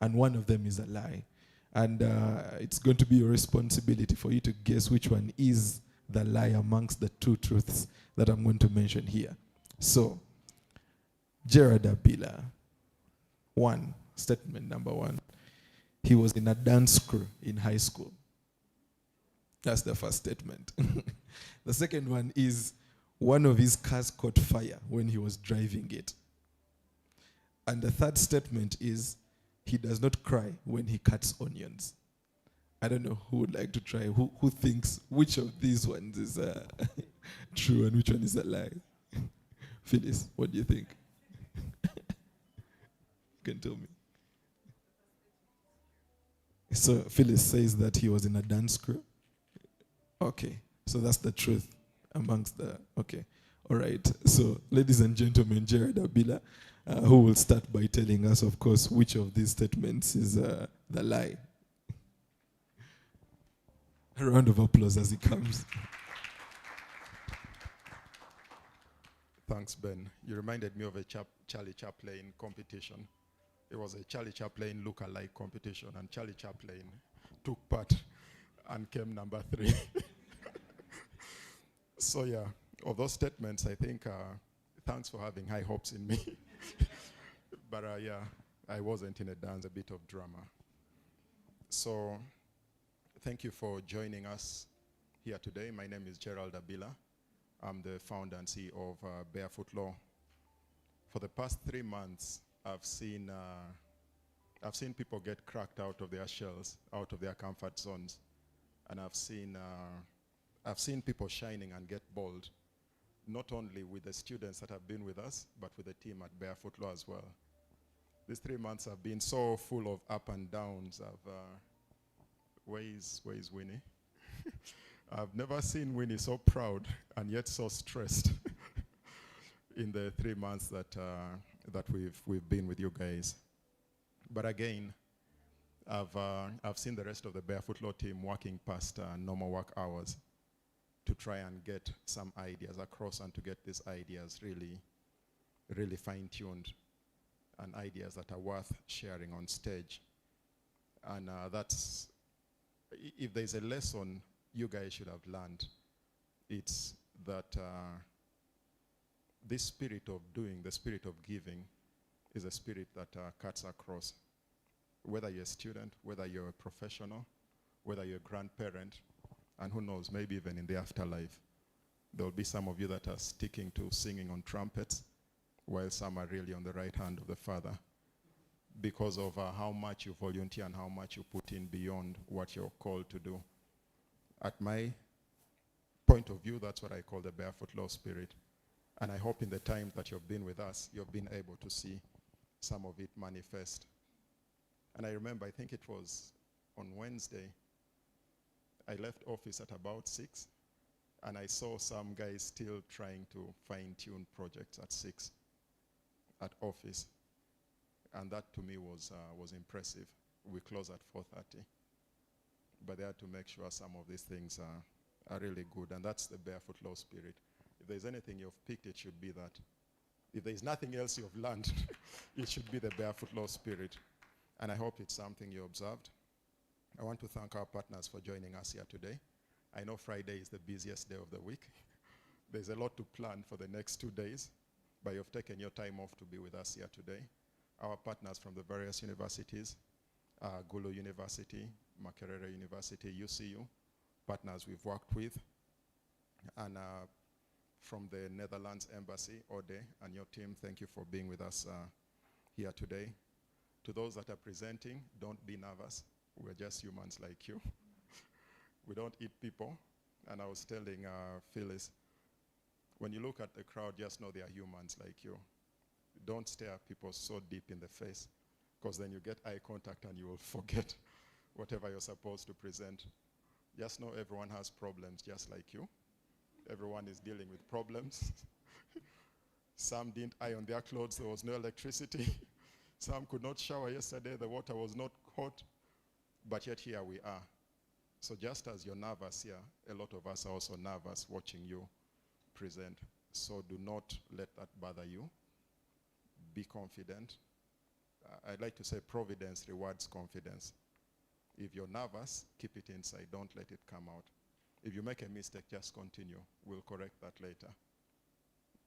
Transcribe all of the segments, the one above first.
and one of them is a lie. And it's going to be your responsibility for you to guess which one is the lie amongst the two truths that I'm going to mention here. So, Gerard Abila, statement number one. He was in a dance crew in high school. That's the first statement. The second one is one of his cars caught fire when he was driving it. And the third statement is he does not cry when he cuts onions. I don't know who would like to try. Who thinks which of these ones is true and which one is a lie? Phyllis, what do you think? You can tell me. So Phyllis says that he was in a dance crew. Okay, so that's the truth amongst the, okay. All right, so ladies and gentlemen, Gerard Abila, who will start by telling us, of course, which of these statements is the lie. A round of applause as he comes. Thanks, Ben. You reminded me of a Charlie Chaplin competition. It was a Charlie Chaplin look-alike competition, and Charlie Chaplin took part and came number 3. So yeah, of those statements, I think, thanks for having high hopes in me. But yeah, I wasn't in a dance, a bit of drama. So thank you for joining us here today. My name is Gerald Abila. I'm the founder and CEO of BarefootLaw. For the past 3 months, I've seen people get cracked out of their shells, out of their comfort zones, and I've seen people shining and get bold, not only with the students that have been with us, but with the team at BarefootLaw as well. These 3 months have been so full of up and downs. Where is Winnie? I've never seen Winnie so proud and yet so stressed in the 3 months that we've been with you guys. But again, I've seen the rest of the BarefootLaw team working past normal work hours to try and get some ideas across and to get these ideas really fine-tuned and ideas that are worth sharing on stage. And that's, if there's a lesson you guys should have learned, it's that this spirit of doing, the spirit of giving, is a spirit that cuts across. Whether you're a student, whether you're a professional, whether you're a grandparent, and who knows, maybe even in the afterlife, there will be some of you that are sticking to singing on trumpets, while some are really on the right hand of the Father, because of how much you volunteer and how much you put in beyond what you're called to do. At my point of view, that's what I call the BarefootLaw spirit. And I hope in the time that you've been with us, you've been able to see some of it manifest. And I remember, I think it was on Wednesday, I left office at about 6, and I saw some guys still trying to fine-tune projects at 6 at office. And that to me was impressive. We close at 4:30. But they had to make sure some of these things are really good, and that's the BarefootLaw spirit. If there's anything you've picked, it should be that. If there's nothing else you've learned, it should be the BarefootLaw spirit. And I hope it's something you observed. I want to thank our partners for joining us here today. I know Friday is the busiest day of the week. There's a lot to plan for the next 2 days, but you've taken your time off to be with us here today. Our partners from the various universities, Gulu University, Makerere University, UCU, partners we've worked with, and from the Netherlands Embassy, Ode, and your team, thank you for being with us here today. To those that are presenting, don't be nervous. We're just humans like you. We don't eat people. And I was telling Phyllis, when you look at the crowd, just know they are humans like you. Don't stare at people so deep in the face, because then you get eye contact and you will forget whatever you're supposed to present. Just know everyone has problems just like you. Everyone is dealing with problems. Some didn't iron their clothes, there was no electricity. Some could not shower yesterday, the water was not hot. But yet here we are. So just as you're nervous here, a lot of us are also nervous watching you present. So do not let that bother you. Be confident. I'd like to say providence rewards confidence. If you're nervous, keep it inside. Don't let it come out. If you make a mistake, just continue. We'll correct that later.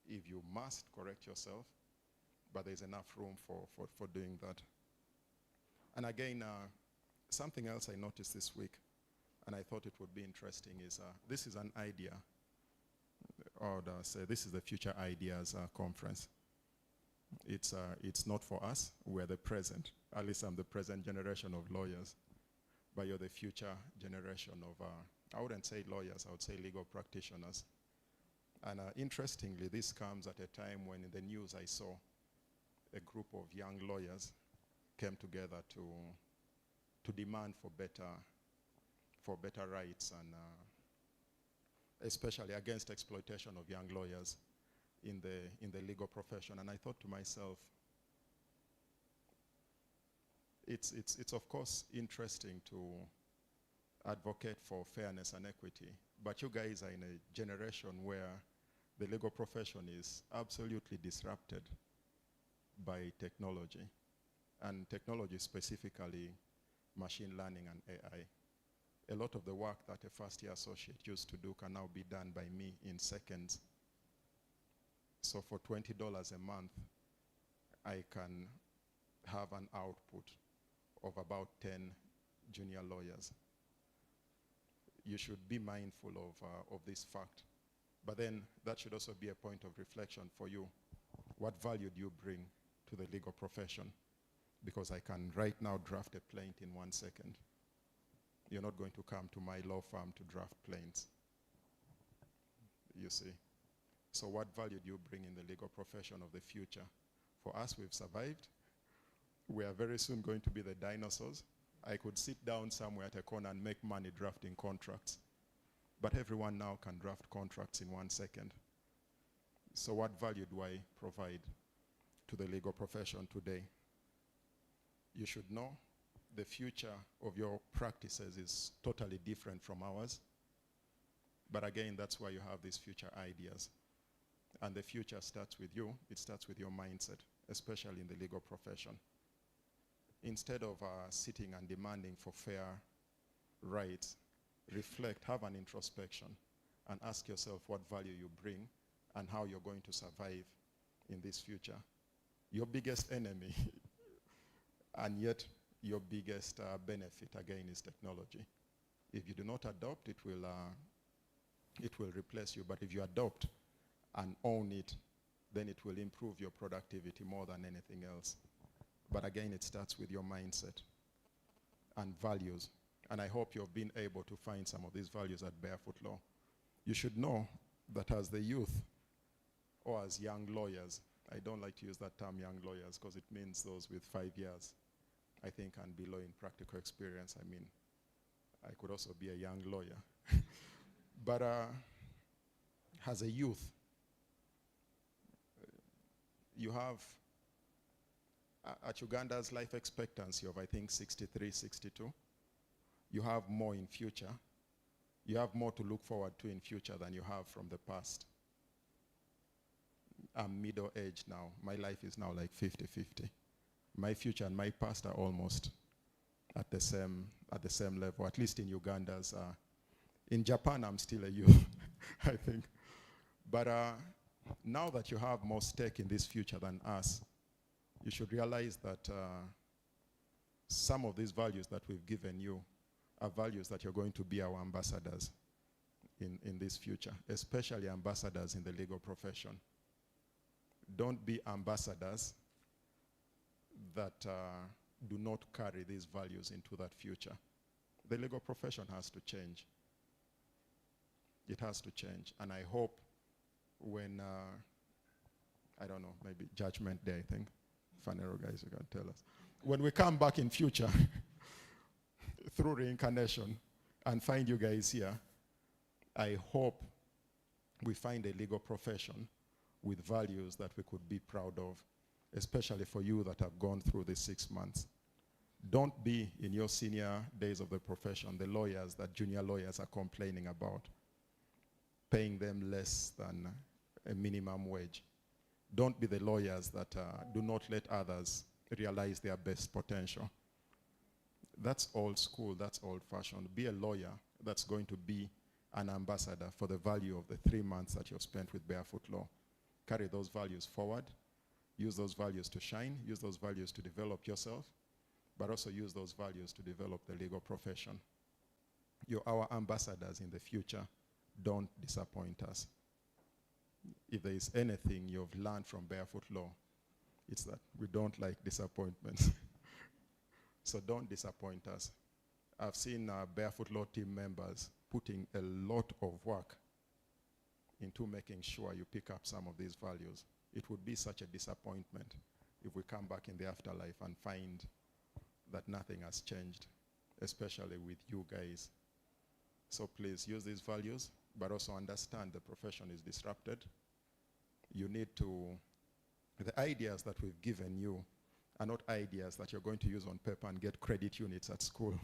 If you must, correct yourself, but there's enough room for doing that. And again, something else I noticed this week, and I thought it would be interesting, is this is an idea, or say this is the Future Ideas Conference. It's not for us, we're the present. At least I'm the present generation of lawyers, but you're the future generation of, I wouldn't say lawyers, I would say legal practitioners. And interestingly, this comes at a time when in the news I saw a group of young lawyers came together to demand for better rights, and especially against exploitation of young lawyers in the legal profession. And I thought to myself, it's of course interesting to advocate for fairness and equity, but you guys are in a generation where the legal profession is absolutely disrupted by technology, and technology specifically machine learning and AI. A lot of the work that a first-year associate used to do can now be done by me in seconds. So for $20 a month, I can have an output of about 10 junior lawyers. You should be mindful of this fact. But then that should also be a point of reflection for you. What value do you bring to the legal profession? Because I can right now draft a plaint in 1 second. You're not going to come to my law firm to draft plaints. You see? So what value do you bring in the legal profession of the future? For us, we've survived. We are very soon going to be the dinosaurs. I could sit down somewhere at a corner and make money drafting contracts. But everyone now can draft contracts in 1 second. So what value do I provide to the legal profession today? You should know the future of your practices is totally different from ours. But again, that's why you have these future ideas. And the future starts with you. It starts with your mindset, especially in the legal profession. Instead of sitting and demanding for fair rights, reflect, have an introspection, and ask yourself what value you bring and how you're going to survive in this future. Your biggest enemy, and yet your biggest benefit, again, is technology. If you do not adopt, it will replace you. But if you adopt and own it, then it will improve your productivity more than anything else. But again, it starts with your mindset and values. And I hope you've been able to find some of these values at Barefoot Law. You should know that as the youth or as young lawyers, I don't like to use that term young lawyers because it means those with 5 years, I think, and below in practical experience. I mean, I could also be a young lawyer. But as a youth, you have, at Uganda's life expectancy of, I think, 63, 62, you have more in future. You have more to look forward to in future than you have from the past. I'm middle-aged now. My life is now like 50-50. My future and my past are almost at the same level, at least in Uganda's. In Japan, I'm still a youth, I think. But now that you have more stake in this future than us, you should realize that some of these values that we've given you are values that you're going to be our ambassadors in this future, especially ambassadors in the legal profession. Don't be ambassadors that do not carry these values into that future. The legal profession has to change. It has to change. And I hope when, I don't know, maybe Judgment Day, I think, Fanero guys are going to tell us. When we come back in future through reincarnation and find you guys here, I hope we find a legal profession with values that we could be proud of, especially for you that have gone through the 6 months. Don't be, in your senior days of the profession, the lawyers that junior lawyers are complaining about, paying them less than a minimum wage. Don't be the lawyers that do not let others realize their best potential. That's old school, that's old fashioned. Be a lawyer that's going to be an ambassador for the value of the 3 months that you've spent with Barefoot Law. Carry those values forward, use those values to shine, use those values to develop yourself, but also use those values to develop the legal profession. You're our ambassadors in the future. Don't disappoint us. If there is anything you've learned from Barefoot Law, it's that we don't like disappointments. So don't disappoint us. I've seen Barefoot Law team members putting a lot of work into making sure you pick up some of these values. It would be such a disappointment if we come back in the afterlife and find that nothing has changed, especially with you guys. So please use these values, but also understand the profession is disrupted. You need to, the ideas that we've given you are not ideas that you're going to use on paper and get credit units at school.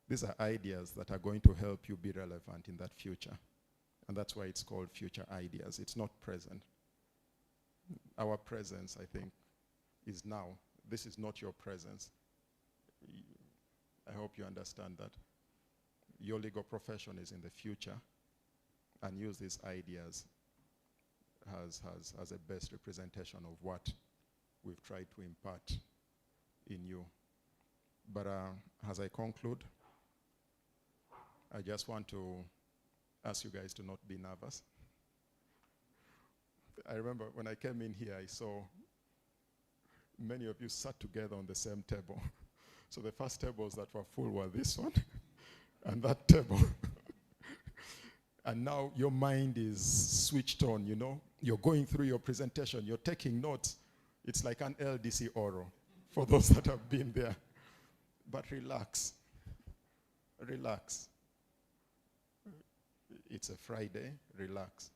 These are ideas that are going to help you be relevant in that future. And that's why it's called future ideas. It's not present. Our presence, I think, is now. This is not your presence. I hope you understand that. Your legal profession is in the future, and use these ideas as a best representation of what we've tried to impart in you. But as I conclude, I just want to ask you guys to not be nervous. I remember when I came in here, I saw many of you sat together on the same table. So the first tables that were full were this one and that table. And now your mind is switched on, you know. You're going through your presentation, you're taking notes. It's like an LDC oral for those that have been there. But relax. Relax. It's a Friday, relax.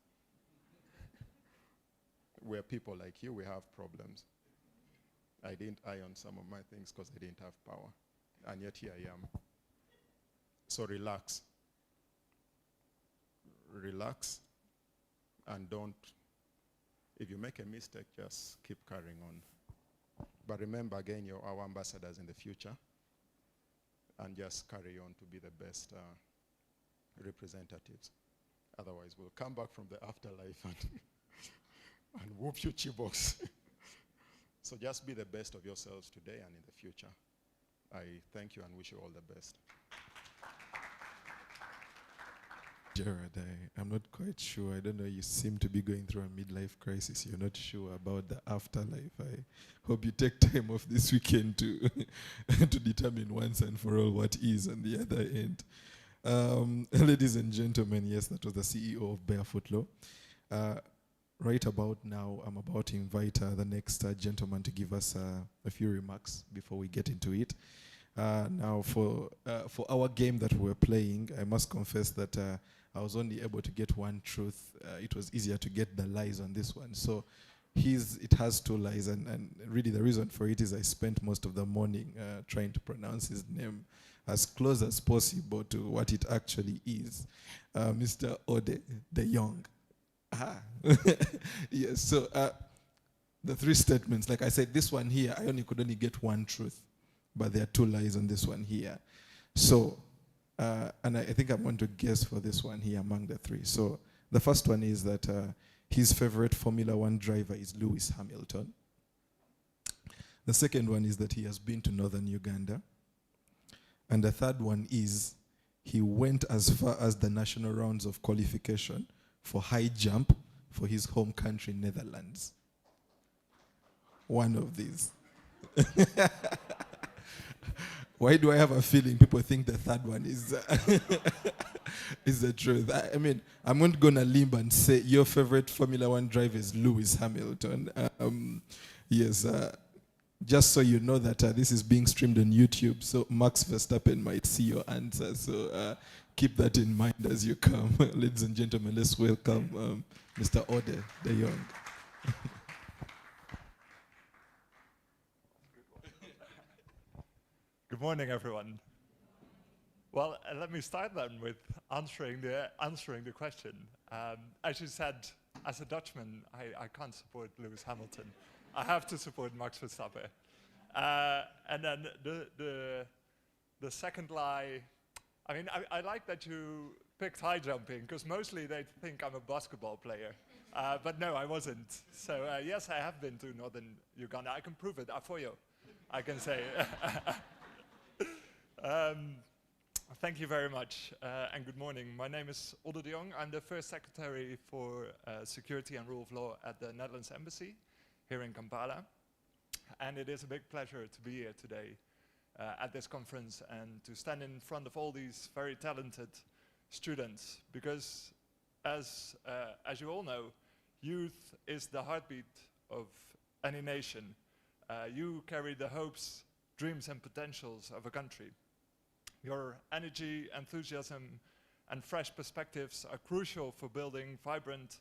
We're people like you, we have problems. I didn't iron some of my things because I didn't have power. And yet here I am. So relax. Relax. And don't, if you make a mistake, just keep carrying on. But remember, again, you're our ambassadors in the future. And just carry on to be the best representatives. Otherwise, we'll come back from the afterlife and whoop you chiboks. So just be the best of yourselves today and in the future. I thank you and wish you all the best. Gerard, I'm not quite sure. I don't know, you seem to be going through a midlife crisis. You're not sure about the afterlife. I hope you take time off this weekend to, to determine once and for all what is on the other end. Ladies and gentlemen, yes, that was the CEO of Barefoot Law. Right about now, I'm about to invite the next gentleman to give us a few remarks before we get into it. Now, for our game that we're playing, I must confess that I was only able to get one truth. It was easier to get the lies on this one. So it has 2 lies, and really the reason for it is I spent most of the morning trying to pronounce his name as close as possible to what it actually is. Mr. Ode the Young. Yes, so the 3 statements, like I said, this one here, I could only get one truth, but there are 2 lies on this one here. So, and I think I'm going to guess for this one here among the 3. So the first one is that his favorite Formula 1 driver is Lewis Hamilton. The second one is that he has been to northern Uganda. And the third one is he went as far as the national rounds of qualification for high jump for his home country, Netherlands. One of these. Why do I have a feeling people think the third one is the truth? I mean, I'm not going to limb and say your favorite Formula 1 driver is Lewis Hamilton. Yes, just so you know that this is being streamed on YouTube, so Max Verstappen might see your answer. So keep that in mind as you come. Ladies and gentlemen, let's welcome Mr. Ode the Young. Good morning, everyone. Well, let me start then with answering the question. As you said, as a Dutchman, I can't support Lewis Hamilton. I have to support Max Verstappen. And then the second lie, I mean, I like that you picked high jumping, because mostly they think I'm a basketball player. But no, I wasn't. So yes, I have been to northern Uganda. I can prove it, Afoyo, I can say. Thank you very much, and good morning. My name is Oddo de Jong. I'm the first secretary for security and rule of law at the Netherlands Embassy here in Kampala. And it is a big pleasure to be here today at this conference and to stand in front of all these very talented students, because as you all know, youth is the heartbeat of any nation. You carry the hopes, dreams and potentials of a country. Your energy, enthusiasm and fresh perspectives are crucial for building vibrant,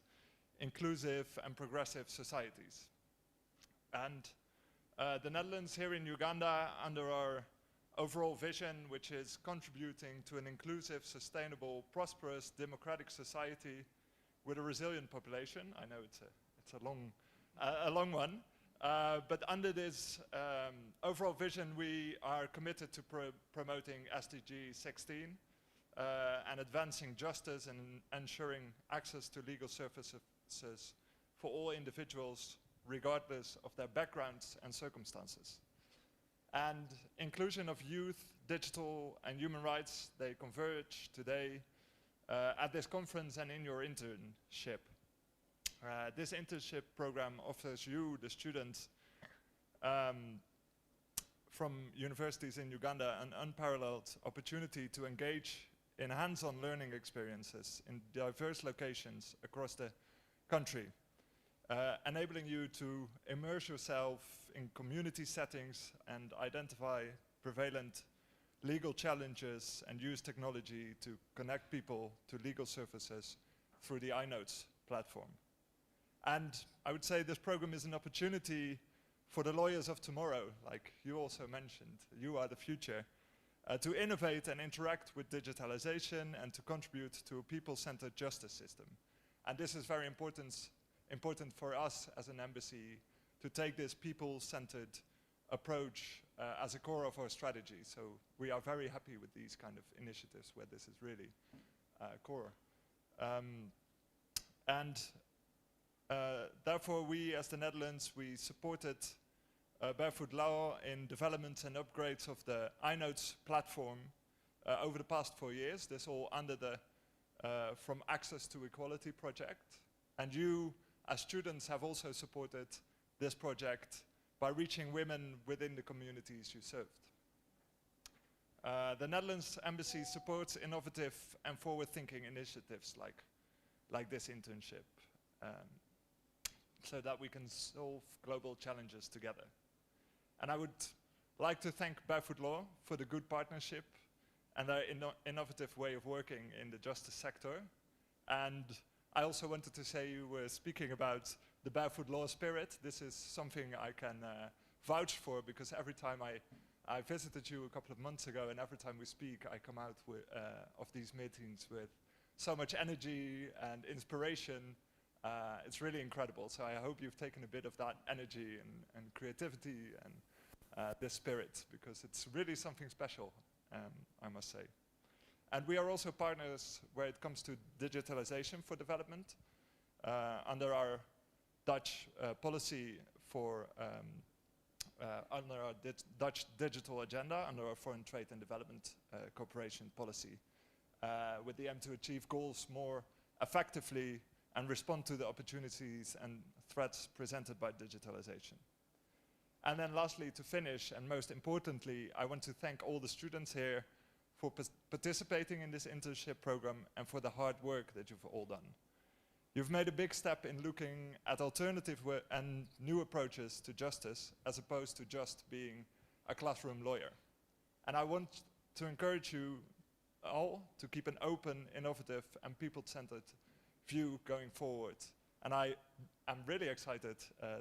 inclusive and progressive societies. And the Netherlands here in Uganda, under our overall vision, which is contributing to an inclusive, sustainable, prosperous, democratic society with a resilient population. I know it's a long one, but under this overall vision, we are committed to promoting SDG 16 and advancing justice and ensuring access to legal services for all individuals, regardless of their backgrounds and circumstances. And inclusion of youth, digital and human rights, they converge today at this conference and in your internship. This internship program offers you, the students from universities in Uganda, an unparalleled opportunity to engage in hands-on learning experiences in diverse locations across the country. Enabling you to immerse yourself in community settings and identify prevalent legal challenges and use technology to connect people to legal services through the iNotes platform. And I would say this program is an opportunity for the lawyers of tomorrow, like you also mentioned. You are the future, to innovate and interact with digitalization and to contribute to a people-centered justice system. And this is very important for us as an embassy to take this people-centered approach as a core of our strategy. So we are very happy with these kind of initiatives where this is really core. Therefore, we as the Netherlands, we supported BarefootLaw in development and upgrades of the iNotes platform over the past 4 years. This all under the From Access to Equality project. And you, as students, have also supported this project by reaching women within the communities you served. The Netherlands Embassy supports innovative and forward-thinking initiatives like this internship, so that we can solve global challenges together. And I would like to thank BarefootLaw for the good partnership and their innovative way of working in the justice sector. And I also wanted to say, you were speaking about the BarefootLaw spirit. This is something I can vouch for, because every time I visited you a couple of months ago, and every time we speak, I come out of these meetings with so much energy and inspiration. It's really incredible. So I hope you've taken a bit of that energy and creativity and this spirit, because it's really something special, I must say. And we are also partners where it comes to digitalization for development. Under our Dutch policy for, under our Dutch digital agenda, under our foreign trade and development cooperation policy, with the aim to achieve goals more effectively and respond to the opportunities and threats presented by digitalization. And then lastly, to finish, and most importantly, I want to thank all the students here for participating in this internship program and for the hard work that you've all done. You've made a big step in looking at alternative and new approaches to justice, as opposed to just being a classroom lawyer. And I want to encourage you all to keep an open, innovative and people-centered view going forward. And I am really excited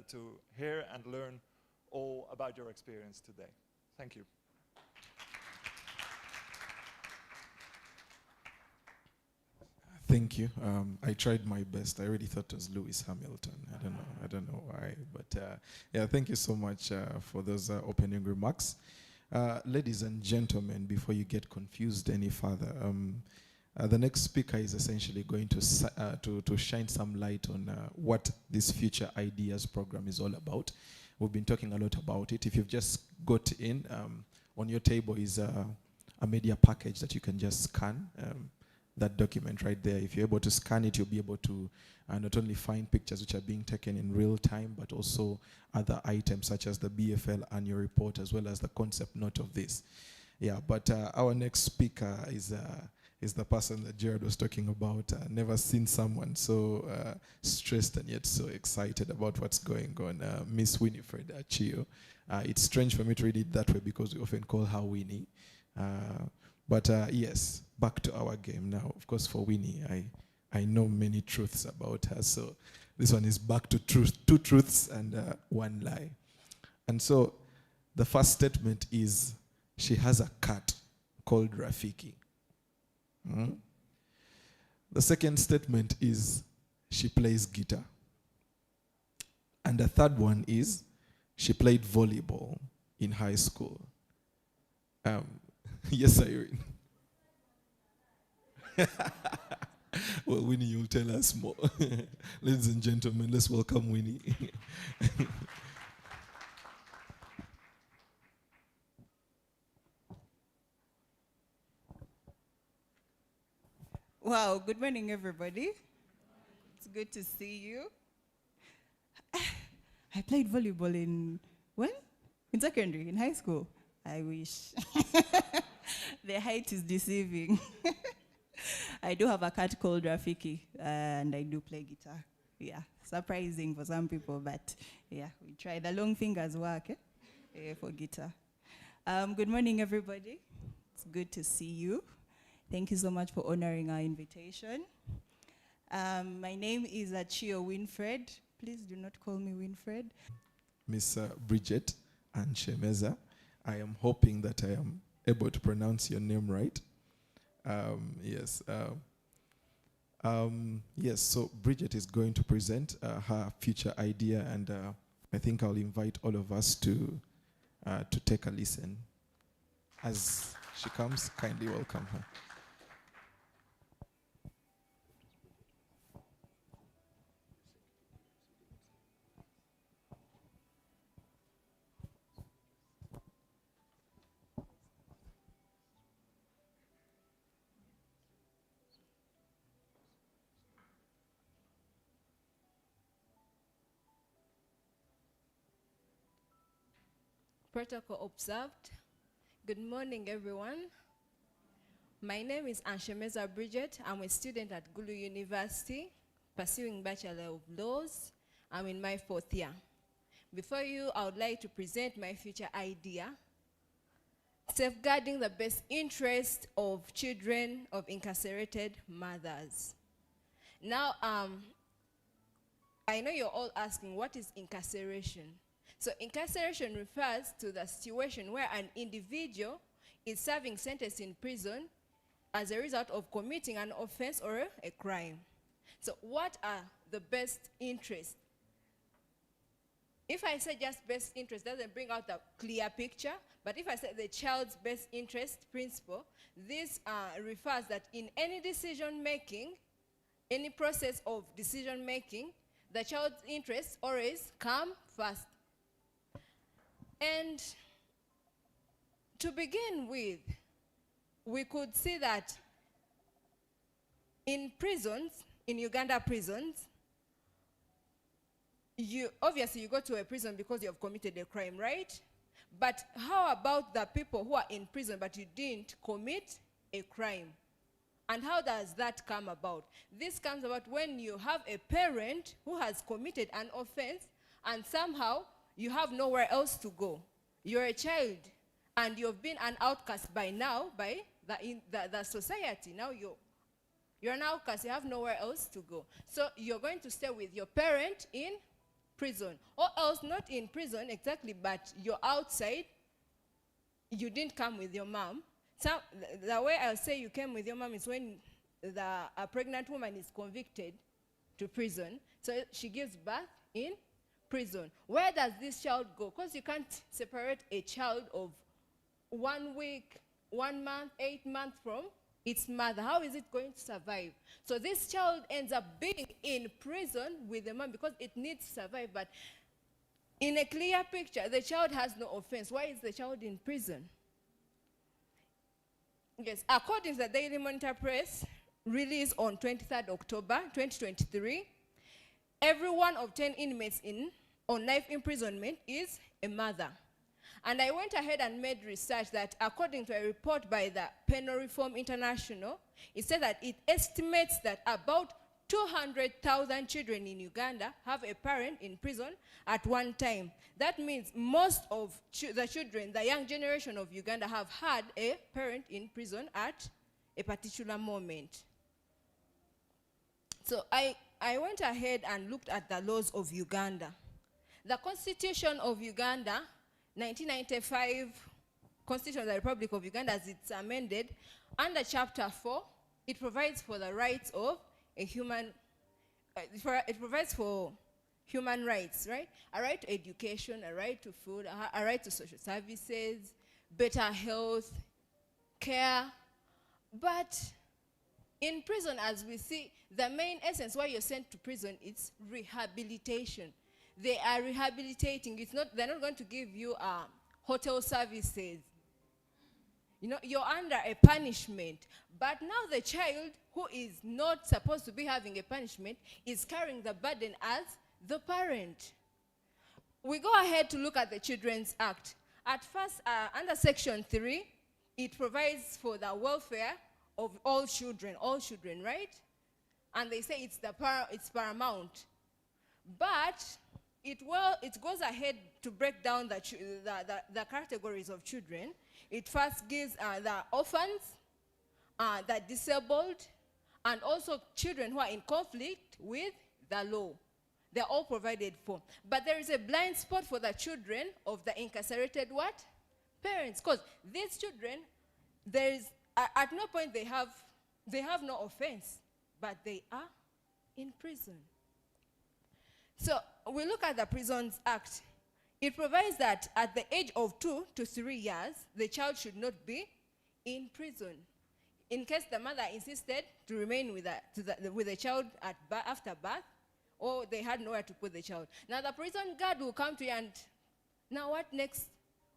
to hear and learn all about your experience today. Thank you. Thank you. I tried my best. I really thought it was Lewis Hamilton. I don't know why. But yeah, thank you so much for those opening remarks. Ladies and gentlemen, before you get confused any further, the next speaker is essentially going to shine some light on what this Future Ideas program is all about. We've been talking a lot about it. If you've just got in, on your table is a media package that you can just scan. That document right there. If you're able to scan it, you'll be able to not only find pictures which are being taken in real time, but also other items such as the BFL annual report, as well as the concept note of this. Yeah, but our next speaker is the person that Jared was talking about. Never seen someone so stressed and yet so excited about what's going on. Miss Winifred Achio. It's strange for me to read it that way because we often call her Winnie. But yes, back to our game now. Of course, for Winnie, I know many truths about her. So this one is back to truth, 2 truths and 1 lie. And so the first statement is she has a cat called Rafiki. The second statement is she plays guitar. And the third one is she played volleyball in high school. Yes, Irene. Well, Winnie, you'll tell us more. Ladies and gentlemen, let's welcome Winnie. Wow, good morning, everybody. It's good to see you. I played volleyball in secondary, in high school. I wish. The height is deceiving. I do have a cat called Rafiki, and I do play guitar. Yeah, surprising for some people, but yeah, we try. The long fingers work for guitar. Good morning, everybody. It's good to see you. Thank you so much for honoring our invitation. My name is Achio Winfred. Please do not call me Winfred. Miss Bridget Anshemeza. I am hoping that I am able to pronounce your name right. Yes. Yes, so Bridget is going to present her future idea, and I think I'll invite all of us to take a listen. As she comes, kindly welcome her. Protocol observed. Good morning, everyone. My name is Anshemeza Bridget. I'm a student at Gulu University, pursuing Bachelor of Laws. I'm in my 4th year. Before you, I would like to present my future idea, safeguarding the best interest of children of incarcerated mothers. Now, I know you're all asking, what is incarceration? So incarceration refers to the situation where an individual is serving sentence in prison as a result of committing an offense or a crime. So what are the best interests? If I say just best interest, doesn't bring out a clear picture, but if I say the child's best interest principle, this refers that in any decision making, any process of decision making, the child's interests always come first. And to begin with, we could see that in prisons, in Uganda prisons, obviously you go to a prison because you have committed a crime, right? But how about the people who are in prison but you didn't commit a crime? And how does that come about? This comes about when you have a parent who has committed an offense and somehow you have nowhere else to go. You're a child, and you've been an outcast by now, by the society. Now you're an outcast, you have nowhere else to go. So you're going to stay with your parent in prison. Or else, not in prison exactly, but you're outside. You didn't come with your mom. So the way I'll say you came with your mom is when a pregnant woman is convicted to prison, so she gives birth in prison. Where does this child go? Because you can't separate a child of 1 week, 1 month, 8 months from its mother. How is it going to survive? So this child ends up being in prison with the mom because it needs to survive. But in a clear picture, the child has no offense. Why is the child in prison? Yes, according to the Daily Monitor Press, released on 23rd October 2023, every one of 10 inmates on life imprisonment is a mother. And I went ahead and made research that according to a report by the Penal Reform International, it said that it estimates that about 200,000 children in Uganda have a parent in prison at one time. That means most of the children, the young generation of Uganda, have had a parent in prison at a particular moment. So I went ahead and looked at the laws of Uganda. The Constitution of Uganda, 1995 Constitution of the Republic of Uganda, as it's amended, under Chapter 4, it provides for the rights of a human, it provides for human rights, right? A right to education, a right to food, a right to social services, better health, care. But in prison, as we see, the main essence why you're sent to prison is rehabilitation. They are rehabilitating. They're not going to give you hotel services. You know, you're under a punishment. But now the child who is not supposed to be having a punishment is carrying the burden as the parent. We go ahead to look at the Children's Act. At first, under Section 3, it provides for the welfare of all children, right? And they say it's paramount. But it goes ahead to break down the categories of children. It first gives the orphans, the disabled, and also children who are in conflict with the law. They're all provided for. But there is a blind spot for the children of the incarcerated what? Parents. Because these children, there is, at no point they have no offense, but they are in prison. So we look at the Prisons Act. It provides that at the age of 2 to 3 years, the child should not be in prison. In case the mother insisted to remain with the child after birth, or they had nowhere to put the child. Now the prison guard will come to you and, now what next?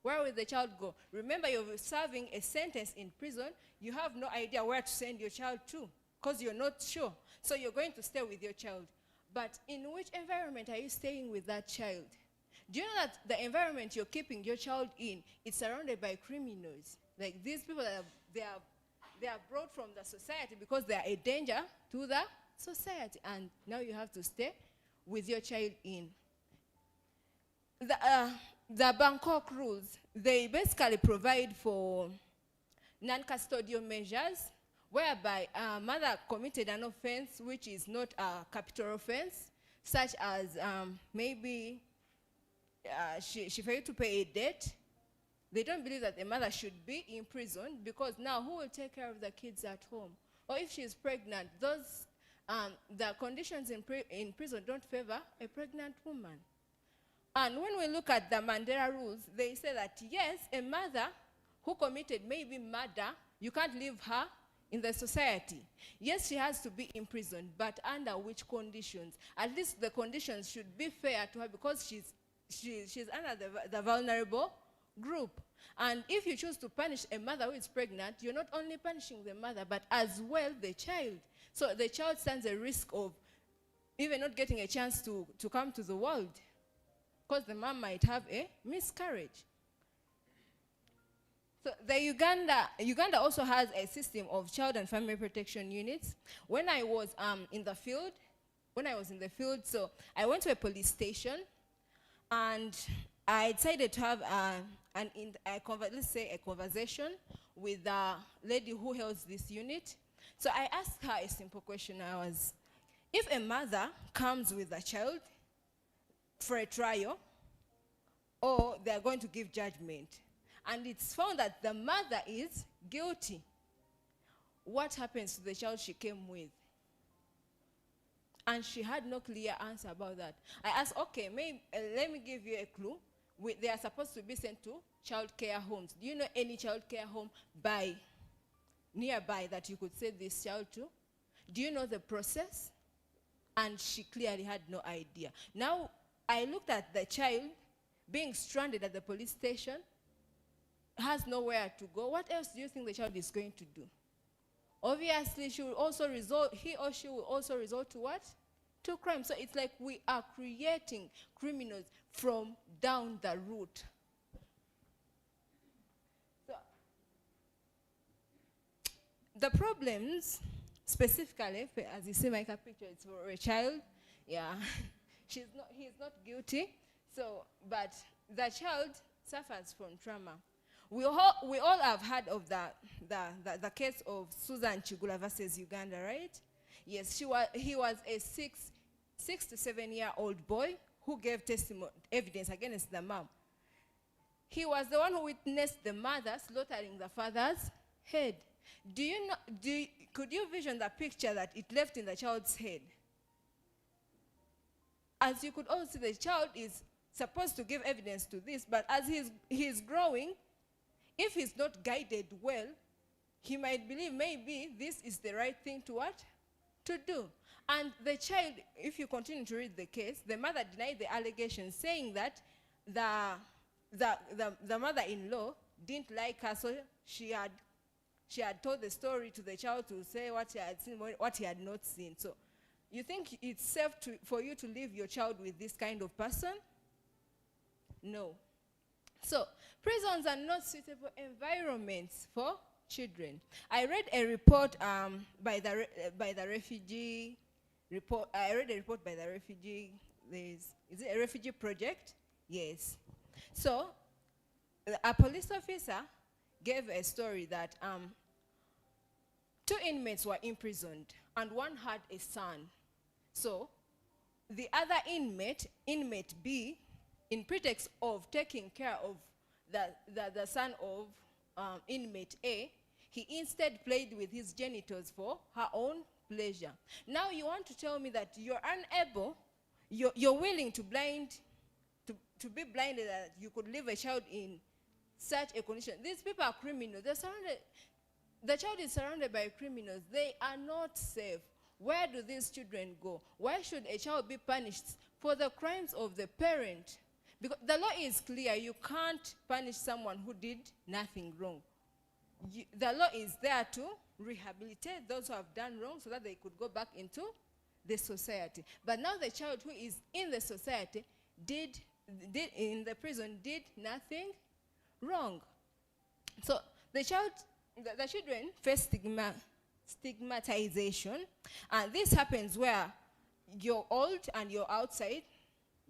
Where will the child go? Remember, you're serving a sentence in prison. You have no idea where to send your child to because you're not sure. So you're going to stay with your child. But in which environment are you staying with that child? Do you know that the environment you're keeping your child in is surrounded by criminals? Like these people, they are brought from the society because they are a danger to the society. And now you have to stay with your child in. The Bangkok rules, they basically provide for non-custodial measures whereby a mother committed an offense which is not a capital offense, such as maybe she failed to pay a debt. They don't believe that the mother should be in prison because now who will take care of the kids at home? Or if she's pregnant, the conditions in prison don't favor a pregnant woman. And when we look at the Mandela rules, they say that yes, a mother who committed maybe murder, you can't leave her in the society. Yes, she has to be in prison, but under which conditions? At least the conditions should be fair to her because she's under the vulnerable group. And if you choose to punish a mother who is pregnant, you're not only punishing the mother, but as well the child. So the child stands a risk of even not getting a chance to come to the world because the mom might have a miscarriage. So the Uganda also has a system of child and family protection units. When I was in the field, so I went to a police station and I decided to have a conversation with the lady who holds this unit. So I asked her a simple question. If a mother comes with a child for a trial, or they are going to give judgment, and it's found that the mother is guilty, what happens to the child she came with? And she had no clear answer about that. I asked, okay, let me give you a clue. They are supposed to be sent to child care homes. Do you know any child care home nearby that you could send this child to? Do you know the process? And she clearly had no idea. Now, I looked at the child being stranded at the police station, has nowhere to go. What else do you think the child is going to do? Obviously, he or she will also resort to what? To crime. So it's like we are creating criminals from down the root. So the problems, specifically, as you see my picture, it's for a child. Yeah, he's not guilty. So, but the child suffers from trauma. We all have heard of the case of Susan Chigula versus Uganda, right? Yes, he was a 6 to 7 year old boy who gave evidence against the mom. He was the one who witnessed the mother slaughtering the father's head. Could you vision the picture that it left in the child's head? As you could all see, the child is supposed to give evidence to this, but as he's growing, if he's not guided well, he might believe maybe this is the right thing to what? To do. And the child, if you continue to read the case, the mother denied the allegation, saying that the mother-in-law didn't like her, so she had told the story to the child to say what he had seen, what he had not seen. So you think it's safe for you to leave your child with this kind of person? No. So prisons are not suitable environments for children. I read a report by the refugee report. I read a report by the refugee. Is it a refugee project? Yes. So a police officer gave a story that 2 inmates were imprisoned and one had a son. So the other inmate B, in pretext of taking care of the son of inmate A, he instead played with his genitals for her own pleasure. Now you want to tell me that you're unable, you're willing to be blinded that you could leave a child in such a condition. These people are criminals. The child is surrounded by criminals. They are not safe. Where do these children go? Why should a child be punished for the crimes of the parent? Because the law is clear. You can't punish someone who did nothing wrong. The law is there to rehabilitate those who have done wrong so that they could go back into the society. But now the child who is in the society in the prison did nothing wrong. So the children face stigmatization, and this happens where you're old and you're outside.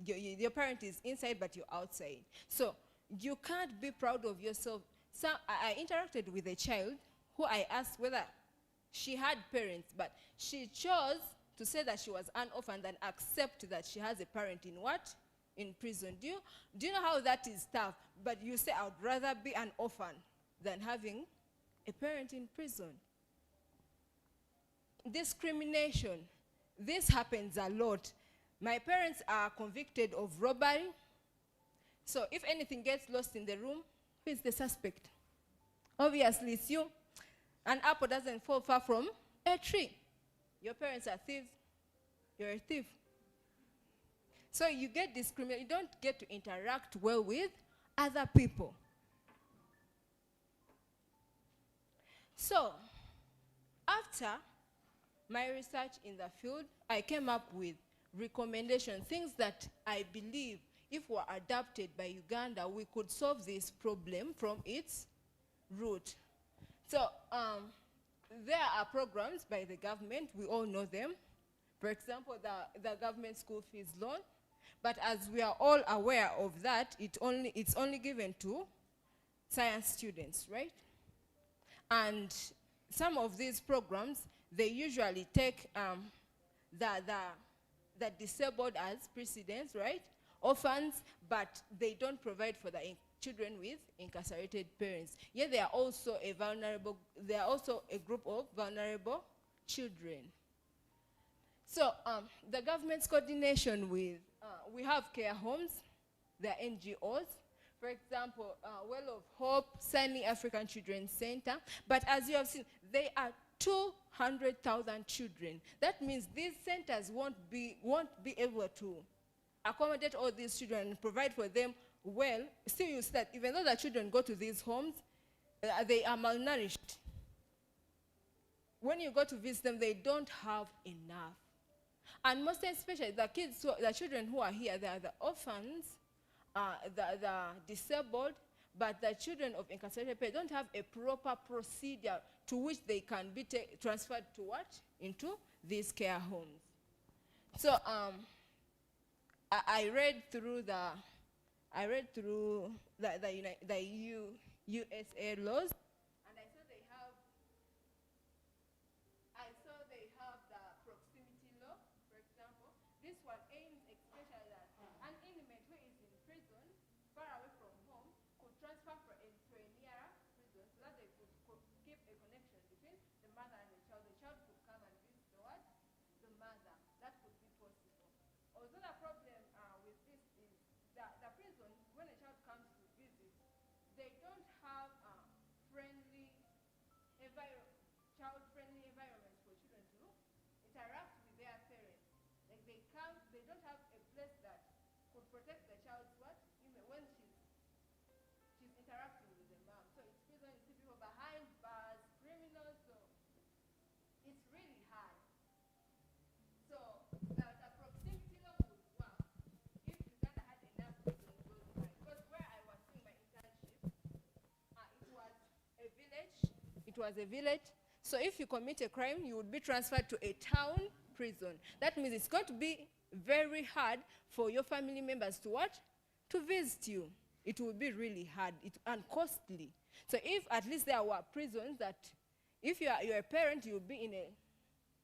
Your parent is inside, but you're outside. So you can't be proud of yourself. So I interacted with a child who I asked whether she had parents, but she chose to say that she was an orphan and accept that she has a parent in what? In prison. Do you know how that is tough? But you say, I would rather be an orphan than having a parent in prison. Discrimination. This happens a lot. My parents are convicted of robbery. So if anything gets lost in the room, who is the suspect? Obviously, it's you. An apple doesn't fall far from a tree. Your parents are thieves. You're a thief. So you get discriminated. You don't get to interact well with other people. So after my research in the field, I came up with recommendations, things that I believe if were adapted by Uganda, we could solve this problem from its root. So there are programs by the government, we all know them. For example, the government school fees loan. But as we are all aware of that, it's only given to science students, right? And some of these programs, they usually take the disabled as precedents, right? Orphans, but they don't provide for the children with incarcerated parents. Yet they are also they are also a group of vulnerable children. So the government's coordination with, we have care homes, they are NGOs. For example, Well of Hope, Sunny African Children's Center. But as you have seen, they are 200,000 children. That means these centers won't be able to accommodate all these children and provide for them well. Still, you see that even though the children go to these homes, they are malnourished. When you go to visit them, they don't have enough. And most especially the children who are here, they are the orphans, the disabled, but the children of incarcerated parents don't have a proper procedure to which they can be transferred to what? Into these care homes. So I read through the USA laws, and I saw they have the proximity law, for example. This one aims especially at an inmate who is in prison far away from home could transfer to a nearer prison so that they could keep a connection between the mother and the child. The child could come and visit the mother. That could be possible. Although the problem with this is that the prison, when a child comes to visit, they don't have child-friendly environments for children to interact with their parents. Like they don't have a place that could protect the child's what? Even when she's interacting with the mom. So it's prison, you see people behind bars, criminals, so it's really hard. So the proximity law would work if Uganda had enough prison close by. Because where I was doing my internship, it was a village. So if you commit a crime, you would be transferred to a town prison. That means it's going to be very hard for your family members to what? To visit you. It would be really hard and costly. So if at least there were prisons that if you're a parent, you'll be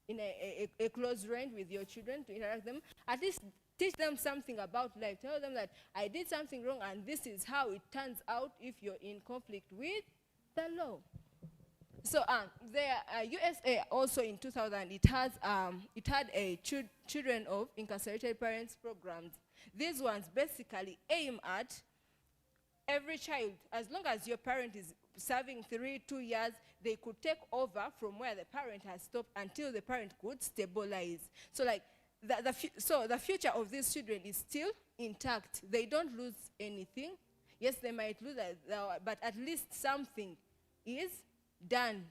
in a close range with your children to interact with them, at least teach them something about life. Tell them that I did something wrong and this is how it turns out if you're in conflict with the law. So the USA also in 2000, it had a children of incarcerated parents programs. These ones basically aim at every child, as long as your parent is serving 2 years, they could take over from where the parent has stopped until the parent could stabilize. So like the future of these children is still intact. They don't lose anything. Yes, they might lose, but at least something is done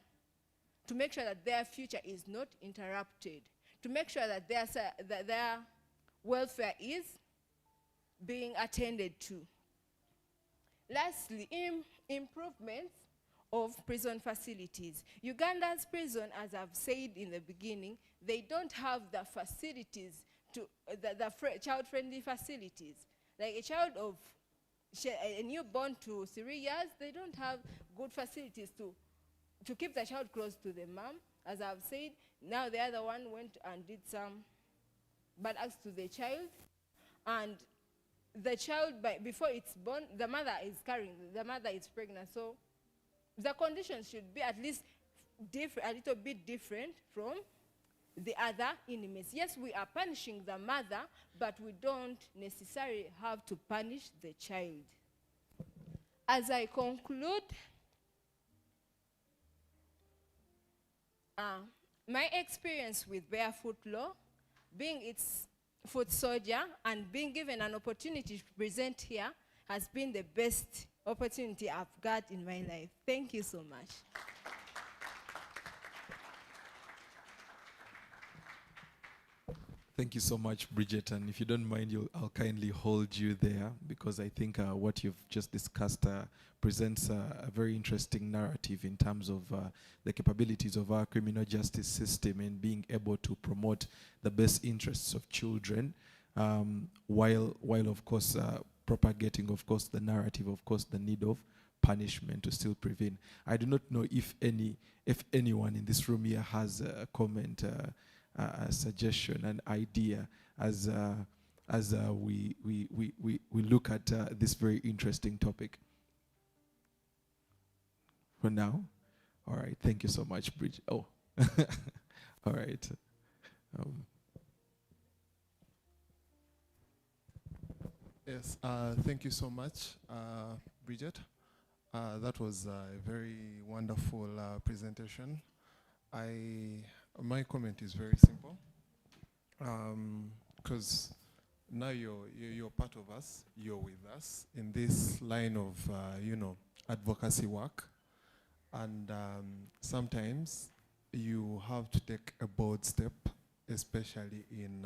to make sure that their future is not interrupted, to make sure that their welfare is being attended to. Lastly, improvements of prison facilities. Uganda's prison, as I've said in the beginning, they don't have the facilities, the child-friendly facilities. Like a newborn to 3 years, they don't have good facilities to keep the child close to the mom. As I've said, now the other one went and did some bad acts to the child. And the child, before it's born, the mother is pregnant. So the conditions should be at least a little bit different from the other inmates. Yes, we are punishing the mother, but we don't necessarily have to punish the child. As I conclude, my experience with BarefootLaw, being its foot soldier and being given an opportunity to present here, has been the best opportunity I've got in my life. Thank you so much. Thank you so much, Bridget. And if you don't mind, I'll kindly hold you there, because I think what you've just discussed presents a very interesting narrative in terms of the capabilities of our criminal justice system in being able to promote the best interests of children, while of course propagating, of course, the narrative, of course, the need of punishment to still prevent. I do not know if anyone in this room here has a comment, a suggestion, an idea as we look at this very interesting topic. for now? All right, thank you so much, Bridget. Oh, all right. Yes, thank you so much, Bridget. That was a very wonderful presentation. My comment is very simple, because now you're part of us, you're with us in this line of, advocacy work. And sometimes you have to take a bold step, especially in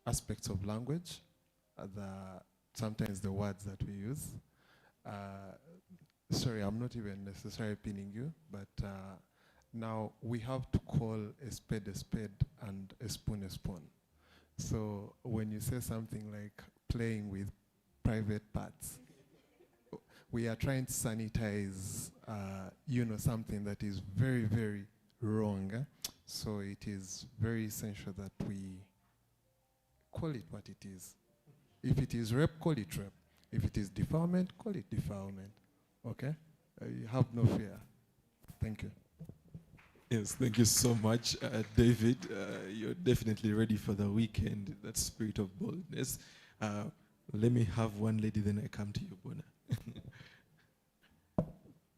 aspects of language, sometimes the words that we use. Sorry, I'm not even necessarily pinning you, but now we have to call a spade and a spoon. So when you say something like playing with private parts, we are trying to sanitize, something that is very, very wrong. So it is very essential that we call it what it is. If it is rape, call it rape. If it is defilement, call it defilement. Okay? You have no fear. Thank you. Yes, thank you so much, David. You're definitely ready for the weekend, that spirit of boldness. Let me have one lady, then I come to you, Bona.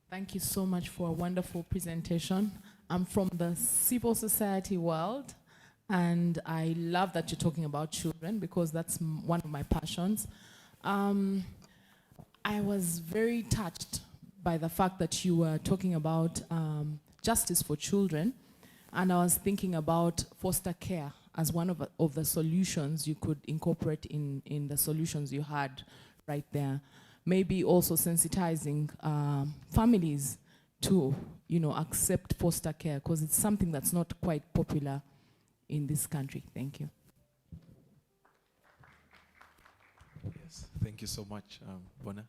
Thank you so much for a wonderful presentation. I'm from the civil society world, and I love that you're talking about children because that's one of my passions. I was very touched by the fact that you were talking about justice for children, and I was thinking about foster care as one of the solutions you could incorporate in the solutions you had right there. Maybe also sensitizing families to, accept foster care, because it's something that's not quite popular in this country. Thank you. Yes, thank you so much, Bona.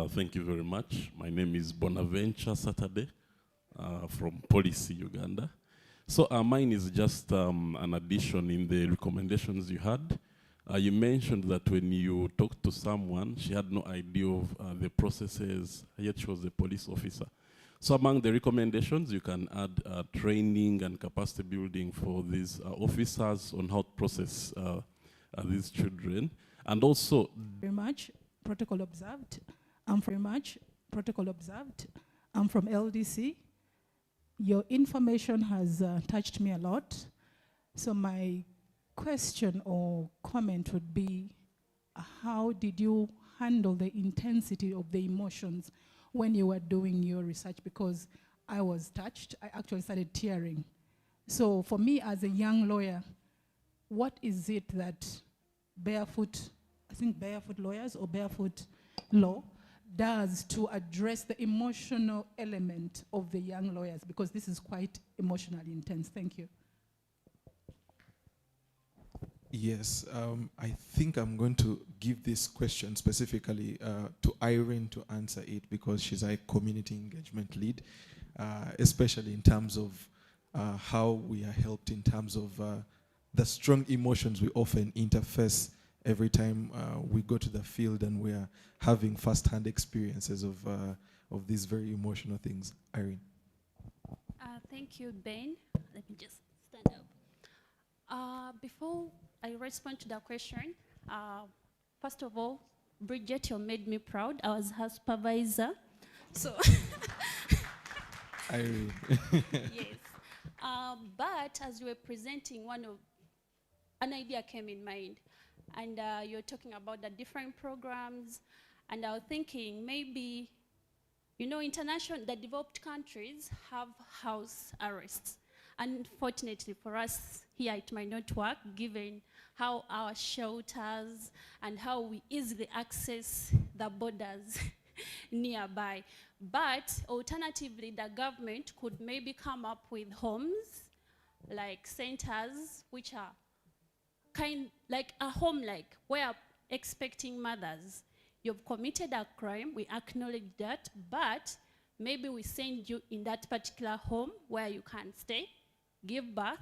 Thank you very much. My name is Bonaventure Saturday from Policy, Uganda. So mine is just an addition in the recommendations you had. You mentioned that when you talked to someone, she had no idea of the processes, yet she was a police officer. So among the recommendations, you can add training and capacity building for these officers on how to process these children. And also... Very much, protocol observed. I'm from LDC. Your information has touched me a lot. So my question or comment would be, how did you handle the intensity of the emotions when you were doing your research? Because I was touched. I actually started tearing. So for me as a young lawyer, what is it that Barefoot Lawyers or Barefoot Law does to address the emotional element of the young lawyers? Because this is quite emotionally intense. Thank you. Yes, I think I'm going to give this question specifically to Irene to answer it, because she's a community engagement lead, especially in terms of how we are helped in terms of the strong emotions we often interface every time we go to the field and we are having first-hand experiences of these very emotional things. Irene. Thank you, Ben. Let me just stand up. Before I respond to the question, first of all, Bridget, you made me proud. I was her supervisor. So, Irene. yes. But as you were presenting, an idea came in mind. And you're talking about the different programs. And I was thinking maybe, the developed countries have house arrests. Unfortunately for us here, it might not work given how our shelters and how we easily access the borders nearby. But alternatively, the government could maybe come up with homes, like centers, which are like a home, like where expecting mothers. You've committed a crime, we acknowledge that, but maybe we send you in that particular home where you can stay, give birth,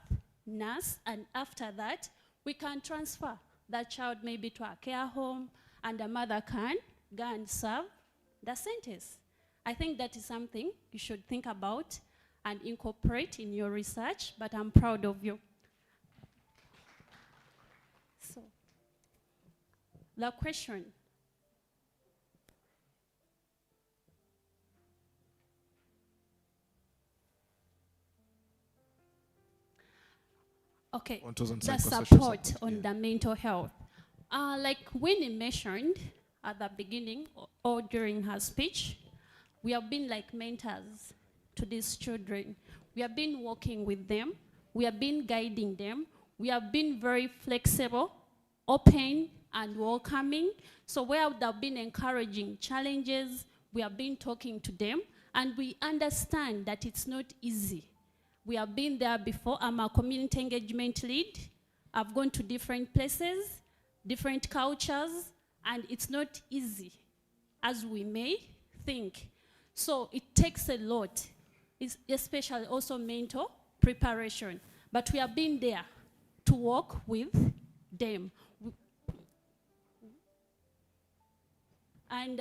nurse, and after that, we can transfer that child maybe to a care home, and the mother can go and serve the sentence. I think that is something you should think about and incorporate in your research, but I'm proud of you. So, the question. Okay, What was on the psychosocial support on yeah. the mental health. Like Winnie mentioned at the beginning or during her speech, we have been like mentors to these children. We have been working with them. We have been guiding them. We have been very flexible, open, and welcoming. So where there have been encouraging challenges, we have been talking to them, and we understand that it's not easy. We have been there before. I'm a community engagement lead. I've gone to different places, different cultures, and it's not easy, as we may think. So it takes a lot, especially also mental preparation. But we have been there to work with them. And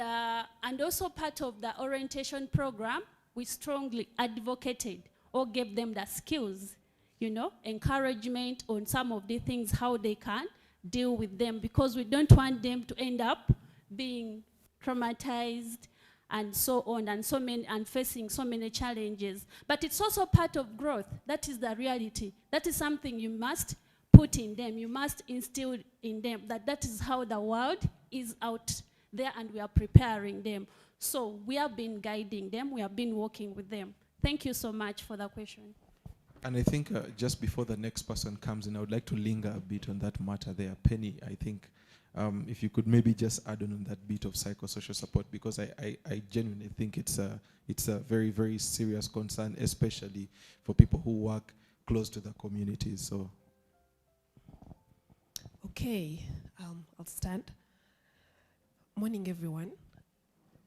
also part of the orientation program, we strongly advocated or gave them the skills, you know, encouragement on some of the things, how they can deal with them, because we don't want them to end up being traumatized and so on, and facing so many challenges. But it's also part of growth. That is the reality. That is something you must put in them. You must instill in them that is how the world is out there, and we are preparing them. So we have been guiding them. We have been working with them. Thank you so much for the question. And I think just before the next person comes in, I would like to linger a bit on that matter there. Penny, I think if you could maybe just add on that bit of psychosocial support, because I genuinely think it's a very, very serious concern, especially for people who work close to the communities. So. Okay, I'll stand. Morning, everyone.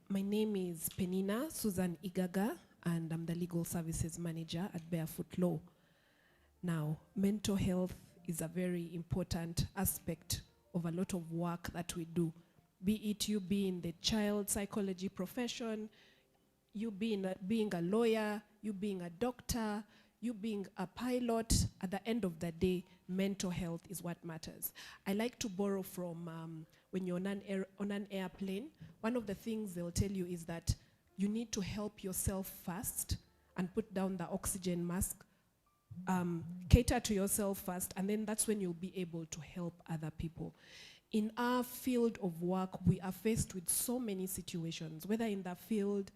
My name is Penina Susan Igaga, and I'm the Legal Services Manager at BarefootLaw. Now, mental health is a very important aspect of a lot of work that we do, be it you being the child psychology profession, you being a lawyer, you being a doctor, you being a pilot. At the end of the day, mental health is what matters. I like to borrow from when you're on an airplane, one of the things they'll tell you is that you need to help yourself first and put down the oxygen mask, cater to yourself first, and then that's when you'll be able to help other people. In our field of work, we are faced with so many situations, whether in the field,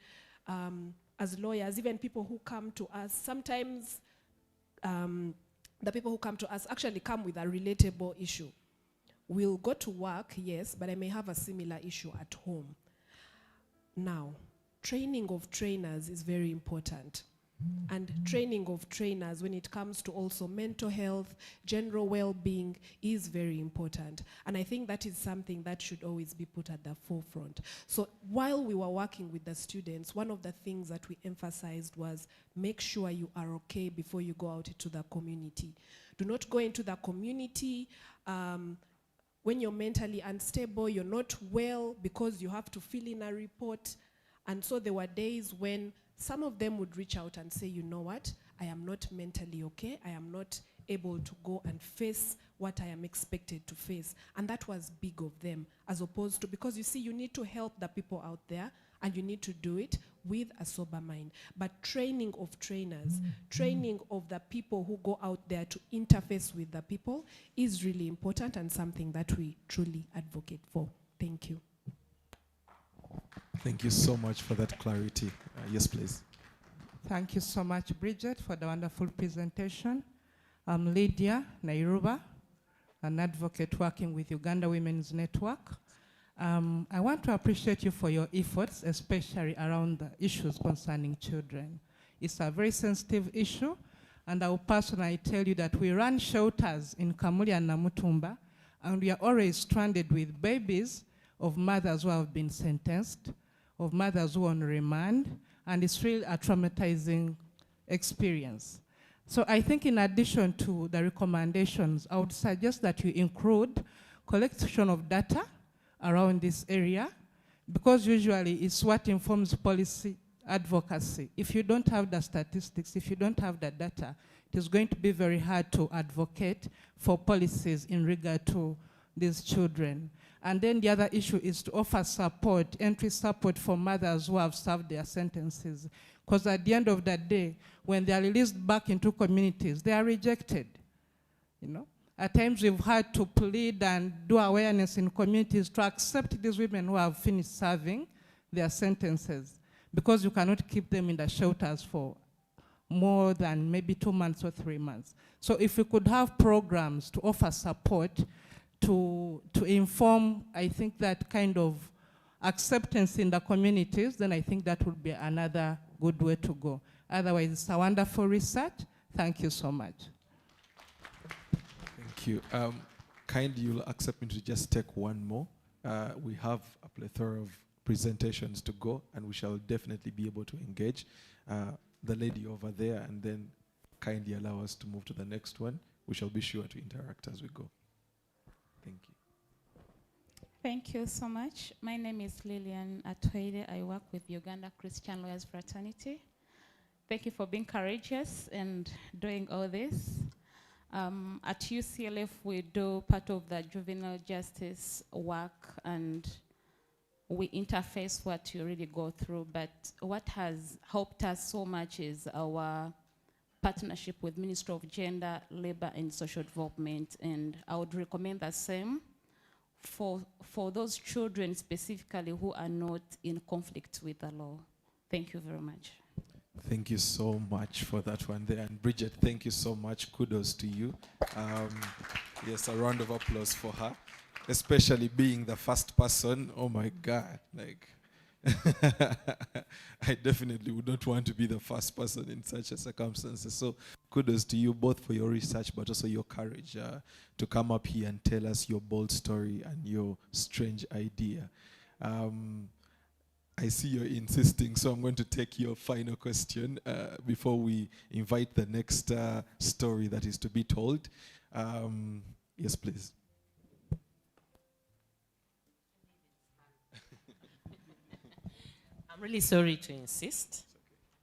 as lawyers, even people who come to us, sometimes the people who come to us actually come with a relatable issue. We'll go to work, yes, but I may have a similar issue at home. Now, training of trainers is very important. And training of trainers when it comes to also mental health, general well-being is very important. And I think that is something that should always be put at the forefront. So while we were working with the students, one of the things that we emphasized was make sure you are okay before you go out into the community. Do not go into the community when you're mentally unstable, you're not well because you have to fill in a report. And so there were days when some of them would reach out and say, you know what, I am not mentally okay. I am not able to go and face what I am expected to face. And that was big of them, as opposed to, because you see, you need to help the people out there, and you need to do it with a sober mind. But training of trainers, training of the people who go out there to interface with the people is really important and something that we truly advocate for. Thank you. Thank you so much for that clarity. Yes, please. Thank you so much, Bridget, for the wonderful presentation. I'm Lydia Nairuba, an advocate working with Uganda Women's Network. I want to appreciate you for your efforts, especially around the issues concerning children. It's a very sensitive issue, and I will personally tell you that we run shelters in Kamuli and Namutumba, and we are always stranded with babies of mothers who have been sentenced, of mothers who are on remand, and it's really a traumatizing experience. So I think in addition to the recommendations, I would suggest that you include collection of data around this area, because usually it's what informs policy advocacy. If you don't have the statistics, if you don't have the data, it is going to be very hard to advocate for policies in regard to these children. And then the other issue is to offer support, entry support for mothers who have served their sentences. Because at the end of the day, when they are released back into communities, they are rejected. You know? At times we've had to plead and do awareness in communities to accept these women who have finished serving their sentences, because you cannot keep them in the shelters for more than maybe 2 months or 3 months. So if we could have programs to offer support to inform, I think, that kind of acceptance in the communities, then I think that would be another good way to go. Otherwise, it's a wonderful research. Thank you so much. Thank you. Kindly, you'll accept me to just take one more. We have a plethora of presentations to go, and we shall definitely be able to engage the lady over there, and then kindly allow us to move to the next one. We shall be sure to interact as we go. Thank you. Thank you so much. My name is Lillian Atweide. I work with Uganda Christian Lawyers Fraternity. Thank you for being courageous and doing all this. At UCLF, we do part of the juvenile justice work, and we interface what you really go through. But what has helped us so much is our partnership with Ministry of Gender, Labor and Social Development, and I would recommend the same for those children specifically who are not in conflict with the law. Thank you very much. Thank you so much for that one there. And Bridget, thank you so much. Kudos to you. Yes, a round of applause for her, especially being the first person. Oh my God, like, I definitely would not want to be the first person in such a circumstances. So kudos to you both for your research, but also your courage to come up here and tell us your bold story and your strange idea. I see you're insisting, so I'm going to take your final question before we invite the next story that is to be told. Yes, please. I'm really sorry to insist,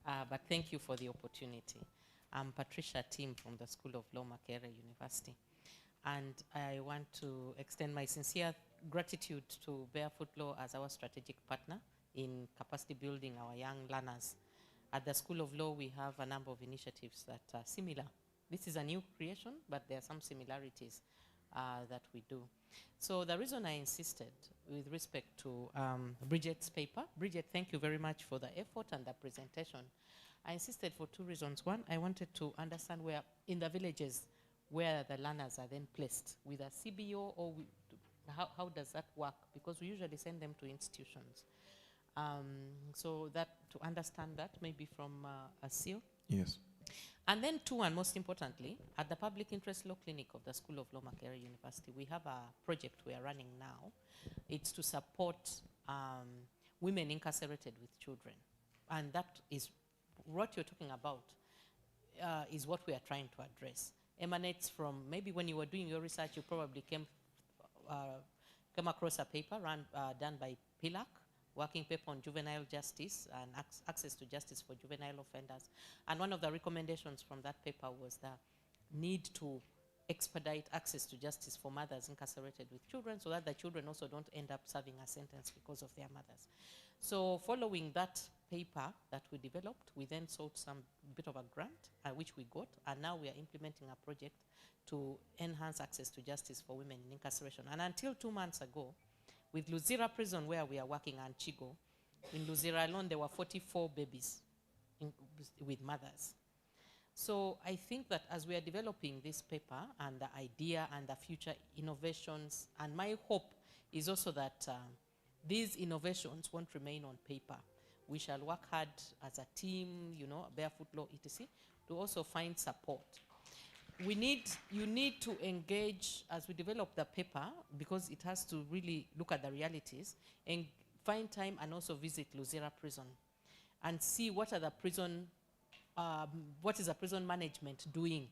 but thank you for the opportunity. I'm Patricia Tim from the School of Law, Makerere University. And I want to extend my sincere gratitude to BarefootLaw as our strategic partner in capacity building our young learners. At the School of Law, we have a number of initiatives that are similar. This is a new creation, but there are some similarities that we do. So the reason I insisted with respect to Bridget's paper, Bridget, thank you very much for the effort and the presentation. I insisted for two reasons. One, I wanted to understand where, in the villages, where the learners are then placed, with a CBO or how does that work? Because we usually send them to institutions. So that, to understand that, maybe from a seal. Yes. And then two, and most importantly, at the Public Interest Law Clinic of the School of Law, Makerere University, we have a project we are running now. It's to support women incarcerated with children. And that is what you're talking about, is what we are trying to address. Emanates from, maybe when you were doing your research, you probably came across a paper done by PILAC, working paper on juvenile justice and access to justice for juvenile offenders. And one of the recommendations from that paper was the need to expedite access to justice for mothers incarcerated with children, so that the children also don't end up serving a sentence because of their mothers. So following that paper that we developed, we then sought some bit of a grant, which we got, and now we are implementing a project to enhance access to justice for women in incarceration. And until 2 months ago, with Luzira Prison, where we are working, and Chigo, in Luzira alone, there were 44 babies with mothers. So I think that as we are developing this paper and the idea and the future innovations, and my hope is also that these innovations won't remain on paper. We shall work hard as a team, you know, BarefootLaw, etc., to also find support. You need to engage as we develop the paper, because it has to really look at the realities, and find time and also visit Luzira Prison and see what are the prison, what is the prison management doing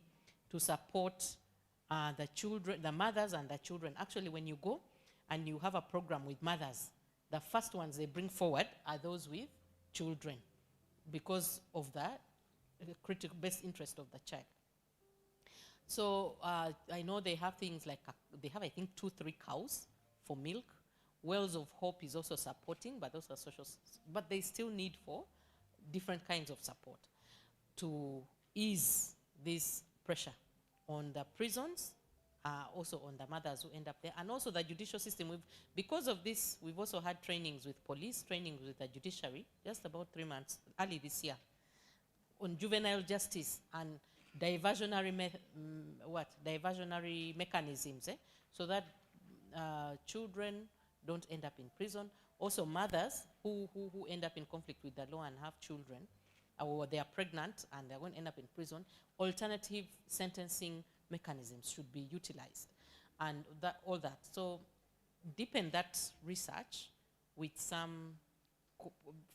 to support the children, the mothers and the children. Actually, when you go and you have a program with mothers, the first ones they bring forward are those with children, because of that critical best interest of the child. So I know they have things like, they have I think 2-3 cows for milk. Wells of Hope is also supporting, but those are social, but they still need for different kinds of support to ease this pressure on the prisons, also on the mothers who end up there, and also the judicial system. Because of this, we've also had trainings with police, trainings with the judiciary, just about 3 months, early this year, on juvenile justice and diversionary mechanisms, so that children don't end up in prison. Also mothers who end up in conflict with the law and have children, or they are pregnant and they're going to end up in prison, alternative sentencing mechanisms should be utilized, and all that. So deepen that research with some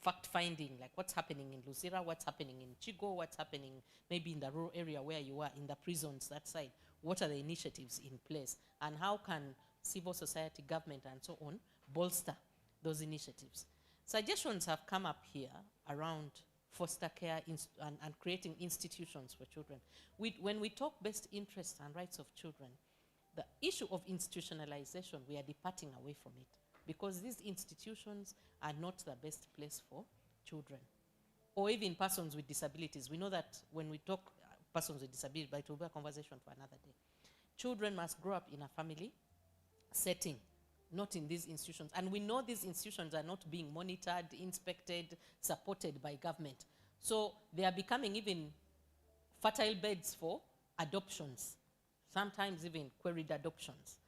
fact-finding, like what's happening in Luzira, what's happening in Chigo, what's happening maybe in the rural area where you are, in the prisons, that side. What are the initiatives in place? And how can civil society, government, and so on bolster those initiatives? Suggestions have come up here around foster care and creating institutions for children. When we talk best interests and rights of children, the issue of institutionalization, we are departing away from it, because these institutions are not the best place for children, or even persons with disabilities. We know that when we talk persons with disabilities, but it will be a conversation for another day. Children must grow up in a family setting, not in these institutions. And we know these institutions are not being monitored, inspected, supported by government. So they are becoming even fertile beds for adoptions, sometimes even queried adoptions,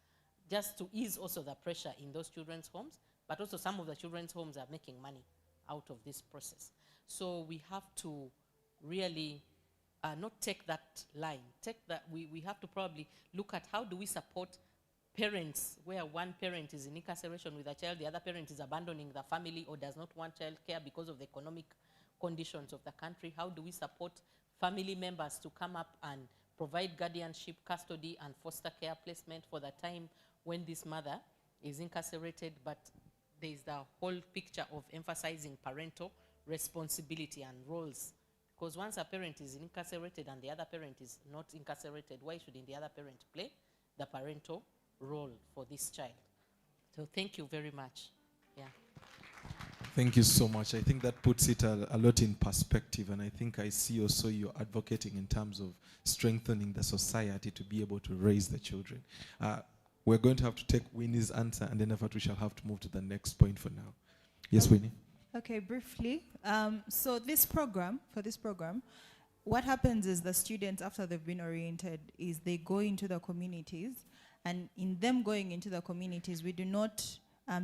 just to ease also the pressure in those children's homes. But also some of the children's homes are making money out of this process. So we have to really not take that line. We have to probably look at how do we support parents where one parent is in incarceration with a child, the other parent is abandoning the family or does not want child care because of the economic conditions of the country. How do we support family members to come up and provide guardianship, custody, and foster care placement for the time when this mother is incarcerated? But there's the whole picture of emphasizing parental responsibility and roles. Because once a parent is incarcerated and the other parent is not incarcerated, why shouldn't the other parent play the parental role for this child? So thank you very much. Yeah. Thank you so much. I think that puts it a lot in perspective, and I think I see also you advocating in terms of strengthening the society to be able to raise the children. We're going to have to take Winnie's answer, and then after we shall have to move to the next point for now. Yes, Winnie? Okay, briefly. So for this program, what happens is the students, after they've been oriented, is they go into the communities, and in them going into the communities, we do not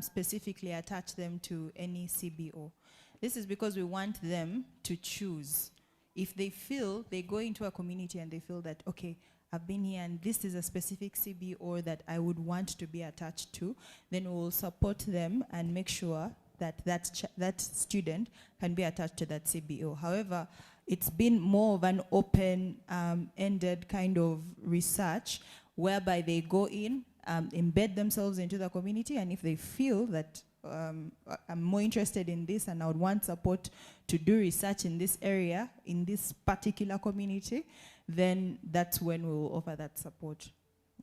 specifically attach them to any CBO. This is because we want them to choose. If they feel, they go into a community and they feel that, okay, I've been here and this is a specific CBO that I would want to be attached to, then we'll support them and make sure that that student can be attached to that CBO. However, it's been more of an open-ended kind of research whereby they go in, embed themselves into the community, and if they feel that I'm more interested in this and I would want support to do research in this area, in this particular community, then that's when we will offer that support.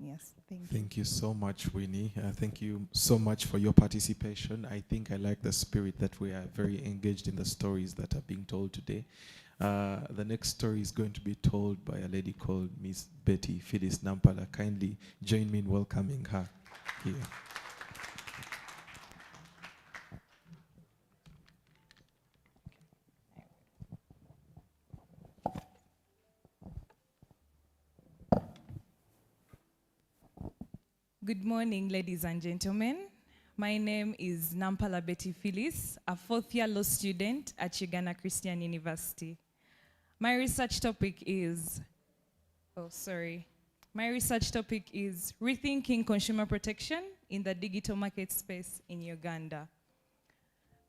Yes, thank you. Thank you so much, Winnie. Thank you so much for your participation. I think I like the spirit that we are very engaged in the stories that are being told today. The next story is going to be told by a lady called Miss Betty Phyllis Nampala. Kindly join me in welcoming her here. Good morning, ladies and gentlemen. My name is Nampala Betty Phyllis, a fourth-year law student at Uganda Christian University. My research topic is rethinking consumer protection in the digital market space in Uganda.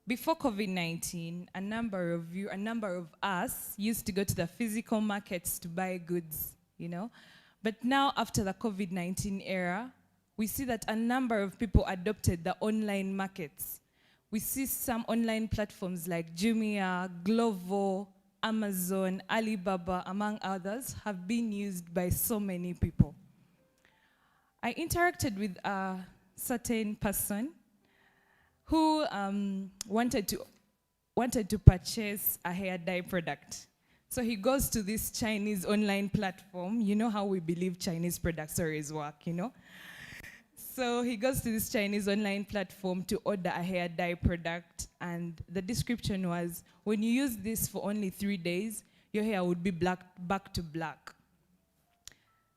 Before COVID-19, a number of us used to go to the physical markets to buy goods, But now, after the COVID-19 era, we see that a number of people adopted the online markets, we see some online platforms like Jumia, Glovo, Amazon, Alibaba, among others, have been used by so many people. I interacted with a certain person who wanted to purchase a hair dye product. So he goes to this Chinese online platform. You know how we believe Chinese products always work, you know? So he goes to this Chinese online platform to order a hair dye product, and the description was, when you use this for only 3 days, your hair would be black, back to black.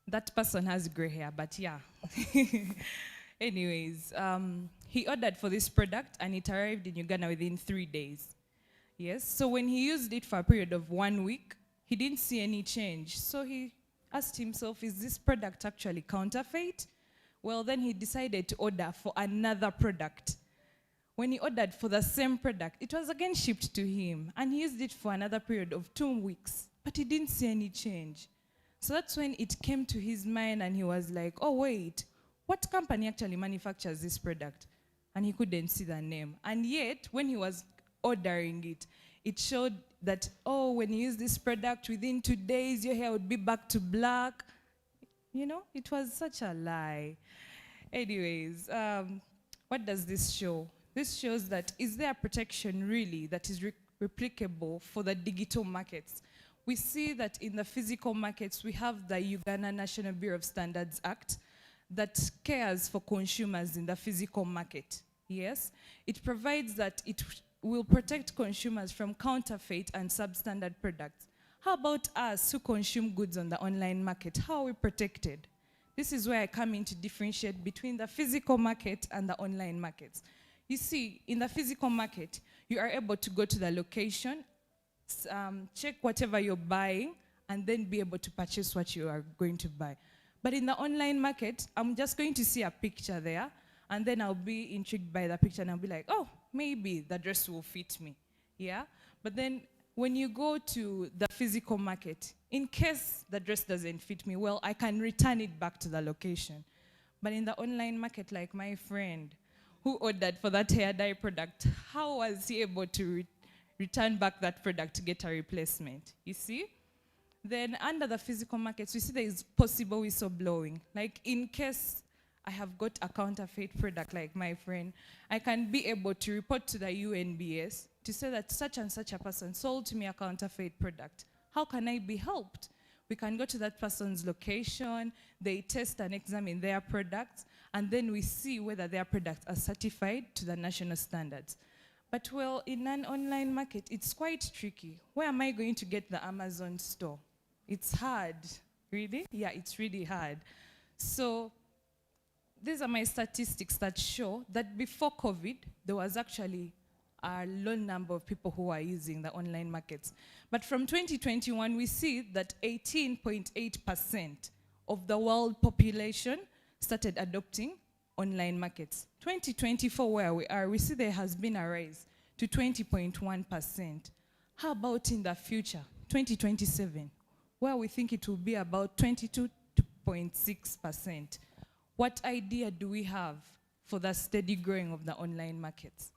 That person has gray hair, but yeah. Anyways, he ordered for this product, and it arrived in Uganda within 3 days. Yes, so when he used it for a period of 1 week, he didn't see any change. So he asked himself, is this product actually counterfeit? Well, then he decided to order for another product. When he ordered for the same product, it was again shipped to him, and he used it for another period of 2 weeks, but he didn't see any change. So that's when it came to his mind, and he was like, oh wait, what company actually manufactures this product? And he couldn't see the name. And yet, when he was ordering it, it showed that, oh, when you use this product, within 2 days, your hair would be back to black. You know, it was such a lie. Anyways, what does this show? This shows that, is there a protection really that is replicable for the digital markets? We see that in the physical markets, we have the Uganda National Bureau of Standards Act that cares for consumers in the physical market. Yes, it provides that it will protect consumers from counterfeit and substandard products. How about us who consume goods on the online market? How are we protected? This is where I come in to differentiate between the physical market and the online markets. You see, in the physical market, you are able to go to the location, check whatever you're buying, and then be able to purchase what you are going to buy. But in the online market, I'm just going to see a picture there, and then I'll be intrigued by the picture, and I'll be like, oh, maybe the dress will fit me, yeah? But then when you go to the physical market, in case the dress doesn't fit me, well, I can return it back to the location. But in the online market, like my friend who ordered for that hair dye product, how was he able to return back that product to get a replacement? You see? Then under the physical markets, we see there is possible whistleblowing. Like in case I have got a counterfeit product like my friend, I can be able to report to the UNBS to say that such and such a person sold to me a counterfeit product. How can I be helped? We can go to that person's location, they test and examine their products, and then we see whether their products are certified to the national standards. But well, in an online market, it's quite tricky. Where am I going to get the Amazon store? It's hard. Really? Yeah, it's really hard. So these are my statistics that show that before COVID, there was actually a low number of people who are using the online markets. But from 2021, we see that 18.8% of the world population started adopting online markets. 2024, where we are, we see there has been a rise to 20.1%. How about in the future, 2027, where we think it will be about 22.6%? What idea do we have for the steady growing of the online markets?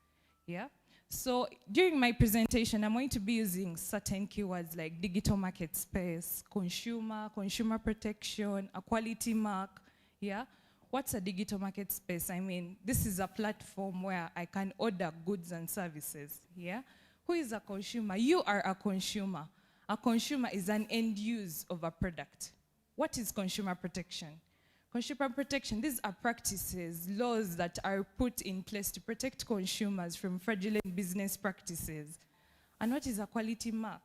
Yeah? So during my presentation, I'm going to be using certain keywords like digital market space, consumer protection, a quality mark, yeah? What's a digital market space? I mean, this is a platform where I can order goods and services, yeah? Who is a consumer? You are a consumer. A consumer is an end use of a product. What is consumer protection? Consumer protection, these are practices, laws that are put in place to protect consumers from fraudulent business practices. And what is a quality mark?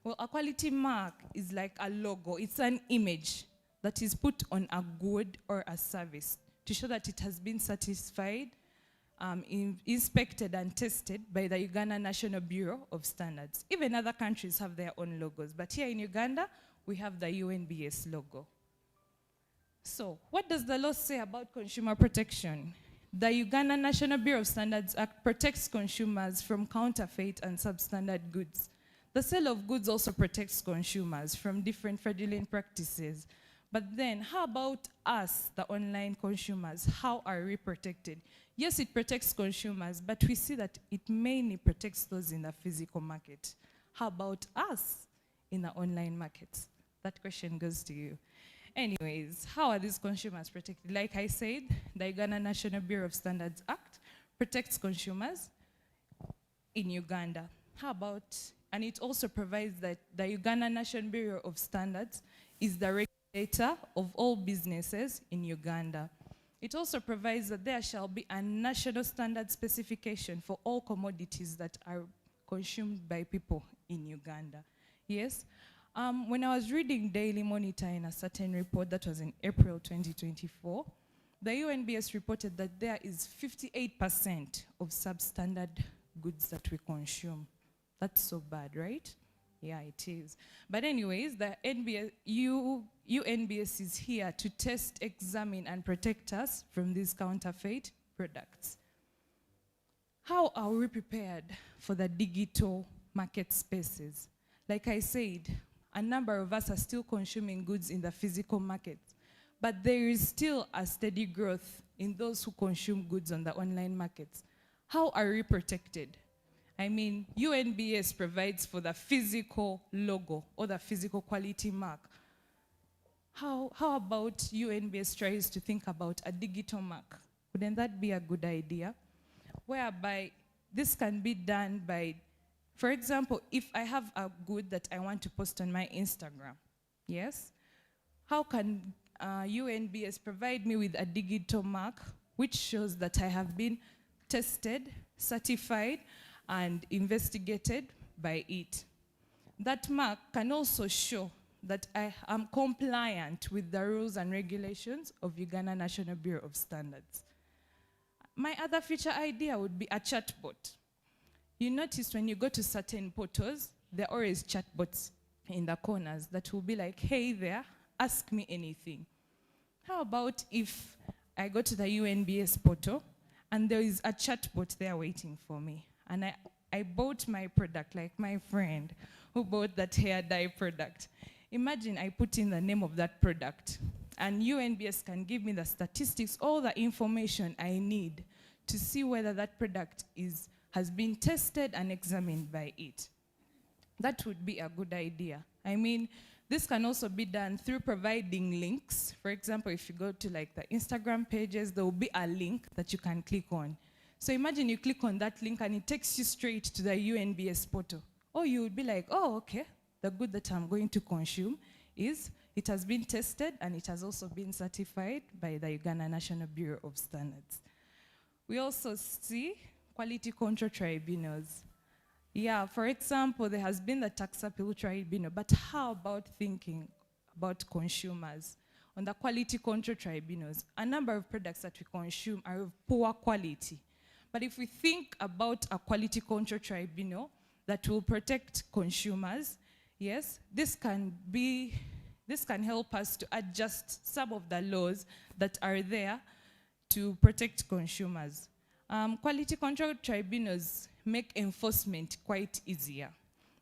Well, a quality mark is like a logo. It's an image that is put on a good or a service to show that it has been certified, inspected and tested by the Uganda National Bureau of Standards. Even other countries have their own logos, but here in Uganda, we have the UNBS logo. So, what does the law say about consumer protection? The Uganda National Bureau of Standards Act protects consumers from counterfeit and substandard goods. The sale of goods also protects consumers from different fraudulent practices. But then, how about us, the online consumers? How are we protected? Yes, it protects consumers, but we see that it mainly protects those in the physical market. How about us in the online market? That question goes to you. Anyways, how are these consumers protected? Like I said, the Uganda National Bureau of Standards Act protects consumers in Uganda. How about, and it also provides that the Uganda National Bureau of Standards is the regulator of all businesses in Uganda. It also provides that there shall be a national standard specification for all commodities that are consumed by people in Uganda. Yes? When I was reading Daily Monitor in a certain report that was in April 2024, the UNBS reported that there is 58% of substandard goods that we consume. That's so bad, right? Yeah, it is. But anyways, the UNBS is here to test, examine, and protect us from these counterfeit products. How are we prepared for the digital market spaces? Like I said, a number of us are still consuming goods in the physical market, but there is still a steady growth in those who consume goods on the online markets. How are we protected? I mean, UNBS provides for the physical logo or the physical quality mark. How about UNBS tries to think about a digital mark? Wouldn't that be a good idea? Whereby this can be done by, for example, if I have a good that I want to post on my Instagram, yes? How can UNBS provide me with a digital mark which shows that I have been tested, certified, and investigated by it? That mark can also show that I am compliant with the rules and regulations of Uganda National Bureau of Standards. My other future idea would be a chatbot. You notice when you go to certain portals, there are always chatbots in the corners that will be like, hey there, ask me anything. How about if I go to the UNBS portal and there is a chatbot there waiting for me, and I bought my product, like my friend who bought that hair dye product. Imagine I put in the name of that product, and UNBS can give me the statistics, all the information I need to see whether that product has been tested and examined by it. That would be a good idea. I mean, this can also be done through providing links. For example, if you go to like the Instagram pages, there will be a link that you can click on. So imagine you click on that link and it takes you straight to the UNBS portal. Or you would be like, oh, okay, the good that I'm going to consume it has been tested and it has also been certified by the Uganda National Bureau of Standards. We also see quality control tribunals. Yeah, for example, there has been the tax appeal tribunal, but how about thinking about consumers? On the quality control tribunals, a number of products that we consume are of poor quality. But if we think about a quality control tribunal that will protect consumers, yes, this can help us to adjust some of the laws that are there to protect consumers. Quality control tribunals make enforcement quite easier.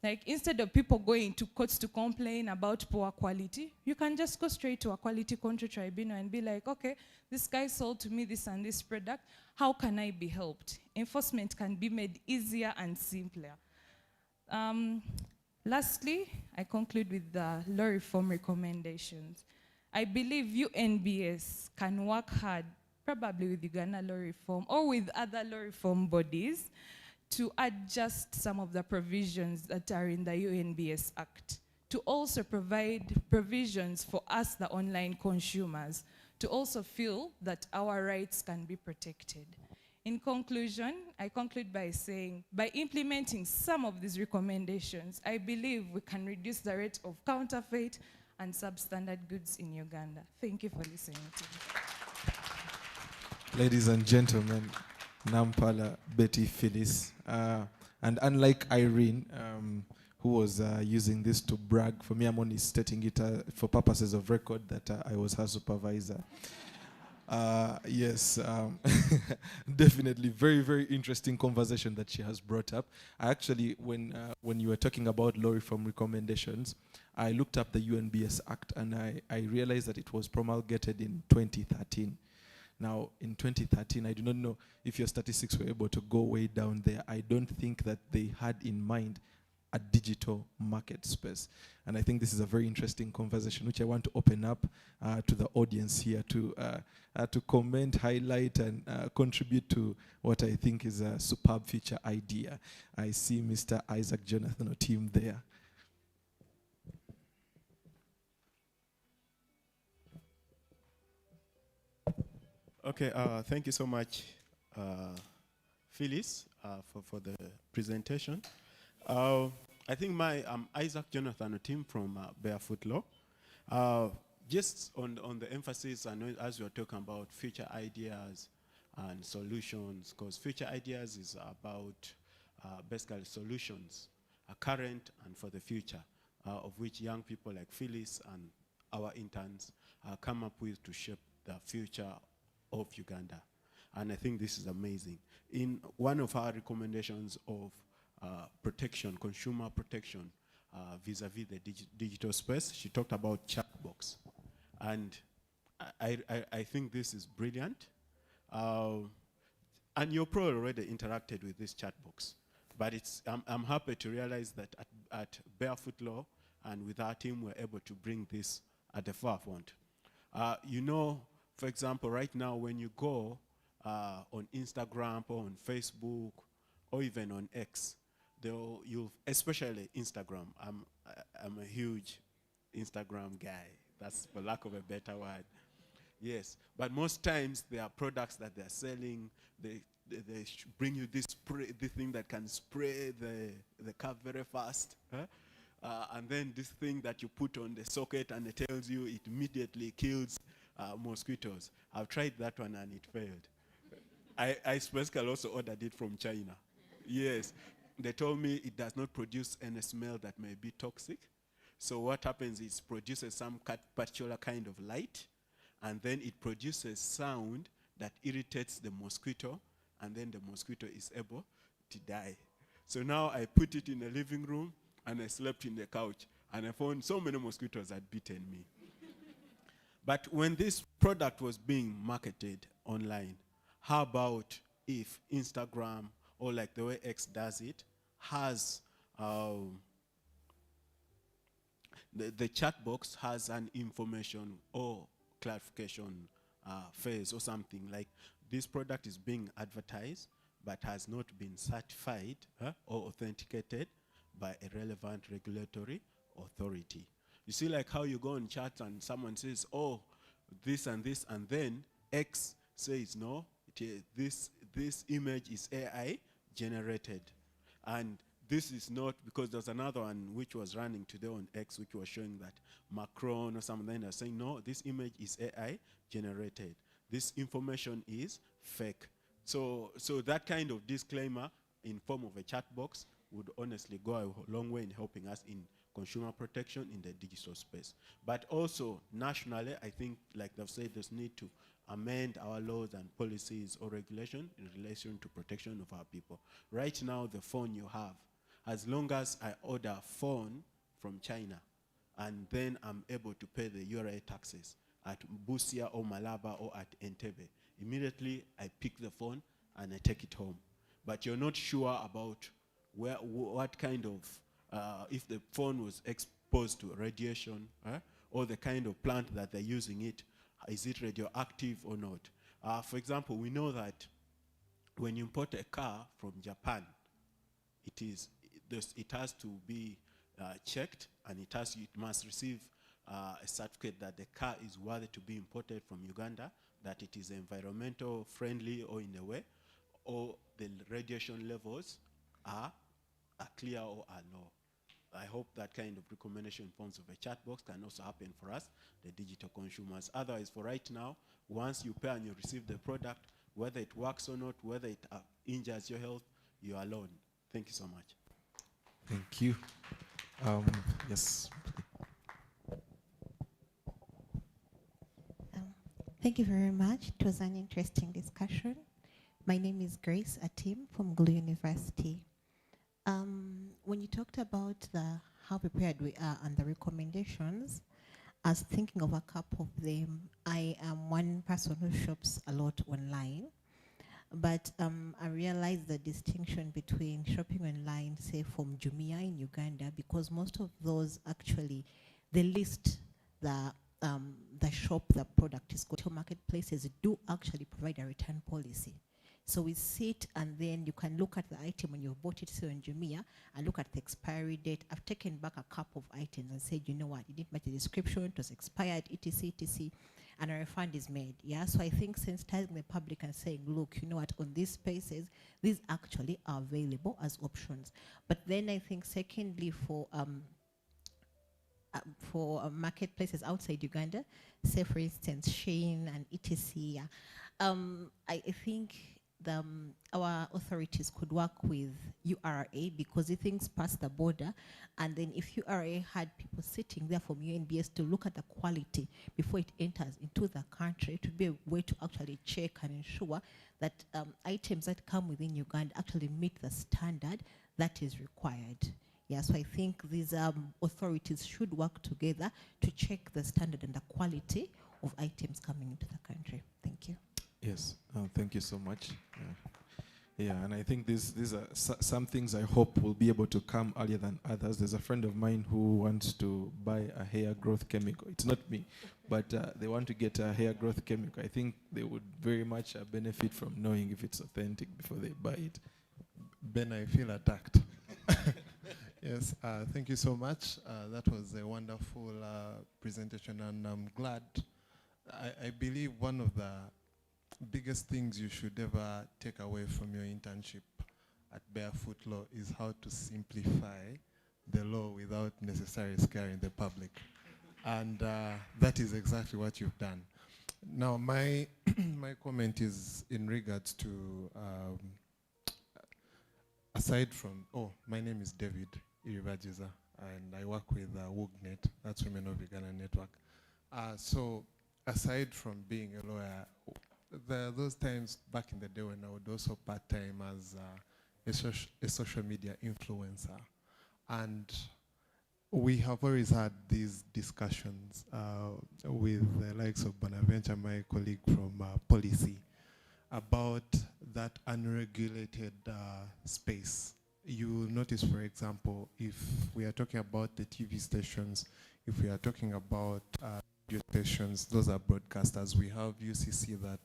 Like, instead of people going to courts to complain about poor quality, you can just go straight to a quality control tribunal and be like, okay, this guy sold to me this and this product, how can I be helped? Enforcement can be made easier and simpler. Lastly, I conclude with the law reform recommendations. I believe UNBS can work hard, probably with Uganda law reform or with other law reform bodies, to adjust some of the provisions that are in the UNBS Act, to also provide provisions for us, the online consumers, to also feel that our rights can be protected. In conclusion, I conclude by saying, by implementing some of these recommendations, I believe we can reduce the rate of counterfeit and substandard goods in Uganda. Thank you for listening to me. Ladies and gentlemen, Nampala Betty Phyllis. And unlike Irene, who was using this to brag, for me, I'm only stating it for purposes of record that I was her supervisor. Yes, definitely. Very, very interesting conversation that she has brought up. I actually, when you were talking about law reform recommendations, I looked up the UNBS Act and I realized that it was promulgated in 2013. Now, in 2013, I do not know if your statistics were able to go way down there. I don't think that they had in mind a digital market space. And I think this is a very interesting conversation, which I want to open up to the audience here to comment, highlight, and contribute to what I think is a superb future idea. I see Mr. Isaac Jonathan Otim there. Okay, thank you so much, Phyllis, for the presentation. I think I'm Isaac Jonathan Otim from BarefootLaw. Just on the emphasis, and as you're talking about future ideas and solutions, because future ideas is about basically solutions, current and for the future, of which young people like Phyllis and our interns come up with to shape the future of Uganda. And I think this is amazing. In one of our recommendations of protection, consumer protection, vis-a-vis the digital space, she talked about chat box. And I think this is brilliant. And you probably already interacted with this chat box. But I'm happy to realize that at BarefootLaw and with our team, we're able to bring this at the forefront. You know, for example, right now when you go on Instagram or on Facebook or even on X, especially Instagram. I'm a huge Instagram guy. That's for lack of a better word. Yes, but most times there are products that they're selling. They bring you this thing that can spray the car very fast. Huh? And then this thing that you put on the socket and it tells you it immediately kills mosquitoes. I've tried that one and it failed. I specifically also ordered it from China. Yes. They told me it does not produce any smell that may be toxic. So what happens is it produces some particular kind of light, and then it produces sound that irritates the mosquito, and then the mosquito is able to die. So now I put it in the living room, and I slept in the couch, and I found so many mosquitoes had bitten me. But when this product was being marketed online, how about if Instagram, or like the way X does it, has the chat box has an information or clarification phase or something like this product is being advertised but has not been certified or authenticated by a relevant regulatory authority. You see like how you go on chat and someone says, oh, this and this, and then X says, no, this image is AI generated. And this is not, because there's another one which was running today on X which was showing that Macron or something, then they're saying, no, this image is AI generated. This information is fake. So that kind of disclaimer in form of a chat box would honestly go a long way in helping us in consumer protection in the digital space. But also nationally, I think, like they've said, there's need to amend our laws and policies or regulation in relation to protection of our people. Right now, the phone you have, as long as I order a phone from China, and then I'm able to pay the URA taxes at Busia or Malaba or at Entebbe, immediately I pick the phone and I take it home. But you're not sure about what kind of, if the phone was exposed to radiation, or the kind of plant that they're using it, is it radioactive or not? For example, we know that when you import a car from Japan, it has to be checked, and it must receive a certificate that the car is worthy to be imported from Uganda, that it is environmental friendly or in a way, or the radiation levels are clear or are low. I hope that kind of recommendation in forms of a chat box can also happen for us, the digital consumers. Otherwise, for right now, once you pay and you receive the product, whether it works or not, whether it injures your health, you are alone. Thank you so much. Thank you. Yes. Thank you very much. It was an interesting discussion. My name is Grace Atim from Glue University. When you talked about how prepared we are and the recommendations, I was thinking of a couple of them. I am one person who shops a lot online, but I realized the distinction between shopping online, say from Jumia in Uganda, because most of those actually, they list the shop the product is going to. Marketplaces do actually provide a return policy. So we sit and then you can look at the item when you bought it, say on Jumia, and look at the expiry date. I've taken back a couple of items and said, you know what, it didn't match the description, it was expired, etc., etc., and a refund is made. Yeah, so I think sensitizing the public and saying, look, you know what, on these spaces, these actually are available as options. But then I think secondly for marketplaces outside Uganda, say for instance Shein and etc., I think our authorities could work with URA, because if things pass the border, and then if URA had people sitting there from UNBS to look at the quality before it enters into the country, it would be a way to actually check and ensure that items that come within Uganda actually meet the standard that is required. Yeah, so I think these authorities should work together to check the standard and the quality of items coming into the country. Thank you. Yes, thank you so much. Yeah, and I think these are some things I hope will be able to come earlier than others. There's a friend of mine who wants to buy a hair growth chemical. It's not me, but they want to get a hair growth chemical. I think they would very much benefit from knowing if it's authentic before they buy it. Ben, I feel attacked. Yes, thank you so much. That was a wonderful presentation, and I'm glad. I believe one of the biggest things you should ever take away from your internship at Barefoot Law is how to simplify the law without necessarily scaring the public. And that is exactly what you've done. Now, my comment is in regards to, aside from, my name is David Iribajiza, and I work with WOGNET, that's Women of Uganda Network. So aside from being a lawyer, those times back in the day when I would also part-time as a social media influencer. And we have always had these discussions with the likes of Bonaventure, my colleague from policy, about that unregulated space. You notice, for example, if we are talking about the TV stations, if we are talking about radio stations, those are broadcasters. We have UCC that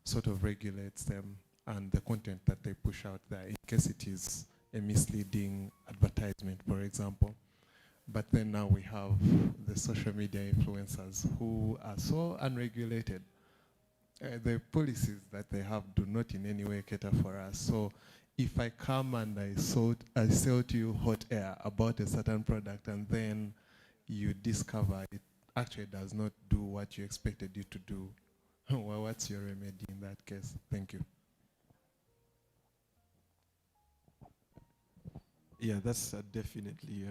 sort of regulates them and the content that they push out there in case it is a misleading advertisement, for example. But then now we have the social media influencers who are so unregulated. The policies that they have do not in any way cater for us. So if I come and I sell to you hot air about a certain product and then you discover it actually does not do what you expected it to do, well, what's your remedy in that case? Thank you. Yeah, that's definitely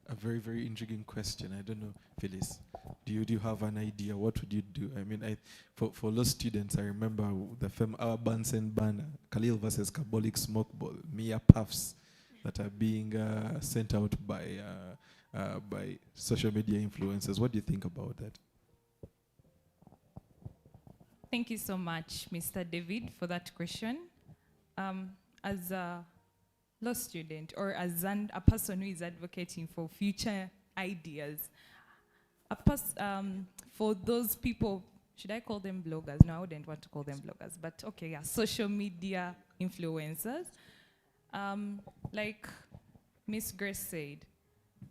a very, very intriguing question. I don't know, Phyllis, do you have an idea? What would you do? I mean, for those students, I remember the film Our Bunsen Banner, Khalil versus Carbolic Smoke Ball, Mia Puffs that are being sent out by social media influencers. What do you think about that? Thank you so much, Mr. David, for that question. As a law student or as a person who is advocating for future ideas, for those people, should I call them bloggers? No, I wouldn't want to call them bloggers, but okay, yeah, social media influencers. Like Ms. Grace said,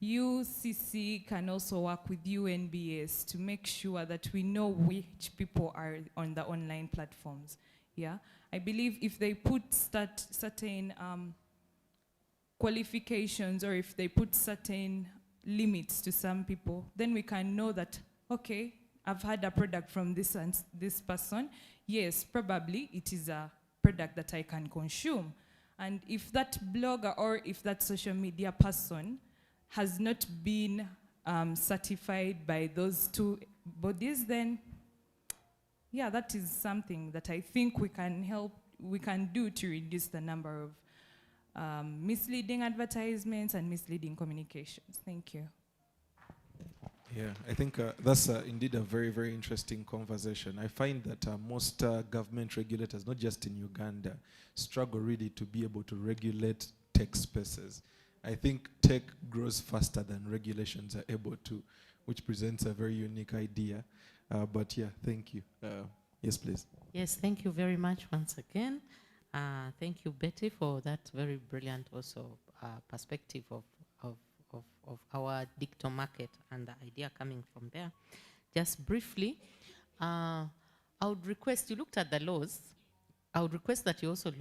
UCC can also work with UNBS to make sure that we know which people are on the online platforms. Yeah, I believe if they put certain qualifications or if they put certain limits to some people, then we can know that, okay, I've had a product from this and this person. Yes, probably it is a product that I can consume. And if that blogger or if that social media person has not been certified by those two bodies, then yeah, that is something that I think we can do to reduce the number of misleading advertisements and misleading communications. Thank you. Yeah, I think that's indeed a very, very interesting conversation. I find that most government regulators, not just in Uganda, struggle really to be able to regulate tech spaces. I think tech grows faster than regulations are able to, which presents a very unique idea. But yeah, thank you. Yes, please. Yes, thank you very much once again. Thank you, Betty, for that very brilliant also perspective of our digital market and the idea coming from there. Just briefly, I would request, you looked at the laws, I would request that you also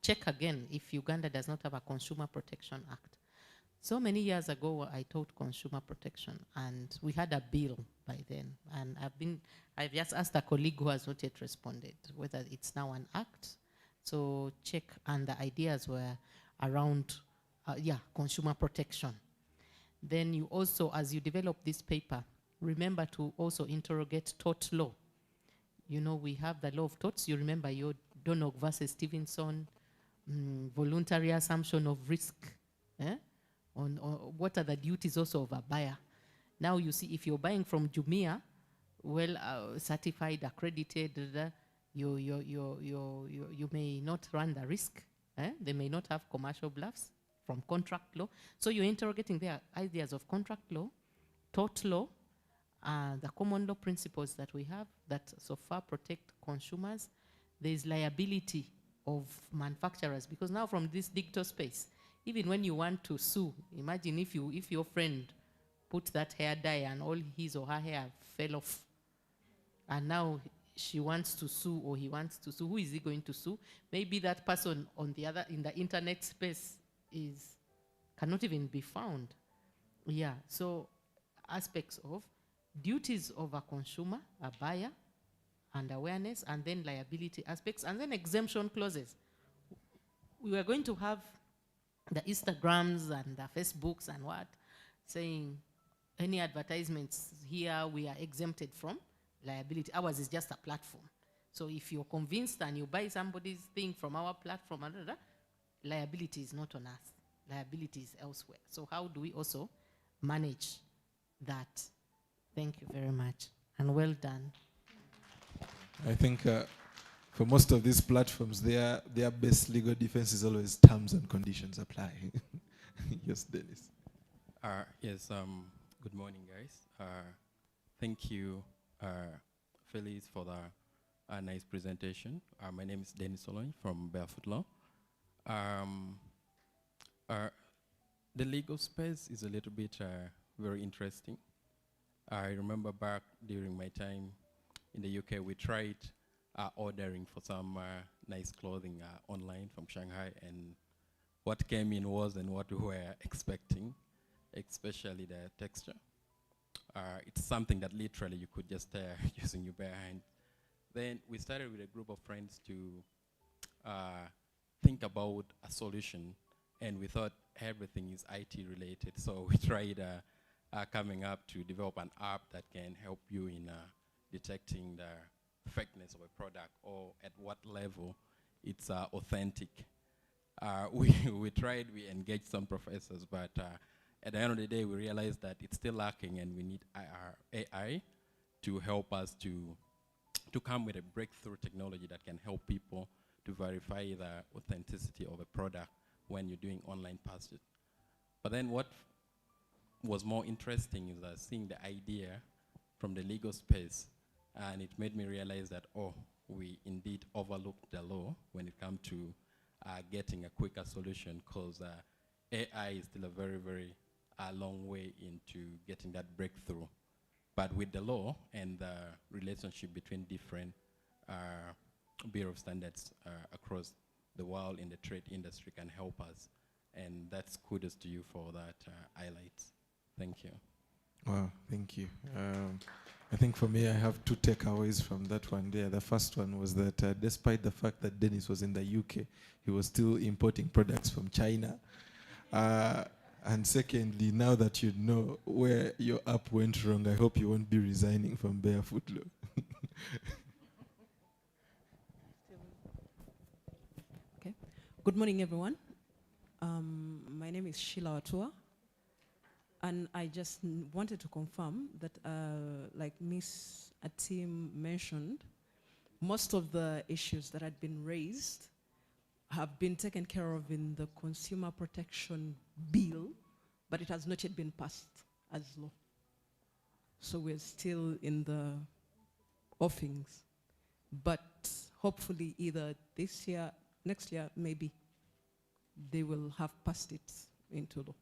check again if Uganda does not have a Consumer Protection Act. So many years ago, I taught consumer protection, and we had a bill by then. And I've just asked a colleague who has not yet responded whether it's now an act. So check, and the ideas were around, consumer protection. Then you also, as you develop this paper, remember to also interrogate tort law. You know, we have the law of torts. You remember your Donogh versus Stevenson, voluntary assumption of risk, on what are the duties also of a buyer. Now you see, if you're buying from Jumia, well certified, accredited, you may not run the risk. They may not have commercial bluffs from contract law. So you're interrogating their ideas of contract law, tort law, the common law principles that we have that so far protect consumers. There is liability of manufacturers, because now from this digital space, even when you want to sue, imagine if your friend put that hair dye and all his or her hair fell off, and now she wants to sue or he wants to sue. Who is he going to sue? Maybe that person on the other in the internet space cannot even be found. Yeah, so aspects of duties of a consumer, a buyer, and awareness, and then liability aspects, and then exemption clauses. We were going to have the Instagrams and the Facebooks and what, saying any advertisements here we are exempted from liability. Ours is just a platform. So if you're convinced and you buy somebody's thing from our platform, liability is not on us. Liability is elsewhere. So how do we also manage that? Thank you very much, and well done. I think for most of these platforms, their best legal defense is always terms and conditions apply. Yes, Dennis. Yes, good morning, guys. Thank you, Phyllis, for the nice presentation. My name is Dennis Solon from BarefootLaw. The legal space is a little bit very interesting. I remember back during my time in the UK, we tried ordering for some nice clothing online from Shanghai, and what came in wasn't what we were expecting, especially the texture. It's something that literally you could just tear using your bare hand. Then we started with a group of friends to think about a solution, and we thought everything is IT related. So we tried coming up to develop an app that can help you in detecting the fakeness of a product, or at what level it's authentic. We engaged some professors, but at the end of the day, we realized that it's still lacking, and we need AI to help us to come with a breakthrough technology that can help people to verify the authenticity of a product when you're doing online purchase. But then what was more interesting is seeing the idea from the legal space, and it made me realize that, we indeed overlooked the law when it comes to getting a quicker solution, because AI is still a very, very long way into getting that breakthrough. But with the law and the relationship between different Bureau of Standards across the world in the trade industry can help us. And that's kudos to you for that highlights. Thank you. Wow, thank you. I think for me, I have two takeaways from that one there. The first one was that despite the fact that Dennis was in the UK, he was still importing products from China. And secondly, now that you know where your app went wrong, I hope you won't be resigning from BarefootLaw. Good morning, everyone. My name is Sheila Watua, and I just wanted to confirm that, like Ms. Atim mentioned, most of the issues that had been raised have been taken care of in the Consumer Protection Bill, but it has not yet been passed as law. So we're still in the offings. But hopefully either this year, next year, maybe, they will have passed it into law.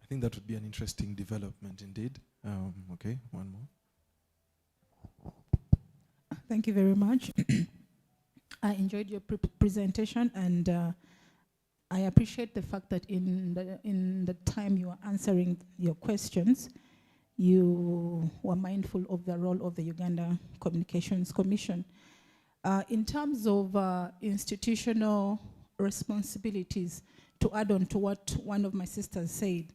I think that would be an interesting development indeed. Okay, one more. Thank you very much. I enjoyed your presentation, and I appreciate the fact that in the time you are answering your questions, you were mindful of the role of the Uganda Communications Commission. In terms of institutional responsibilities, to add on to what one of my sisters said,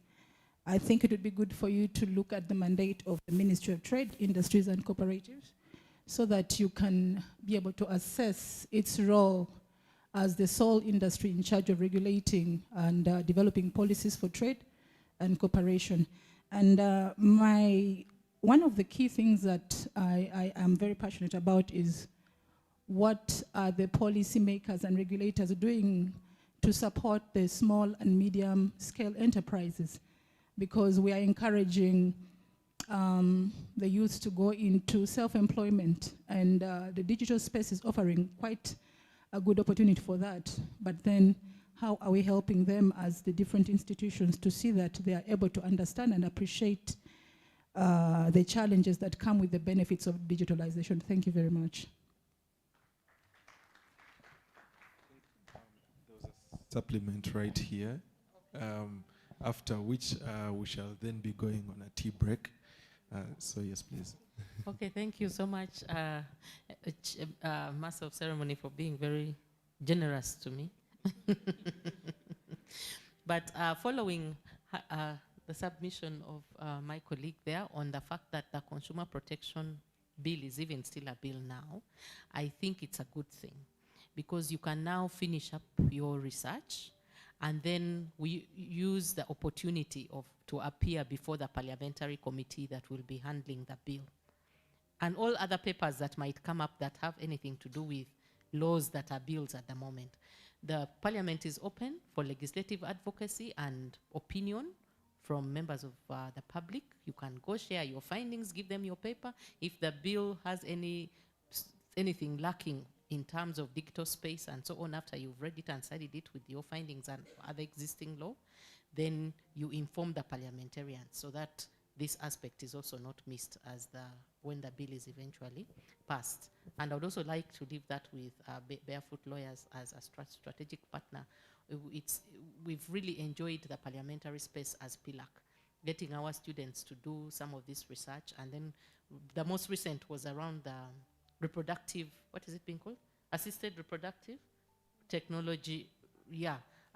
I think it would be good for you to look at the mandate of the Ministry of Trade, Industries and Cooperatives, so that you can be able to assess its role as the sole industry in charge of regulating and developing policies for trade and cooperation. And one of the key things that I am very passionate about is what are the policymakers and regulators doing to support the small and medium scale enterprises, because we are encouraging the youth to go into self-employment, and the digital space is offering quite a good opportunity for that. But then how are we helping them as the different institutions to see that they are able to understand and appreciate the challenges that come with the benefits of digitalization? Thank you very much. Supplement right here, after which we shall then be going on a tea break. So yes, please. Okay, thank you so much, Master of Ceremony, for being very generous to me. But following the submission of my colleague there on the fact that the Consumer Protection Bill is even still a bill now, I think it's a good thing, because you can now finish up your research, and then we use the opportunity to appear before the parliamentary committee that will be handling the bill. And all other papers that might come up that have anything to do with laws that are bills at the moment. The parliament is open for legislative advocacy and opinion from members of the public. You can go share your findings, give them your paper. If the bill has anything lacking in terms of digital space and so on, after you've read it and studied it with your findings and other existing law, then you inform the parliamentarians so that this aspect is also not missed when the bill is eventually passed. And I would also like to leave that with Barefoot Lawyers as a strategic partner. We've really enjoyed the parliamentary space as PILAC, getting our students to do some of this research. And then the most recent was around the reproductive, what is it being called? Assisted Reproductive Technology,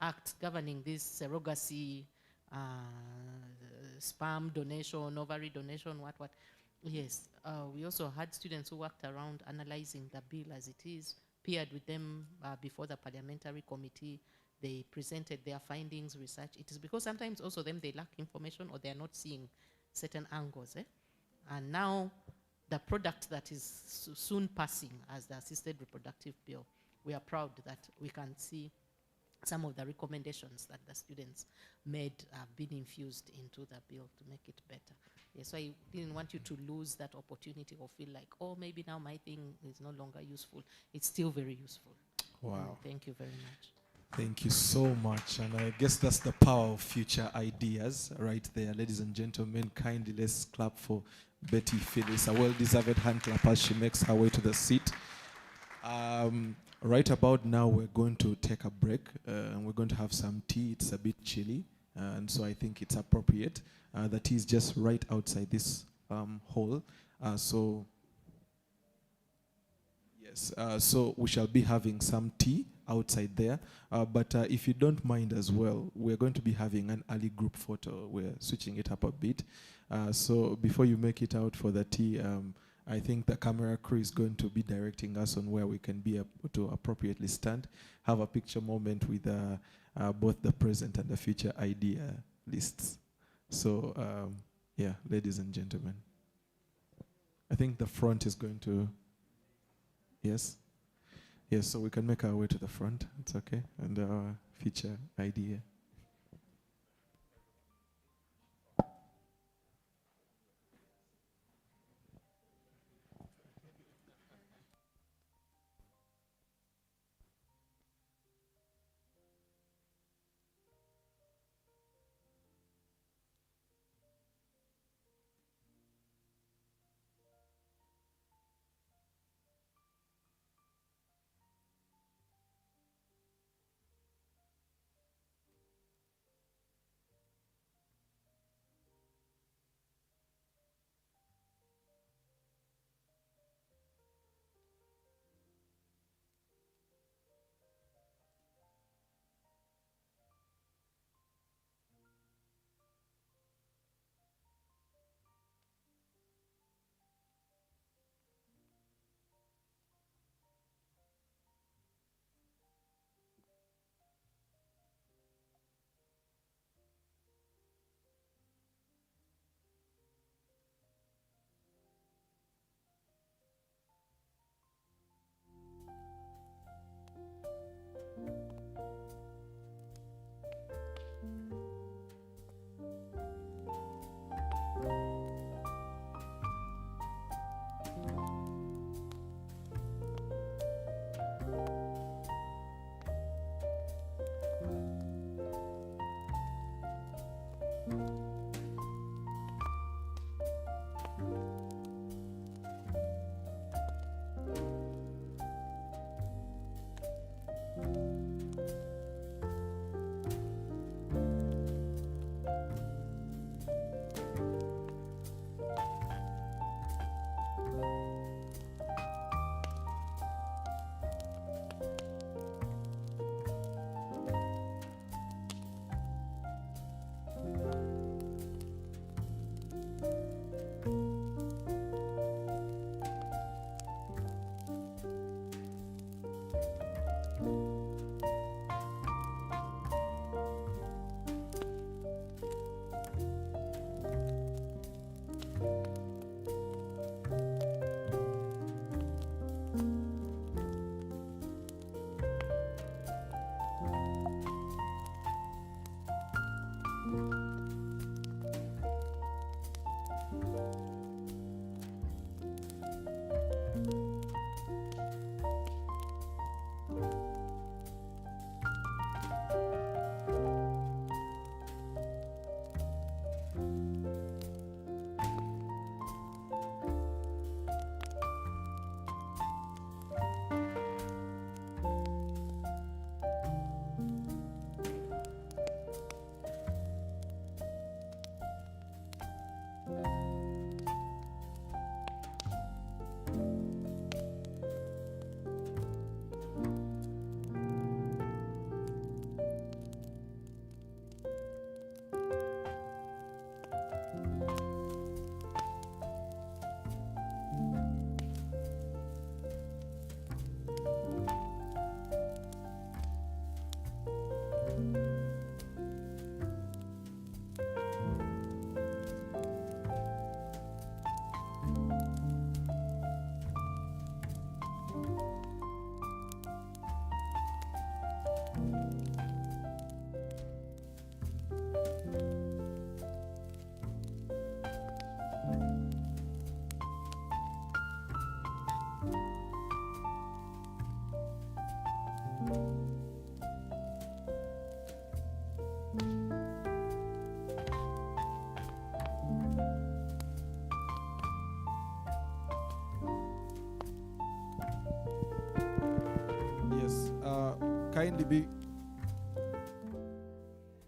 Act governing this surrogacy, sperm donation, ovary donation, what. Yes, we also had students who worked around analyzing the bill as it is, peered with them before the parliamentary committee. They presented their findings, research. It is because sometimes also they lack information or they are not seeing certain angles. And now the product that is soon passing as the Assisted Reproductive Bill, we are proud that we can see some of the recommendations that the students made have been infused into the bill to make it better. Yes, so I didn't want you to lose that opportunity or feel like, oh, maybe now my thing is no longer useful. It's still very useful. Wow. Thank you very much. Thank you so much. And I guess that's the power of future ideas right there. Ladies and gentlemen, kindly let's clap for Betty Phyllis, a well-deserved hand clap as she makes her way to the seat. Right about now, we're going to take a break and we're going to have some tea. It's a bit chilly, and so I think it's appropriate. The tea is just right outside this hall. So we shall be having some tea outside there. But if you don't mind as well, we're going to be having an early group photo. We're switching it up a bit. So before you make it out for the tea, I think the camera crew is going to be directing us on where we can be to appropriately stand, have a picture moment with both the present and the future idea lists. So, yeah, ladies and gentlemen. I think the front is going to, yes? Yes, so we can make our way to the front. It's okay. And our feature idea.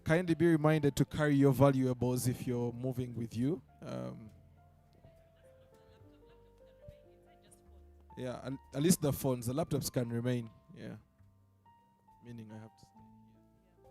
Kindly be reminded to carry your valuables if you're moving with you. Yeah, at least the phones. The laptops can remain. Yeah. Meaning I have to stay here.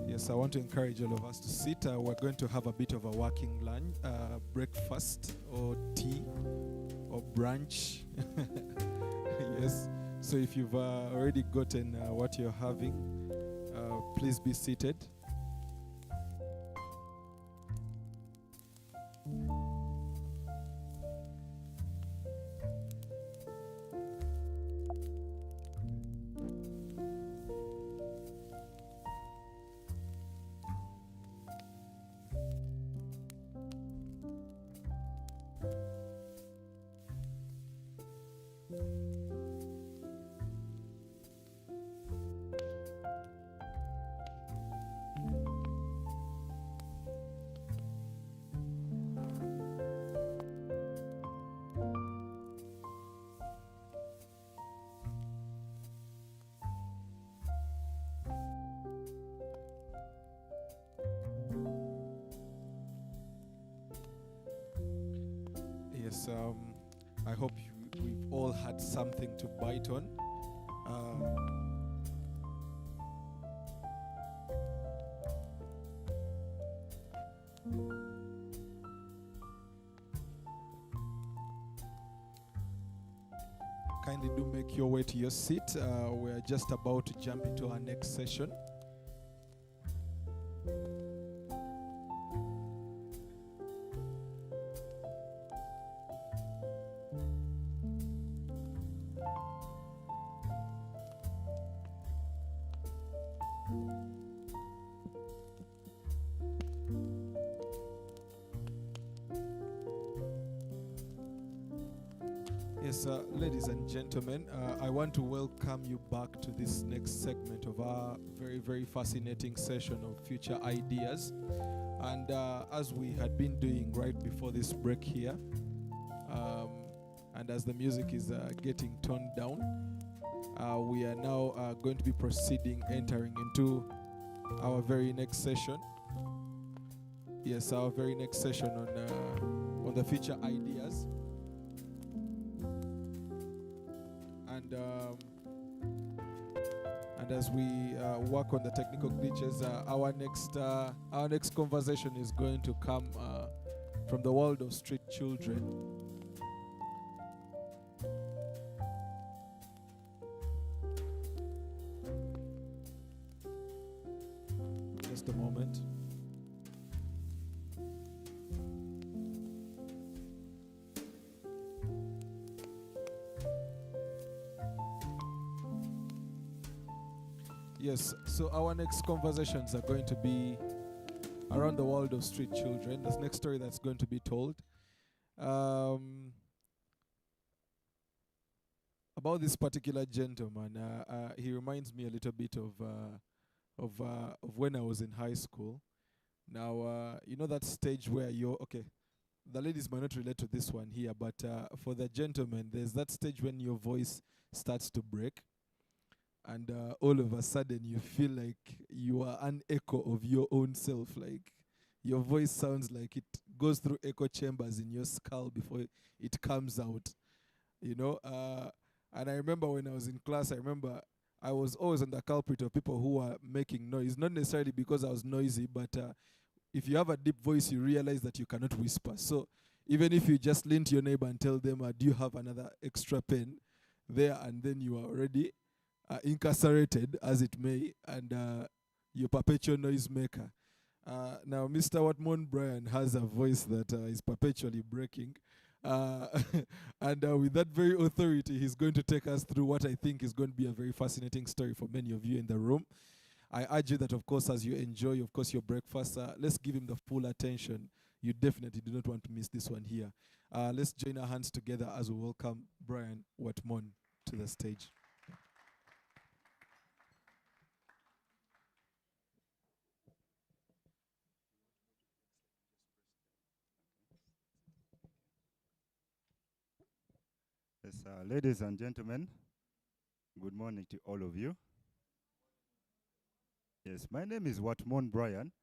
Yes, I want to encourage all of us to sit. We're going to have a bit of a working lunch, breakfast or tea or brunch. Yes. So if you've already gotten what you're having, please be seated. Yes, I hope we've all had something to bite on. Kindly do make your way to your seat. We're just about to jump into our next session. Yes, ladies and gentlemen, I want to welcome you back to this next segment of our very, very fascinating session of future ideas. And as we had been doing right before this break here, and as the music is getting toned down, we are now going to be entering into our very next session. Yes, our very next session on the future ideas. And as we work on the technical glitches, our next conversation is going to come from the world of street children. Just a moment. Yes, so our next conversations are going to be around the world of street children. This next story that's going to be told about this particular gentleman. He reminds me a little bit of when I was in high school. Now, you know that stage where the ladies might not relate to this one here, but for the gentleman, there's that stage when your voice starts to break. And all of a sudden, you feel like you are an echo of your own self. Like your voice sounds like it goes through echo chambers in your skull before it comes out. You know? And I remember when I was in class, I was always on the culprit of people who were making noise. Not necessarily because I was noisy, but if you have a deep voice, you realize that you cannot whisper. So even if you just lean to your neighbor and tell them, do you have another extra pen there? And then you are already incarcerated, as it may, and your perpetual noisemaker. Now, Mr. Watmon Brian has a voice that is perpetually breaking. And with that very authority, he's going to take us through what I think is going to be a very fascinating story for many of you in the room. I urge you that, of course, as you enjoy, of course, your breakfast, let's give him the full attention. You definitely do not want to miss this one here. Let's join our hands together as we welcome Brian Watmon to the stage. Yes, ladies and gentlemen, good morning to all of you. Yes, my name is Watmon Brian,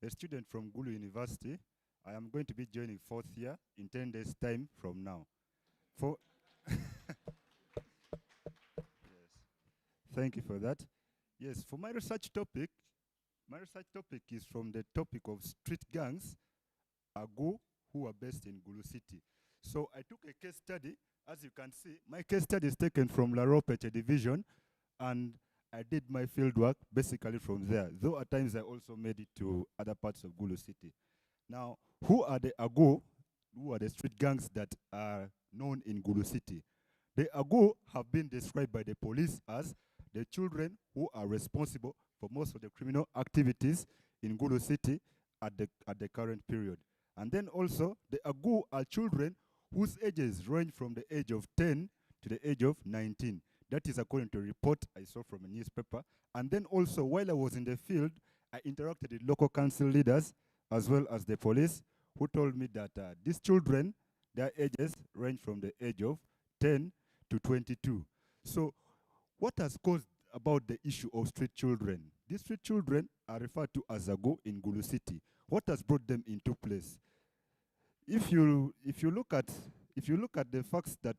a student from Gulu University. I am going to be joining 4th year in 10 days' time from now. Yes, thank you for that. Yes, for my research topic is from the topic of street gangs, Agu, who are based in Gulu City. So I took a case study. As you can see, my case study is taken from La Ropeche division, and I did my field work basically from there, though at times I also made it to other parts of Gulu City. Now, who are the Agu? Who are the street gangs that are known in Gulu City? The Agu have been described by the police as the children who are responsible for most of the criminal activities in Gulu City at the current period. And then also, the Agu are children whose ages range from the age of 10 to the age of 19. That is according to a report I saw from a newspaper. And then also, while I was in the field, I interacted with local council leaders as well as the police, who told me that these children, their ages range from the age of 10 to 22. So what has caused about the issue of street children? These street children are referred to as Agu in Gulu City. What has brought them into place? If you look at if you look at the facts that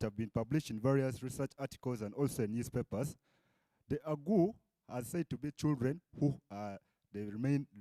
have been published in various research articles and also in newspapers, the Agu are said to be children who are the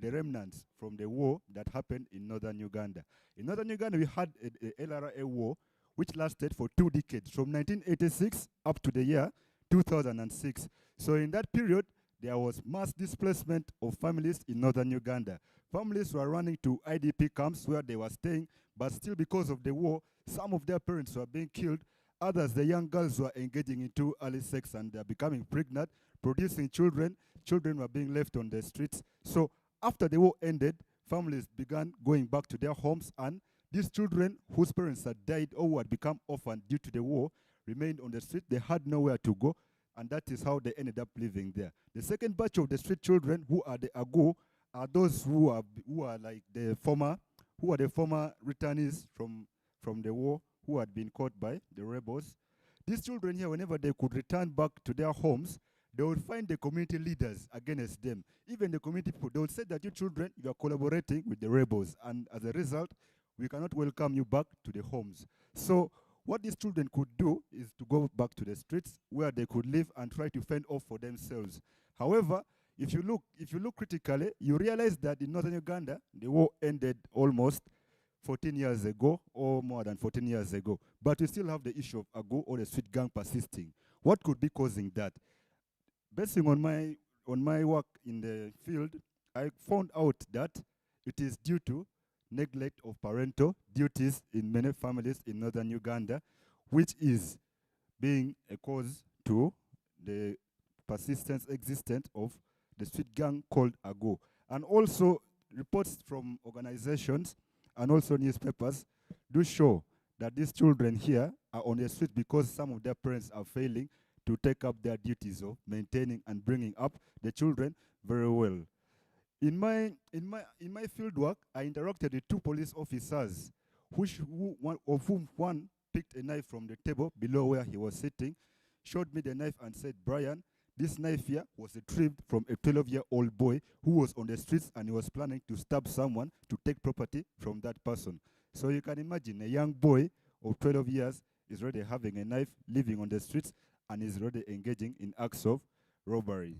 remnants from the war that happened in northern Uganda. In northern Uganda, we had a LRA war which lasted for 2 decades, from 1986 up to the year 2006. So in that period, there was mass displacement of families in northern Uganda. Families were running to IDP camps where they were staying, but still because of the war, some of their parents were being killed. Others, the young girls, were engaging into early sex and they're becoming pregnant, producing children. Children were being left on the streets. So after the war ended, families began going back to their homes, and these children whose parents had died or who had become orphaned due to the war remained on the street. They had nowhere to go, and that is how they ended up living there. The second batch of the street children, who are the Agu, are those who are like the former returnees from the war, who had been caught by the rebels. These children here, whenever they could return back to their homes, they would find the community leaders against them. Even the community people, they would say that you children, you are collaborating with the rebels, and as a result, we cannot welcome you back to the homes. So what these children could do is to go back to the streets where they could live and try to fend off for themselves. However, if you look critically, you realize that in northern Uganda, the war ended almost 14 years ago, or more than 14 years ago. But we still have the issue of Agu, or the street gang, persisting. What could be causing that? Basing on my work in the field, I found out that it is due to neglect of parental duties in many families in northern Uganda, which is being a cause to the persistence existence of the street gang called Agu. And also reports from organizations and also newspapers do show that these children here are on the street because some of their parents are failing to take up their duties of maintaining and bringing up the children very well. In my field work, I interacted with 2 police officers, one of whom one picked a knife from the table below where he was sitting, showed me the knife and said, "Brian, this knife here was retrieved from a 12-year-old boy who was on the streets and he was planning to stab someone to take property from that person." So you can imagine a young boy of 12 years is already having a knife, living on the streets, and is already engaging in acts of robbery.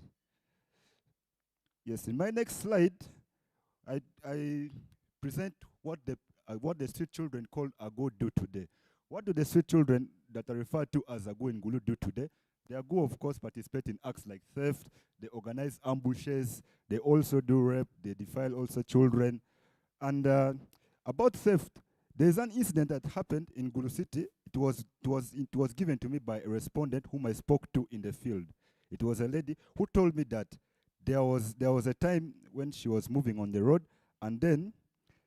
Yes, in my next slide, I present what the street children called Agu do today. What do the street children that are referred to as Agu in Gulu do today? The Agu, of course, participate in acts like theft, they organize ambushes, they also do rape, they defile also children. And about theft, there's an incident that happened in Gulu City. It was given to me by a respondent whom I spoke to in the field. It was a lady who told me that there was a time when she was moving on the road, and then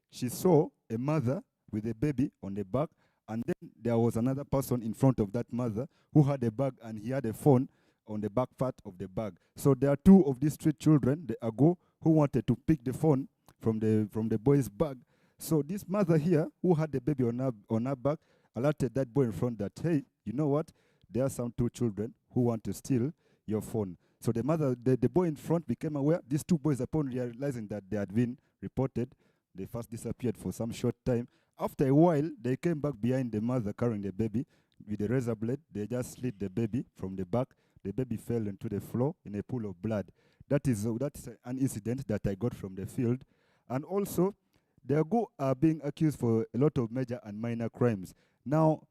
she saw a mother with a baby on the back, and then there was another person in front of that mother who had a bag, and he had a phone on the back part of the bag. So there are 2 of these street children, the Agu, who wanted to pick the phone from the boy's bag. So this mother here, who had the baby on her back, alerted that boy in front that, "Hey, you know what? There are some 2 children who want to steal your phone." So the boy in front became aware. These 2 boys, upon realizing that they had been reported, they first disappeared for some short time. After a while, they came back behind the mother carrying the baby. With a razor blade, they just slit the baby from the back. The baby fell into the floor in a pool of blood. That's an incident that I got from the field. And also, the Agu are being accused for a lot of major and minor crimes. Now,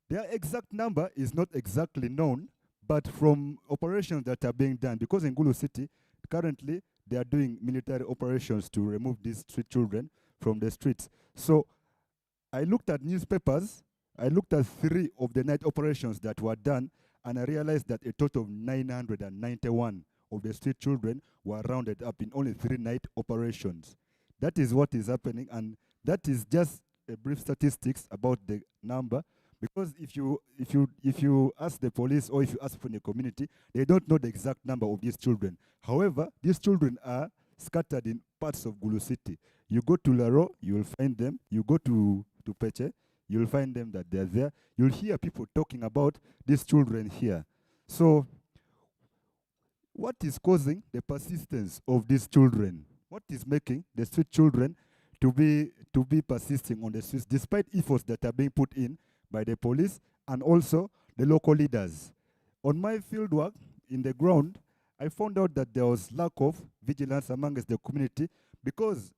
their exact number is not exactly known, but from operations that are being done, because in Gulu City, currently, they are doing military operations to remove these street children from the streets. So I looked at newspapers, I looked at 3 of the night operations that were done, and I realized that a total of 991 of the street children were rounded up in only 3 night operations. That is what is happening, and that is just a brief statistics about the number. Because if you ask the police or if you ask from the community, they don't know the exact number of these children. However, these children are scattered in parts of Gulu City. You go to Laro, you will find them. You go to Peche, you will find them that they're there. You'll hear people talking about these children here. So, what is causing the persistence of these children? What is making the street children to be persisting on the streets despite efforts that are being put in by the police and also the local leaders. On my field work in the ground, I found out that there was lack of vigilance amongst the community, because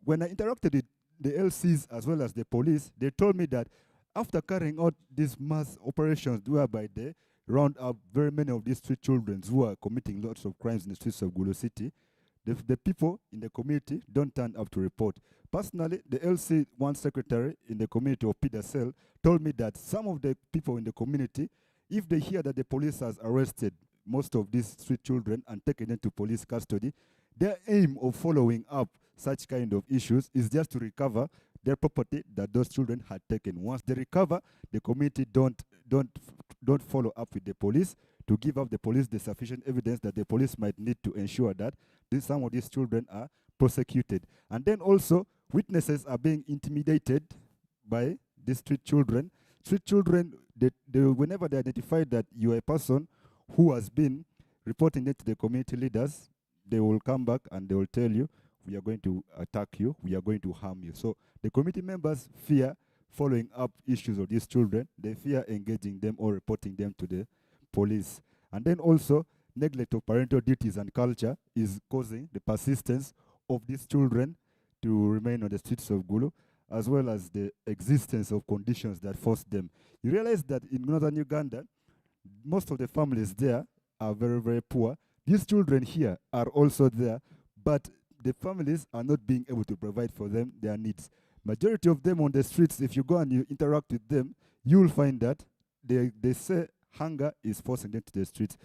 when I interacted with the LCs as well as the police, they told me that after carrying out these mass operations whereby they round up very many of these street children who are committing lots of crimes in the streets of Gulu City, the people in the community don't turn up to report. Personally, the LC1 secretary in the community of Peter Cell told me that some of the people in the community, if they hear that the police has arrested most of these street children and taken them to police custody, their aim of following up such kind of issues is just to recover their property that those children had taken. Once they recover, the community don't follow up with the police to give up the police the sufficient evidence that the police might need to ensure that some of these children are prosecuted. And then also, witnesses are being intimidated by these street children. Street children, whenever they identify that you are a person who has been reporting it to the community leaders, they will come back and they will tell you, we are going to attack you, we are going to harm you. So the community members fear following up issues of these children. They fear engaging them or reporting them to the police. And then also, neglect of parental duties and culture is causing the persistence of these children to remain on the streets of Gulu, as well as the existence of conditions that force them. You realize that in northern Uganda, most of the families there are very, very poor. These children here are also there, but the families are not being able to provide for them their needs. Majority of them on the streets, if you go and you interact with them, you will find that they say hunger is forcing them to the streets.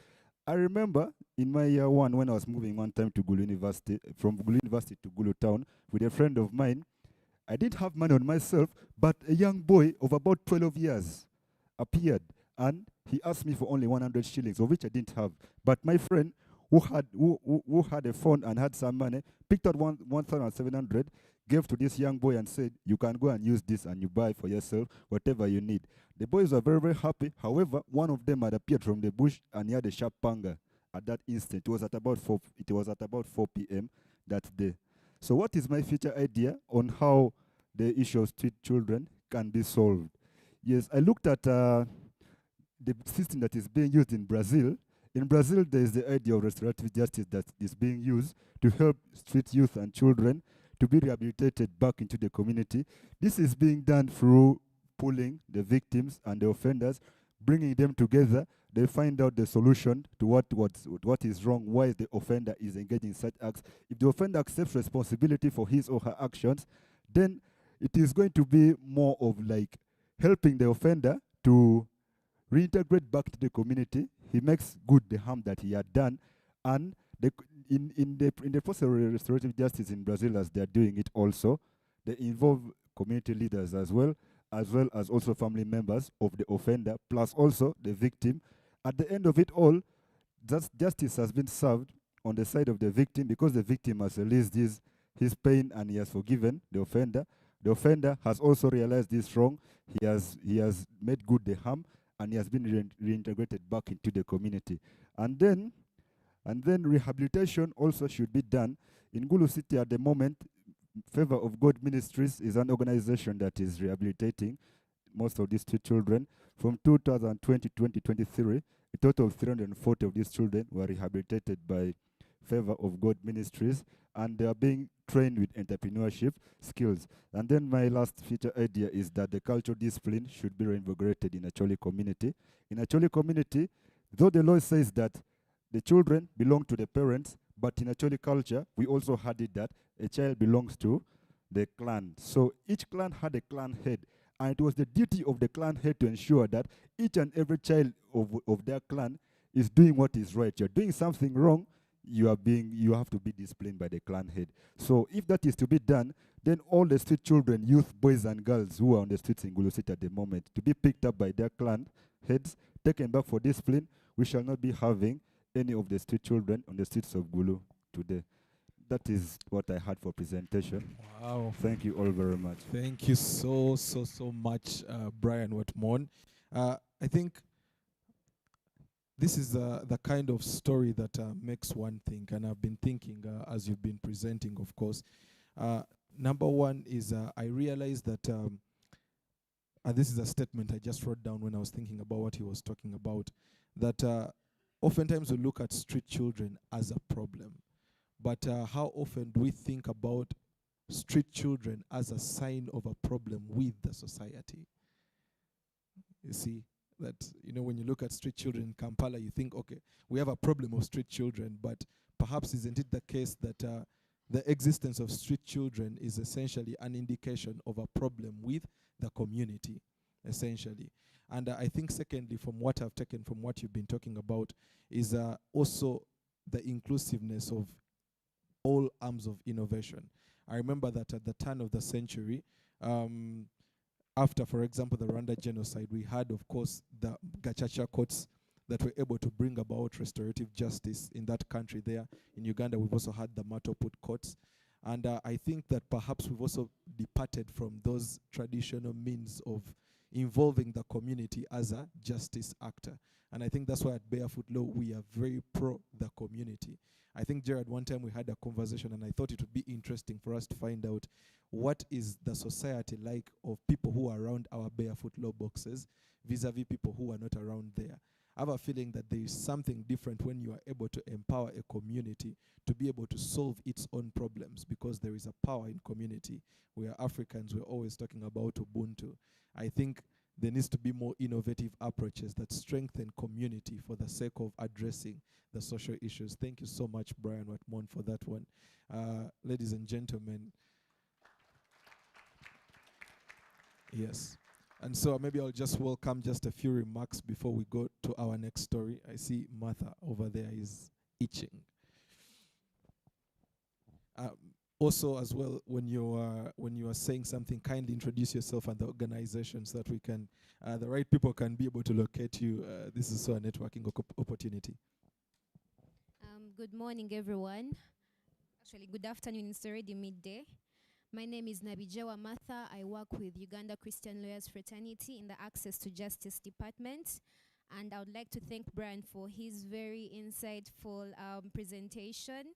I remember in my year one when I was moving one time to Gulu University, from Gulu University to Gulu town with a friend of mine. I didn't have money on myself, but a young boy of about 12 years appeared and he asked me for only 100 shillings, of which I didn't have. But my friend who had a phone and had some money picked out 1,700, gave to this young boy and said, you can go and use this and you buy for yourself whatever you need. The boys were very, very happy. However, one of them had appeared from the bush and he had a sharp panga at that instant. It was at about 4 p.m. that day. So what is my future idea on how the issue of street children can be solved? Yes, I looked at the system that is being used in Brazil. In Brazil, there is the idea of restorative justice that is being used to help street youth and children to be rehabilitated back into the community. This is being done through pulling the victims and the offenders, bringing them together. They find out the solution to what is wrong, why the offender is engaging in such acts. If the offender accepts responsibility for his or her actions, then it is going to be more of like helping the offender to reintegrate back to the community. He makes good the harm that he had done, and in the process of restorative justice in Brazil, as they are doing it also, they involve community leaders as well as also family members of the offender, plus also the victim. At the end of it all, justice has been served on the side of the victim because the victim has released his pain and he has forgiven the offender. The offender has also realized this wrong. He has made good the harm, and he has been reintegrated back into the community. And then rehabilitation also should be done. In Gulu City at the moment, Favor of God Ministries is an organization that is rehabilitating most of these two children. From 2020 to 2023, a total of 340 of these children were rehabilitated by Favor of God Ministries, and they are being trained with entrepreneurship skills. And then my last feature idea is that the cultural discipline should be reinvigorated in a Acholi community. In a Acholi community, though the law says that the children belong to the parents, but in Acholi culture, we also had it that a child belongs to the clan. So each clan had a clan head, and it was the duty of the clan head to ensure that each and every child of their clan is doing what is right. You're doing something wrong, you have to be disciplined by the clan head. So if that is to be done, then all the street children, youth, boys and girls who are on the streets in Gulu City at the moment, to be picked up by their clan heads, taken back for discipline. We shall not be having any of the street children on the streets of Gulu today. That is what I had for presentation. Wow. Thank you all very much. Thank you so much, Brian Wetmon. I think this is the kind of story that makes one think, and I've been thinking as you've been presenting, of course. Number one is I realized that, and this is a statement I just wrote down when I was thinking about what he was talking about, that oftentimes we look at street children as a problem. But how often do we think about street children as a sign of a problem with the society? You see, that, when you look at street children in Kampala, you think, okay, we have a problem of street children, but perhaps isn't it the case that the existence of street children is essentially an indication of a problem with the community, essentially. And I think secondly, from what I've taken from what you've been talking about, is also the inclusiveness of all arms of innovation. I remember that at the turn of the century, after, for example, the Rwanda genocide, we had, of course, the Gacaca courts that were able to bring about restorative justice in that country there. In Uganda, we've also had the Matoput courts. And I think that perhaps we've also departed from those traditional means of involving the community as a justice actor. And I think that's why at Barefoot Law, we are very pro the community. I think, Jared, one time we had a conversation, and I thought it would be interesting for us to find out what is the society like of people who are around our Barefoot Law boxes vis-a-vis people who are not around there. I have a feeling that there is something different when you are able to empower a community to be able to solve its own problems, because there is a power in community. We are Africans, we're always talking about Ubuntu. I think there needs to be more innovative approaches that strengthen community for the sake of addressing the social issues. Thank you so much, Brian Watmon, for that one. Ladies and gentlemen, yes. And so maybe I'll just welcome just a few remarks before we go to our next story. I see Martha over there is itching. Also, as well, when you are saying something, kindly introduce yourself and the organization so that we can, the right people can be able to locate you. This is also a networking opportunity. Good morning, everyone. Actually, good afternoon. It's already midday. My name is Nabijewa Martha. I work with Uganda Christian Lawyers Fraternity in the Access to Justice Department. And I would like to thank Brian for his very insightful presentation.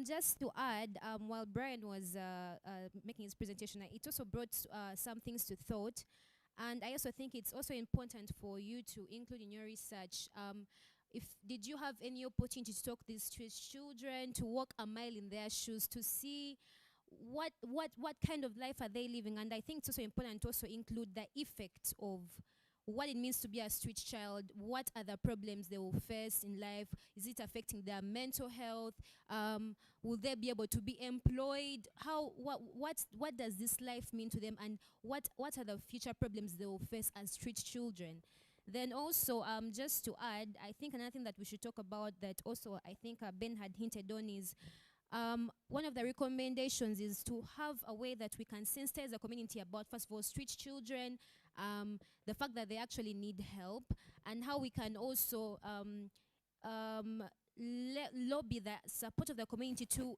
Just to add, while Brian was making his presentation, it also brought some things to thought. And I also think it's also important for you to include in your research, did you have any opportunity to talk to these children, to walk a mile in their shoes, to see what kind of life are they living? And I think it's also important to also include the effect of what it means to be a street child. What are the problems they will face in life? Is it affecting their mental health? Will they be able to be employed? What does this life mean to them? And what are the future problems they will face as street children? Then also, just to add, I think another thing that we should talk about that also I think Ben had hinted on is one of the recommendations is to have a way that we can sensitize the community about, first of all, street children, the fact that they actually need help, and how we can also lobby the support of the community to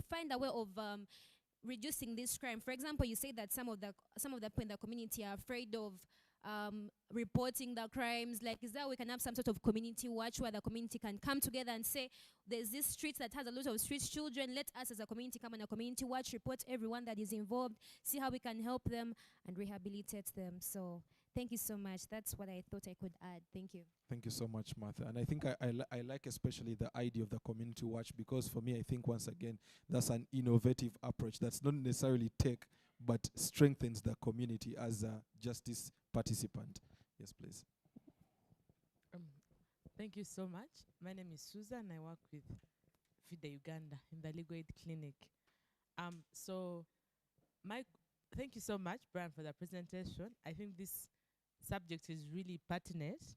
find a way of reducing this crime. For example, you say that some of the people in the community are afraid of reporting the crimes. Like, is that we can have some sort of community watch where the community can come together and say, there's this street that has a lot of street children, let us as a community come on a community watch, report everyone that is involved, see how we can help them and rehabilitate them. So thank you so much. That's what I thought I could add. Thank you. Thank you so much, Martha. And I think I like especially the idea of the community watch, because for me, I think once again, that's an innovative approach that's not necessarily tech, but strengthens the community as a justice participant. Yes, please. Thank you so much. My name is Susan. I work with FIDA Uganda in the Legal Aid Clinic. Thank you so much, Brian, for the presentation. I think this subject is really pertinent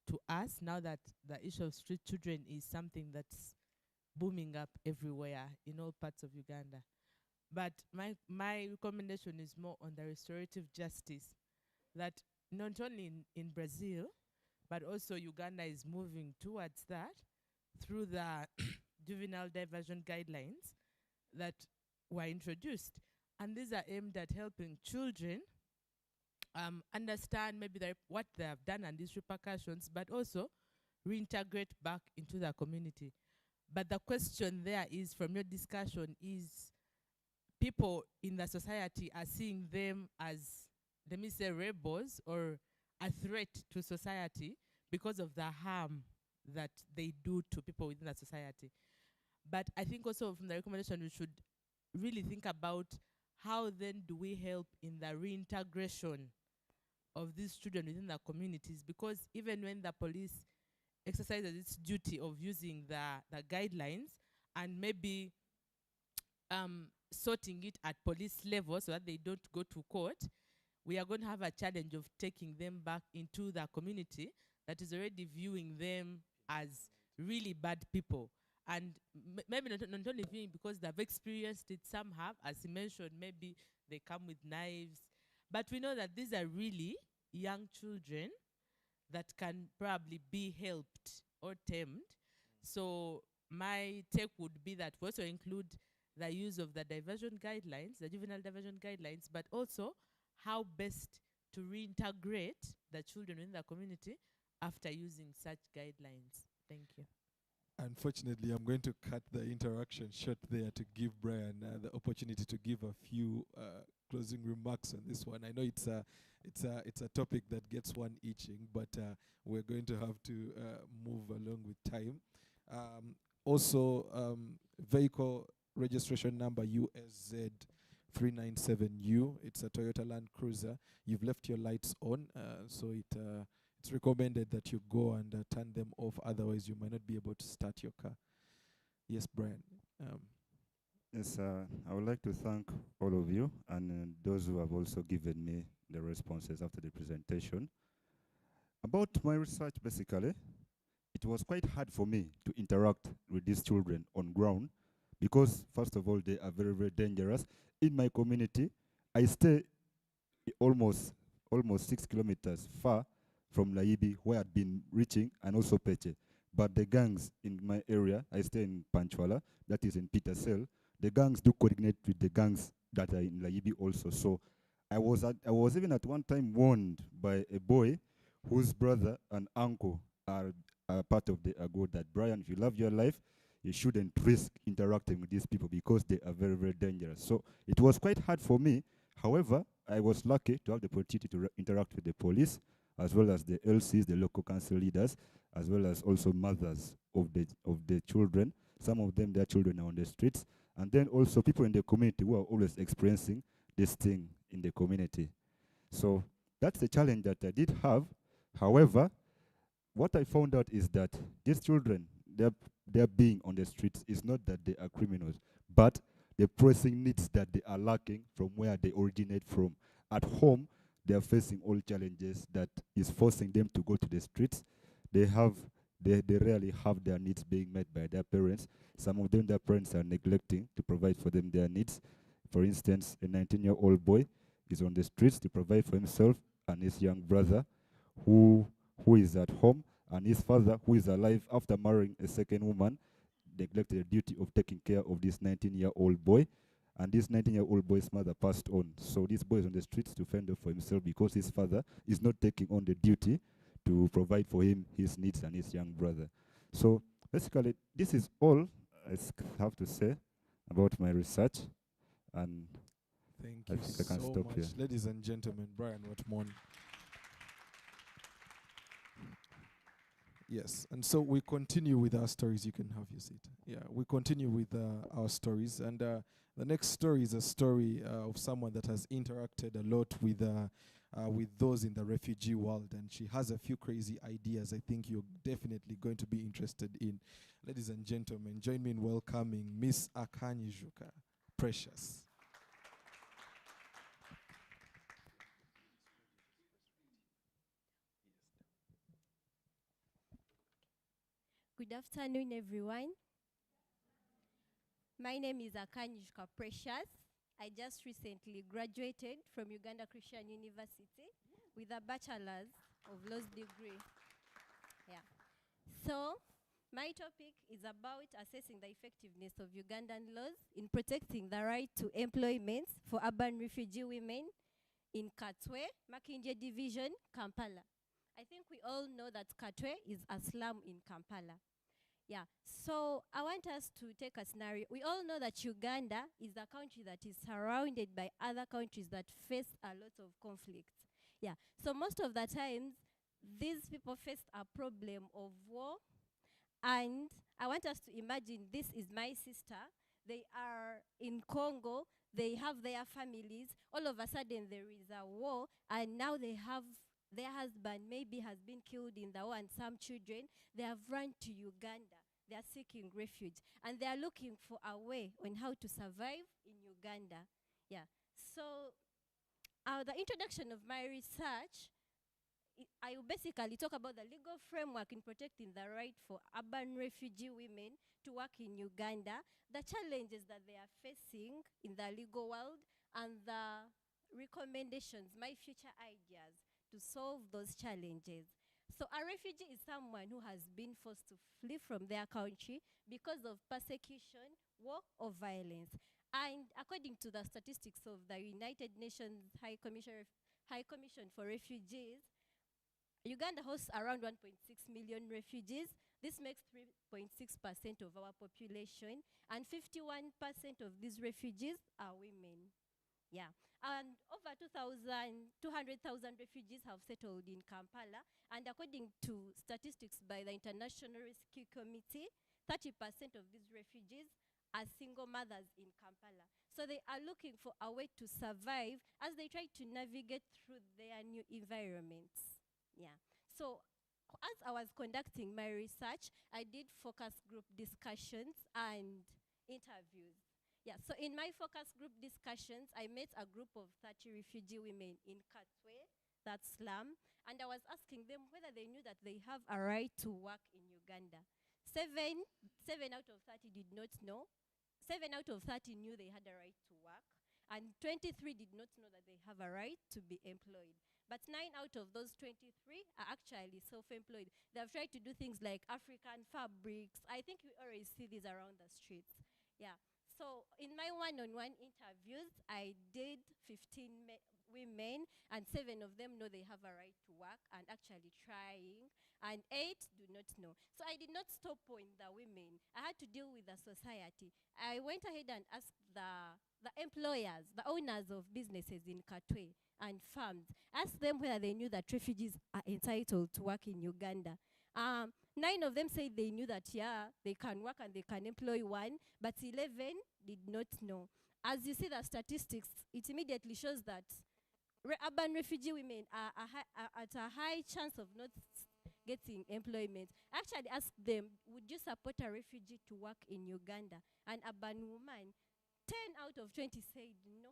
to us now that the issue of street children is something that's booming up everywhere in all parts of Uganda. But my recommendation is more on the restorative justice, that not only in Brazil, but also Uganda is moving towards that through the juvenile diversion guidelines that were introduced. And these are aimed at helping children understand maybe what they have done and these repercussions, but also reintegrate back into the community. But the question there is, from your discussion, is people in the society are seeing them as, let me say, rebels or a threat to society because of the harm that they do to people within the society. But I think also from the recommendation, we should really think about how then do we help in the reintegration of these children within the communities, because even when the police exercises its duty of using the guidelines and maybe sorting it at police level so that they don't go to court, we are going to have a challenge of taking them back into the community that is already viewing them as really bad people. And maybe not only viewing because they've experienced it, some have, as he mentioned, maybe they come with knives. But we know that these are really young children that can probably be helped or tamed. So my take would be that we also include the use of the diversion guidelines, the juvenile diversion guidelines, but also how best to reintegrate the children in the community after using such guidelines. Thank you. Unfortunately, I'm going to cut the interaction short there to give Brian the opportunity to give a few closing remarks on this one. I know it's a topic that gets one itching, but we're going to have to move along with time. Also, vehicle registration number USZ 397U. It's a Toyota Land Cruiser. You've left your lights on, so it's recommended that you go and turn them off. Otherwise, you might not be able to start your car. Yes, Brian. Yes, I would like to thank all of you and those who have also given me the responses after the presentation. About my research, basically, it was quite hard for me to interact with these children on ground because, first of all, they are very, very dangerous. In my community, I stay almost 6 kilometers far from Laibi, where I'd been reaching, and also Peche. But the gangs in my area, I stay in Panchwala, that is in Petersell, the gangs do coordinate with the gangs that are in Laibi also. So I was even at one time warned by a boy whose brother and uncle are part of the AGO that, Brian, if you love your life, you shouldn't risk interacting with these people because they are very, very dangerous. So it was quite hard for me. However, I was lucky to have the opportunity to interact with the police, as well as the LCs, the local council leaders, as well as also mothers of the children. Some of them, their children are on the streets. And then also people in the community who are always experiencing this thing in the community. So that's the challenge that I did have. However, what I found out is that these children, their being on the streets is not that they are criminals, but the pressing needs that they are lacking from where they originate from. At home, they are facing all challenges that is forcing them to go to the streets. They rarely have their needs being met by their parents. Some of them, their parents are neglecting to provide for them their needs. For instance, a 19-year-old boy is on the streets to provide for himself and his young brother who is at home, and his father, who is alive after marrying a second woman, neglected the duty of taking care of this 19-year-old boy. And this 19-year-old boy's mother passed on. So this boy is on the streets to fend for himself because his father is not taking on the duty to provide for him his needs and his young brother. So basically, this is all I have to say about my research. And Thank I you think I can so stop much. here. Ladies and gentlemen, Brian Watmon. Yes, and so we continue with our stories. You can have your seat. Yeah, we continue with our stories. And the next story is a story of someone that has interacted a lot with those in the refugee world. And she has a few crazy ideas I think you're definitely going to be interested in. Ladies and gentlemen, join me in welcoming Miss Akanyijuka Precious. Good afternoon, everyone. My name is Akanyijuka Precious. I just recently graduated from Uganda Christian University with a Bachelor's of Laws degree. Yeah. So, my topic is about assessing the effectiveness of Ugandan laws in protecting the right to employment for urban refugee women in Katwe, Makindye Division, Kampala. I think we all know that Katwe is a slum in Kampala. Yeah, so I want us to take a scenario. We all know that Uganda is a country that is surrounded by other countries that face a lot of conflict. Yeah, so most of the times, these people face a problem of war, and I want us to imagine this is my sister. They are in Congo, they have their families. All of a sudden, there is a war, and now they have their husband maybe has been killed in the war, and some children, they have run to Uganda. They are seeking refuge, and they are looking for a way on how to survive in Uganda. Yeah. So, the introduction of my research, I will basically talk about the legal framework in protecting the right for urban refugee women to work in Uganda, the challenges that they are facing in the legal world, and the recommendations, my future ideas to solve those challenges. So a refugee is someone who has been forced to flee from their country because of persecution, war, or violence. And according to the statistics of the United Nations High Commission for Refugees, Uganda hosts around 1.6 million refugees. This makes 3.6% of our population, and 51% of these refugees are women. Yeah, and over 200,000 refugees have settled in Kampala, and according to statistics by the International Rescue Committee, 30% of these refugees are single mothers in Kampala. So they are looking for a way to survive as they try to navigate through their new environments. Yeah. So as I was conducting my research, I did focus group discussions and interviews. Yeah, so in my focus group discussions, I met a group of 30 refugee women in Katwe, that slum, and I was asking them whether they knew that they have a right to work in Uganda. Seven out of 30 did not know. 7 out of 30 knew they had a right to work, and 23 did not know that they have a right to be employed. But 9 out of those 23 are actually self-employed. They have tried to do things like African fabrics. I think we already see these around the streets. Yeah. So in my one-on-one interviews, I did 15 women, and 7 of them know they have a right to work and actually trying, and 8 do not know. So I did not stop on the women. I had to deal with the society. I went ahead and asked the employers, the owners of businesses in Katwe and farms, asked them whether they knew that refugees are entitled to work in Uganda. 9 of them said they knew that, yeah, they can work and they can employ one, but 11 did not know. As you see the statistics, it immediately shows that urban refugee women are at a high chance of not getting employment. I actually asked them, would you support a refugee to work in Uganda? An urban woman, 10 out of 20 said no.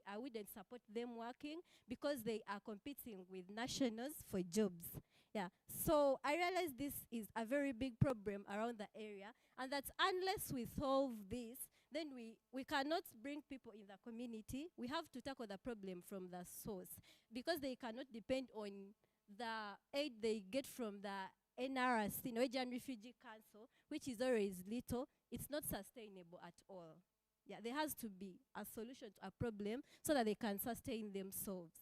I wouldn't support them working because they are competing with nationals for jobs. Yeah. So I realized this is a very big problem around the area, and that unless we solve this, then we cannot bring people in the community. We have to tackle the problem from the source, because they cannot depend on the aid they get from the NRC, Norwegian Refugee Council, which is always little. It's not sustainable at all. Yeah, there has to be a solution to a problem so that they can sustain themselves.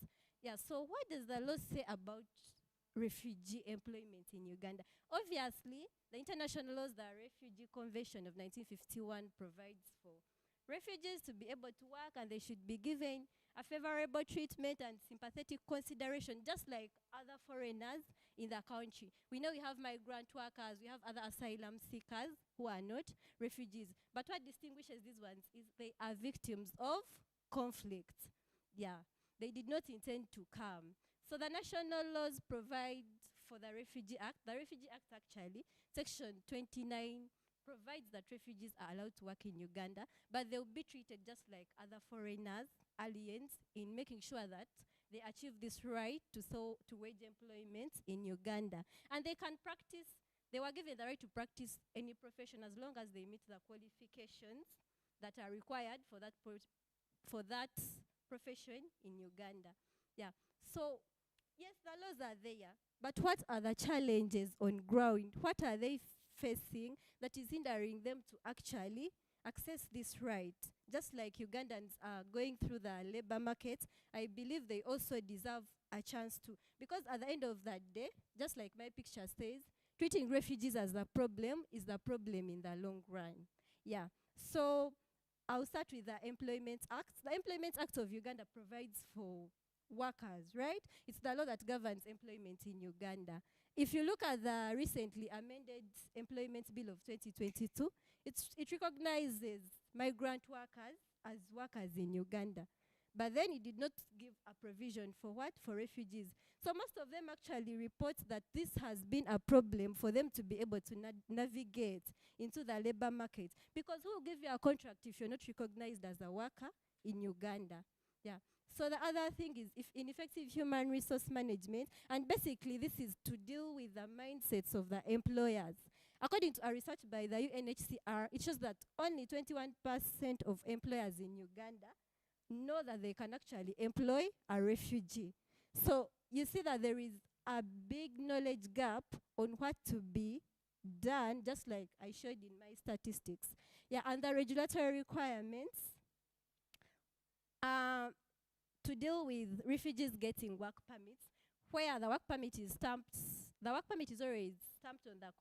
Yeah, so what does the law say about refugee employment in Uganda? Obviously, the international laws, the Refugee Convention of 1951 provides for refugees to be able to work, and they should be given a favorable treatment and sympathetic consideration, just like other foreigners in the country. We know we have migrant workers, we have other asylum seekers who are not refugees. But what distinguishes these ones is they are victims of conflict. Yeah, they did not intend to come. So the national laws provide for the Refugee Act. The Refugee Act actually, Section 29, provides that refugees are allowed to work in Uganda, but they'll be treated just like other foreigners, aliens, in making sure that they achieve this right to wage employment in Uganda. And they can practice, they were given the right to practice any profession as long as they meet the qualifications that are required for that profession in Uganda. Yeah. So, yes, the laws are there, but what are the challenges on ground? What are they facing that is hindering them to actually access this right? Just like Ugandans are going through the labor market, I believe they also deserve a chance to. Because at the end of that day, just like my picture says, treating refugees as a problem is the problem in the long run. Yeah. So I'll start with the Employment Act. The Employment Act of Uganda provides for workers, right? It's the law that governs employment in Uganda. If you look at the recently amended Employment Bill of 2022, it recognizes migrant workers as workers in Uganda. But then it did not give a provision for what? For refugees. So most of them actually report that this has been a problem for them to be able to navigate into the labor market. Because who will give you a contract if you're not recognized as a worker in Uganda? Yeah. So the other thing is if ineffective human resource management, and basically this is to deal with the mindsets of the employers. According to a research by the UNHCR, it shows that only 21% of employers in Uganda know that they can actually employ a refugee. So you see that there is a big knowledge gap on what to be done, just like I showed in my statistics. Yeah, and the regulatory requirements to deal with refugees getting work permits, where the work permit is stamped, the work permit is already stamped on the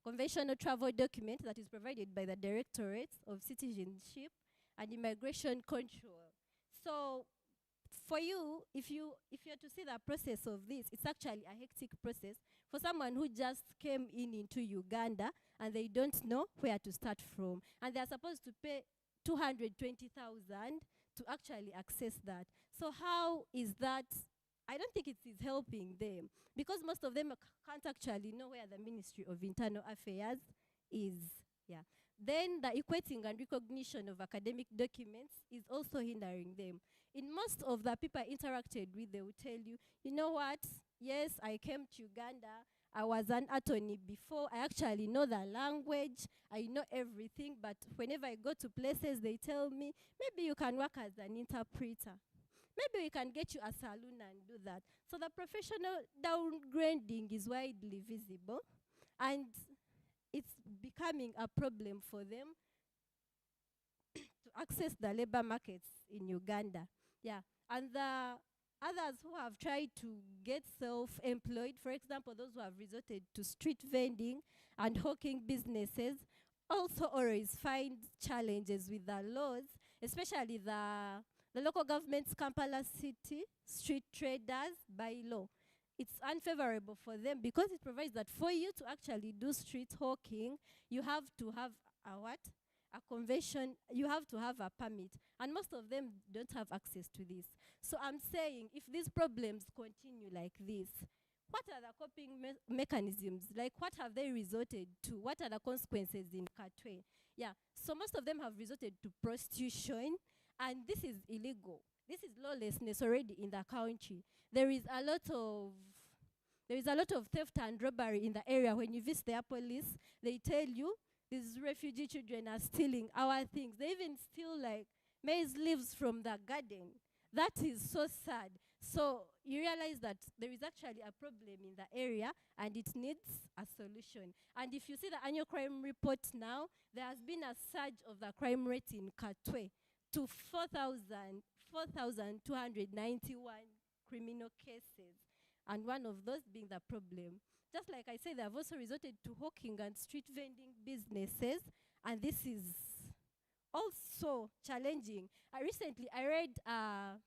conventional travel document that is provided by the Directorate of Citizenship and Immigration Control. So for you, if you're to see the process of this, it's actually a hectic process for someone who just came into Uganda and they don't know where to start from. And they're supposed to pay 220,000 to actually access that. So how is that? I don't think it is helping them because most of them can't actually know where the Ministry of Internal Affairs is. Yeah. Then the equating and recognition of academic documents is also hindering them. In most of the people I interacted with, they will tell you, you know what? Yes, I came to Uganda. I was an attorney before. I actually know the language. I know everything. But whenever I go to places, they tell me, maybe you can work as an interpreter. Maybe we can get you a saloon and do that. So the professional downgrading is widely visible. And it's becoming a problem for them to access the labor markets in Uganda. Yeah. And the others who have tried to get self-employed, for example, those who have resorted to street vending and hawking businesses, also always find challenges with the laws, especially the local government's Kampala City street traders bylaw. It's unfavorable for them because it provides that for you to actually do street hawking, you have to have a what? A convention, you have to have a permit. And most of them don't have access to this. So I'm saying if these problems continue like this, what are the coping mechanisms? Like what have they resorted to? What are the consequences in Katwe? Yeah, so most of them have resorted to prostitution, and this is illegal. This is lawlessness already in the country. There is a lot of theft and robbery in the area. When you visit their police, they tell you these refugee children are stealing our things. They even steal like maize leaves from the garden. That is so sad. So you realize that there is actually a problem in the area and it needs a solution. And if you see the annual crime report now, there has been a surge of the crime rate in Katwe to 4,291 criminal cases, and one of those being the problem. Just like I said, they have also resorted to hawking and street vending businesses, and this is also challenging. Recently, I read a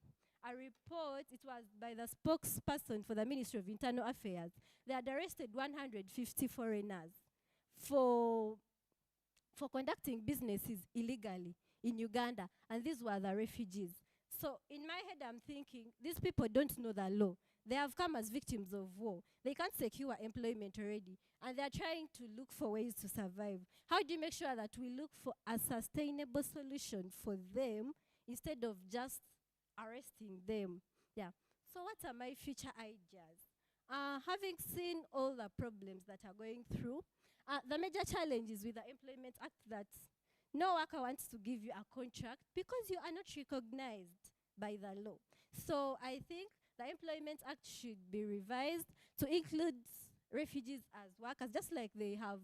report. It was by the spokesperson for the Ministry of Internal Affairs. They had arrested 150 foreigners for conducting businesses illegally in Uganda, and these were the refugees. So in my head, I'm thinking, these people don't know the law. They have come as victims of war. They can't secure employment already, and they're trying to look for ways to survive. How do you make sure that we look for a sustainable solution for them instead of just arresting them? Yeah. So what are my future ideas? Having seen all the problems that are going through, the major challenge is with the Employment Act that no worker wants to give you a contract because you are not recognized by the law. So I think the Employment Act should be revised to include refugees as workers, just like they have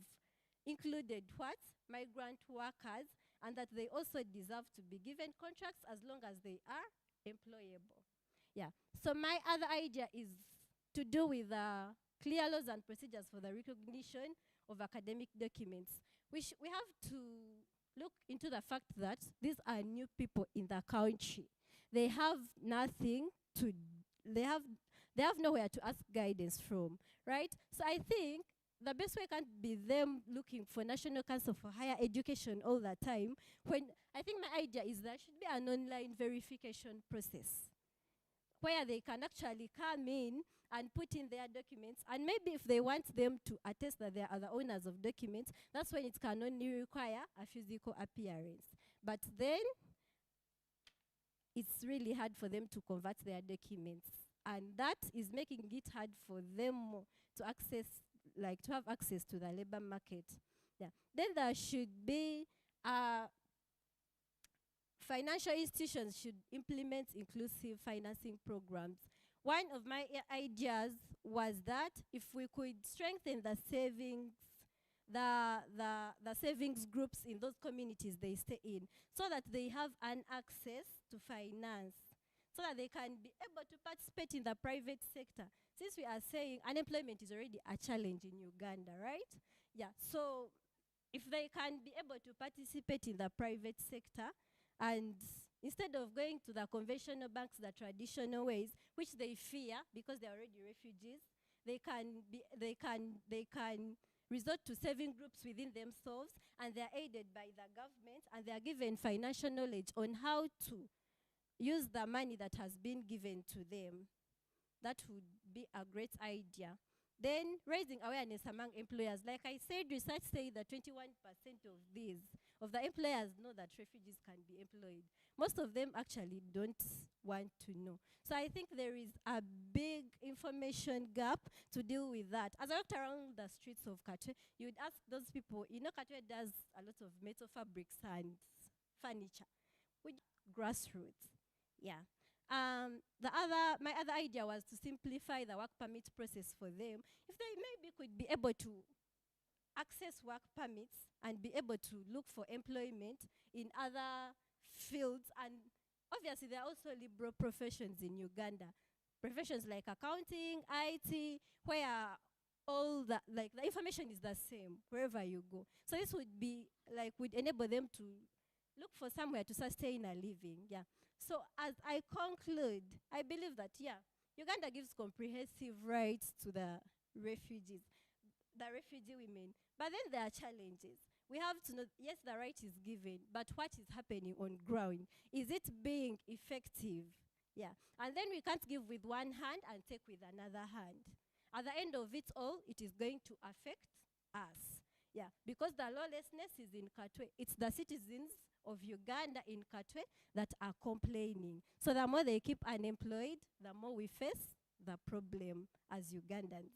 included what? Migrant workers, and that they also deserve to be given contracts as long as they are employable. Yeah. So my other idea is to do with clear laws and procedures for the recognition of academic documents. We have to look into the fact that these are new people in the country. They have nothing to, they have nowhere to ask guidance from, right? So I think the best way can't be them looking for National Council for Higher Education all the time, when I think my idea is there should be an online verification process where they can actually come in and put in their documents, and maybe if they want them to attest that they are the owners of documents, that's when it can only require a physical appearance. But then it's really hard for them to convert their documents, and that is making it hard for them to access, like to have access to the labor market. Yeah. Then there should be financial institutions should implement inclusive financing programs. One of my ideas was that if we could strengthen the savings, the savings groups in those communities they stay in, so that they have an access to finance, so that they can be able to participate in the private sector. Since we are saying unemployment is already a challenge in Uganda, right? Yeah, so if they can be able to participate in the private sector, and instead of going to the conventional banks the traditional ways, which they fear because they're already refugees, they can resort to saving groups within themselves, and they're aided by the government, and they're given financial knowledge on how to use the money that has been given to them. That would be a great idea. Then raising awareness among employers. Like I said, research says that 21% of the employers know that refugees can be employed. Most of them actually don't want to know. So I think there is a big information gap to deal with that. As I walked around the streets of Katwe, you would ask those people, you know, Katwe does a lot of metal fabrics and furniture with grassroots. Yeah. My other idea was to simplify the work permit process for them. If they maybe could be able to access work permits and be able to look for employment in other fields. And obviously there are also liberal professions in Uganda. Professions like accounting, IT, where all the information is the same wherever you go. So this would enable them to look for somewhere to sustain a living. Yeah. So as I conclude, I believe that, yeah, Uganda gives comprehensive rights to the refugees, the refugee women. But then there are challenges. We have to know, yes, the right is given, but what is happening on ground? Is it being effective? Yeah. And then we can't give with one hand and take with another hand. At the end of it all, it is going to affect us. Yeah. Because the lawlessness is in Katwe. It's the citizens of Uganda in Katwe that are complaining. So the more they keep unemployed, the more we face the problem as Ugandans.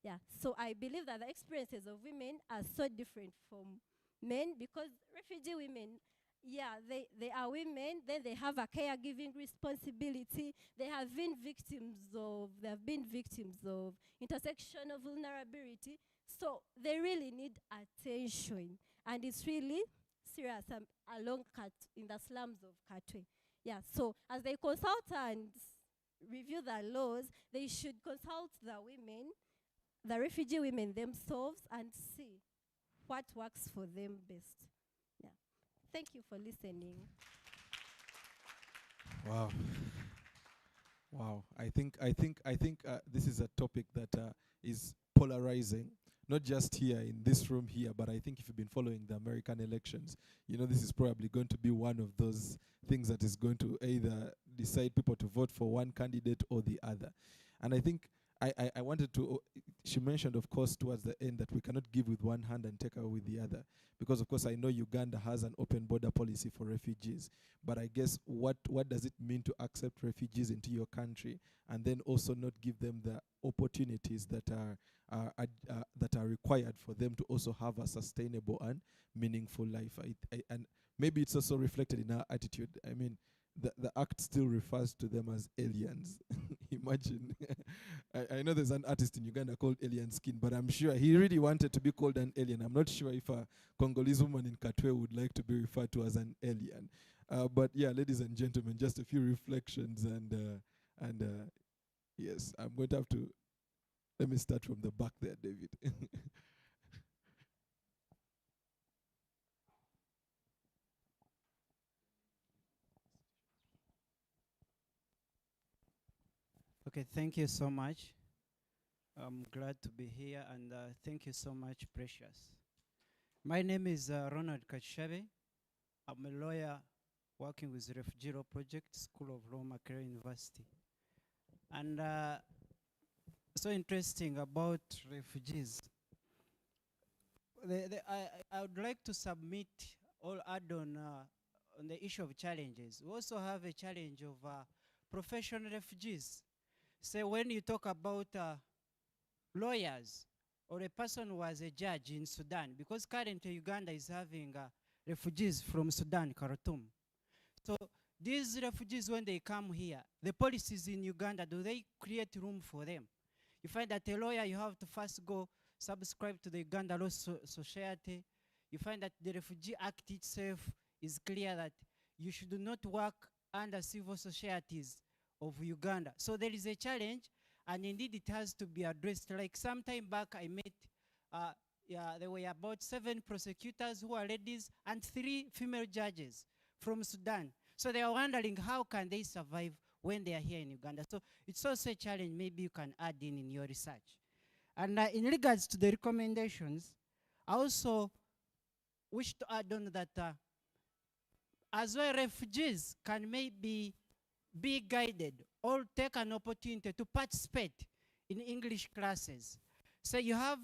Yeah, so I believe that the experiences of women are so different from men, because refugee women, yeah, they are women, then they have a caregiving responsibility. They have been victims of intersectional vulnerability. So they really need attention. And it's really serious along in the slums of Katwe. Yeah, so as they consult and review the laws, they should consult the women, the refugee women themselves, and see what works for them best. Yeah. Thank you for listening. Wow. Wow. I think this is a topic that is polarizing, not just here in this room here, but I think if you've been following the American elections, you know this is probably going to be one of those things that is going to either decide people to vote for one candidate or the other. And I think I wanted to, she mentioned, of course, towards the end that we cannot give with one hand and take away with the other. Because, of course, I know Uganda has an open border policy for refugees. But I guess what does it mean to accept refugees into your country and then also not give them the opportunities that are required for them to also have a sustainable and meaningful life? And maybe it's also reflected in our attitude. I mean, the act still refers to them as aliens. Imagine. I know there's an artist in Uganda called Alien Skin, but I'm sure he really wanted to be called an alien. I'm not sure if a Congolese woman in Katwe would like to be referred to as an alien. But yeah, ladies and gentlemen, just a few reflections, and yes, I'm going to have to Let me start from the back there, David. Okay, thank you so much. I'm glad to be here, and thank you so much, Precious. My name is Ronald Kachabe. I'm a lawyer working with Refugee Law Project, School of Law, Makerere University. And so interesting about refugees. I would like to submit or add on the issue of challenges. We also have a challenge of professional refugees. So when you talk about lawyers or a person who was a judge in Sudan, because currently Uganda is having refugees from Sudan, Khartoum. So these refugees, when they come here, the policies in Uganda, do they create room for them? You find that a lawyer, you have to first go subscribe to the Uganda Law Society. You find that the Refugee Act itself is clear that you should not work under civil societies of Uganda. So there is a challenge, and indeed it has to be addressed. Like some time back I met, there were about 7 prosecutors who are ladies and 3 female judges from Sudan. So they are wondering how can they survive when they are here in Uganda. So it's also a challenge maybe you can add in your research. And in regards to the recommendations, I also wish to add on that as well refugees can maybe be guided or take an opportunity to participate in English classes. So you have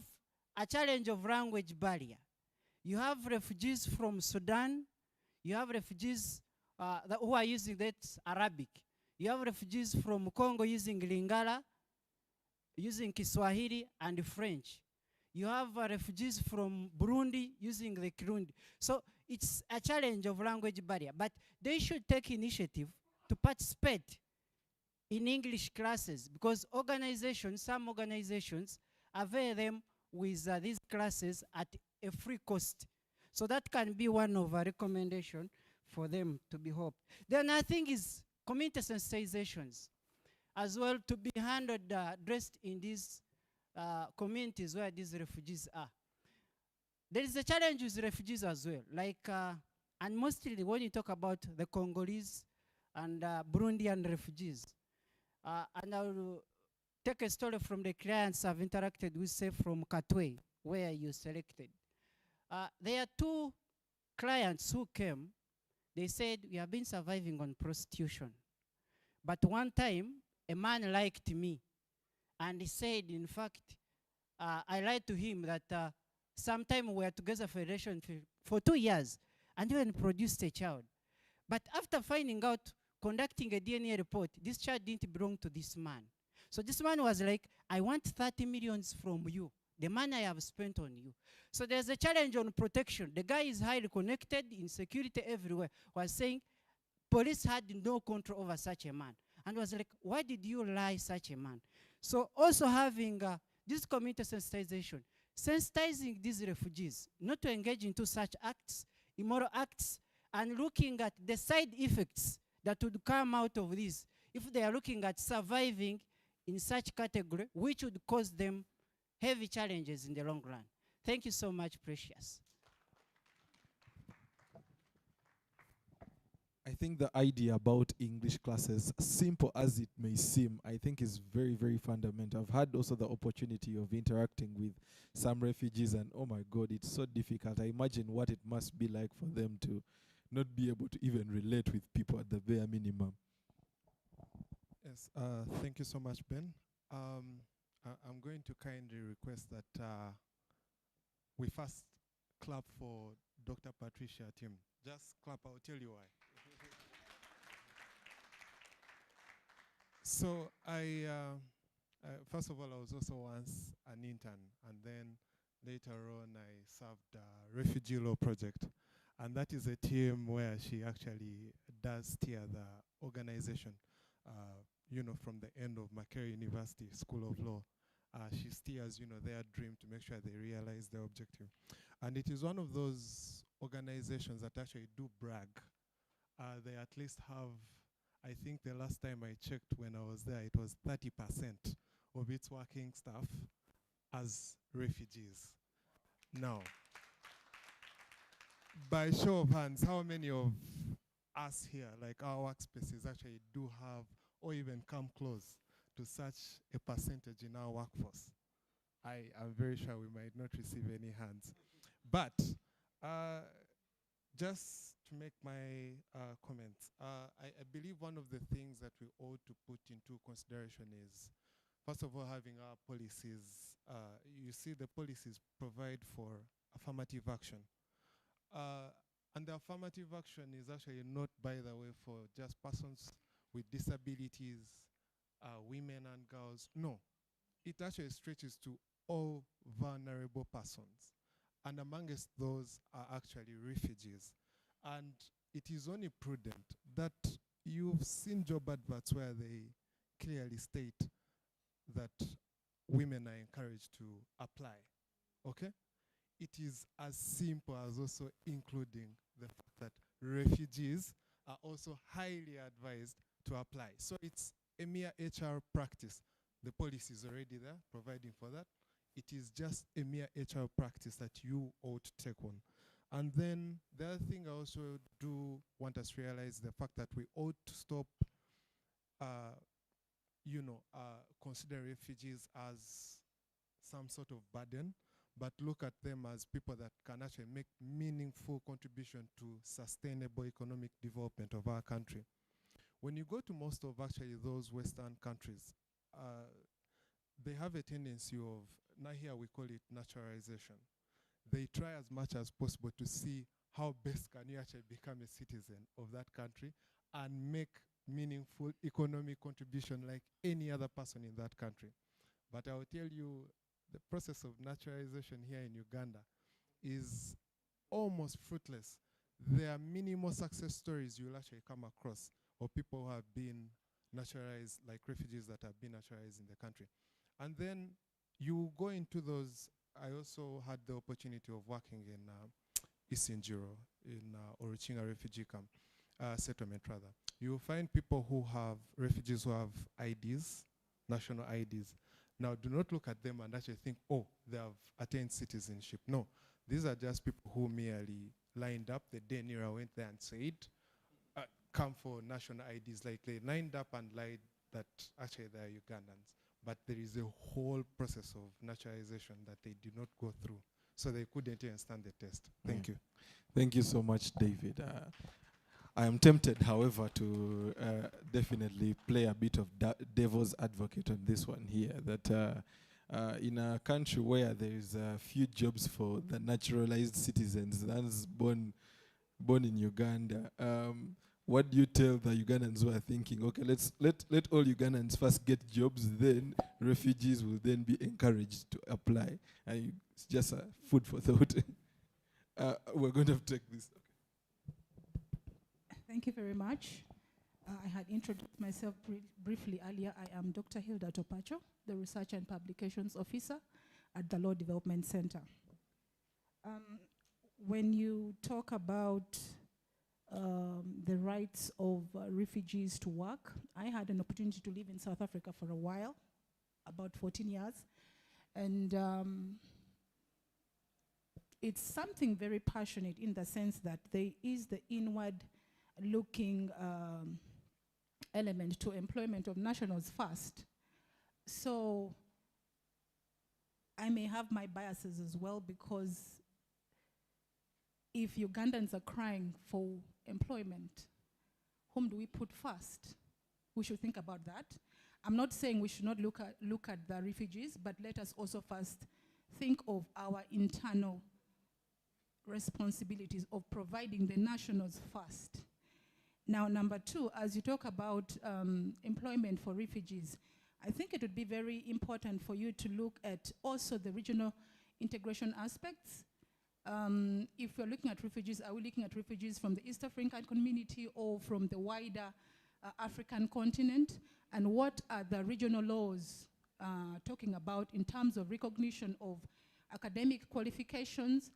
a challenge of language barrier. You have refugees from Sudan. You have refugees who are using that Arabic. You have refugees from Congo using Lingala, using Kiswahili and French. You have refugees from Burundi using the Kirundi. So it's a challenge of language barrier, but they should take initiative to participate in English classes, because some organizations avail them with these classes at a free cost. So that can be one of our recommendations for them to be hoped. The other thing is community sensitizations as well to be handled, addressed in these communities where these refugees are. There is a challenge with refugees as well, like, and mostly when you talk about the Congolese and Burundian refugees. And I will take a story from the clients I've interacted with, say from Katwe, where you selected. There are 2 clients who came. They said, we have been surviving on prostitution. But one time, a man liked me. And he said, in fact, I lied to him that sometime we were together for a relationship for 2 years and even produced a child. But after finding out, conducting a DNA report, this child didn't belong to this man. So this man was like, I want 30 millions from you, the money I have spent on you. So there's a challenge on protection. The guy is highly connected in security everywhere. Was saying, police had no control over such a man. And was like, why did you lie such a man? So also having this community sensitization, sensitizing these refugees, not to engage into such acts, immoral acts, and looking at the side effects that would come out of this if they are looking at surviving in such category, which would cause them heavy challenges in the long run. Thank you so much, Precious. I think the idea about English classes, simple as it may seem, I think is very, very fundamental. I've had also the opportunity of interacting with some refugees, and oh my God, it's so difficult. I imagine what it must be like for them to not be able to even relate with people at the bare minimum. Yes, thank you so much, Ben. I'm going to kindly request that we first clap for Dr. Patricia Tim. Just clap, I'll tell you why. So first of all, I was also once an intern, and then later on I served Refugee Law Project. And that is a team where she actually does steer the organization, from the end of Makerere University School of Law. She steers, their dream to make sure they realize their objective. And it is one of those organizations that actually do brag. They at least have, I think the last time I checked when I was there, it was 30% of its working staff as refugees. Now, by show of hands, how many of us here, like our workspaces, actually do have or even come close to such a percentage in our workforce? I am very sure we might not receive any hands. But just to make my comments, I believe one of the things that we ought to put into consideration is, first of all, having our policies. You see, the policies provide for affirmative action. And the affirmative action is actually not, by the way, for just persons with disabilities, women and girls. No, it actually stretches to all vulnerable persons. And amongst those are actually refugees. And it is only prudent that you've seen job adverts where they clearly state that women are encouraged to apply, okay? It is as simple as also including the fact that refugees are also highly advised to apply. So it's a mere HR practice. The policy is already there, providing for that. It is just a mere HR practice that you ought to take on. And then the other thing I also do want us to realize the fact that we ought to stop consider refugees as some sort of burden, but look at them as people that can actually make meaningful contribution to sustainable economic development of our country. When you go to most of actually those Western countries, they have a tendency of, now here we call it naturalization. They try as much as possible to see how best can you actually become a citizen of that country and make meaningful economic contribution like any other person in that country. But I will tell you, the process of naturalization here in Uganda is almost fruitless. There are minimal success stories you'll actually come across of people who have been naturalized, like refugees that have been naturalized in the country. And then you go into those. I also had the opportunity of working in Isinjiro, in Oruchinga refugee camp, settlement rather. You find people who have, refugees who have IDs, national IDs. Now, do not look at them and actually think, oh, they have attained citizenship. No, these are just people who merely lined up the day Nira went there and said, come for national IDs. Like they lined up and lied that actually they are Ugandans. But there is a whole process of naturalization that they did not go through. So they couldn't even stand the test. Thank you. Thank you so much, David. I am tempted, however, to definitely play a bit of devil's advocate on this one here, that in a country where there is few jobs for the naturalized citizens, that's born in Uganda, what do you tell the Ugandans who are thinking, okay, let all Ugandans first get jobs, then refugees will then be encouraged to apply? And it's just food for thought. We're going to have to take this. Thank you very much. I had introduced myself briefly earlier. I am Dr. Hilda Topacho, the Research and Publications Officer at the Law Development Center. When you talk about the rights of refugees to work, I had an opportunity to live in South Africa for a while, about 14 years. And it's something very passionate in the sense that there is the inward-looking element to employment of nationals first. So I may have my biases as well, because if Ugandans are crying for employment, whom do we put first? We should think about that. I'm not saying we should not look at the refugees, but let us also first think of our internal responsibilities of providing the nationals first. Now, number two, as you talk about employment for refugees, I think it would be very important for you to look at also the regional integration aspects. If we're looking at refugees, are we looking at refugees from the East African community or from the wider African continent? And what are the regional laws talking about in terms of recognition of academic qualifications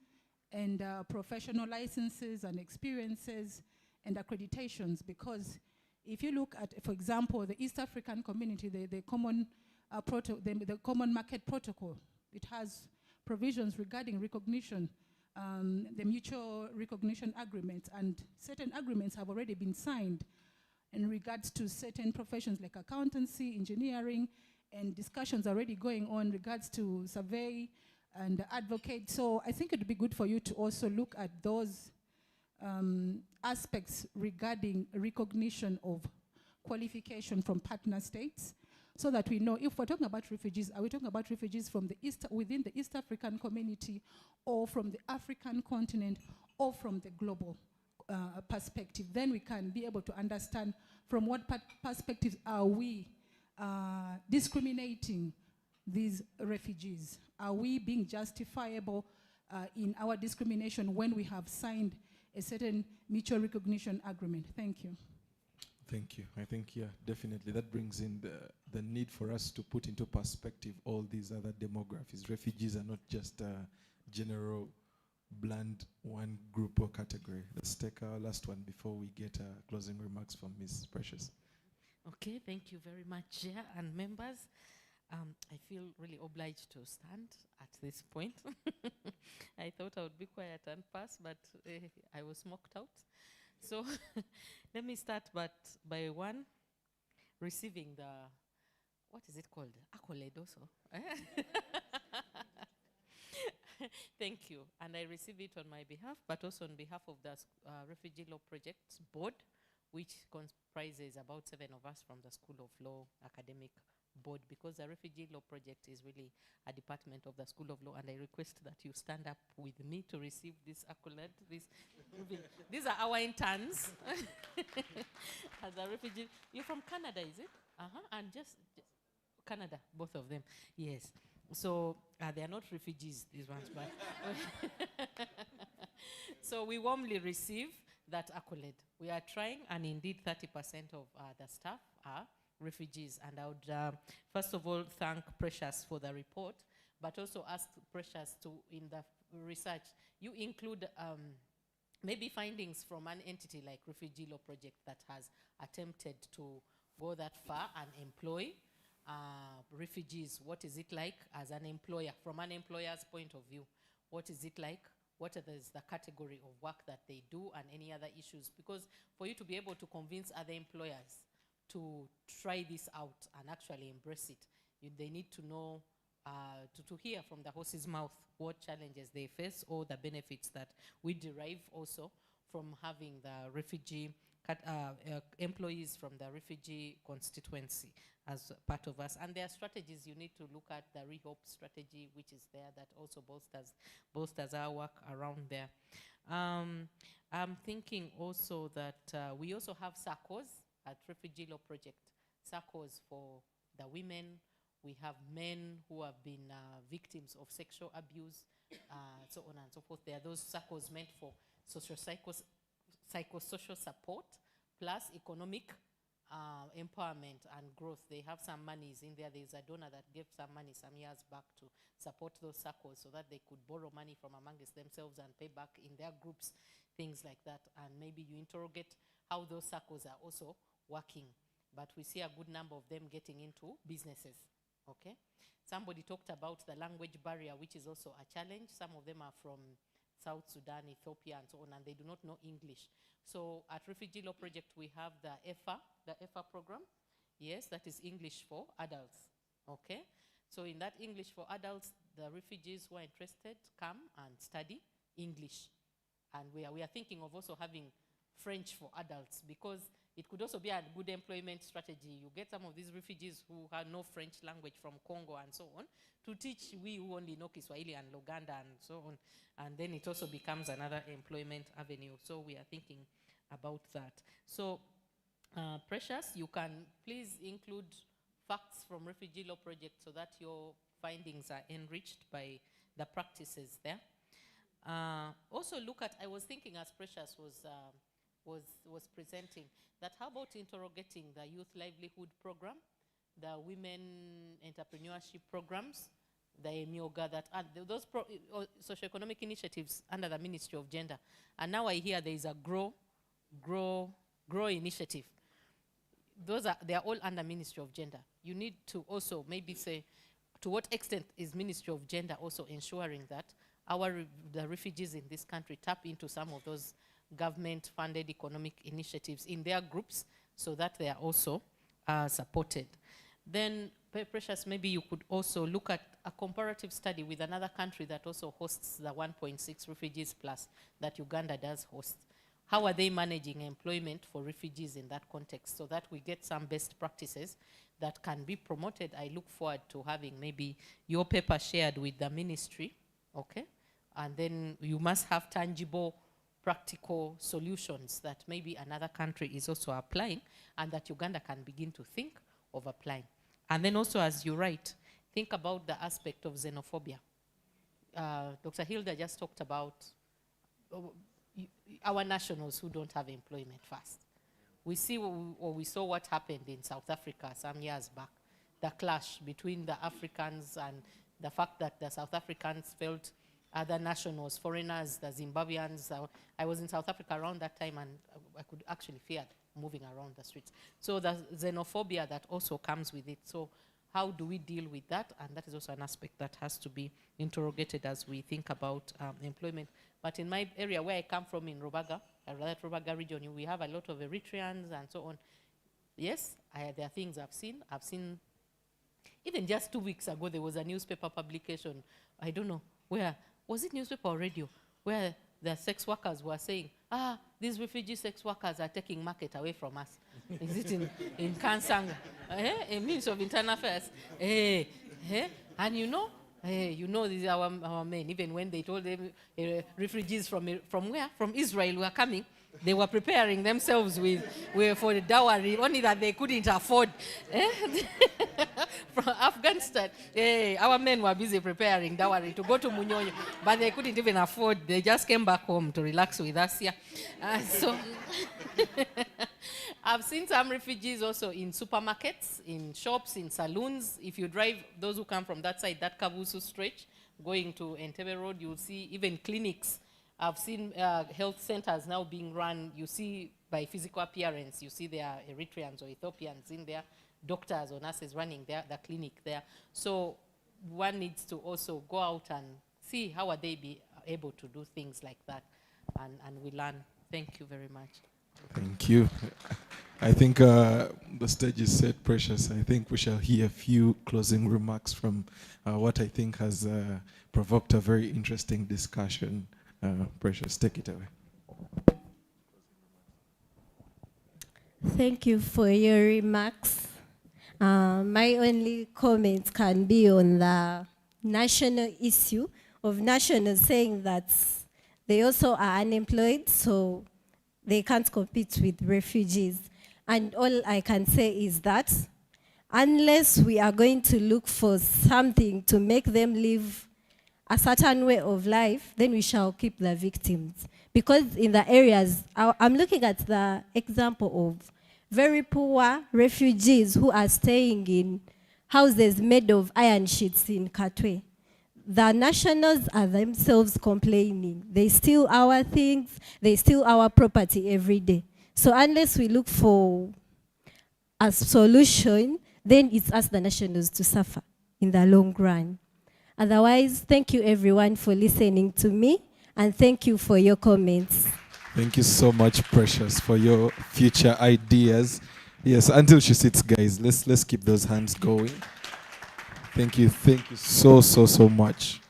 and professional licenses and experiences and accreditations? Because if you look at, for example, the East African community, the common the Common Market Protocol. It has provisions regarding recognition, the mutual recognition agreements, and certain agreements have already been signed in regards to certain professions like accountancy, engineering, and discussions already going on in regards to survey and advocate. So I think it would be good for you to also look at those aspects regarding recognition of qualification from partner states, so that we know if we're talking about refugees, are we talking about refugees from the within the East African community, or from the African continent, or from the global perspective? Then we can be able to understand from what perspectives are we discriminating these refugees. Are we being justifiable in our discrimination when we have signed a certain mutual recognition agreement? Thank you. Thank you. I think, yeah, definitely that brings in the need for us to put into perspective all these other demographics. Refugees are not just a general, bland one group or category. Let's take our last one before we get closing remarks from Ms. Precious. Okay, thank you very much, Chair and members. I feel really obliged to stand at this point. I thought I would be quiet and pass, but I was mocked out. So let me start by one, receiving the, what is it called? Accolade also. Thank you. And I receive it on my behalf, but also on behalf of the Refugee Law Projects Board, which comprises about 7 of us from the School of Law Academic Board, because the Refugee Law Project is really a department of the School of Law, and I request that you stand up with me to receive this accolade. These are our interns. As a refugee, you're from Canada, is it? And just Canada, both of them. Yes. So they are not refugees, these ones, but so we warmly receive that accolade. We are trying, and indeed 30% of the staff are refugees. And I would first of all thank Precious for the report, but also ask Precious to, in the research, you include maybe findings from an entity like Refugee Law Project that has attempted to go that far and employ refugees. What is it like as an employer, from an employer's point of view? What is it like? What is the category of work that they do, and any other issues? Because for you to be able to convince other employers to try this out and actually embrace it, they need to know, to hear from the horse's mouth what challenges they face, or the benefits that we derive also from having the refugee employees from the refugee constituency as part of us. And there are strategies you need to look at, the Rehope strategy, which is there, that also bolsters our work around there. I'm thinking also that we also have SACCOs at Refugee Law Project, SACCOs for the women. We have men who have been victims of sexual abuse, so on and so forth. There are those SACCOs meant for psychosocial support, plus economic empowerment and growth. They have some monies in there. There's a donor that gave some money some years back to support those SACCOs so that they could borrow money from amongst themselves and pay back in their groups, things like that. And maybe you interrogate how those SACCOs are also working. But we see a good number of them getting into businesses. Okay? Somebody talked about the language barrier, which is also a challenge. Some of them are from South Sudan, Ethiopia, and so on, and they do not know English. So at Refugee Law Project, we have the EFA program. Yes, that is English for adults. Okay? So in that English for adults, the refugees who are interested come and study English. And we are thinking of also having French for adults, because it could also be a good employment strategy. You get some of these refugees who have no French language from Congo and so on, to teach we who only know Kiswahili and Luganda and so on. And then it also becomes another employment avenue. So we are thinking about that. So Precious, you can please include facts from Refugee Law Project so that your findings are enriched by the practices there. Also look at, I was thinking as Precious was presenting, that how about interrogating the youth livelihood program, the women entrepreneurship programs, the EMIOGA, that are those socioeconomic initiatives under the Ministry of Gender. And now I hear there is a grow initiative. they are all under Ministry of Gender. You need to also maybe say, to what extent is Ministry of Gender also ensuring that the refugees in this country tap into some of those government-funded economic initiatives in their groups so that they are also supported. Then, Precious, maybe you could also look at a comparative study with another country that also hosts the 1.6 refugees plus that Uganda does host. How are they managing employment for refugees in that context so that we get some best practices that can be promoted? I look forward to having maybe your paper shared with the ministry, okay? And then you must have tangible, practical solutions that maybe another country is also applying and that Uganda can begin to think of applying. And then also, as you write, think about the aspect of xenophobia. Dr. Hilda just talked about our nationals who don't have employment first. We see we saw what happened in South Africa some years back, the clash between the Africans and the fact that the South Africans felt other nationals, foreigners, the Zimbabweans. I was in South Africa around that time and I could actually fear moving around the streets. So the xenophobia that also comes with it. So how do we deal with that? And that is also an aspect that has to be interrogated as we think about employment. But in my area where I come from in Rubaga, that Rubaga region, we have a lot of Eritreans and so on. Yes, there are things I've seen. I've seen, even just 2 weeks ago, there was a newspaper publication, I don't know where, was it newspaper or radio, where the sex workers were saying, these refugee sex workers are taking market away from us. Is it in Kansanga? In Ministry of Internal Affairs. And you know, these are our men. Even when they told them refugees from where? From Israel were coming, they were preparing themselves for the dowry, only that they couldn't afford. From Afghanistan, our men were busy preparing dowry to go to Munyonyo, but they couldn't even afford. They just came back home to relax with us here. So I've seen some refugees also in supermarkets, in shops, in saloons. If you drive, those who come from that side, that Kavusu stretch, going to Entebbe Road, you'll see even clinics. I've seen health centers now being run. You see by physical appearance, you see there are Eritreans or Ethiopians in there, doctors or nurses running the clinic there. So one needs to also go out and see how are they be able to do things like that. And we learn. Thank you very much. Thank you. I think the stage is set, Precious. I think we shall hear a few closing remarks from what I think has provoked a very interesting discussion. Precious, take it away. Thank you for your remarks. My only comments can be on the national issue of nationals saying that they also are unemployed, so they can't compete with refugees. And all I can say is that unless we are going to look for something to make them live a certain way of life, then we shall keep the victims. Because in the areas, I'm looking at the example of very poor refugees who are staying in houses made of iron sheets in Katwe. The nationals are themselves complaining. They steal our things, they steal our property every day. So unless we look for a solution, then it's us, the nationals, to suffer in the long run. Otherwise, thank you everyone for listening to me, and thank you for your comments. Thank you so much, Precious, for your future ideas. Yes, until she sits, guys, let's keep those hands going. Thank you so much.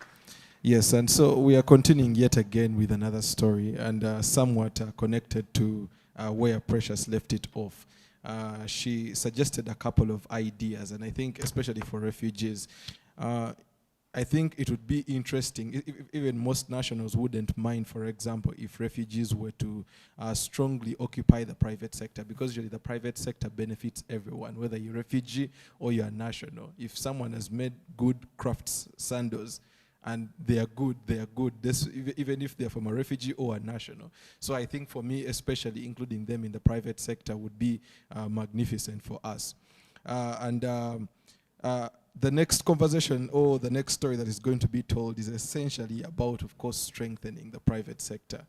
Yes, and so we are continuing yet again with another story, and somewhat connected to where Precious left it off. She suggested a couple of ideas, and I think especially for refugees, I think it would be interesting, if even most nationals wouldn't mind, for example, if refugees were to strongly occupy the private sector, because usually the private sector benefits everyone, whether you're a refugee or you're a national. If someone has made good crafts sandals, and they are good, even if they're from a refugee or a national. So I think for me, especially including them in the private sector would be magnificent for us. The next conversation or the next story that is going to be told is essentially about, of course, strengthening the private sector.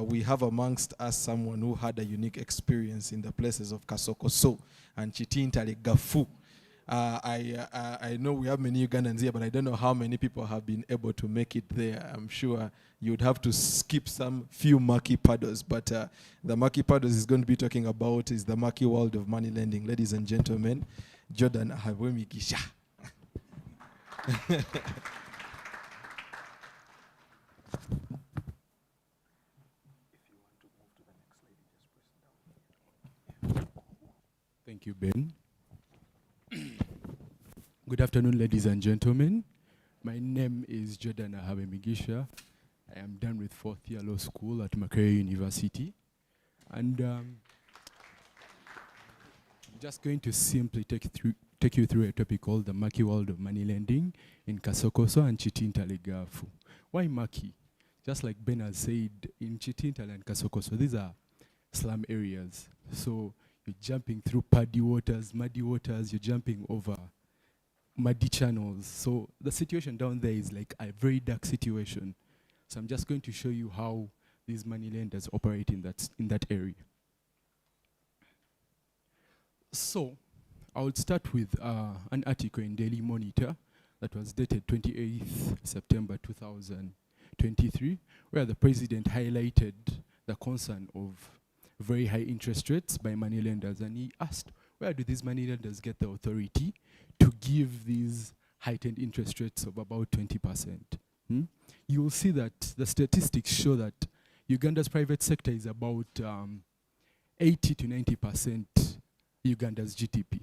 We have amongst us someone who had a unique experience in the places of Kasokoso and Chitintale Gafu. I know we have many Ugandans here, but I don't know how many people have been able to make it there. I'm sure you would have to skip some few murky paddles, but the murky paddles is going to be talking about is the murky world of money lending. Ladies and gentlemen, Jordan Ahabwemigisha. Thank you, Ben. Good afternoon, ladies and gentlemen. My name is Jordan Ahabwemigisha. I am done with fourth year law school at Makerere University. And I'm just going to simply take you through a topic called the murky world of money lending in Kasokoso and Chitintale Gafu. Why murky? Just like Ben has said, in Chitintale and Kasokoso, these are slum areas. So you're jumping through muddy waters, you're jumping over muddy channels. So the situation down there is like a very dark situation. So I'm just going to show you how these money lenders operate in that area. So I would start with an article in Daily Monitor that was dated 28th September 2023, where the president highlighted the concern of very high interest rates by money lenders, and he asked, where do these money lenders get the authority to give these heightened interest rates of about 20%? You will see that the statistics show that Uganda's private sector is about 80 to 90% Uganda's GDP.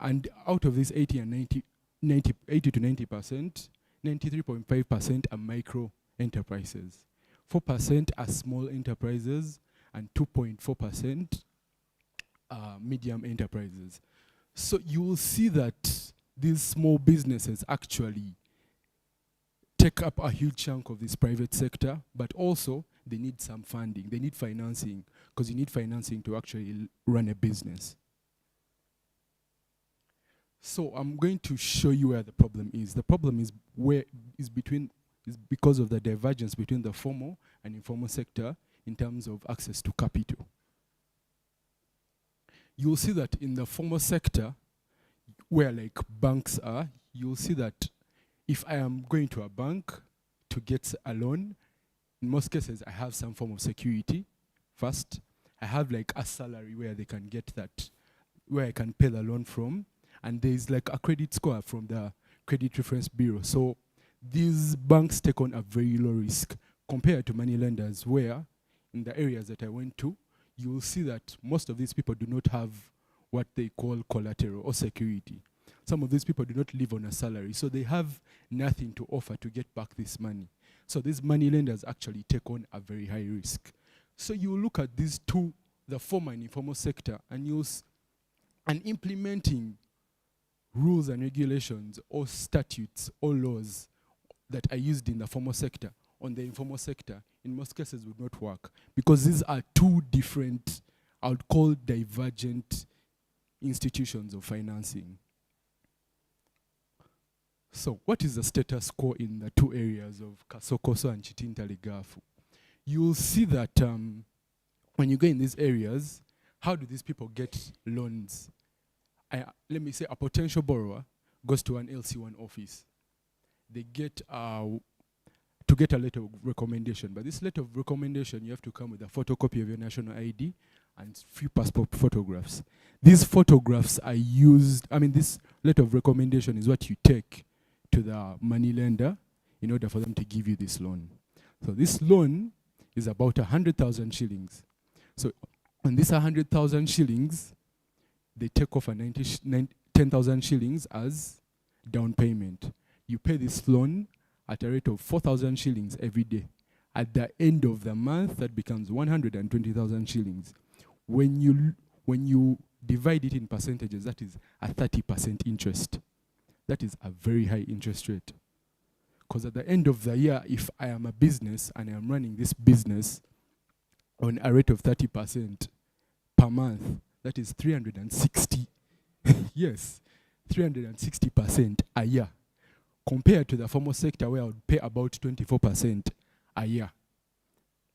And out of this 80 to 90%, 93.5% are micro enterprises. 4% are small enterprises, and 2.4% are medium enterprises. So you will see that these small businesses actually take up a huge chunk of this private sector, but also they need some funding, they need financing, because you need financing to actually run a business. So I'm going to show you where the problem is. The problem is because of the divergence between the formal and informal sector in terms of access to capital. You'll see that in the formal sector, where like banks are, you'll see that if I am going to a bank to get a loan, in most cases I have some form of security first. I have like a salary where they can get that, where I can pay the loan from, and there's like a credit score from the Credit Reference Bureau. So these banks take on a very low risk compared to money lenders, where in the areas that I went to, you will see that most of these people do not have what they call collateral or security. Some of these people do not live on a salary, so they have nothing to offer to get back this money. So these money lenders actually take on a very high risk. So you look at these two, the formal and informal sector, and implementing rules and regulations or statutes or laws that are used in the formal sector on the informal sector in most cases would not work, because these are two different, I would call divergent institutions of financing. So what is the status quo in the two areas of Kasokoso and Chitintale Gafu? You'll see that when you go in these areas, how do these people get loans? Let me say a potential borrower goes to an LC1 office. They get to get a letter of recommendation. But this letter of recommendation, you have to come with a photocopy of your national ID and few passport photographs. These photographs are used, this letter of recommendation is what you take to the money lender in order for them to give you this loan. So this loan is about 100,000 shillings. So on this 100,000 shillings, they take off 10,000 shillings as down payment. You pay this loan at a rate of 4,000 shillings every day. At the end of the month, that becomes 120,000 shillings. When you divide it in percentages, that is a 30% interest. That is a very high interest rate. Because at the end of the year, if I am a business and I am running this business on a rate of 30% per month, that is 360. Yes, 360% a year, compared to the formal sector where I would pay about 24% a year.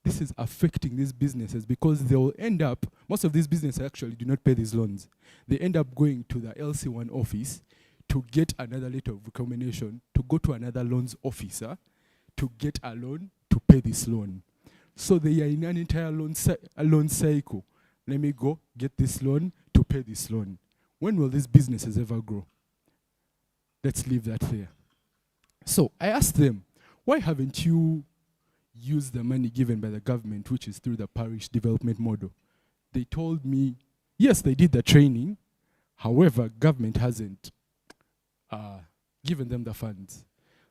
This is affecting these businesses because they will end up, most of these businesses actually do not pay these loans. They end up going to the LC1 office to get another letter of recommendation, to go to another loans officer, to get a loan, to pay this loan. So they are in an entire loan cycle. Let me go, get this loan, to pay this loan. When will these businesses ever grow? Let's leave that there. So I asked them, why haven't you used the money given by the government, which is through the parish development model? They told me, yes, they did the training. However, government hasn't given them the funds.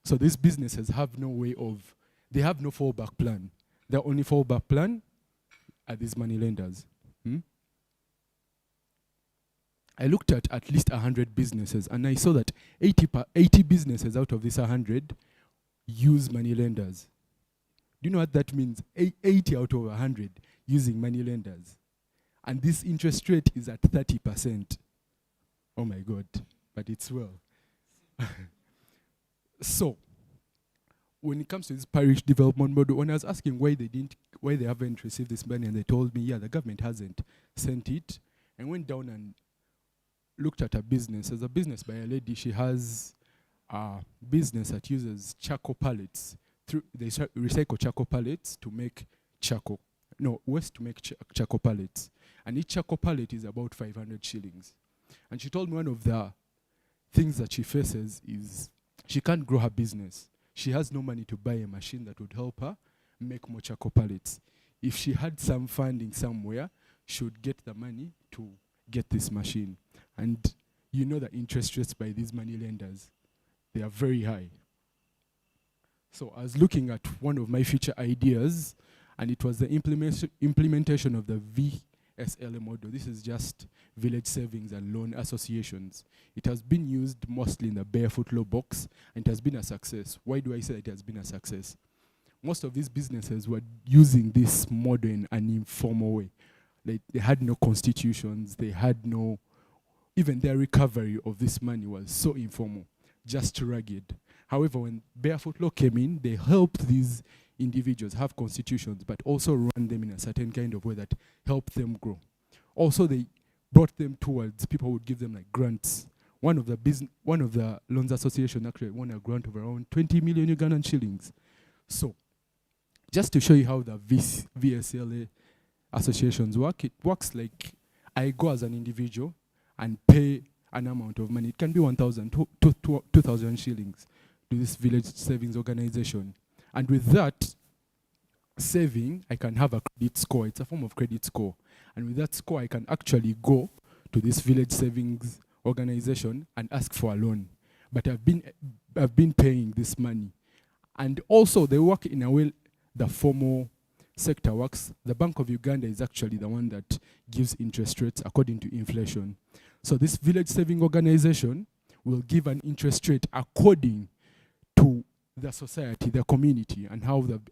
So these businesses have no way of, they have no fallback plan. Their only fallback plan are these money lenders. I looked at least 100 businesses, and I saw that 80 businesses out of these 100 use money lenders. Do you know what that means? 80 out of 100 using money lenders. And this interest rate is at 30%. Oh my God, but it's well. So, when it comes to this parish development model, when I was asking why they haven't received this money, and they told me, yeah, the government hasn't sent it, and went down and looked at a business. As a business by a lady, she has a business that uses charcoal pallets. They recycle charcoal pallets to make charcoal. No, waste to make charcoal pallets. And each charcoal pallet is about 500 shillings. And she told me one of the things that she faces is she can't grow her business. She has no money to buy a machine that would help her make more charcoal pallets. If she had some funding somewhere, she would get the money to get this machine. And you know the interest rates by these money lenders, they are very high. So I was looking at one of my future ideas, and it was the implementation of the VSLA model. This is just Village Savings and Loan Associations. It has been used mostly in the BarefootLaw box, and it has been a success. Why do I say it has been a success? Most of these businesses were using this model in an informal way. They had no constitutions, they had no, even their recovery of this money was so informal, just rugged. However, when BarefootLaw came in, they helped these individuals have constitutions, but also run them in a certain kind of way that helped them grow. Also, they brought them towards, people would give them like grants. One of the loans association actually won a grant of around 20 million Ugandan shillings. So, just to show you how the VSLA associations work, it works like I go as an individual and pay an amount of money. It can be 1,000 to 2,000 shillings to this village savings organization. And with that saving, I can have a credit score. It's a form of credit score. And with that score, I can actually go to this village savings organization and ask for a loan. But I've been paying this money. And also, they work in a way the formal sector works. The Bank of Uganda is actually the one that gives interest rates according to inflation. So this village saving organization will give an interest rate according to the society, the community, and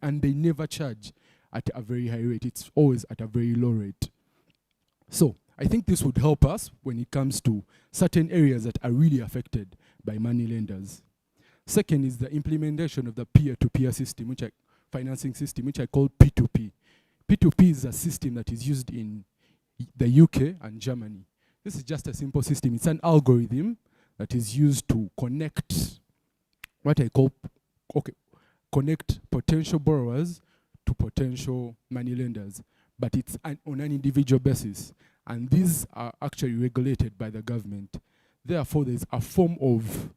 and they never charge at a very high rate. It's always at a very low rate. So I think this would help us when it comes to certain areas that are really affected by money lenders. Second is the implementation of the peer-to-peer system, financing system, which I call P2P. P2P is a system that is used in the UK and Germany. This is just a simple system. It's an algorithm that is used to connect connect potential borrowers to potential money lenders, but it's on an individual basis. And these are actually regulated by the government. Therefore, there's a form of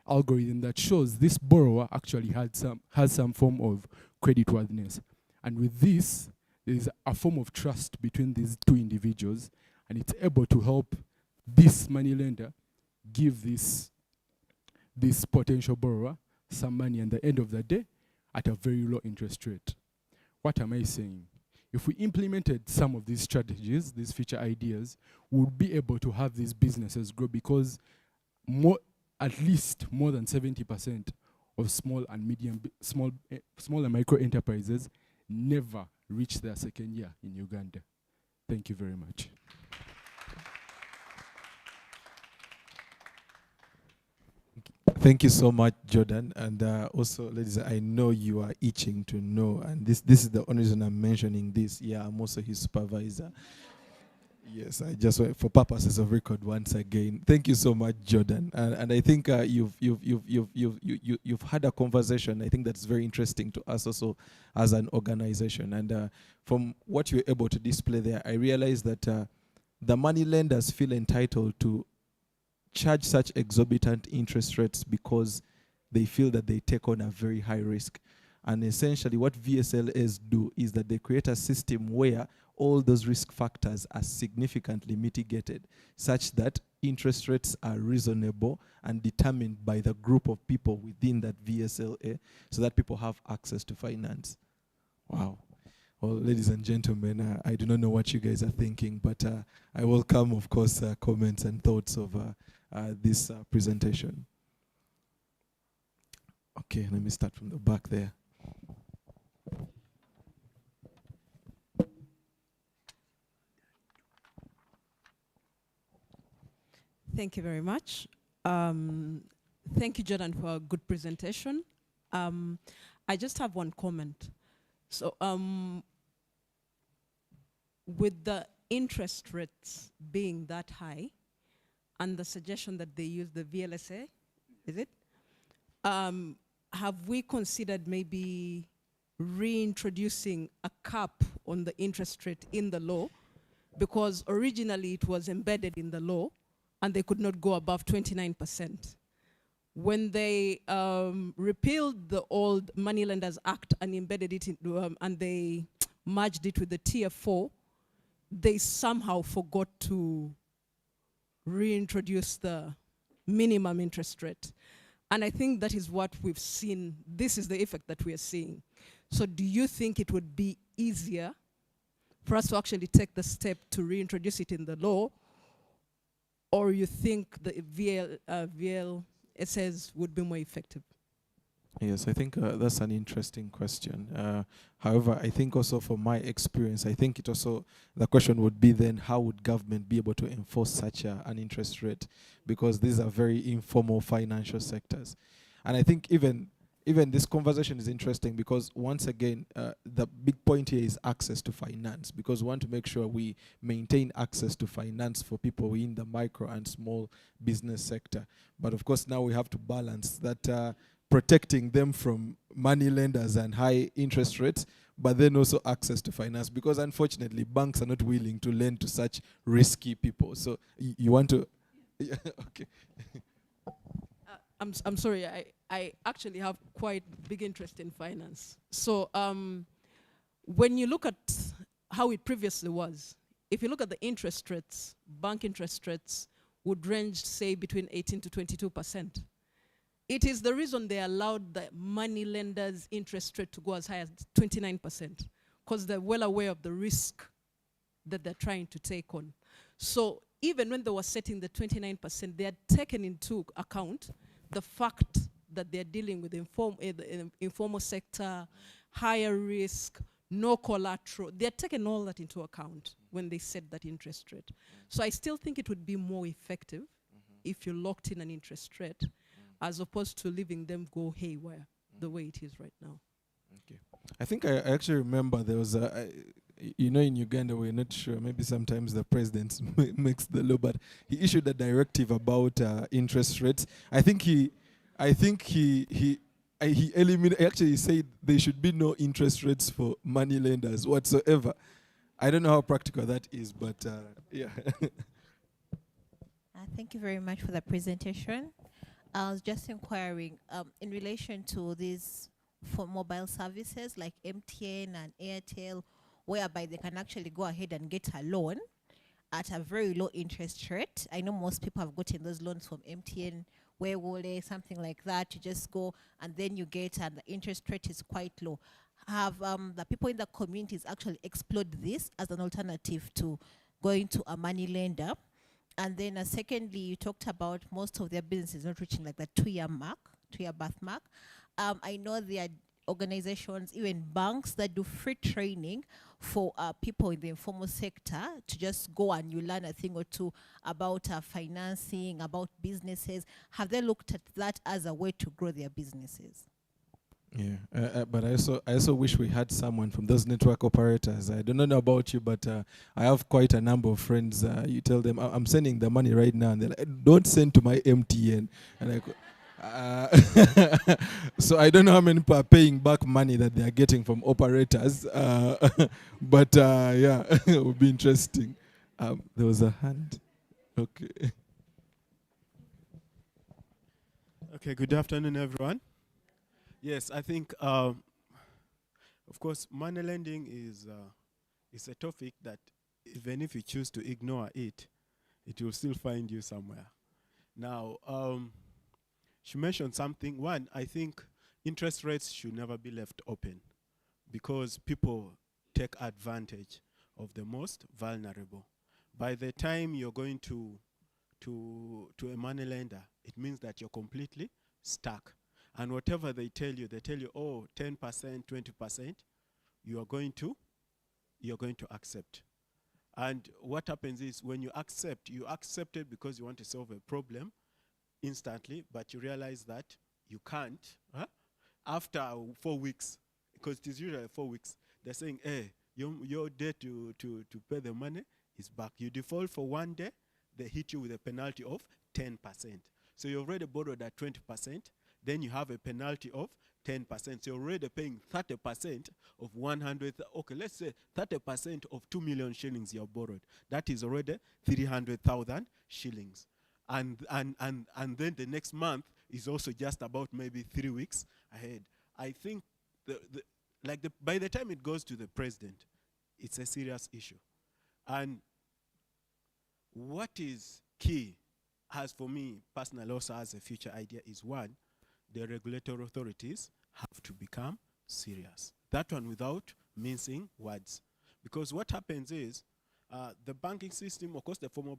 algorithm that shows this borrower actually has some form of creditworthiness. And with this, there is a form of trust between these two individuals, and it's able to help this money lender give this potential borrower some money at the end of the day at a very low interest rate. What am I saying? If we implemented some of these strategies, these future ideas, we would be able to have these businesses grow, because at least more than 70% of small and micro enterprises never reach their second year in Uganda. Thank you very much. Thank you so much, Jordan. And also, ladies, I know you are itching to know. And this is the only reason I'm mentioning this. Yeah, I'm also his supervisor. Yes, I just for purposes of record once again. Thank you so much, Jordan. And I think you've had a conversation. I think that's very interesting to us also as an organization. And from what you're able to display there, I realize that the money lenders feel entitled to charge such exorbitant interest rates because they feel that they take on a very high risk. And essentially what VSLAs do is that they create a system where all those risk factors are significantly mitigated such that interest rates are reasonable and determined by the group of people within that VSLA so that people have access to finance. Wow. Well, ladies and gentlemen, I do not know what you guys are thinking, but I welcome, of course, comments and thoughts of this presentation. Okay, let me start from the back there. Thank you very much. Thank you, Jordan, for a good presentation. I just have one comment. So with the interest rates being that high and the suggestion that they use the VLSA, is it? Have we considered maybe reintroducing a cap on the interest rate in the law? Because originally it was embedded in the law and they could not go above 29%. When they repealed the old Moneylenders Act and embedded it into, and they merged it with the Tier 4, they somehow forgot to reintroduce the minimum interest rate. And I think that is what we've seen. This is the effect that we are seeing. So do you think it would be easier for us to actually take the step to reintroduce it in the law, or you think the VLSAs would be more effective? Yes, I think that's an interesting question. However, I think also from my experience, I think it also, the question would be then, how would government be able to enforce such an interest rate? Because these are very informal financial sectors. And I think even this conversation is interesting because once again, the big point here is access to finance, because we want to make sure we maintain access to finance for people in the micro and small business sector. But of course, now we have to balance that protecting them from money lenders and high interest rates, but then also access to finance, because unfortunately banks are not willing to lend to such risky people. So you want to, yeah, okay. I'm sorry, I actually have quite big interest in finance. So when you look at how it previously was, if you look at the interest rates, bank interest rates would range, say, between 18 to 22%. It is the reason they allowed the money lenders' interest rate to go as high as 29%, because they're well aware of the risk that they're trying to take on. So even when they were setting the 29%, they had taken into account the fact that they're dealing with the informal sector, higher risk, no collateral. They're taking all that into account when they set that interest rate. So I still think it would be more effective if you locked in an interest rate as opposed to leaving them go haywire the way it is right now. Okay. I think I actually remember there was a, you know, in Uganda, we're not sure, maybe sometimes the president makes the law, but he issued a directive about interest rates. I think he eliminated, actually said there should be no interest rates for money lenders whatsoever. I don't know how practical that is, but yeah. Thank you very much for the presentation. I was just inquiring in relation to these for mobile services like MTN and Airtel, whereby they can actually go ahead and get a loan at a very low interest rate. I know most people have gotten those loans from MTN, Wewole, something like that. You just go and then you get, and the interest rate is quite low. Have the people in the communities actually explored this as an alternative to going to a money lender? And then secondly, you talked about most of their businesses not reaching like the 2-year mark, 2-year birth mark. I know they are organizations, even banks that do free training for people in the informal sector to just go and you learn a thing or two about financing, about businesses? Have they looked at that as a way to grow their businesses? Yeah, but I also wish we had someone from those network operators. I don't know about you, but I have quite a number of friends. You tell them, I'm sending the money right now, and they're like, don't send to my MTN. And I go, so I don't know how many people are paying back money that they are getting from operators. But yeah, it would be interesting. There was a hand. Okay. Okay, good afternoon, everyone. Yes, I think, of course, money lending is a topic that even if you choose to ignore it, it will still find you somewhere. Now, she mentioned something. One, I think interest rates should never be left open because people take advantage of the most vulnerable. By the time you're going to a money lender, it means that you're completely stuck. And whatever they tell you, oh, 10%, 20%, you're going to accept. And what happens is when you accept it because you want to solve a problem instantly, but you realize that you can't. After 4 weeks, because it is usually 4 weeks, they're saying, hey, your debt to pay the money is back. You default for 1 day, they hit you with a penalty of 10%. So you already borrowed at 20%, then you have a penalty of 10%. So you're already paying 30% of 100. Okay, let's say 30% of 2 million shillings you have borrowed. That is already 300,000 shillings. And then the next month is also just about maybe 3 weeks ahead. I think by the time it goes to the president, it's a serious issue. And what is key, as for me personally, also as a future idea, is one, the regulatory authorities have to become serious. That one without mincing words. Because what happens is, the banking system, of course the formal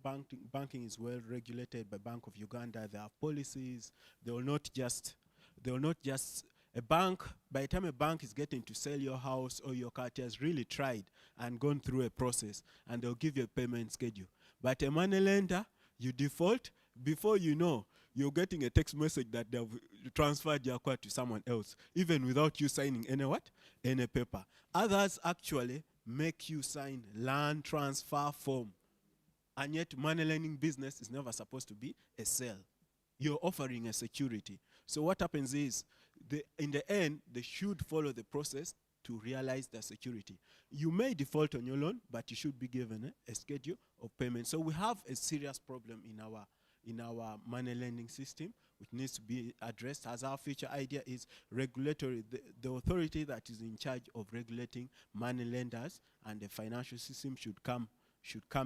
banking is well regulated by Bank of Uganda. There are policies. They will not just, a bank, by the time a bank is getting to sell your house or your car, it has really tried and gone through a process, and they'll give you a payment schedule. But a money lender, you default, before you know, you're getting a text message that they've transferred your account to someone else, even without you signing any paper. Others actually make you sign land transfer form. And yet money lending business is never supposed to be a sale. You're offering a security. So what happens is, in the end, they should follow the process to realize the security. You may default on your loan, but you should be given a schedule of payment. So we have a serious problem in our money lending system, which needs to be addressed. As our future idea is regulatory, the authority that is in charge of regulating money lenders and the financial system should come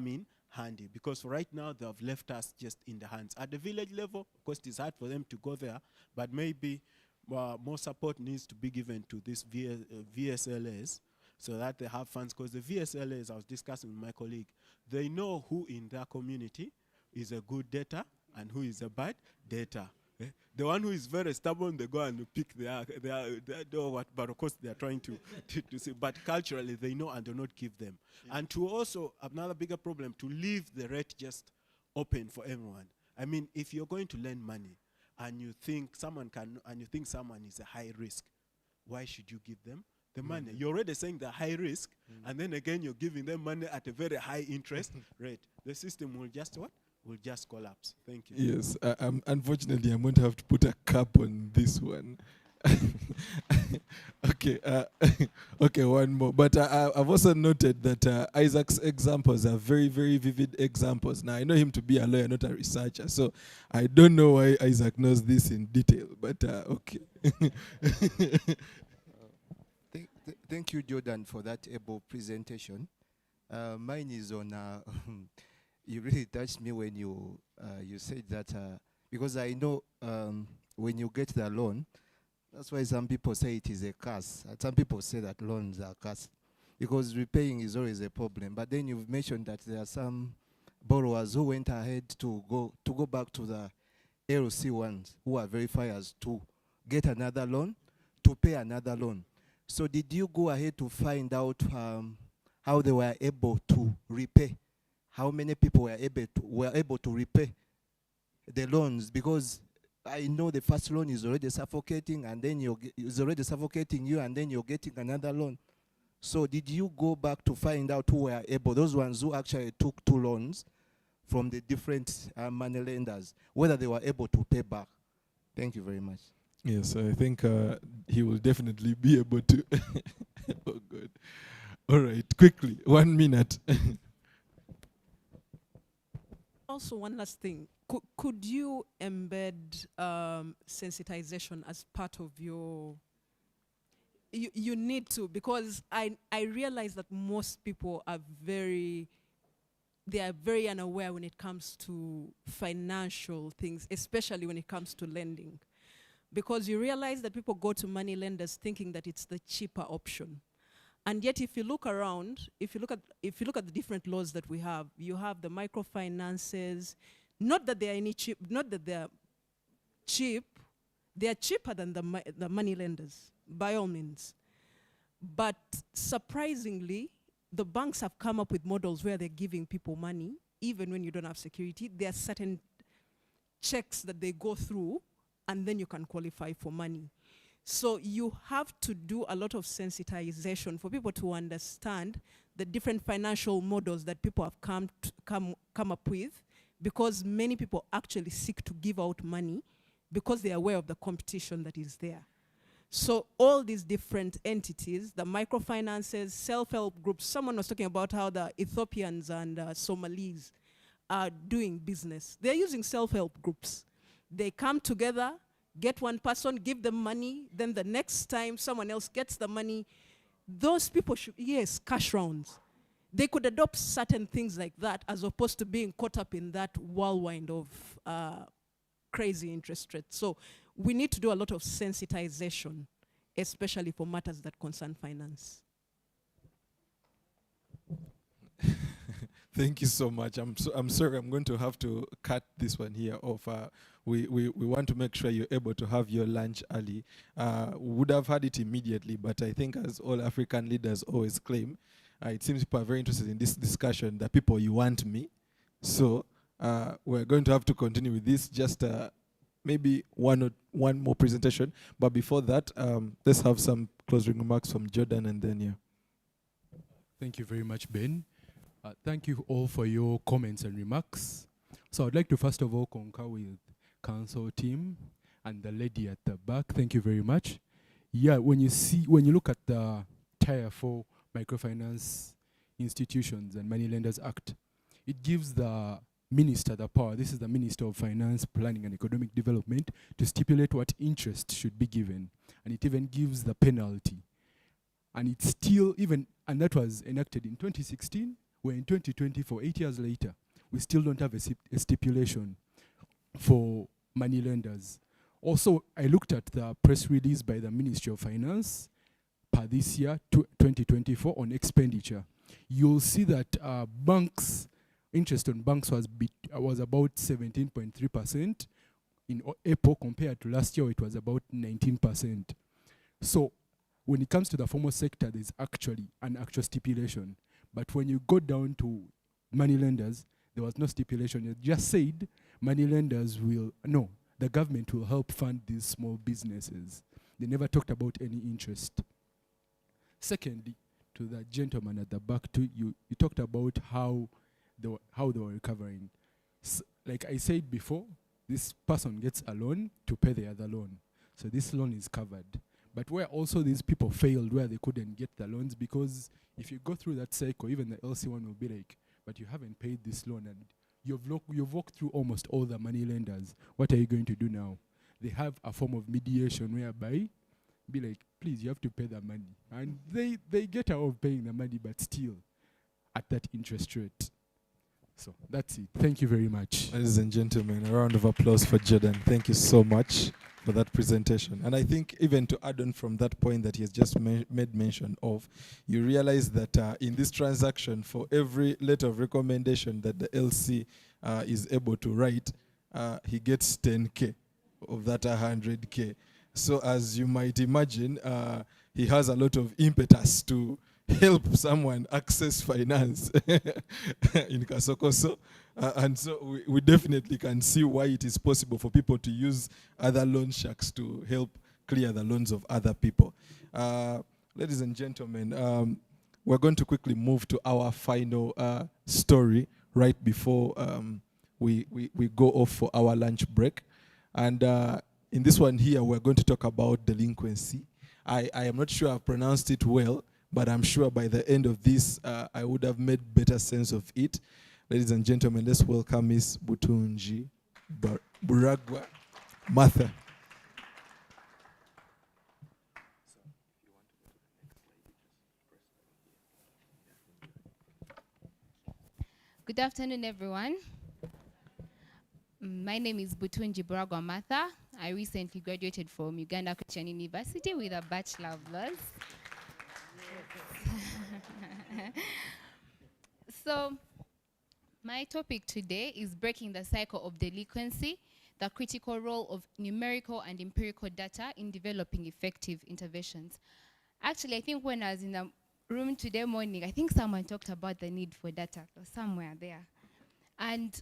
in handy, because right now they have left us just in the hands. At the village level, of course, it's hard for them to go there, but maybe more support needs to be given to these VSLAs so that they have funds, because the VSLAs, I was discussing with my colleague, they know who in their community is a good debtor and who is a bad debtor. The one who is very stubborn, they go and pick their what, but of course they are trying to see. But culturally, they know and do not give them. Yeah. And to also, another bigger problem, to leave the rate just open for everyone. I mean, if you're going to lend money and you think someone is a high risk, why should you give them the money? You're already saying they're high risk, and then again you're giving them money at a very high interest rate. The system will just what? Will just collapse. Thank you. Yes, unfortunately, I'm going to have to put a cap on this one. Okay, okay, one more. But I've also noted that Isaac's examples are very, very vivid examples. Now, I know him to be a lawyer, not a researcher, so I don't know why Isaac knows this in detail, but okay. Thank you, Jordan, for that able presentation. Mine is on... you really touched me when you said that, because I know when you get the loan, that's why some people say it is a curse. Some people say that loans are a curse because repaying is always a problem. But then you've mentioned that there are some borrowers who went ahead to go back to the LC ones who are verifiers to get another loan to pay another loan. So did you go ahead to find out how they were able to repay? How many people were able to repay the loans? Because I know the first loan is already suffocating, and then it's already suffocating you, and then you're getting another loan. So did you go back to find out who were able, those ones who actually took 2 loans from the different money lenders, whether they were able to pay back? Thank you very much. Yes, I think he will definitely be able to. Oh, good. All right, quickly, 1 minute. Also, one last thing. Could you embed sensitization as part of your... You need to, because I realize that most people are very unaware when it comes to financial things, especially when it comes to lending. Because you realize that people go to money lenders thinking that it's the cheaper option. And yet, if you look around, if you look at the different laws that we have, you have the microfinances. Not that they are any cheap, not that they are cheap. They are cheaper than the money lenders, by all means. But surprisingly, the banks have come up with models where they're giving people money, even when you don't have security. There are certain checks that they go through, and then you can qualify for money. So you have to do a lot of sensitization for people to understand the different financial models that people have come up with, because many people actually seek to give out money because they are aware of the competition that is there. So all these different entities, the microfinances, self-help groups, someone was talking about how the Ethiopians and Somalis are doing business. They're using self-help groups. They come together, get one person, give them money, then the next time someone else gets the money. Those people should, yes, cash rounds. They could adopt certain things like that as opposed to being caught up in that whirlwind of crazy interest rates. So we need to do a lot of sensitization, especially for matters that concern finance. Thank you so much. I'm sorry, I'm going to have to cut this one here off. We want to make sure you're able to have your lunch early. Would have had it immediately, but I think, as all African leaders always claim, it seems people are very interested in this discussion, the people you want me. So we're going to have to continue with this, just maybe one more presentation. But before that, let's have some closing remarks from Jordan, and then, yeah. Thank you very much, Ben. Thank you all for your comments and remarks. So I'd like to first of all concur with council team and the lady at the back. Thank you very much. Yeah, when you look at the Tier 4 Microfinance Institutions and Money Lenders Act, it gives the minister the power. This is the Minister of Finance, Planning and Economic Development, to stipulate what interest should be given. And it even gives the penalty. And it's still and that was enacted in 2016. We're in 2024, 8 years later. We still don't have a stipulation for money lenders. Also, I looked at the press release by the Ministry of Finance per this year, 2024, on expenditure. You'll see that interest on banks was about 17.3% in April, compared to last year, it was about 19%. So when it comes to the formal sector, there's actually an actual stipulation. But when you go down to money lenders, there was no stipulation. It just said the government will help fund these small businesses. They never talked about any interest. Secondly, to the gentleman at the back, you talked about how they were recovering. Like I said before, this person gets a loan to pay the other loan. So this loan is covered. But where also these people failed, where they couldn't get the loans, because if you go through that cycle, even the LC1 will be like, but you haven't paid this loan, and you've walked through almost all the money lenders. What are you going to do now? They have a form of mediation whereby, be like, please, you have to pay the money. And they get out of paying the money, but still at that interest rate. So that's it. Thank you very much. Ladies and gentlemen, a round of applause for Jordan. Thank you so much for that presentation. And I think, even to add on from that point that he has just made mention of, you realize that in this transaction, for every letter of recommendation that the LC is able to write, he gets 10K of that 100K. So as you might imagine, he has a lot of impetus to help someone access finance in Kasokoso. And so we definitely can see why it is possible for people to use other loan sharks to help clear the loans of other people. Ladies and gentlemen, we're going to quickly move to our final story right before we go off for our lunch break. And in this one here, we're going to talk about delinquency. I am not sure I've pronounced it well, but I'm sure by the end of this, I would have made better sense of it. Ladies and gentlemen, let's welcome Miss Butunji Buragwa Martha. Good afternoon, everyone. My name is Butunji Buragwa Martha. I recently graduated from Uganda Christian University with a Bachelor of Laws. So, my topic today is breaking the cycle of delinquency, the critical role of numerical and empirical data in developing effective interventions. Actually, I think when I was in the room today morning, I think someone talked about the need for data or somewhere there. And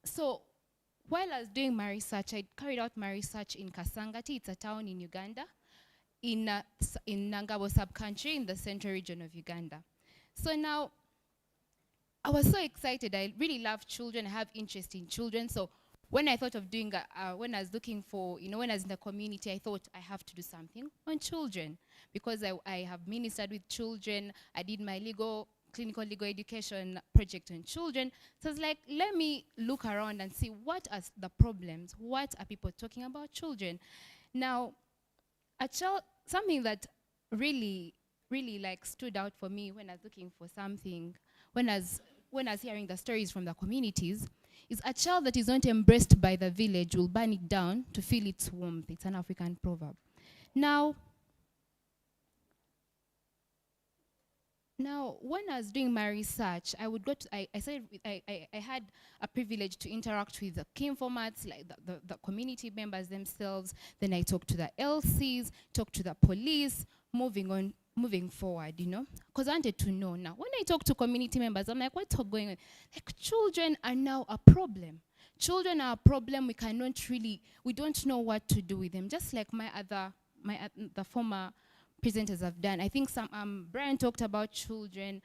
so while I was doing my research, I carried out my research in Kasangati. It's a town in Uganda, in Nangabo sub-country in the central region of Uganda. So now, I was so excited. I really love children. I have interest in children. So when I thought of doing, when I was looking for, when I was in the community, I thought I have to do something on children because I have ministered with children. I did my clinical legal education project on children. So it's like, let me look around and see what are the problems. What are people talking about children? Now, something that really like stood out for me when I was looking for something, when I was hearing the stories from the communities, is a child that is not embraced by the village will burn it down to feel its warmth. It's an African proverb. Now, when I was doing my research, I would go to, I had a privilege to interact with the key informants, like the community members themselves. Then I talked to the LCs, talked to the police, moving forward, because I wanted to know now. When I talk to community members, I'm like, what's going on? Like, children are now a problem. Children are a problem. We don't know what to do with them. Just like the former presenters have done. I think Brian talked about children.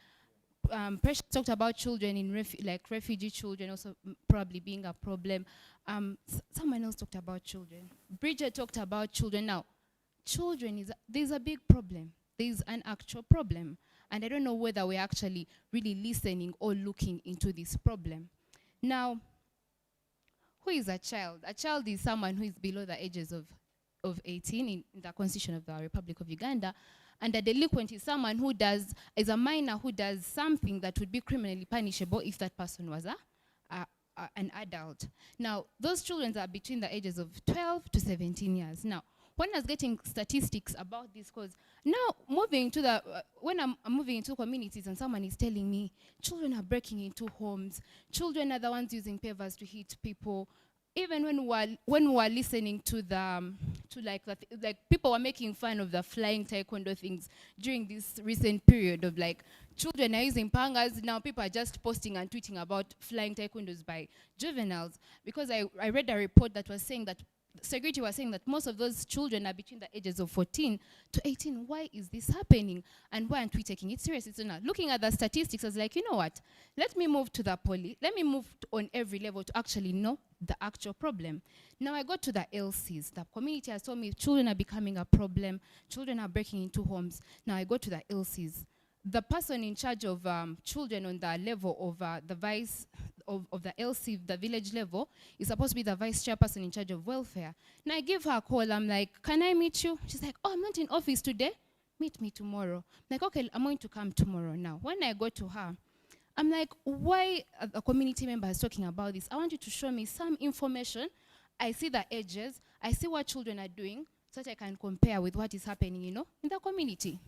Precious talked about children in refugee children also probably being a problem. Someone else talked about children. Bridget talked about children. Now, there's a big problem. There's an actual problem. And I don't know whether we're actually really listening or looking into this problem. Now, who is a child? A child is someone who is below the ages of 18 in the Constitution of the Republic of Uganda. And a delinquent is someone who is a minor who does something that would be criminally punishable if that person was an adult. Now, those children are between the ages of 12 to 17 years. Now, when I was getting statistics about this, because now when I'm moving into communities and someone is telling me children are breaking into homes, children are the ones using pavers to hit people. Even when we were listening to people were making fun of the flying taekwondo things during this recent period of like children are using pangas, now people are just posting and tweeting about flying taekwondos by juveniles, because I read a report that was saying that security was saying that most of those children are between the ages of 14 to 18. Why is this happening? And why aren't we taking it seriously? So now, looking at the statistics, I was like, you know what? Let me move to the let me move on every level to actually know the actual problem. Now I go to the LCs. The community has told me children are becoming a problem. Children are breaking into homes. Now I go to the LCs. The person in charge of children on the level of the vice of the LC, the village level, is supposed to be the vice chairperson in charge of welfare. Now I give her a call. I'm like, can I meet you? She's like, oh, I'm not in office today. Meet me tomorrow. I'm like, okay, I'm going to come tomorrow. Now, when I go to her, I'm like, why are the community members talking about this? I want you to show me some information. I see the ages. I see what children are doing so that I can compare with what is happening, in the community.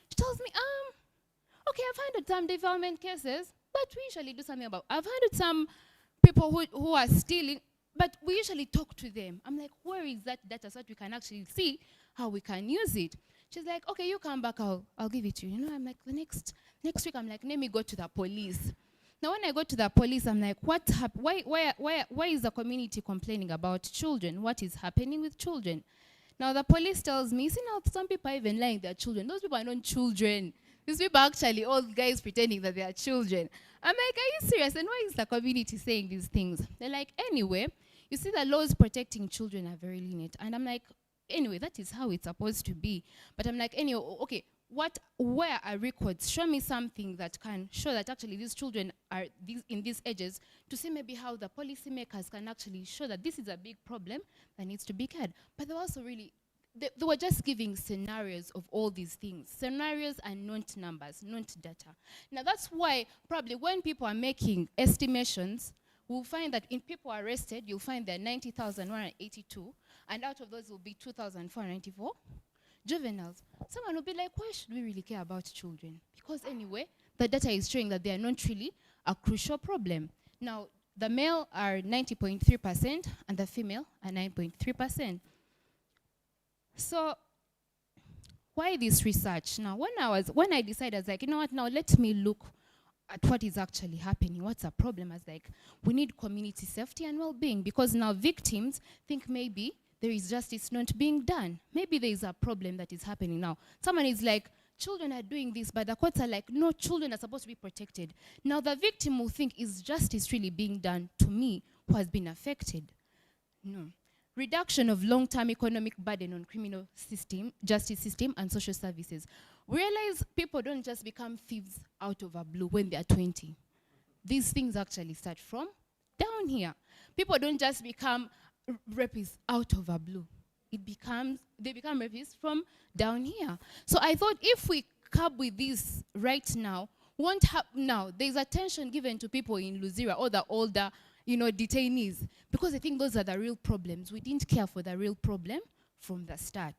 She tells me, okay, I've handled some development cases, but we usually do something about. I've handled some people who are stealing, but we usually talk to them. I'm like, where is that data so that we can actually see how we can use it? She's like, okay, you come back, I'll give it to you. You know, I'm like, the next week, I'm like, let me go to the police. Now, when I go to the police, I'm like, why is the community complaining about children? What is happening with children? Now, the police tells me, see, now some people are even lying they're children. Those people are not children. These people are actually old guys pretending that they are children. I'm like, are you serious? And why is the community saying these things? They're like, anyway, you see the laws protecting children are very lenient. And I'm like, anyway, that is how it's supposed to be. But I'm like, anyway, okay, where are records? Show me something that can show that actually these children are in these ages, to see maybe how the policymakers can actually show that this is a big problem that needs to be cared. But they were also really, they were just giving scenarios of all these things. Scenarios and not numbers, not data. Now that's why probably when people are making estimations, we'll find that in people arrested, you'll find there are 90,182, and out of those will be 2,494 juveniles. Someone will be like, why should we really care about children? Because anyway, the data is showing that they are not really a crucial problem. Now, the male are 90.3% and the female are 9.3%. So, why this research? Now, when I decided, I was like, you know what, now let me look at what is actually happening. What's the problem? I was like, we need community safety and well-being, because now victims think maybe there is justice not being done. Maybe there is a problem that is happening now. Someone is like, children are doing this, but the courts are like, no, children are supposed to be protected. Now the victim will think, is justice really being done to me who has been affected? No. Reduction of long-term economic burden on criminal system, justice system, and social services. We realize people don't just become thieves out of a blue when they are 20. These things actually start from down here. People don't just become rapists out of a blue. They become rapists from down here. So I thought if we curb with this right now, there's attention given to people in Luzira or the older, detainees, because I think those are the real problems. We didn't care for the real problem from the start.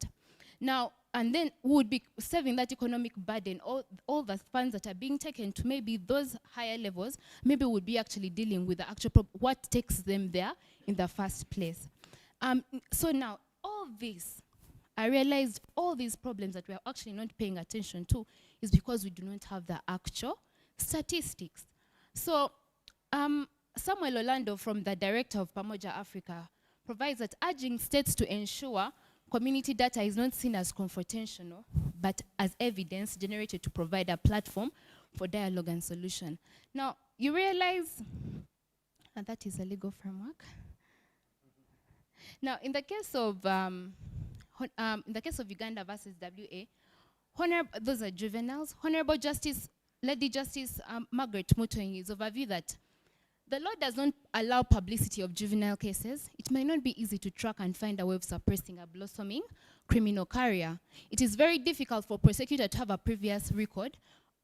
Now, and then we would be saving that economic burden, all the funds that are being taken to maybe those higher levels, maybe would be actually dealing with the actual what takes them there in the first place. So now, all this, I realized all these problems that we are actually not paying attention to is because we do not have the actual statistics. So, Samuel Orlando, from the director of Pamoja Africa, provides that urging states to ensure community data is not seen as confrontational, but as evidence generated to provide a platform for dialogue and solution. Now, you realize, and that is a legal framework. Now, in the case of Uganda versus WA, those are juveniles. Honorable Lady Justice Margaret Mutoingi is of a view that the law does not allow publicity of juvenile cases. It might not be easy to track and find a way of suppressing a blossoming criminal career. It is very difficult for a prosecutor to have a previous record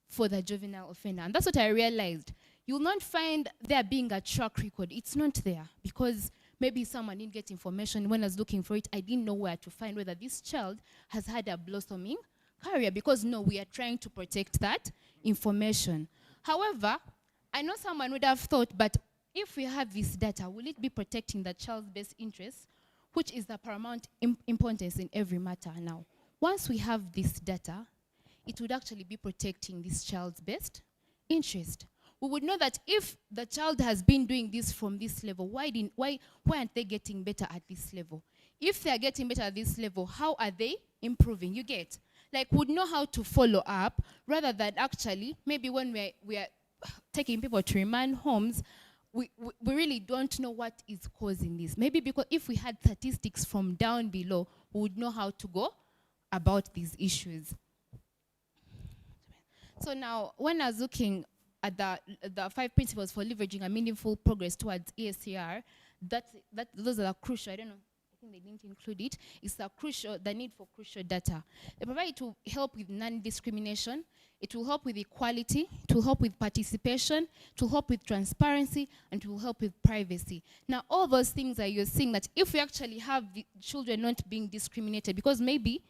for the juvenile offender. And that's what I realized. You'll not find there being a track record. It's not there, because maybe someone didn't get information. When I was looking for it, I didn't know where to find whether this child has had a blossoming career, because no, we are trying to protect that information. However, I know someone would have thought, but if we have this data, will it be protecting the child's best interests, which is the paramount importance in every matter now? Once we have this data, it would actually be protecting this child's best interest. We would know that if the child has been doing this from this level, why aren't they getting better at this level? If they are getting better at this level, how are they improving? You get? Like, we'd know how to follow up, rather than actually, maybe when we are taking people to remand homes, we really don't know what is causing this. Maybe because if we had statistics from down below, we would know how to go about these issues. So now, when I was looking at the 5 principles for leveraging a meaningful progress towards ESCR, those are crucial. I don't know, I think they didn't include it. It's the need for crucial data. They provide it to help with non-discrimination. It will help with equality, it will help with participation, it will help with transparency, and it will help with privacy. Now, all those things are you're seeing that if we actually have the children not being discriminated, because maybe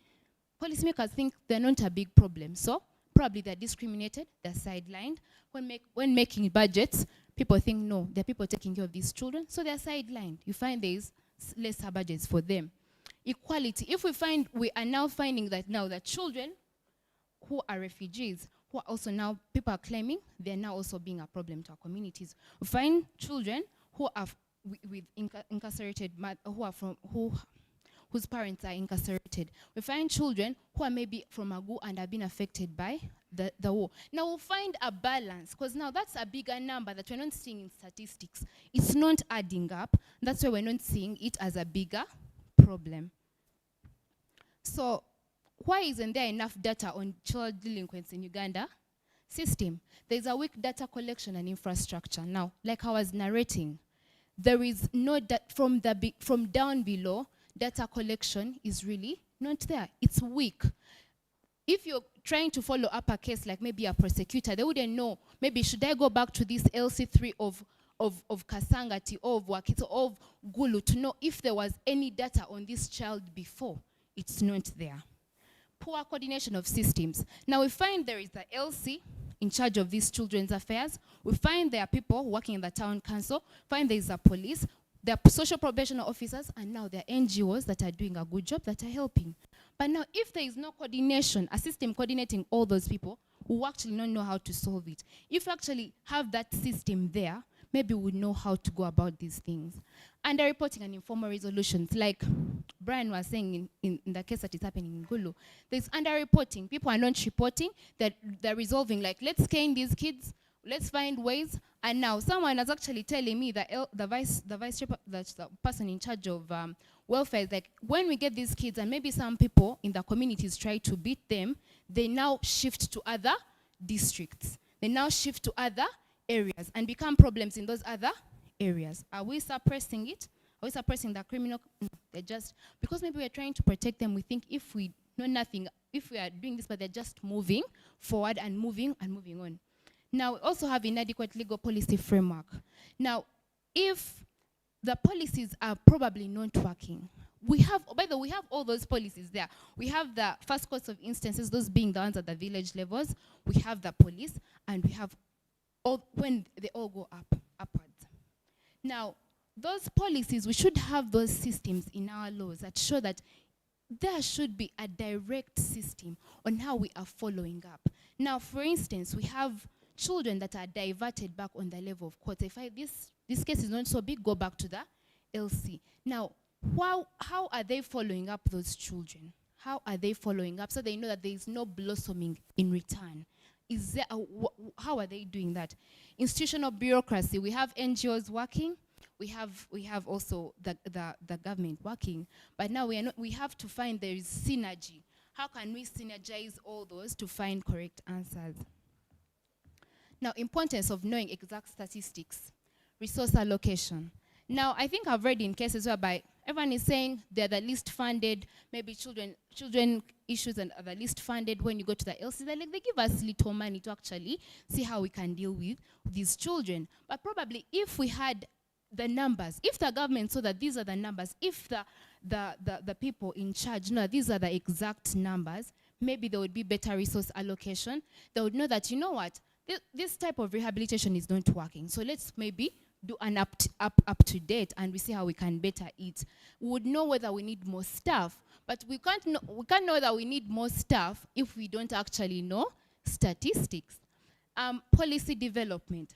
policymakers think they're not a big problem, so probably they're discriminated, they're sidelined. When making budgets, people think, no, there are people taking care of these children, so they're sidelined. You find there's lesser budgets for them. Equality, if we are now finding that now that children who are refugees, who are also now, people are claiming they're now also being a problem to our communities. We find children who are with incarcerated, whose parents are incarcerated. We find children who are maybe from Agu and have been affected by the war. Now we'll find a balance, because now that's a bigger number that we're not seeing in statistics. It's not adding up. That's why we're not seeing it as a bigger problem. So why isn't there enough data on child delinquency in Uganda system? There's a weak data collection and infrastructure. Now, like I was narrating, there is no from down below, data collection is really not there. It's weak. If you're trying to follow up a case like maybe a prosecutor, they wouldn't know, maybe should I go back to this LC3 of Kasangati, of Wakito, of Gulu, to know if there was any data on this child before. It's not there. Poor coordination of systems. Now we find there is the LC in charge of these children's affairs. We find there are people working in the town council. Find there is a police, there are social probation officers, and now there are NGOs that are doing a good job, that are helping. But now if there is no coordination, a system coordinating all those people, we will actually not know how to solve it. If we actually have that system there, maybe we would know how to go about these things. Underreporting and informal resolutions, like Brian was saying in the case that is happening in Gulu, there's underreporting. People are not reporting, that they're resolving, like, let's cane these kids, let's find ways. And now someone is actually telling me that the person in charge of welfare is like, when we get these kids and maybe some people in the communities try to beat them, they now shift to other districts. They now shift to other areas and become problems in those other areas. Are we suppressing it? Are we suppressing the criminal? No, they're just, because maybe we're trying to protect them, we think if we know nothing, if we are doing this, but they're just moving forward and moving on. Now, we also have inadequate legal policy framework. Now, if the policies are probably not working, we have, by the way, we have all those policies there. We have the first course of instances, those being the ones at the village levels. We have the police, and we have all, when they all go upwards. Now, those policies, we should have those systems in our laws that show that there should be a direct system on how we are following up. Now, for instance, we have children that are diverted back on the level of court. If this case is not so big, go back to the LC. Now, how are they following up those children? How are they following up so they know that there is no blossoming in return? Is there how are they doing that? Institutional bureaucracy. We have NGOs working. We have also the government working. But now we have to find there is synergy. How can we synergize all those to find correct answers? Now, importance of knowing exact statistics, resource allocation. Now, I think I've read in cases whereby everyone is saying they're the least funded, maybe children issues and are the least funded. When you go to the LC, they give us little money to actually see how we can deal with these children. But probably if we had the numbers, if the government saw that these are the numbers, if the people in charge know these are the exact numbers, maybe there would be better resource allocation. They would know that, you know what, this type of rehabilitation is not working. So let's maybe do an up to date, and we see how we can better it. We would know whether we need more staff, but we can't know that we need more staff if we don't actually know statistics. Policy development.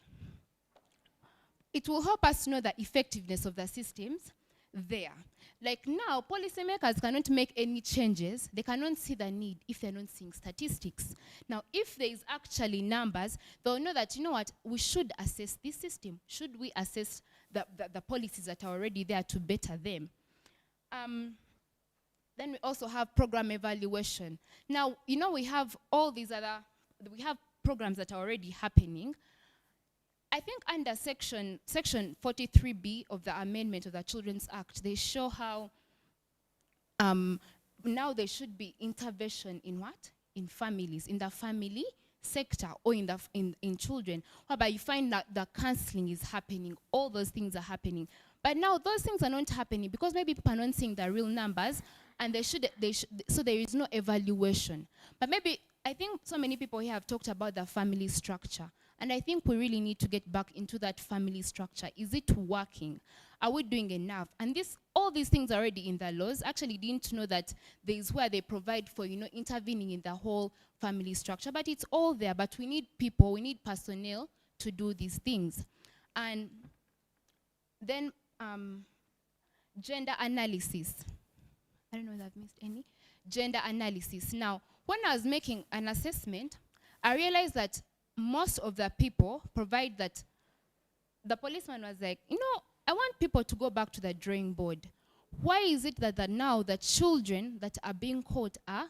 It will help us know the effectiveness of the systems there. Like now, policymakers cannot make any changes. They cannot see the need if they're not seeing statistics. Now, if there is actually numbers, they'll know that, you know what, we should assess this system. Should we assess the policies that are already there to better them? Then we also have program evaluation. Now, you know, we have all these we have programs that are already happening. I think under section 43B of the amendment of the Children's Act, they show how now there should be intervention in what? In families, in the family sector, or in children, whereby you find that the counseling is happening, all those things are happening. But now those things are not happening because maybe people are not seeing the real numbers, and so there is no evaluation. But maybe I think so many people here have talked about the family structure. And I think we really need to get back into that family structure. Is it working? Are we doing enough? And all these things are already in the laws. Actually didn't know that there is where they provide for, intervening in the whole family structure. But it's all there. But we need people, we need personnel to do these things. And then gender analysis. I don't know if I've missed any. Gender analysis. Now, when I was making an assessment, I realized that most of the people provide that the policeman was like, I want people to go back to the drawing board. Why is it that now the children that are being caught are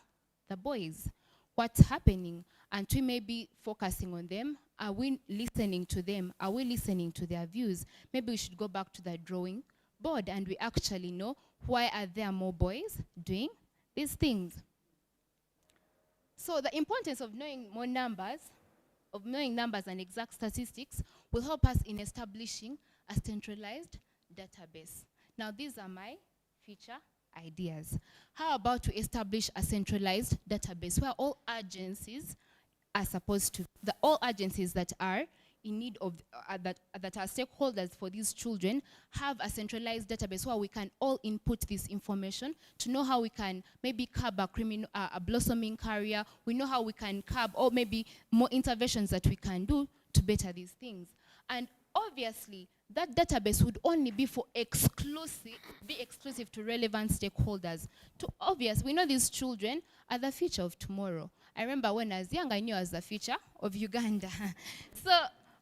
the boys? What's happening? And we may be focusing on them. Are we listening to them? Are we listening to their views? Maybe we should go back to the drawing board and we actually know why are there more boys doing these things. So the importance of knowing more numbers, and exact statistics will help us in establishing a centralized database. Now these are my future ideas. How about we establish a centralized database where all agencies are supposed to, all agencies that are in need of, that are stakeholders for these children, have a centralized database where we can all input this information to know how we can maybe curb a blossoming career. We know how we can curb, or maybe more interventions that we can do to better these things. And obviously, that database would only be exclusive to relevant stakeholders. We know these children are the future of tomorrow. I remember when I was young, I knew I was the future of Uganda. So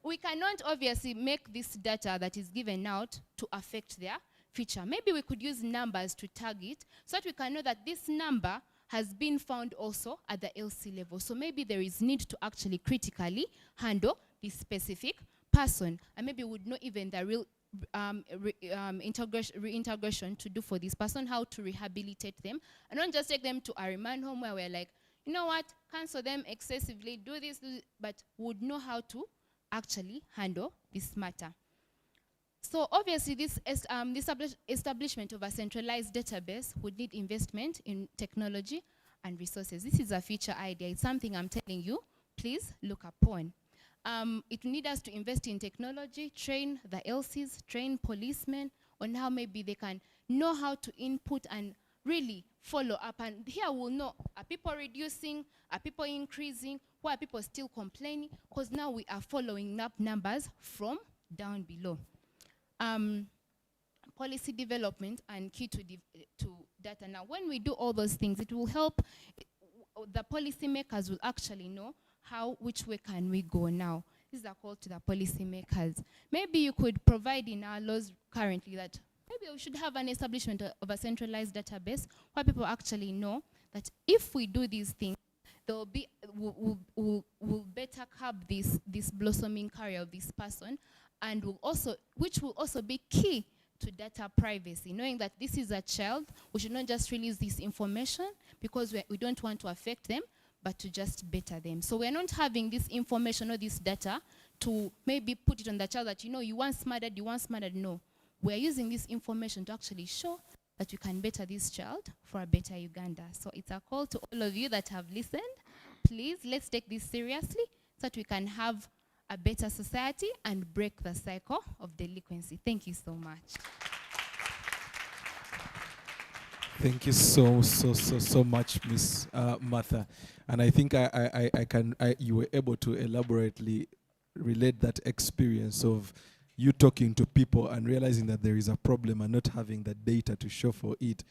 we cannot obviously make this data that is given out to affect their future. Maybe we could use numbers to tag it so that we can know that this number has been found also at the LC level. So maybe there is need to actually critically handle this specific person. And maybe we would know even the real reintegration to do for this person, how to rehabilitate them. And not just take them to a remand home where we're like, you know what, cancel them excessively, do this, but would know how to actually handle this matter. So obviously this establishment of a centralized database would need investment in technology and resources. This is a future idea. It's something I'm telling you, please look upon. It will need us to invest in technology, train the LCs, train policemen on how maybe they can know how to input and really follow up. And here we'll know, are people reducing, are people increasing, why are people still complaining? Because now we are following up numbers from down below. Policy development and key to data. Now, when we do all those things, it will help, the policymakers will actually know which way can we go now. This is a call to the policymakers. Maybe you could provide in our laws currently that maybe we should have an establishment of a centralized database where people actually know that if we do these things, there will be, we'll better curb this blossoming career of this person, and which will also be key to data privacy, knowing that this is a child. We should not just release this information because we don't want to affect them, but to just better them. So we're not having this information or this data to maybe put it on the child that, you once murdered, no. We're using this information to actually show that we can better this child for a better Uganda. So it's a call to all of you that have listened. Please, let's take this seriously so that we can have a better society and break the cycle of delinquency. Thank you so much. Thank you so much, Miss Martha. And I think you were able to elaborately relate that experience of you talking to people and realizing that there is a problem and not having the data to show for it.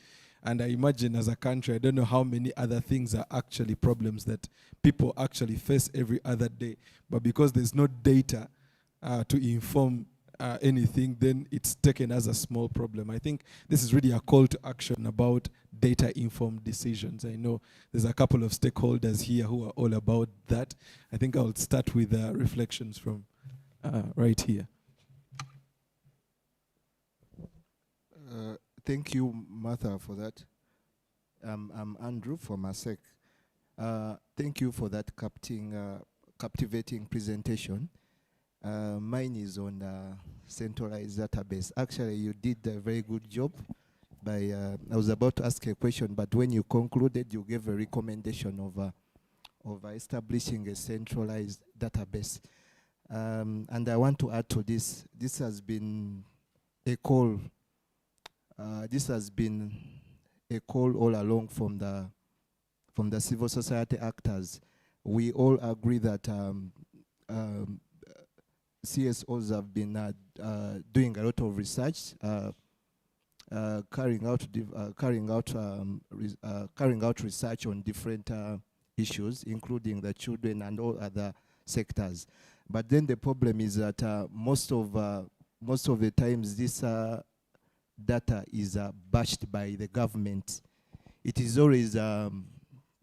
And I imagine as a country, I don't know how many other things are actually problems that people actually face every other day. But because there's no data to inform anything, then it's taken as a small problem. I think this is really a call to action about data-informed decisions. I know there's a couple of stakeholders here who are all about that. I think I'll start with reflections from right here. Thank you, Martha, for that. I'm Andrew from ASEC. Thank you for that captivating presentation. Mine is on centralized database. Actually, you did a very good job. I was about to ask a question, but when you concluded, you gave a recommendation establishing a centralized database. And I want to add to this. This has been a call. This has been a call all along from the civil society actors. We all agree that CSOs have been doing a lot of research, carrying out research on different issues, including the children and all other sectors. But then the problem is that most of the times this data is bashed by the government. It is always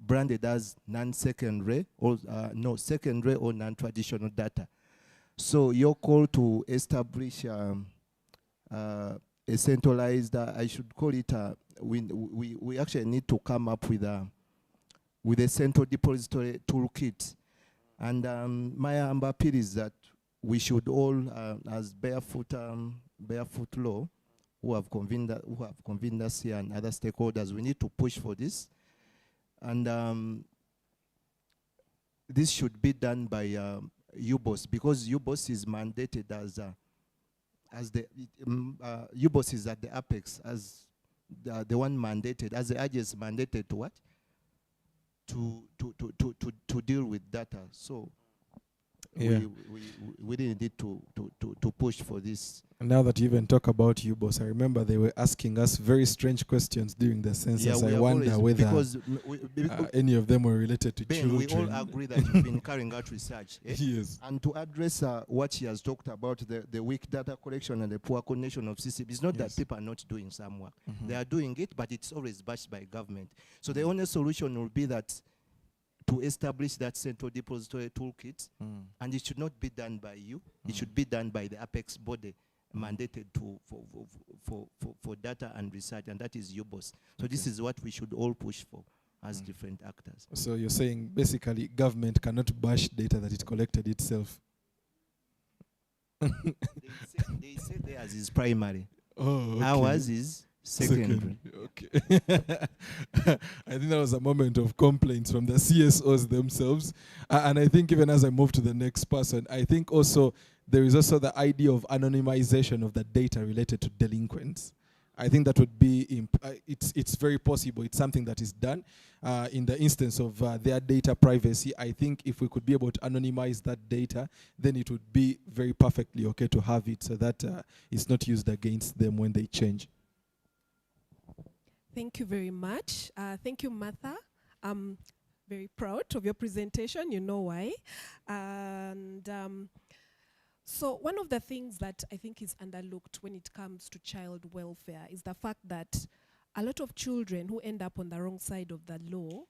branded as non-secondary or secondary or non-traditional data. So your call to establish a centralized, I should call it, we actually need to come up with a central depository toolkit. And my humble appeal is that we should all, as BarefootLaw, who have convened us here, and other stakeholders, we need to push for this. And this should be done by UBOS, because UBOS is mandated UBOS is at the apex as the one mandated, as the agency mandated to what? To deal with data. So yeah, we really need to push for this. Now that you even talk about UBOS, I remember they were asking us very strange questions during the census. Yeah, I wonder whether any of them were related to Ben, children. we all agree that you've been carrying out research. Yes. And to address what she has talked about, the weak data collection and the poor coordination of CCP, it's not that people are not doing some work. They are doing it, but it's always bashed by government. So the only solution will be that to establish that central depository toolkit, and it should not be done by you. It should be done by the apex body mandated for data and research, and that is UBOS. So this is what we should all push for as different actors. So you're saying basically government cannot bash data that it collected itself. They say theirs is primary. Oh, okay. Ours is secondary. Okay. I think that was a moment of complaints from the CSOs themselves. And I think even as I move to the next person, I think also there is also the idea of anonymization of the data related to delinquents. I think that would be, it's very possible. It's something that is done in the instance of their data privacy. I think if we could be able to anonymize that data, then it would be very perfectly okay to have it so that it's not used against them when they change. Thank you very much. Thank you, Martha. I'm very proud of your presentation. You know why. And so one of the things that I think is underlooked when it comes to child welfare is the fact that a lot of children who end up on the wrong side of the law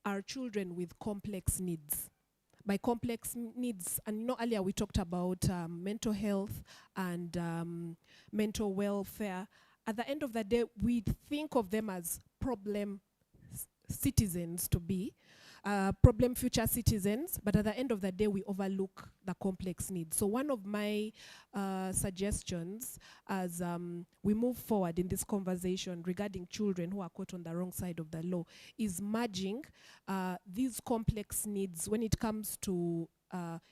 are children with complex needs. By complex needs, and you know earlier we talked about mental health and mental welfare. At the end of the day, we think of them as problem citizens to be, problem future citizens, but at the end of the day, we overlook the complex needs. So one of my suggestions as we move forward in this conversation regarding children who are caught on the wrong side of the law is merging these complex needs when it comes to,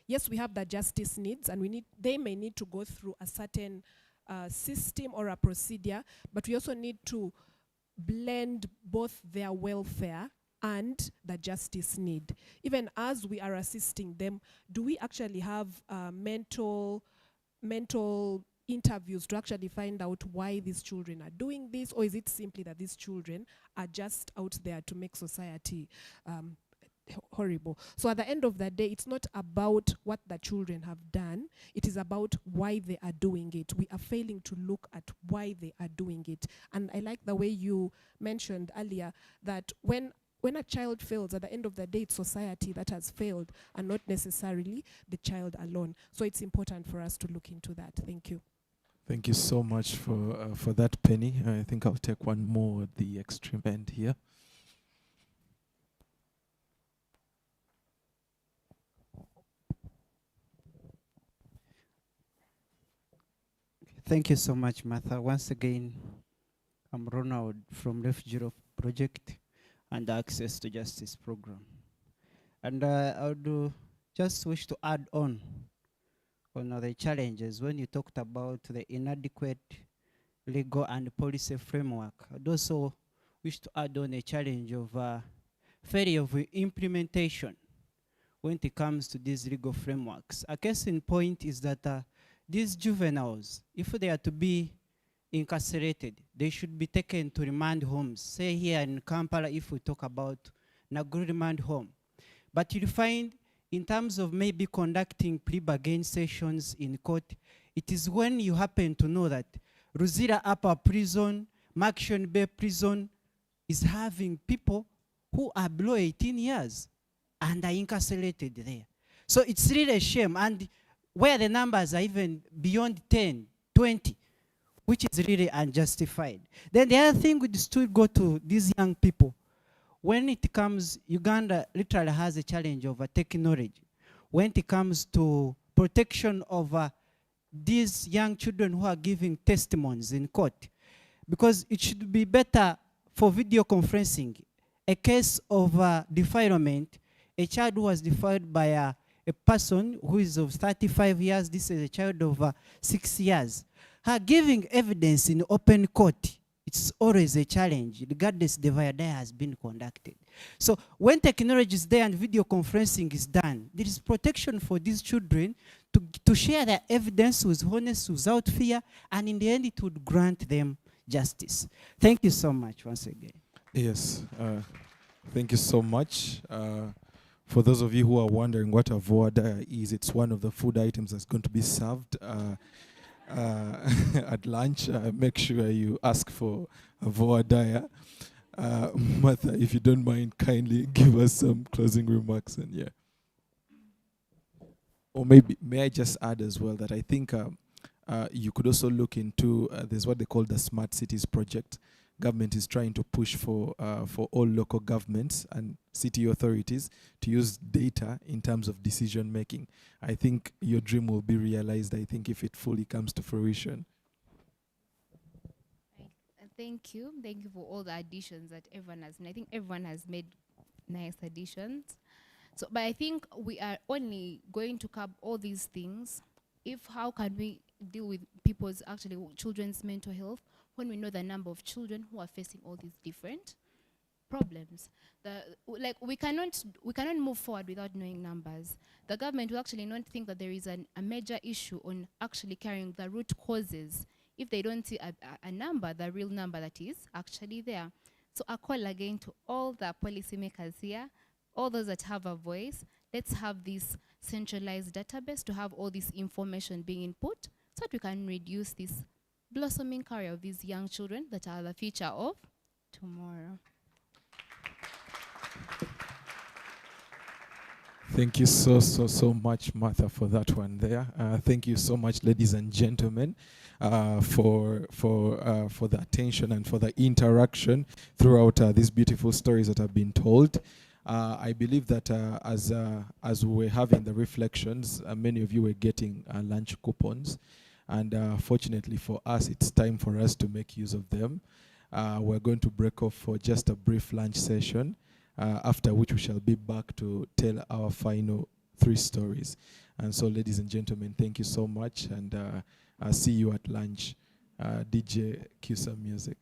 yes, we have the justice needs, and they may need to go through a certain system or a procedure, but we also need to blend both their welfare and the justice need. Even as we are assisting them, do we actually have mental interviews to actually find out why these children are doing this, or is it simply that these children are just out there to make society horrible? So at the end of the day, it's not about what the children have done, it is about why they are doing it. We are failing to look at why they are doing it. And I like the way you mentioned earlier that when a child fails, at the end of the day, it's society that has failed and not necessarily the child alone. So it's important for us to look into that. Thank you. Thank you so much for that, Penny. I think I'll take one more at the extreme end here. Thank you so much, Martha. Once again, I'm Ronald from Refugee Project and the Access to Justice Program. And I would just wish to add on the challenges when you talked about the inadequate legal and policy framework. I'd also wish to add on a challenge of failure of implementation when it comes to these legal frameworks. A case in point is that these juveniles, if they are to be incarcerated, they should be taken to remand homes. Say here in Kampala, if we talk about Naguru remand home. But you'll find in terms of maybe conducting plea-bargain sessions in court, it is when you happen to know that Ruzira Upper Prison, Maction Bay Prison is having people who are below 18 years and are incarcerated there. So it's really a shame, and where the numbers are even beyond 10, 20, which is really unjustified. Then the other thing would still go to these young people. When it comes, Uganda literally has a challenge of technology. When it comes to protection of these young children who are giving testimonies in court, because it should be better for video conferencing. A case of defilement, a child who was defiled by a person who is of 35 years, this is a child of 6 years. Her giving evidence in open court, it's always a challenge, regardless the viaduct has been conducted. So when technology is there and video conferencing is done, there is protection for these children to share their evidence with honest, without fear, and in the end it would grant them justice. Thank you so much once again. Yes, thank you so much. For those of you who are wondering what a voada is, it's one of the food items that's going to be served at lunch. Make sure you ask for a voadaya. Martha, if you don't mind, kindly give us some closing remarks. And yeah. Or maybe, may I just add as well that I think you could also look into, there's what they call the Smart Cities project. Government is trying to push for all local governments and city authorities to use data in terms of decision making. I think your dream will be realized, I think, if it fully comes to fruition. Thank you. Thank you for all the additions that everyone has made. I think everyone has made nice additions. So, but I think we are only going to cover all these things if how can we deal with people's, actually children's mental health, when we know the number of children who are facing all these different problems. Like we cannot move forward without knowing numbers. The government will actually not think that there is a major issue on actually carrying the root causes if they don't see a number, the real number that is actually there. So I call again to all the policymakers here, all those that have a voice, let's have this centralized database to have all this information being input so that we can reduce this blossoming career of these young children that are the future of tomorrow. Thank you so much, Martha, for that one there. Thank you so much, ladies and gentlemen, for the attention and for the interaction throughout these beautiful stories that have been told. I believe that as we were having the reflections, many of you were getting lunch coupons. And fortunately for us, it's time for us to make use of them. We're going to break off for just a brief lunch session, after which we shall be back to tell our final 3 stories. And so, ladies and gentlemen, thank you so much, and I'll see you at lunch. DJ, cue some music.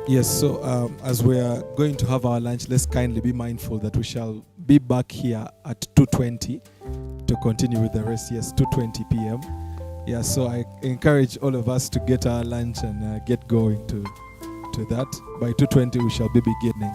Yes, so as we are going to have our lunch, let's kindly be mindful that we shall be back here at 2:20 to continue with the rest. Yes, 2:20 p.m. Yeah, so I encourage all of us to get our lunch and get going to that. By 2:20 we shall be beginning.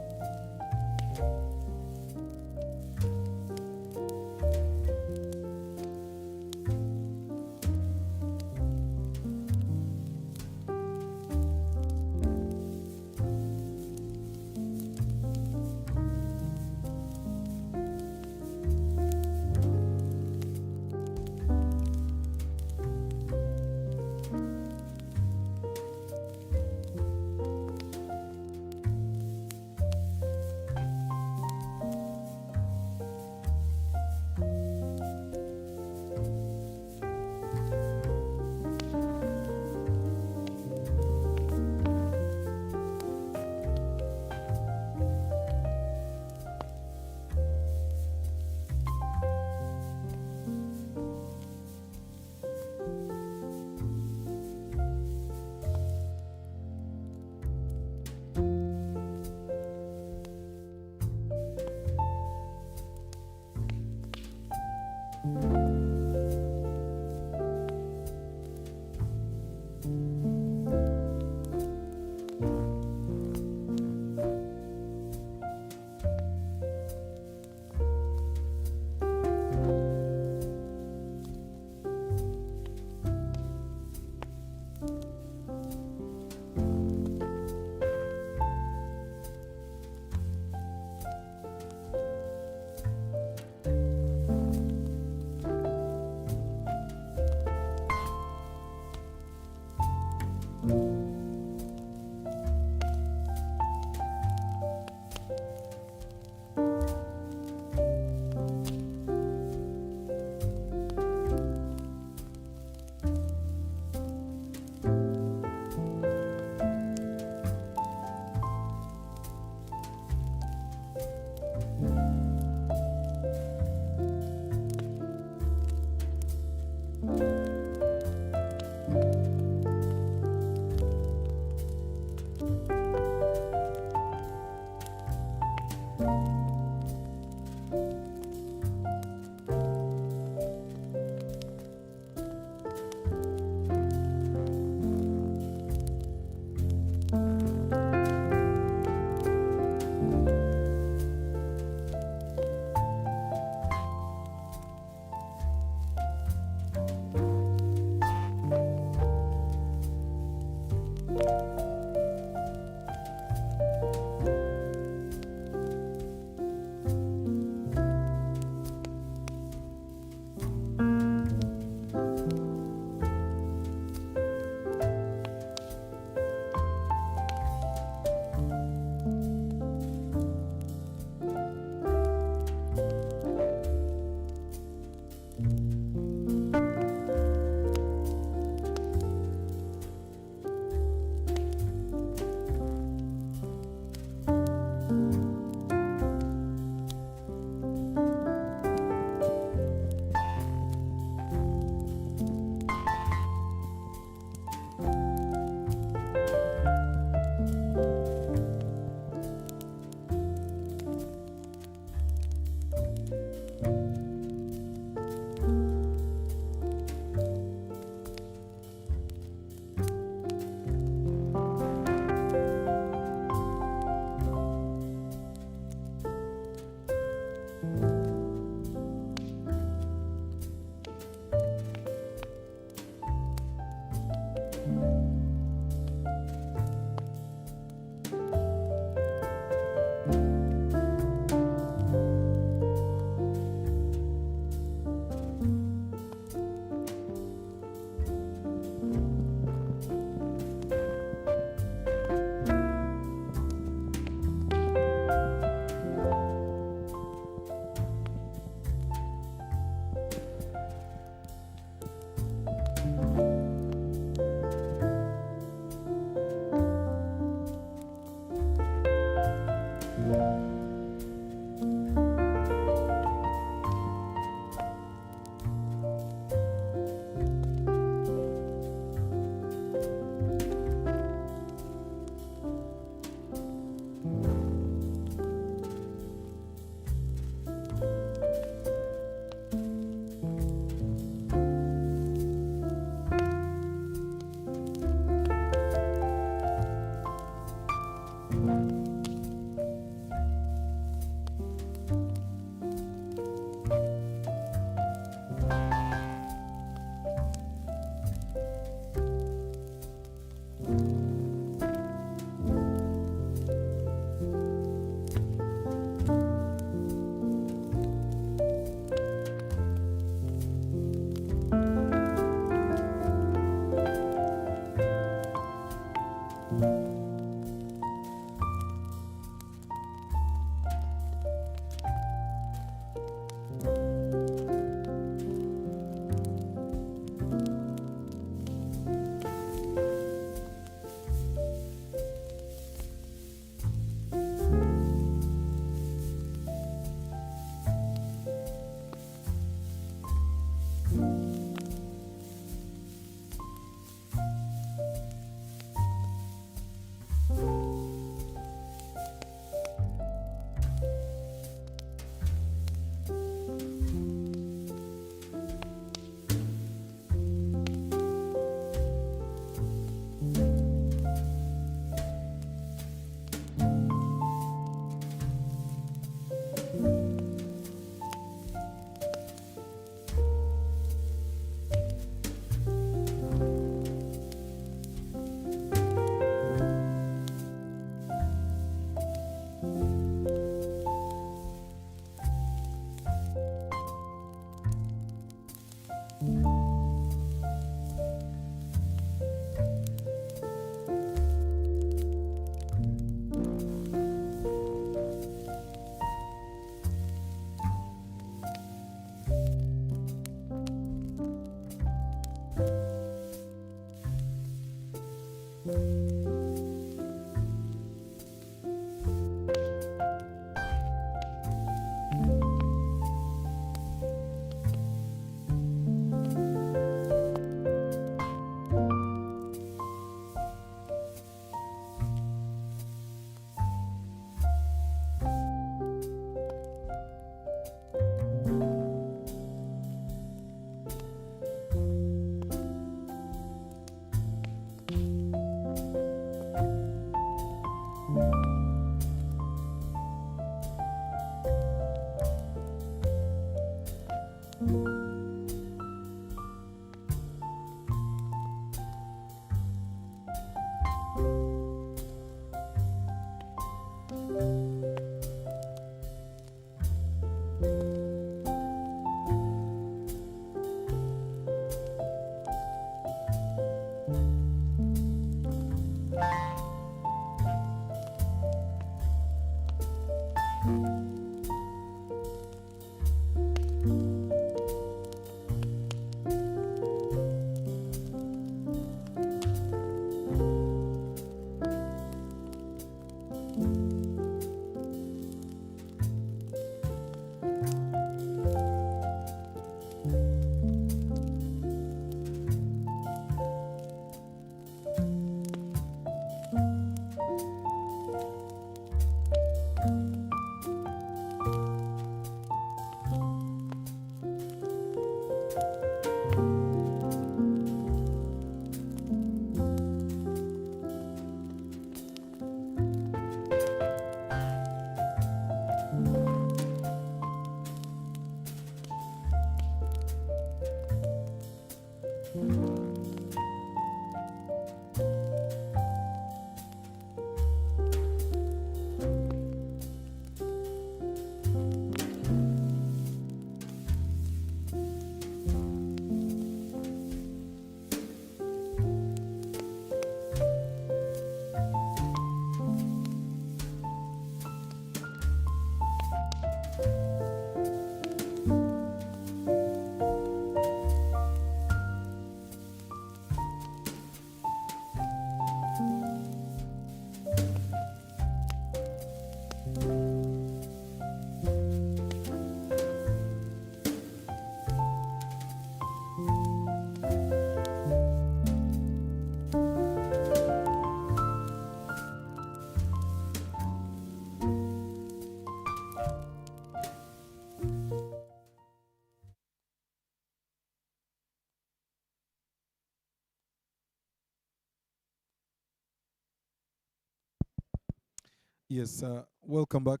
Yes, welcome back.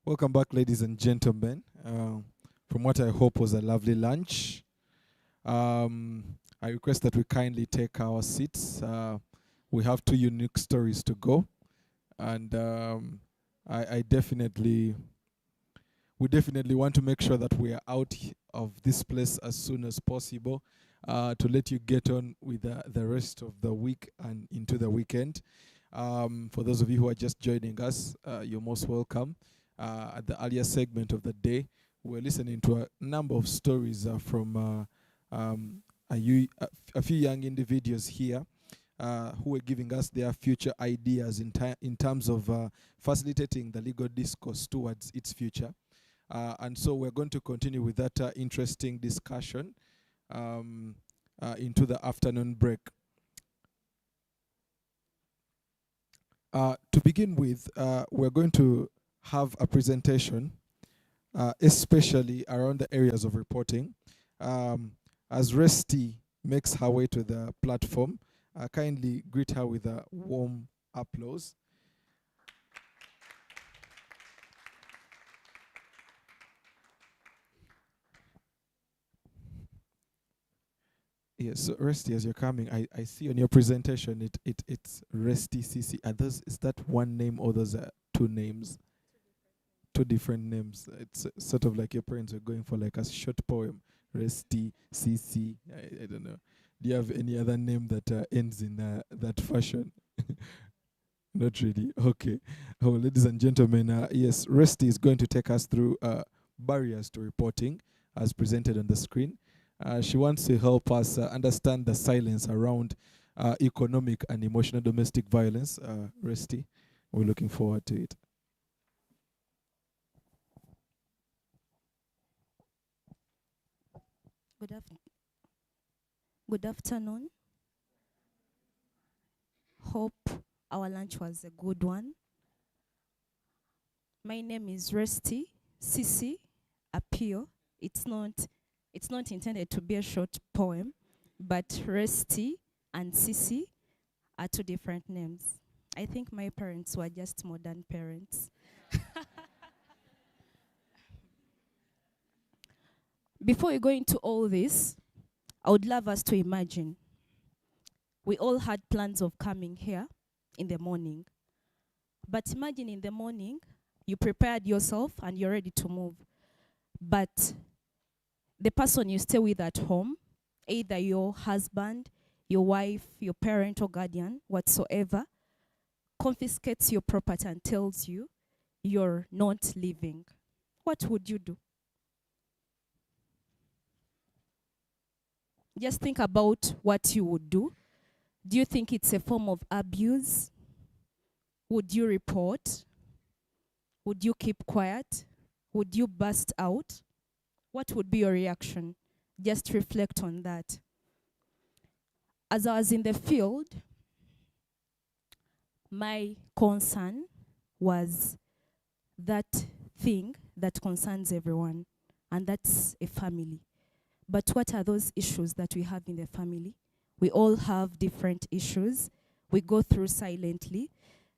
Welcome back, ladies and gentlemen. From what I hope was a lovely lunch. I request that we kindly take our seats. We have two unique stories to go, and I definitely, we definitely want to make sure that we are out of this place as soon as possible, to let you get on with the rest of the week and into the weekend. For those of you who are just joining us, you're most welcome. At the earlier segment of the day, we're listening to a number of stories from a few young individuals here who are giving us their future ideas in terms of facilitating the legal discourse towards its future. And so we're going to continue with that interesting discussion into the afternoon break. To begin with, we're going to have a presentation, especially around the areas of reporting. As Resty makes her way to the platform, kindly greet her with a warm applause. Yes, so Resty, as you're coming, I see on your presentation it's Resty CC. Is that one name or those are two names? Two different names. It's sort of like your parents are going for like a short poem. Resty CC. I don't know. Do you have any other name that ends in that fashion? Not really. Okay. Oh, ladies and gentlemen, yes, Resty is going to take us through barriers to reporting as presented on the screen. She wants to help us understand the silence around economic and emotional domestic violence. Resty, we're looking forward to it. Good afternoon. Hope our lunch was a good one. My name is Resty Sisi Apio. It's not intended to be a short poem, but Resty and Sisi are two different names. I think my parents were just modern parents. Before we go into all this, I would love us to imagine. We all had plans of coming here in the morning. But imagine in the morning, you prepared yourself and you're ready to move. But the person you stay with at home, either your husband, your wife, your parent or guardian, whatsoever, confiscates your property and tells you you're not leaving. What would you do? Just think about what you would do. Do you think it's a form of abuse? Would you report? Would you keep quiet? Would you burst out? What would be your reaction? Just reflect on that. As I was in the field, my concern was that thing that concerns everyone, and that's a family. But what are those issues that we have in the family? We all have different issues. We go through silently.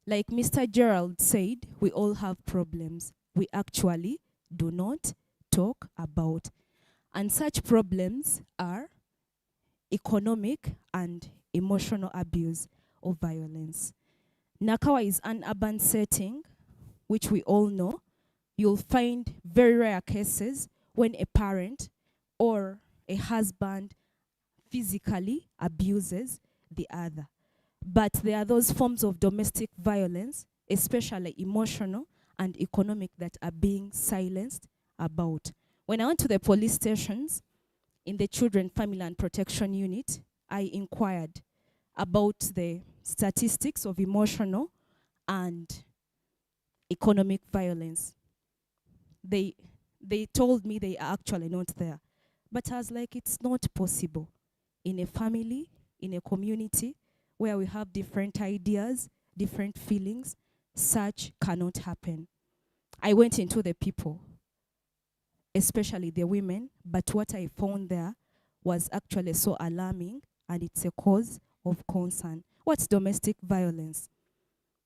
Like Mr. Gerald said, we all have problems we actually do not talk about. And such problems are economic and emotional abuse or violence. Nakawa is an urban setting, which we all know. You'll find very rare cases when a parent or a husband physically abuses the other. But there are those forms of domestic violence, especially emotional and economic, that are being silenced about. When I went to the police stations in the Children, Family and Protection Unit, I inquired about the statistics of emotional and economic violence. They told me they are actually not there. But I was like, it's not possible. In a family, in a community, where we have different ideas, different feelings, such cannot happen. I went into the people, especially the women, but what I found there was actually so alarming, and it's a cause of concern. What's domestic violence?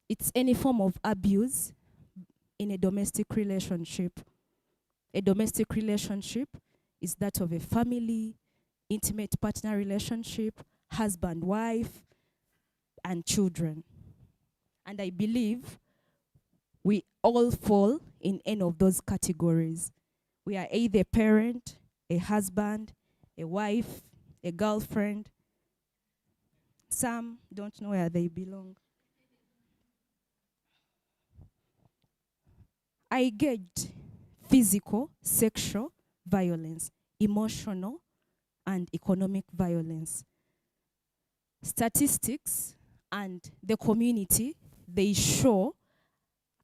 It's any form of abuse in a domestic relationship. A domestic relationship is that of a family, intimate partner relationship, husband, wife, and children. And I believe we all fall in any of those categories. We are either a parent, a husband, a wife, a girlfriend. Some don't know where they belong. I gauged physical, sexual violence, emotional, and economic violence. Statistics and the community, they show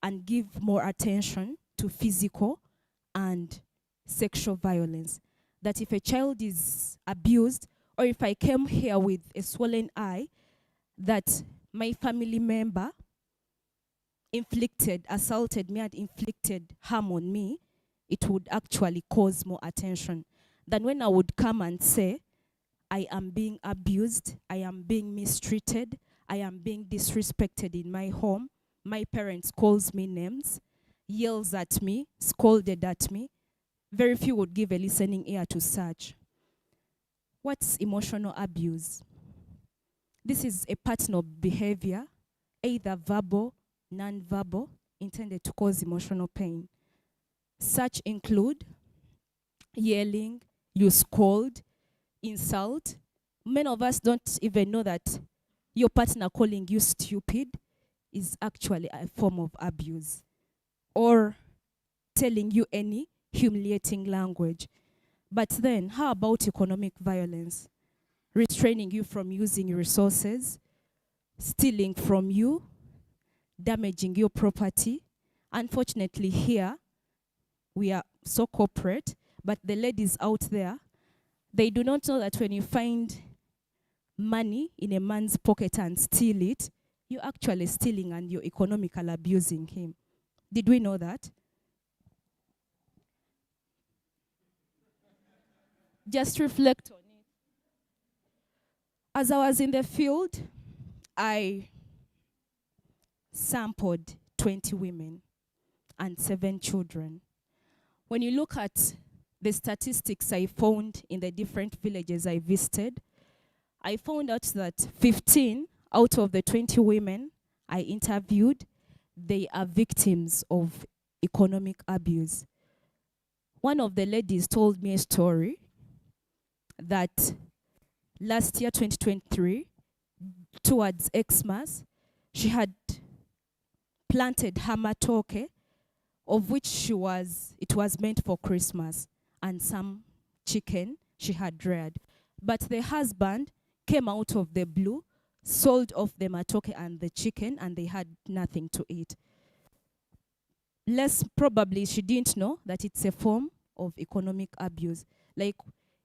and give more attention to physical and sexual violence. That if a child is abused, or if I came here with a swollen eye, that my family member assaulted me and inflicted harm on me, it would actually cause more attention than when I would come and say, I am being abused, I am being mistreated, I am being disrespected in my home, my parents calls me names, yells at me, scolded at me. Very few would give a listening ear to such. What's emotional abuse? This is a pattern of behavior, either verbal, non-verbal, intended to cause emotional pain. Such include yelling, you scold, insult. Many of us don't even know that your partner calling you stupid is actually a form of abuse. Or telling you any humiliating language. But then, how about economic violence? Restraining you from using resources, stealing from you, damaging your property. Unfortunately, here, we are so corporate, but the ladies out there, they do not know that when you find money in a man's pocket and steal it, you're actually stealing and you're economically abusing him. Did we know that? Just reflect on it. As I was in the field, I sampled 20 women and 7 children. When you look at the statistics I found in the different villages I visited, I found out that 15 out of the 20 women I interviewed, they are victims of economic abuse. One of the ladies told me a story that last year, 2023, towards Xmas, she had planted her matoke, of which it was meant for Christmas, and some chicken she had reared. But the husband came out of the blue, sold off the matoke and the chicken, and they had nothing to eat. Less probably she didn't know that it's a form of economic abuse. Like,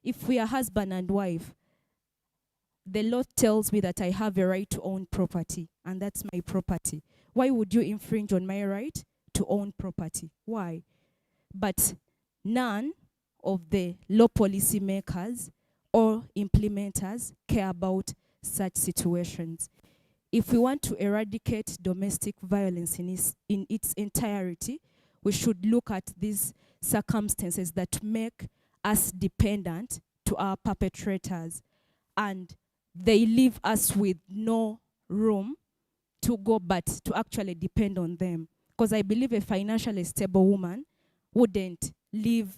if we are husband and wife, the law tells me that I have a right to own property, and that's my property. Why would you infringe on my right to own property? Why? But none of the law policy makers or implementers care about such situations. If we want to eradicate domestic violence in its entirety, we should look at these circumstances that make us dependent to our perpetrators, and they leave us with no room to go but to actually depend on them. Because I believe a financially stable woman wouldn't live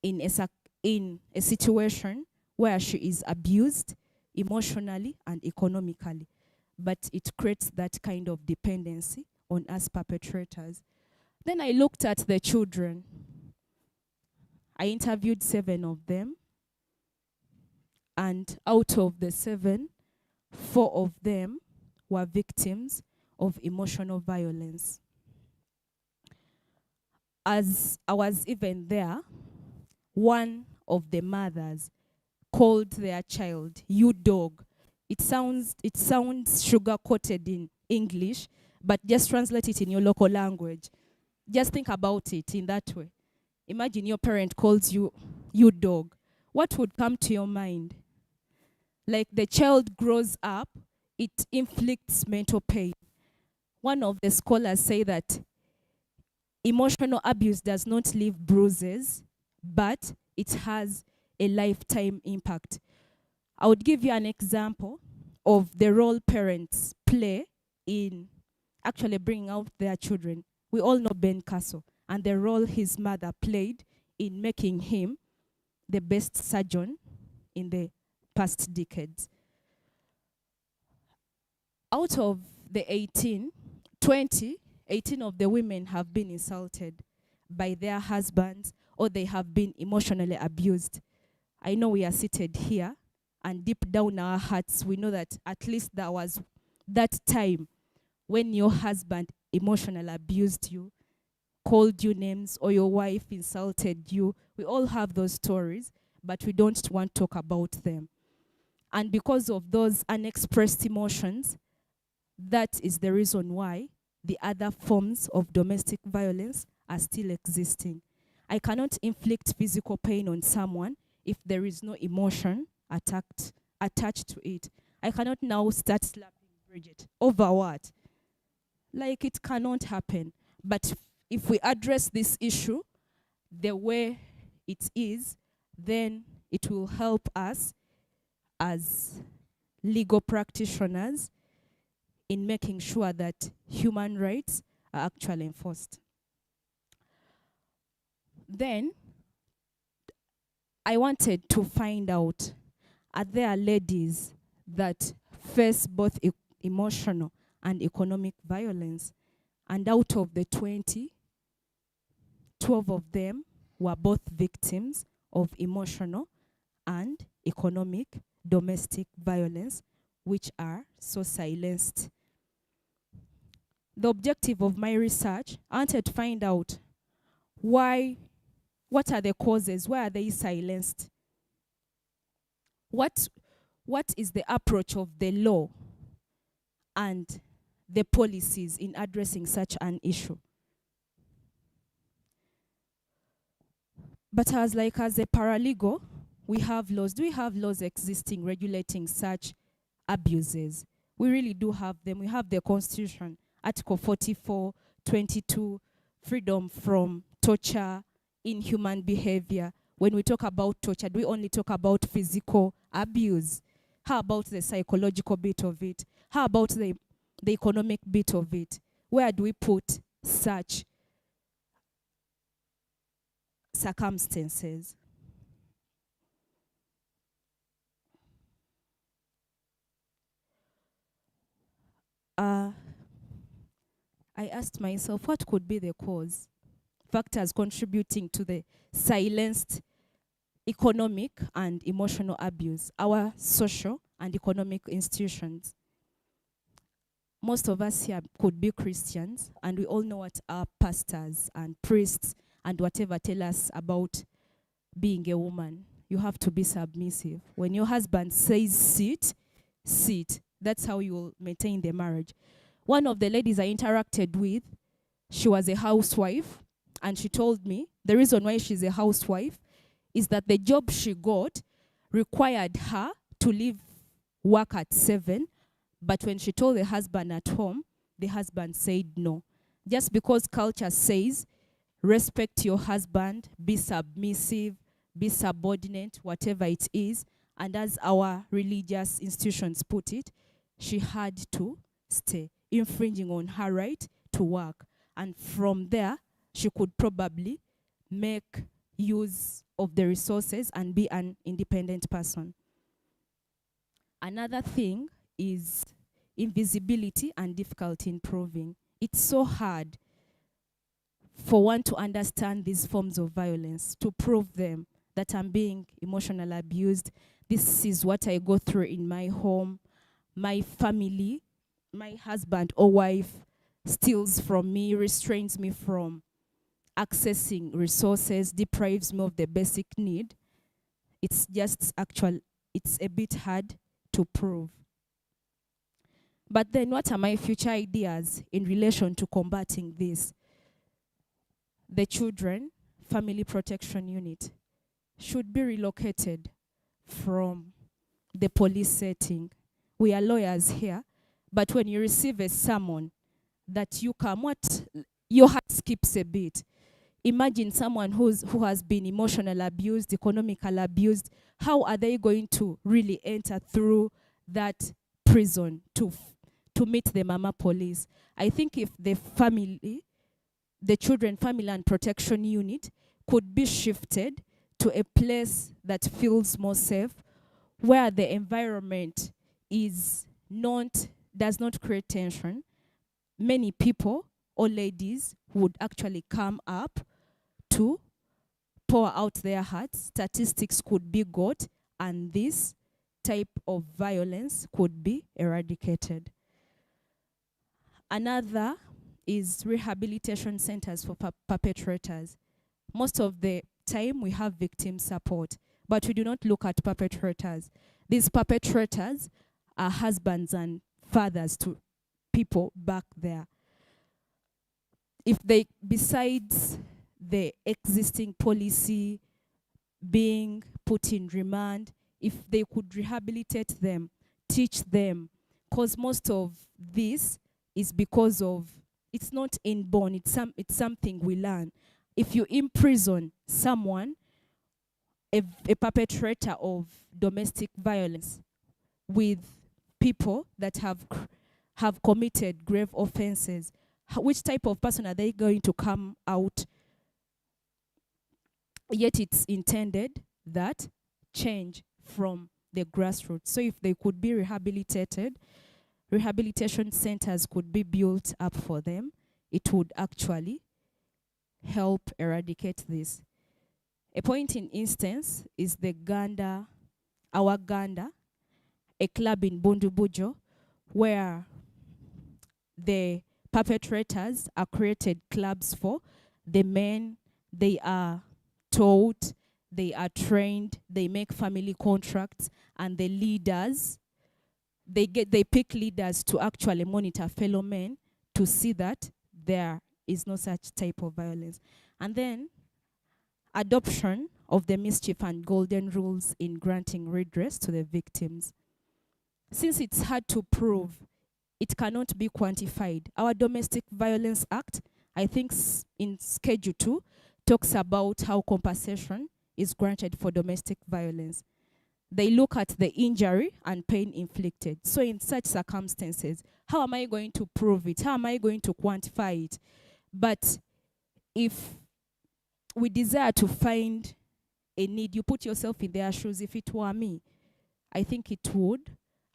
in a situation where she is abused emotionally and economically. But it creates that kind of dependency on us perpetrators. Then I looked at the children. I interviewed 7 of them. And out of the 7, 4 of them were victims of emotional violence. As I was even there, one of the mothers called their child, "You dog." It sounds sugar-coated in English, but just translate it in your local language. Just think about it in that way. Imagine your parent calls you, "You dog." What would come to your mind? Like, the child grows up, it inflicts mental pain. one of the scholars say that emotional abuse does not leave bruises, but it has a lifetime impact. I would give you an example of the role parents play in actually bringing out their children. We all know Ben Castle and the role his mother played in making him the best surgeon in the past decades. Out of the 18 of the women have been insulted by their husbands or they have been emotionally abused. I know we are seated here and deep down our hearts, we know that at least there was that time when your husband emotionally abused you, called you names, or your wife insulted you. We all have those stories, but we don't want to talk about them. And because of those unexpressed emotions, that is the reason why the other forms of domestic violence are still existing. I cannot inflict physical pain on someone if there is no emotion attached to it. I cannot now start slapping Bridget over what? Like, it cannot happen. But if we address this issue the way it is, then it will help us as legal practitioners in making sure that human rights are actually enforced. Then, I wanted to find out, are there ladies that face both emotional and economic violence? And out of the 20, 12 of them were both victims of emotional and economic domestic violence, which are so silenced. The objective of my research, I wanted to find out what are the causes, why are they silenced? What is the approach of the law and the policies in addressing such an issue? But as a paralegal, we have laws. Do we have laws existing regulating such abuses? We really do have them. We have the Constitution, Article 44, 22, freedom from torture, inhuman behavior. When we talk about torture, do we only talk about physical abuse? How about the psychological bit of it? How about the economic bit of it? Where do we put such circumstances? I asked myself, what could be the cause? Factors contributing to the silenced economic and emotional abuse, our social and economic institutions. Most of us here could be Christians, and we all know what our pastors and priests and whatever tell us about being a woman. You have to be submissive. When your husband says sit, sit. That's how you will maintain the marriage. One of the ladies I interacted with, she was a housewife, and she told me the reason why she's a housewife is that the job she got required her to leave work at 7, but when she told the husband at home, the husband said no. Just because culture says, respect your husband, be submissive, be subordinate, whatever it is, and as our religious institutions put it, she had to stay, infringing on her right to work. And from there, she could probably make use of the resources and be an independent person. Another thing is invisibility and difficulty in proving. It's so hard for one to understand these forms of violence, to prove them, that I'm being emotionally abused. This is what I go through in my home. My family, my husband or wife steals from me, restrains me from accessing resources, deprives me of the basic need. It's a bit hard to prove. But then what are my future ideas in relation to combating this? The Children Family Protection Unit should be relocated from the police setting. We are lawyers here, but when you receive a summon that you come, your heart skips a bit. Imagine someone who has been emotional abused, economical abused. How are they going to really enter through that prison to meet the mama police? I think if the family, the Children Family and Protection Unit, could be shifted to a place that feels more safe, where the environment does not create tension, many people or ladies would actually come up to pour out their hearts. Statistics could be got, and this type of violence could be eradicated. Another is rehabilitation centers for perpetrators. Most of the time we have victim support, but we do not look at perpetrators. These perpetrators are husbands and fathers to people back there. If they, besides the existing policy being put in remand, if they could rehabilitate them, teach them, because most of this is because of, it's not inborn, it's something we learn. If you imprison someone, a perpetrator of domestic violence, with people that have committed grave offenses, which type of person are they going to come out? Yet it's intended that change from the grassroots. So if they could be rehabilitated, rehabilitation centers could be built up for them, it would actually help eradicate this. A point in instance is the our Ganda, a club in Bundubujo, where the perpetrators are created clubs for. The men, they are taught, they are trained, they make family contracts, and the leaders, they pick leaders to actually monitor fellow men to see that there is no such type of violence. And then adoption of the mischief and golden rules in granting redress to the victims. Since it's hard to prove, it cannot be quantified. Our Domestic Violence Act, I think in Schedule 2, talks about how compensation is granted for domestic violence. They look at the injury and pain inflicted. So in such circumstances, how am I going to prove it? How am I going to quantify it? But if we desire to find a need, you put yourself in their shoes. If it were me, I think it would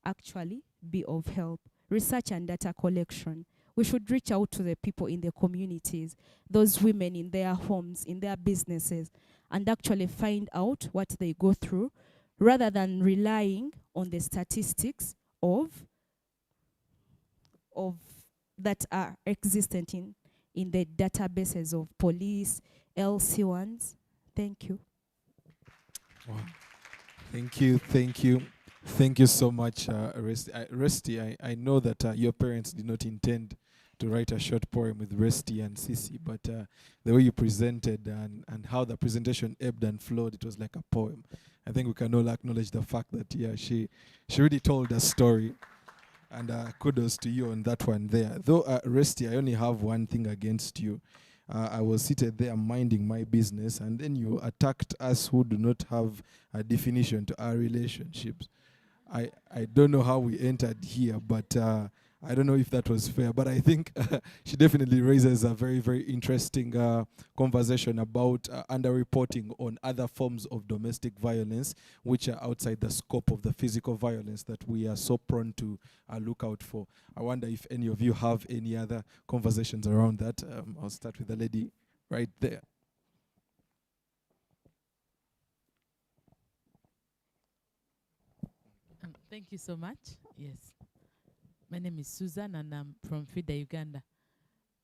actually be of help. Research and data collection. We should reach out to the people in the communities, those women in their homes, in their businesses, and actually find out what they go through, rather than relying on the statistics of that are existent in the databases of police, LC1s. Thank you. Wow. Thank you, thank you. Thank you so much, Resty. Resty, I know that your parents did not intend to write a short poem with Resty and Sisi, but the way you presented and how the presentation ebbed and flowed, it was like a poem. I think we can all acknowledge the fact that, yeah, she really told a story. And kudos to you on that one there. Though, Resty, I only have one thing against you. I was seated there minding my business, and then you attacked us who do not have a definition to our relationships. I don't know how we entered here, but I don't know if that was fair. But I think she definitely raises a very, very interesting conversation about underreporting on other forms of domestic violence, which are outside the scope of the physical violence that we are so prone to look out for. I wonder if any of you have any other conversations around that. I'll start with the lady right there. Thank you so much. Yes. My name is Susan and I'm from FIDA, Uganda.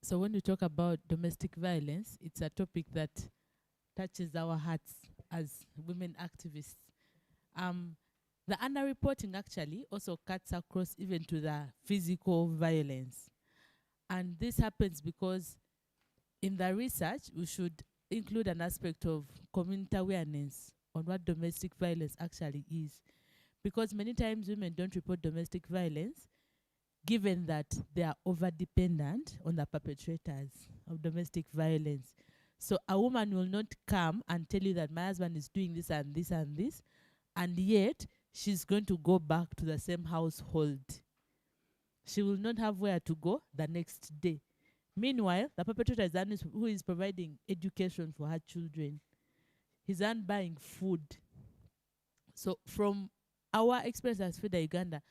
So when we talk about domestic violence, it's a topic that touches our hearts as women activists. The underreporting actually also cuts across even to the physical violence. And this happens because in the research, we should include an aspect of community awareness on what domestic violence actually is. Because many times women don't report domestic violence given that they are over-dependent on the perpetrators of domestic violence. So a woman will not come and tell you that my husband is doing this and this and this, and yet she's going to go back to the same household. She will not have where to go the next day. Meanwhile, the perpetrator is the one who is providing education for her children. He's the one buying food. So from our experience as FEDA Uganda,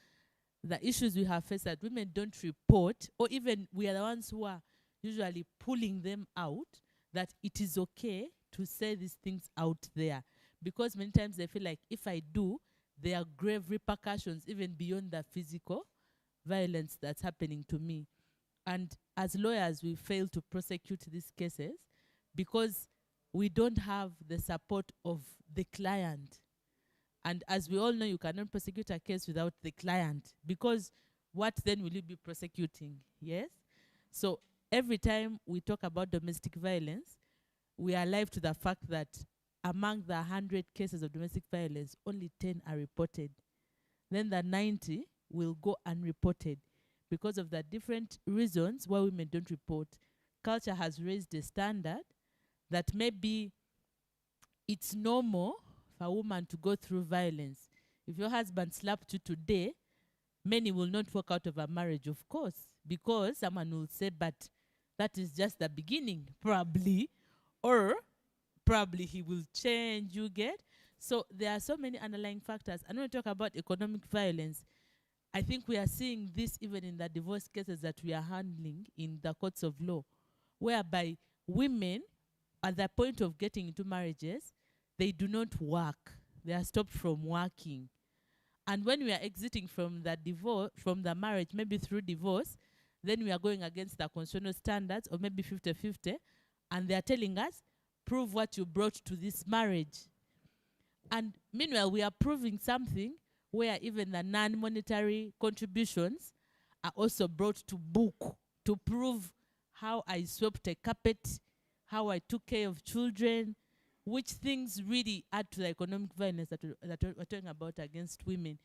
the issues we have faced that women don't report, or even we are the ones who are usually pulling them out, that it is okay to say these things out there. Because many times they feel like if I do, there are grave repercussions even beyond the physical violence that's happening to me. And as lawyers, we fail to prosecute these cases because we don't have the support of the client. And as we all know, you cannot prosecute a case without the client, because what then will you be prosecuting? Yes? So every time we talk about domestic violence, we are alive to the fact that among the 100 cases of domestic violence, only 10 are reported. Then the 90 will go unreported because of the different reasons why women don't report. Culture has raised a standard that maybe it's normal for a woman to go through violence. If your husband slapped you today, many will not walk out of a marriage, of course, because someone will say, but that is just the beginning, probably, or probably he will change, you get? So there are so many underlying factors. And when we talk about economic violence, I think we are seeing this even in the divorce cases that we are handling in the courts of law, whereby women, at the point of getting into marriages, they do not work. They are stopped from working. And when we are exiting from the divorce, from the marriage, maybe through divorce, then we are going against the constitutional standards, or maybe 50-50, and they are telling us, prove what you brought to this marriage. And meanwhile, we are proving something where even the non-monetary contributions are also brought to book to prove how I swept a carpet, how I took care of children, which things really add to the economic violence that we're talking about against women.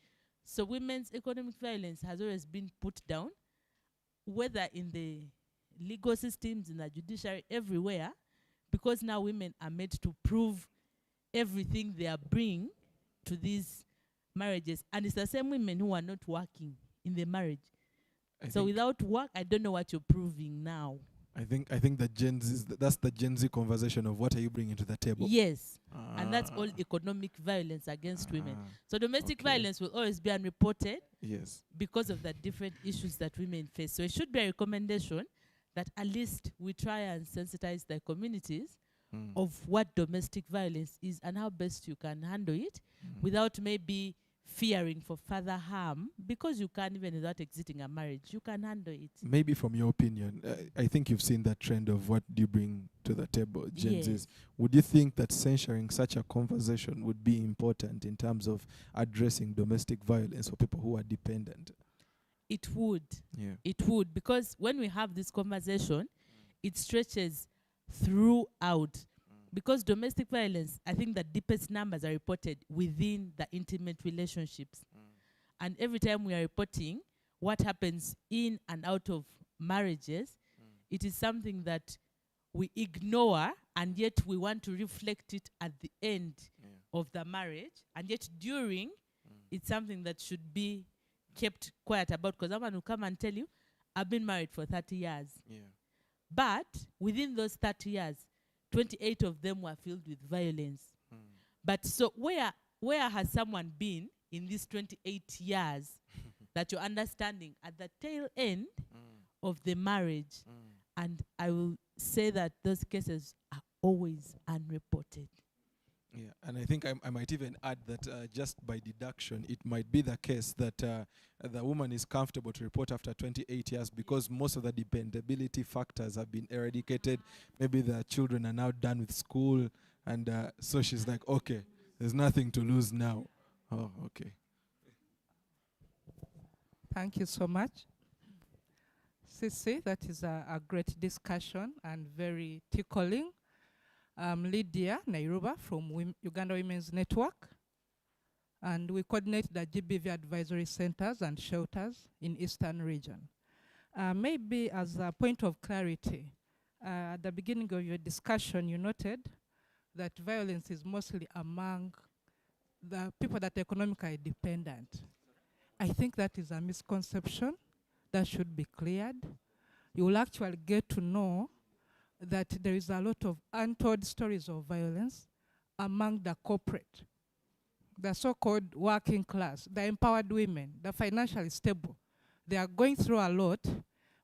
So women's economic violence has always been put down, whether in the legal systems, in the judiciary, everywhere, because now women are made to prove everything they are bringing to these marriages. And it's the same women who are not working in the marriage. So without work, I don't know what you're proving now. I think the Gen Z, that's the Gen Z conversation of what are you bringing to the table. Yes, and that's all economic violence against women. So domestic violence will always be unreported. Yes, because of the different issues that women face. So it should be a recommendation that at least we try and sensitize the communities of what domestic violence is and how best you can handle it without maybe fearing for further harm, because you can't, even without exiting a marriage, you can handle it. Maybe from your opinion, I think you've seen that trend of what do you bring to the table, Gen Yes. Zs. Would you think that censuring such a conversation would be important in terms of addressing domestic violence for people who are dependent? It would. Yeah. It would, because when we have this conversation, it stretches throughout. Because domestic violence, I think the deepest numbers are reported within the intimate relationships. And every time we are reporting what happens in and out of marriages, it is something that we ignore, and yet we want to reflect it at the end of the marriage. And yet during, it's something that should be kept quiet about, because someone will come and tell you, I've been married for 30 years. Yeah. But within those 30 years, 28 of them were filled with violence. But so where has someone been in these 28 years that you're understanding at the tail end of the marriage? And I will say that those cases are always unreported. Yeah, and I think I might even add that just by deduction, it might be the case that the woman is comfortable to report after 28 years because most of the dependability factors have been eradicated. Maybe the children are now done with school, and so she's like, okay, there's nothing to lose now. Oh, okay. Thank you so much. Sisi, that is a great discussion and very tickling. Lydia Nairoba from Uganda Women's Network. and we coordinate the GBV advisory centers and shelters in Eastern region. Maybe as a point of clarity, at the beginning of your discussion, you noted that violence is mostly among the people that are economically dependent. I think that is a misconception that should be cleared. You will actually get to know that there is a lot of untold stories of violence among the corporate, the so-called working class, the empowered women, the financially stable. They are going through a lot,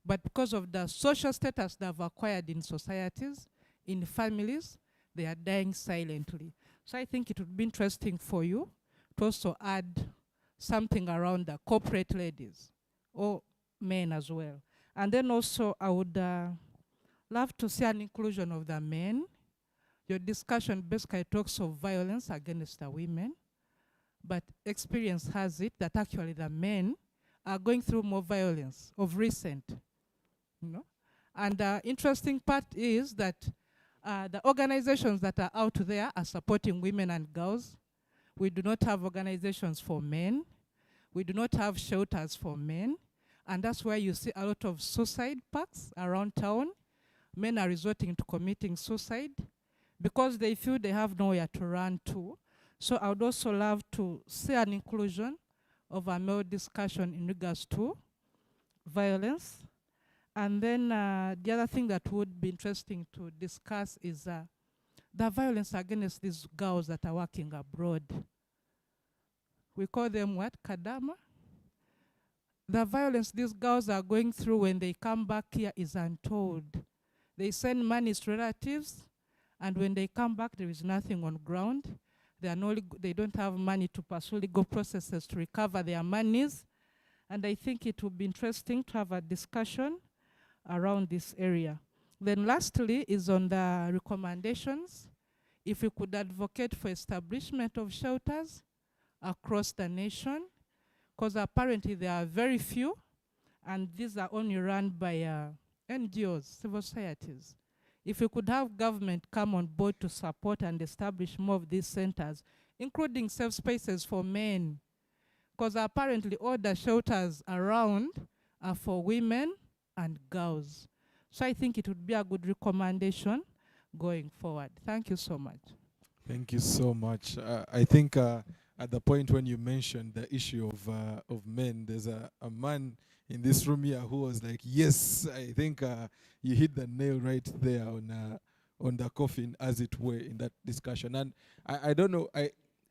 but because of the social status they have acquired in societies, in families, they are dying silently. So I think it would be interesting for you to also add something around the corporate ladies, or men as well. And then also I would love to see an inclusion of the men. Your discussion basically talks of violence against the women, but experience has it that actually the men are going through more violence of recent. You know? And the interesting part is that the organizations that are out there are supporting women and girls. We do not have organizations for men. We do not have shelters for men. And that's where you see a lot of suicide pacts around town. Men are resorting to committing suicide because they feel they have nowhere to run to. So I would also love to see an inclusion of a male discussion in regards to violence. And then the other thing that would be interesting to discuss is the violence against these girls that are working abroad. We call them what? Kadama? The violence these girls are going through when they come back here is untold. They send money to relatives, and when they come back, there is nothing on ground. They don't have money to pursue legal processes to recover their monies. And I think it would be interesting to have a discussion around this area. Then lastly is on the recommendations. If we could advocate for establishment of shelters across the nation, because apparently there are very few, and these are only run by NGOs, civil societies. If we could have government come on board to support and establish more of these centers, including safe spaces for men, because apparently all the shelters around are for women and girls. So I think it would be a good recommendation going forward. Thank you so much. Thank you so much. I think at the point when you mentioned the issue of men, there's a man in this room here who was like, yes, I think you hit the nail right there on the coffin, as it were, in that discussion. And I don't know,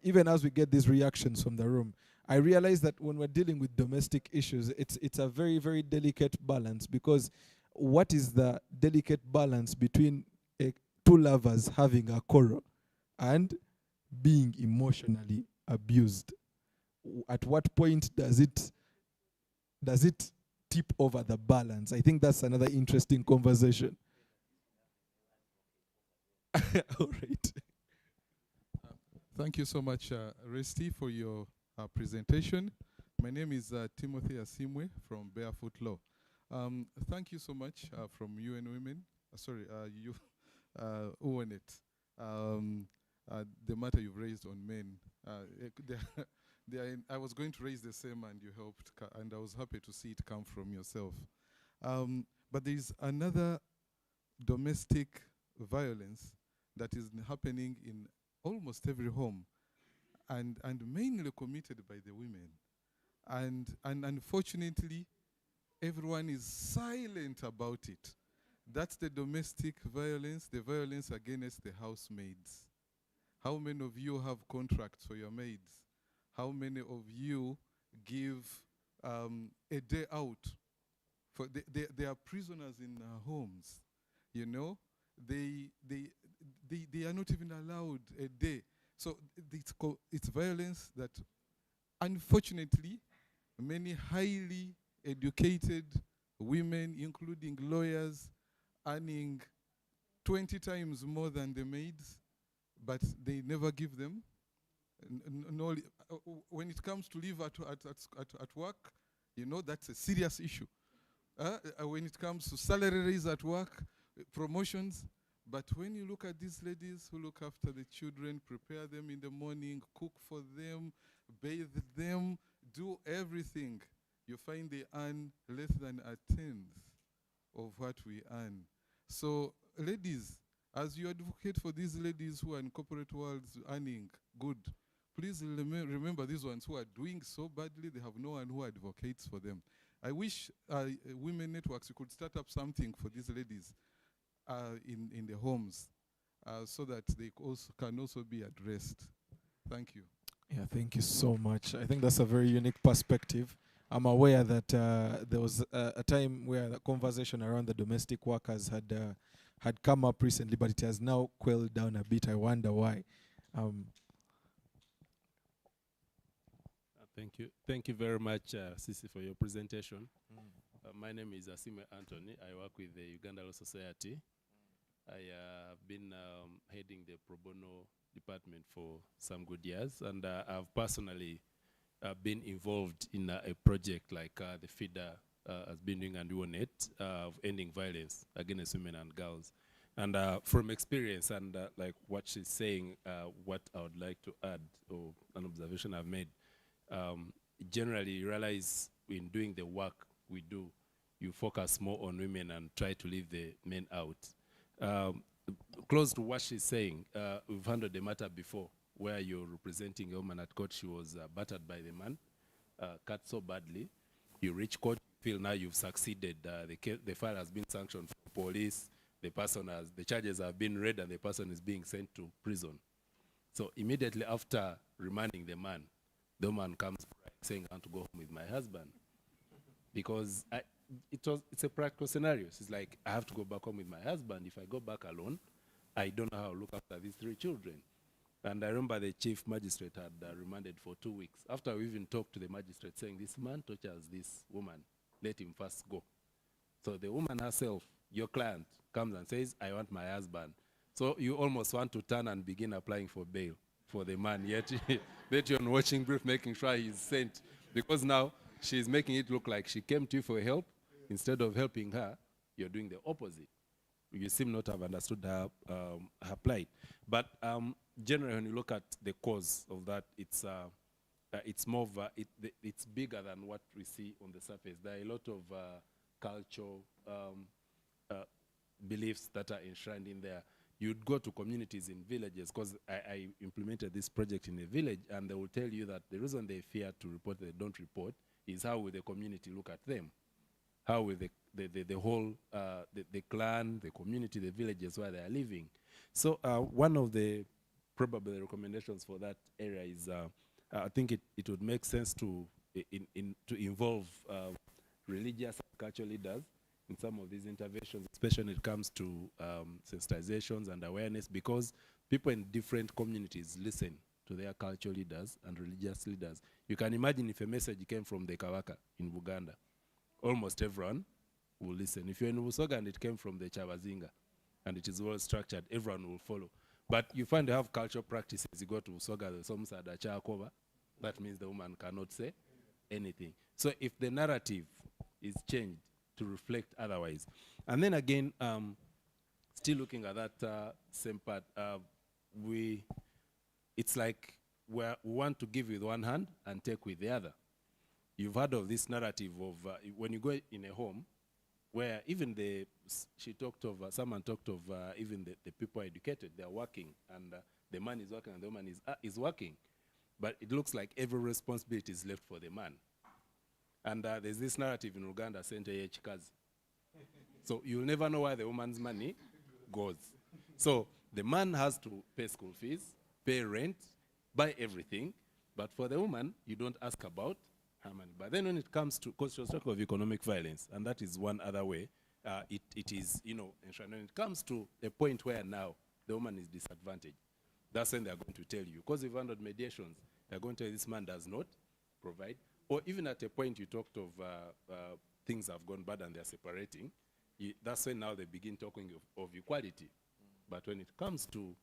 even as we get these reactions from the room, I realize that when we're dealing with domestic issues, it's a very, very delicate balance, because what is the delicate balance between two lovers having a quarrel and being emotionally abused? At what point does it tip over the balance? I think that's another interesting conversation. All right. Thank you so much, Resti, for your presentation. My name is Timothy Asimwe from BarefootLaw. Thank you so much from UN Women. You who on it. The matter you've raised on men. I was going to raise the same, and you helped, and I was happy to see it come from yourself. But there is another domestic violence that is happening in almost every home, and mainly committed by the women. And unfortunately, everyone is silent about it. That's the domestic violence, the violence against the housemaids. How many of you have contracts for your maids? How many of you give a day out? They are prisoners in homes, you know? They are not even allowed a day. So it's violence that, unfortunately, many highly educated women, including lawyers, earning 20 times more than the maids, but they never give them. When it comes to leave at work, you know, that's a serious issue. When it comes to salary raise at work, promotions. But when you look at these ladies who look after the children, prepare them in the morning, cook for them, bathe them, do everything. You find they earn less than a tenth of what we earn. So ladies, as you advocate for these ladies who are in corporate worlds earning good, please remember these ones who are doing so badly, they have no one who advocates for them. I wish women networks, you could start up something for these ladies in the homes so that they can also be addressed. Thank you. Yeah, thank you so much. I think that's a very unique perspective. I'm aware that there was a time where the conversation around the domestic workers had come up recently, but it has now quelled down a bit. I wonder why. Thank you. Thank you very much, Sisi, for your presentation. My name is Asime Anthony. I work with the Uganda Law Society. I have been heading the pro bono department for some good years, and I've personally been involved in a project like the FIDA has been doing and UONET of ending violence against women and girls. And from experience and like what she's saying, what I would like to add, or an observation I've made, generally you realize in doing the work we do, you focus more on women and try to leave the men out. Close to what she's saying, we've handled a matter before where you're representing a woman at court. She was battered by the man, cut so badly. You reach court, feel now you've succeeded. The file has been sanctioned for police. The charges have been read and the person is being sent to prison. So immediately after remanding the man, the woman comes saying, I want to go home with my husband. Because it's a practical scenario. She's like, I have to go back home with my husband. If I go back alone, I don't know how to look after these 3 children. And I remember the chief magistrate had remanded for 2 weeks. After we even talked to the magistrate saying, this man tortures this woman, let him first go. So the woman herself, your client, comes and says, I want my husband. So you almost want to turn and begin applying for bail for the man, yet that you're on watching brief, making sure he's sent. Because now she's making it look like she came to you for help. Instead of helping her, you're doing the opposite. You seem not to have understood her plight. But generally, when you look at the cause of that, it's more of it's bigger than what we see on the surface. There are a lot of cultural beliefs that are enshrined in there. You'd go to communities in villages, because I implemented this project in a village, and they will tell you that the reason they fear to report, they don't report, is how will the community look at them? How will the whole, the clan, the community, the villages where they are living? So one of the probably recommendations for that area is, I think it would make sense to involve religious and cultural leaders in some of these interventions, especially when it comes to sensitizations and awareness, because people in different communities listen to their cultural leaders and religious leaders. You can imagine if a message came from the Kawaka in Uganda, almost everyone will listen. If you're in Busoga and it came from the Chabazinga and it is well structured, everyone will follow. But you find they have cultural practices. You go to Busoga, the Somsada Chakova, that means the woman cannot say anything. So if the narrative is changed to reflect otherwise. And then again, still looking at that same part, it's like we want to give with one hand and take with the other. You've heard of this narrative of when you go in a home where even someone talked of even the people are educated, they're working, and the man is working and the woman is working. But it looks like every responsibility is left for the man. And there's this narrative in Uganda, Sente Chikazi. So you'll never know where the woman's money goes. So the man has to pay school fees, pay rent, buy everything. But for the woman, you don't ask about her money. But then when it comes to, because she was talking of economic violence, and that is one other way, it is, enshrined. When it comes to a point where now the woman is disadvantaged, that's when they're going to tell you. Because we've handled mediations, they're going to tell you this man does not provide. Or even at a point you talked of things have gone bad and they're separating, that's when now they begin talking of equality. But when it comes to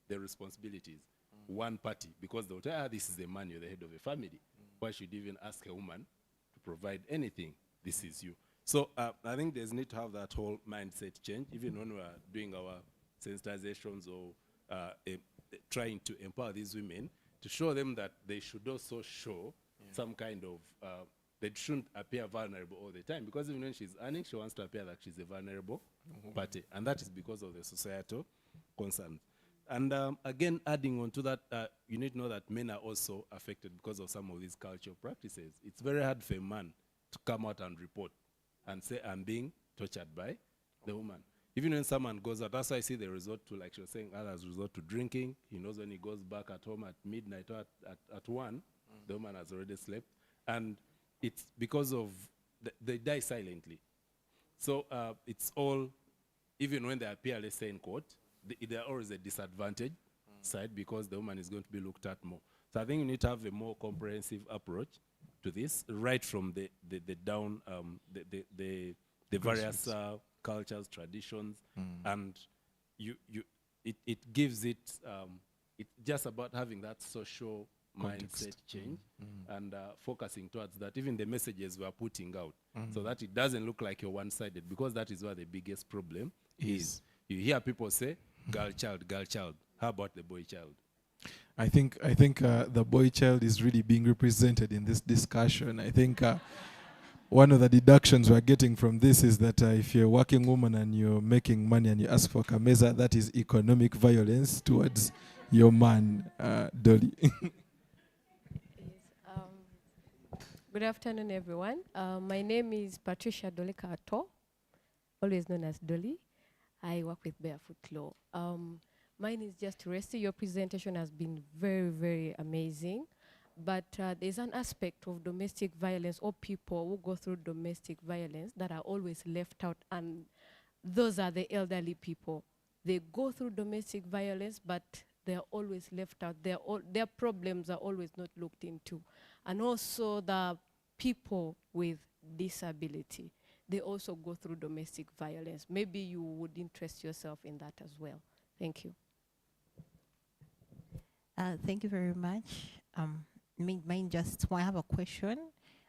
the responsibilities, one party, because they'll tell, this is the man, you're the head of a family. Why should you even ask a woman to provide anything? This is you. So I think there's need to have that whole mindset change, even when we're doing our sensitizations or trying to empower these women to show them that they should also show some kind of, they shouldn't appear vulnerable all the time, because even when she's earning, she wants to appear like she's a vulnerable party, and that is because of the societal concerns. And again, adding on to that, you need to know that men are also affected because of some of these cultural practices. It's very hard for a man to come out and report and say, I'm being tortured by the woman. Even when someone goes out, that's why I see they resort to, like she was saying, others resort to drinking. He knows when he goes back at home at midnight or at 1, the woman has already slept. And it's because of, they die silently. So it's all, even when they appear, let's say in court, there are always a disadvantage side, because the woman is going to be looked at more. So I think you need to have a more comprehensive approach to this, right from the down, the various cultures, traditions, and it gives it, it's just about having that social mindset change and focusing towards that, even the messages we are putting out, so that it doesn't look like you're one-sided, because that is where the biggest problem is. You hear people say, girl child, girl child. How about the boy child? I think the boy child is really being represented in this discussion. I think one of the deductions we're getting from this is that if you're a working woman and you're making money and you ask for kameza, that is economic violence towards your man, Dolly. Good afternoon, everyone. My name is Patricia Dolika Ato, always known as Dolly. I work with BarefootLaw. Mine is just to rest. Your presentation has been very, very amazing. But there's an aspect of domestic violence, or people who go through domestic violence, that are always left out, and those are the elderly people. They go through domestic violence, but they're always left out. Their problems are always not looked into. And also the people with disability, they also go through domestic violence. Maybe you would interest yourself in that as well. Thank you. Thank you very much. I have a question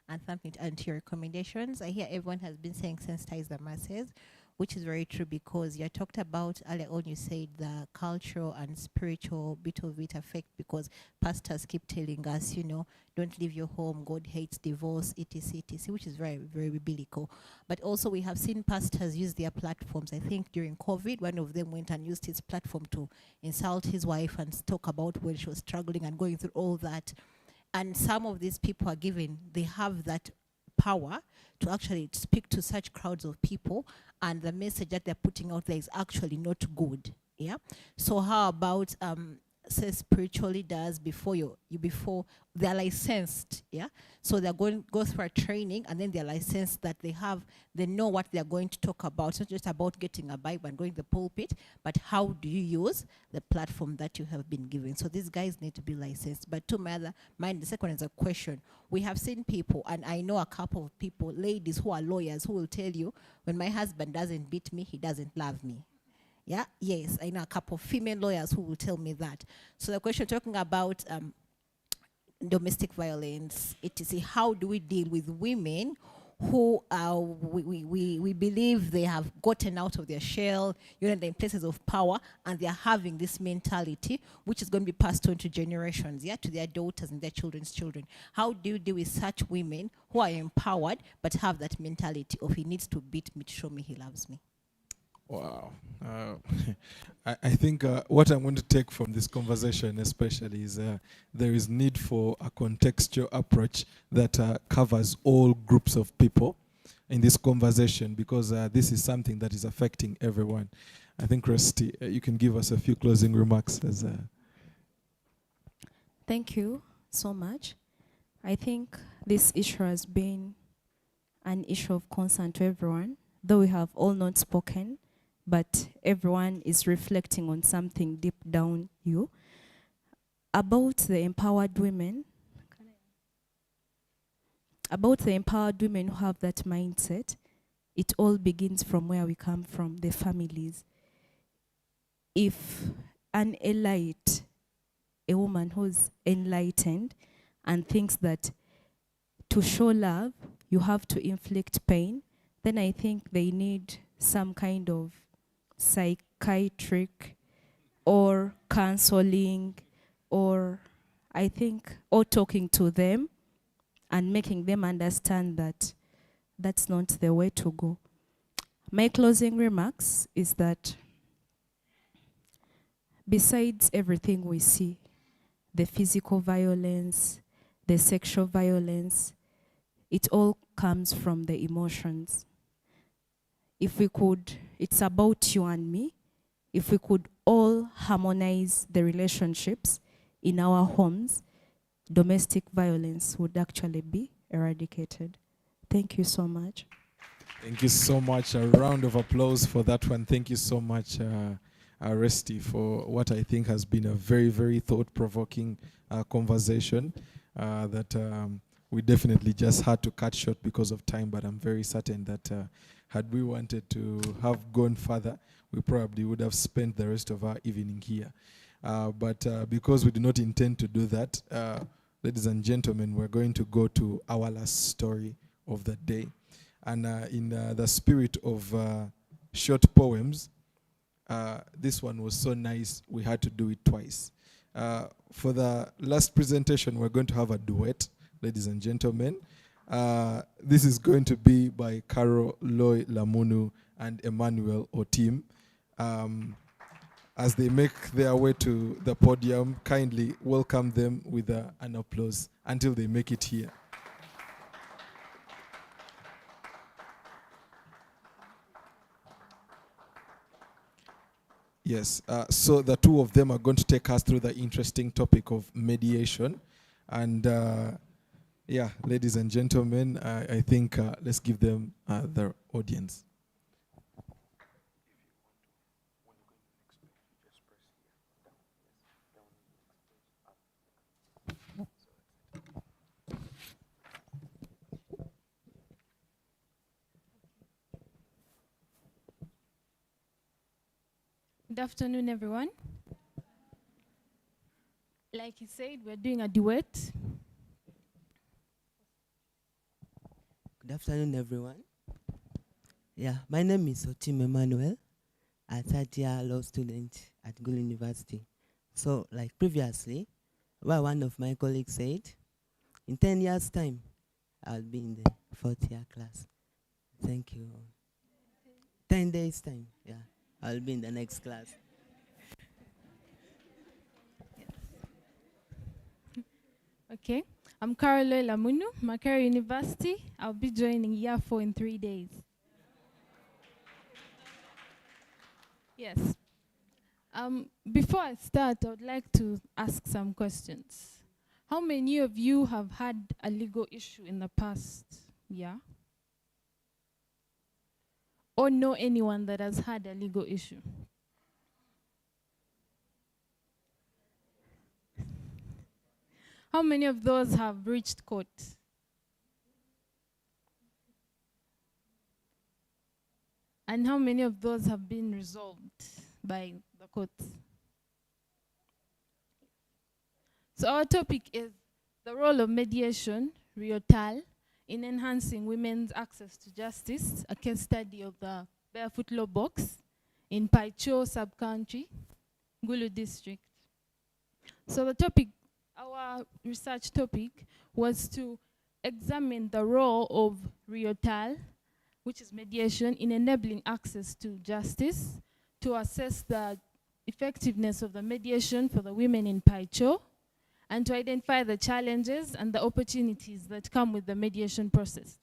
and something to add to your recommendations. I hear everyone has been saying sensitize the masses, which is very true, because you talked about earlier on, you said the cultural and spiritual bit of it affect, because pastors keep telling us, don't leave your home, God hates divorce, etc., etc., which is very, very biblical. But also we have seen pastors use their platforms. I think during COVID, one of them went and used his platform to insult his wife and talk about when she was struggling and going through all that. And some of these people are given, they have that power to actually speak to such crowds of people, and the message that they're putting out there is actually not good. Yeah. So how about say spiritual leaders, before they're licensed, yeah? So they're go through a training, and then they're licensed, that they know what they're going to talk about. It's not just about getting a Bible and going to the pulpit, but how do you use the platform that you have been given? So these guys need to be licensed. But to the second is a question. We have seen people, and I know a couple of people, ladies who are lawyers, who will tell you, when my husband doesn't beat me, he doesn't love me. Yeah, yes, I know a couple of female lawyers who will tell me that. So the question talking about domestic violence, etc. How do we deal with women who we believe they have gotten out of their shell, they're in places of power, and they're having this mentality which is going to be passed on to generations, yeah, to their daughters and their children's children. How do you deal with such women who are empowered but have that mentality of, he needs to beat me to show me he loves me? Wow. I think what I'm going to take from this conversation especially is there is need for a contextual approach that covers all groups of people in this conversation, because this is something that is affecting everyone. I think, Rusty, you can give us a few closing remarks. Thank you so much. I think this issue has been an issue of concern to everyone, though we have all not spoken, but everyone is reflecting on something deep down you. About the empowered women who have that mindset, it all begins from where we come from, the families. If an elite, a woman who's enlightened and thinks that to show love, you have to inflict pain, then I think they need some kind of psychiatric or counseling or I think, or talking to them and making them understand that that's not the way to go. My closing remarks is that besides everything we see, the physical violence, the sexual violence, it all comes from the emotions. If we could, it's about you and me, if we could all harmonize the relationships in our homes, domestic violence would actually be eradicated. Thank you so much. Thank you so much. A round of applause for that one. Thank you so much, Resty, for what I think has been a very, very thought-provoking conversation that we definitely just had to cut short because of time, but I'm very certain that had we wanted to have gone further, we probably would have spent the rest of our evening here. But because we do not intend to do that, ladies and gentlemen, we're going to go to our last story of the day. And in the spirit of short poems, this one was so nice, we had to do it twice. For the last presentation, we're going to have a duet, ladies and gentlemen. This is going to be by Carol Loy Lamunu and Emmanuel Otim. As they make their way to the podium, kindly welcome them with an applause until they make it here. Yes, so the two of them are going to take us through the interesting topic of mediation. And yeah, ladies and gentlemen, I think let's give them the audience. Good afternoon, everyone. Like he said, we're doing a duet. Good afternoon, everyone. Yeah, my name is Otim Emmanuel, a third-year law student at Gulu University. So, like previously, where one of my colleagues said, in 10 years' time, I'll be in the fourth-year class. Thank you. 10 days' time, yeah. I'll be in the next class. Okay, I'm Carolo Lamunu, Macquarie University. I'll be joining year 4 in 3 days. Yes. Before I start, I would like to ask some questions. How many of you have had a legal issue in the past year? Or know anyone that has had a legal issue? How many of those have reached court? And how many of those have been resolved by the courts? So our topic is the role of mediation, RIOTAL, in enhancing women's access to justice, a case study of the BarefootLaw box in Paicho sub-country, Gulu district. So the topic, our research topic, was to examine the role of RIOTAL, which is mediation, in enabling access to justice, to assess the effectiveness of the mediation for the women in Paicho, and to identify the challenges and the opportunities that come with the mediation process.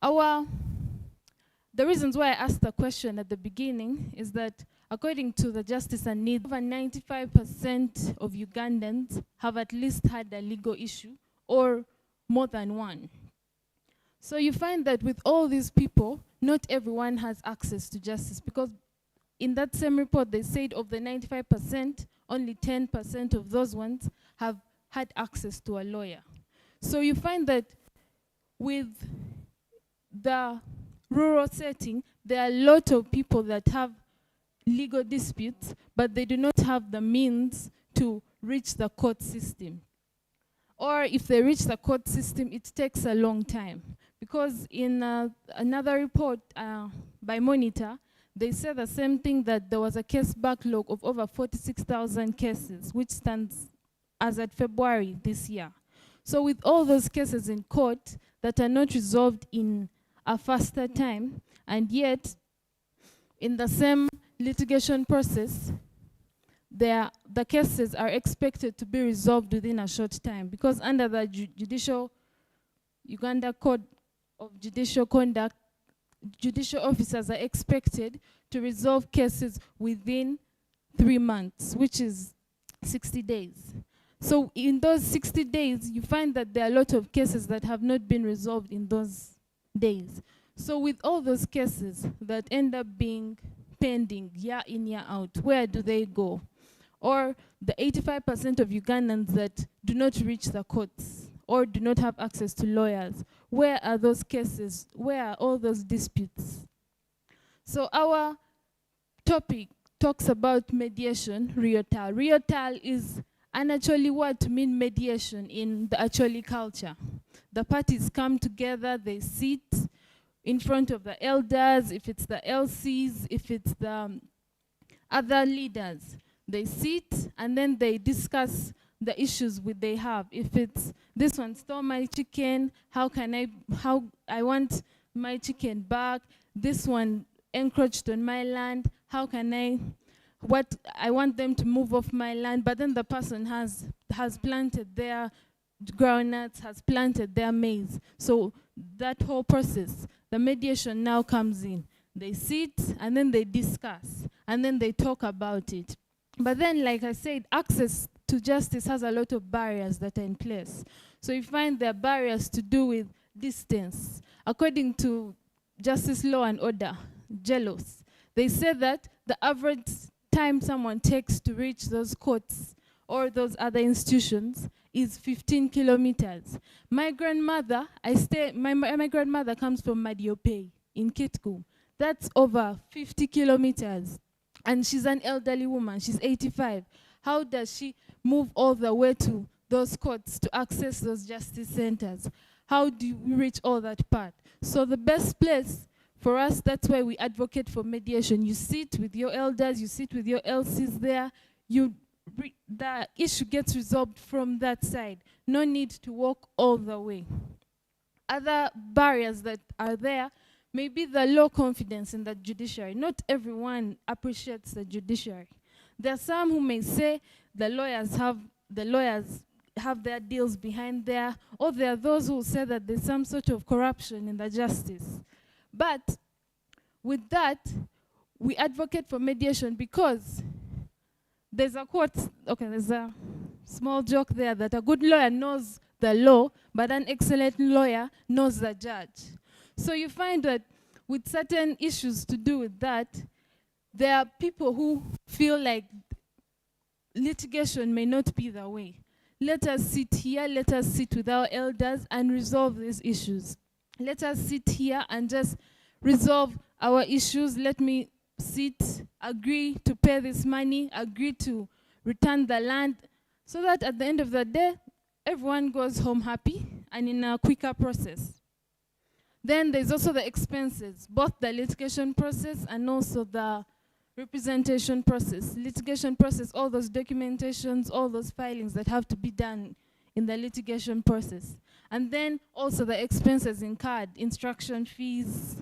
The reasons why I asked the question at the beginning is that according to the Justice and Needs, over 95% of Ugandans have at least had a legal issue or more than one. So you find that with all these people, not everyone has access to justice, because in that same report, they said of the 95%, only 10% of those ones have had access to a lawyer. So you find that with the rural setting, there are a lot of people that have legal disputes, but they do not have the means to reach the court system. Or if they reach the court system, it takes a long time. Because in another report by Monitor, they say the same thing, that there was a case backlog of over 46,000 cases, which stands as at February this year. So with all those cases in court that are not resolved in a faster time, and yet in the same litigation process, the cases are expected to be resolved within a short time, because under the Uganda Code of Judicial Conduct, judicial officers are expected to resolve cases within 3 months, which is 60 days. So in those 60 days, you find that there are a lot of cases that have not been resolved in those days. So with all those cases that end up being pending year in, year out, where do they go? Or the 85% of Ugandans that do not reach the courts or do not have access to lawyers, where are those cases? Where are all those disputes? So our topic talks about mediation, Riotal. Riotal is an Acholi word to mean mediation in the Acholi culture. The parties come together, they sit in front of the elders, if it's the LCs, if it's the other leaders. They sit and then they discuss the issues they have. If it's, this one stole my chicken, how I want my chicken back, this one encroached on my land, how can I want them to move off my land, but then the person has planted their groundnuts, has planted their maize. So that whole process, the mediation now comes in. They sit and then they discuss and then they talk about it. But then, like I said, access to justice has a lot of barriers that are in place. So you find there are barriers to do with distance. According to Justice Law and Order, JELOS, they say that the average time someone takes to reach those courts or those other institutions is 15 kilometers. My grandmother, my grandmother comes from Madiope in Kitgum. That's over 50 kilometers. And she's an elderly woman, she's 85. How does she move all the way to those courts to access those justice centers? How do we reach all that part? So the best place for us, that's why we advocate for mediation. You sit with your elders, you sit with your LCs there, the issue gets resolved from that side. No need to walk all the way. Other barriers that are there, maybe the low confidence in the judiciary. Not everyone appreciates the judiciary. There are some who may say the lawyers have their deals behind there, or there are those who say that there's some sort of corruption in the justice. But with that, we advocate for mediation because there's a quote, okay, there's a small joke there that a good lawyer knows the law, but an excellent lawyer knows the judge. So you find that with certain issues to do with that, there are people who feel like litigation may not be the way. Let us sit here, let us sit with our elders and resolve these issues. Let us sit here and just resolve our issues. Let me sit, agree to pay this money, agree to return the land, so that at the end of the day, everyone goes home happy and in a quicker process. Then there's also the expenses, both the litigation process and also the representation process. Litigation process, all those documentations, all those filings that have to be done in the litigation process. And then also the expenses incurred, instruction fees,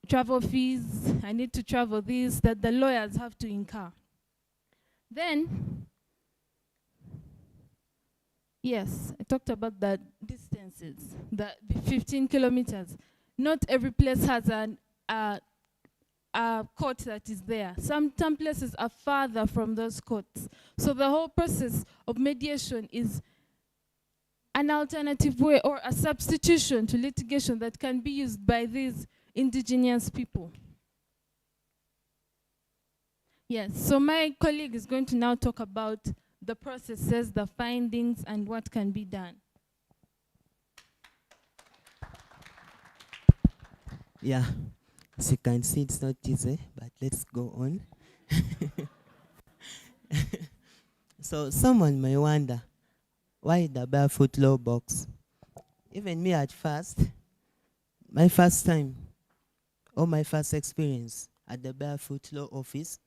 travel fees, I need to travel this, that the lawyers have to incur. Then, yes, I talked about the distances, the 15 kilometers. Not every place has a court that is there. Some places are farther from those courts. So the whole process of mediation is an alternative way or a substitution to litigation that can be used by these indigenous people. Yes, so my colleague is going to now talk about the processes, the findings, and what can be done. Yeah, as you can see, it's not easy, but let's go on. So someone may wonder, why the Barefoot Law box? Even me at first, my first time, or my first experience at the Barefoot Law office,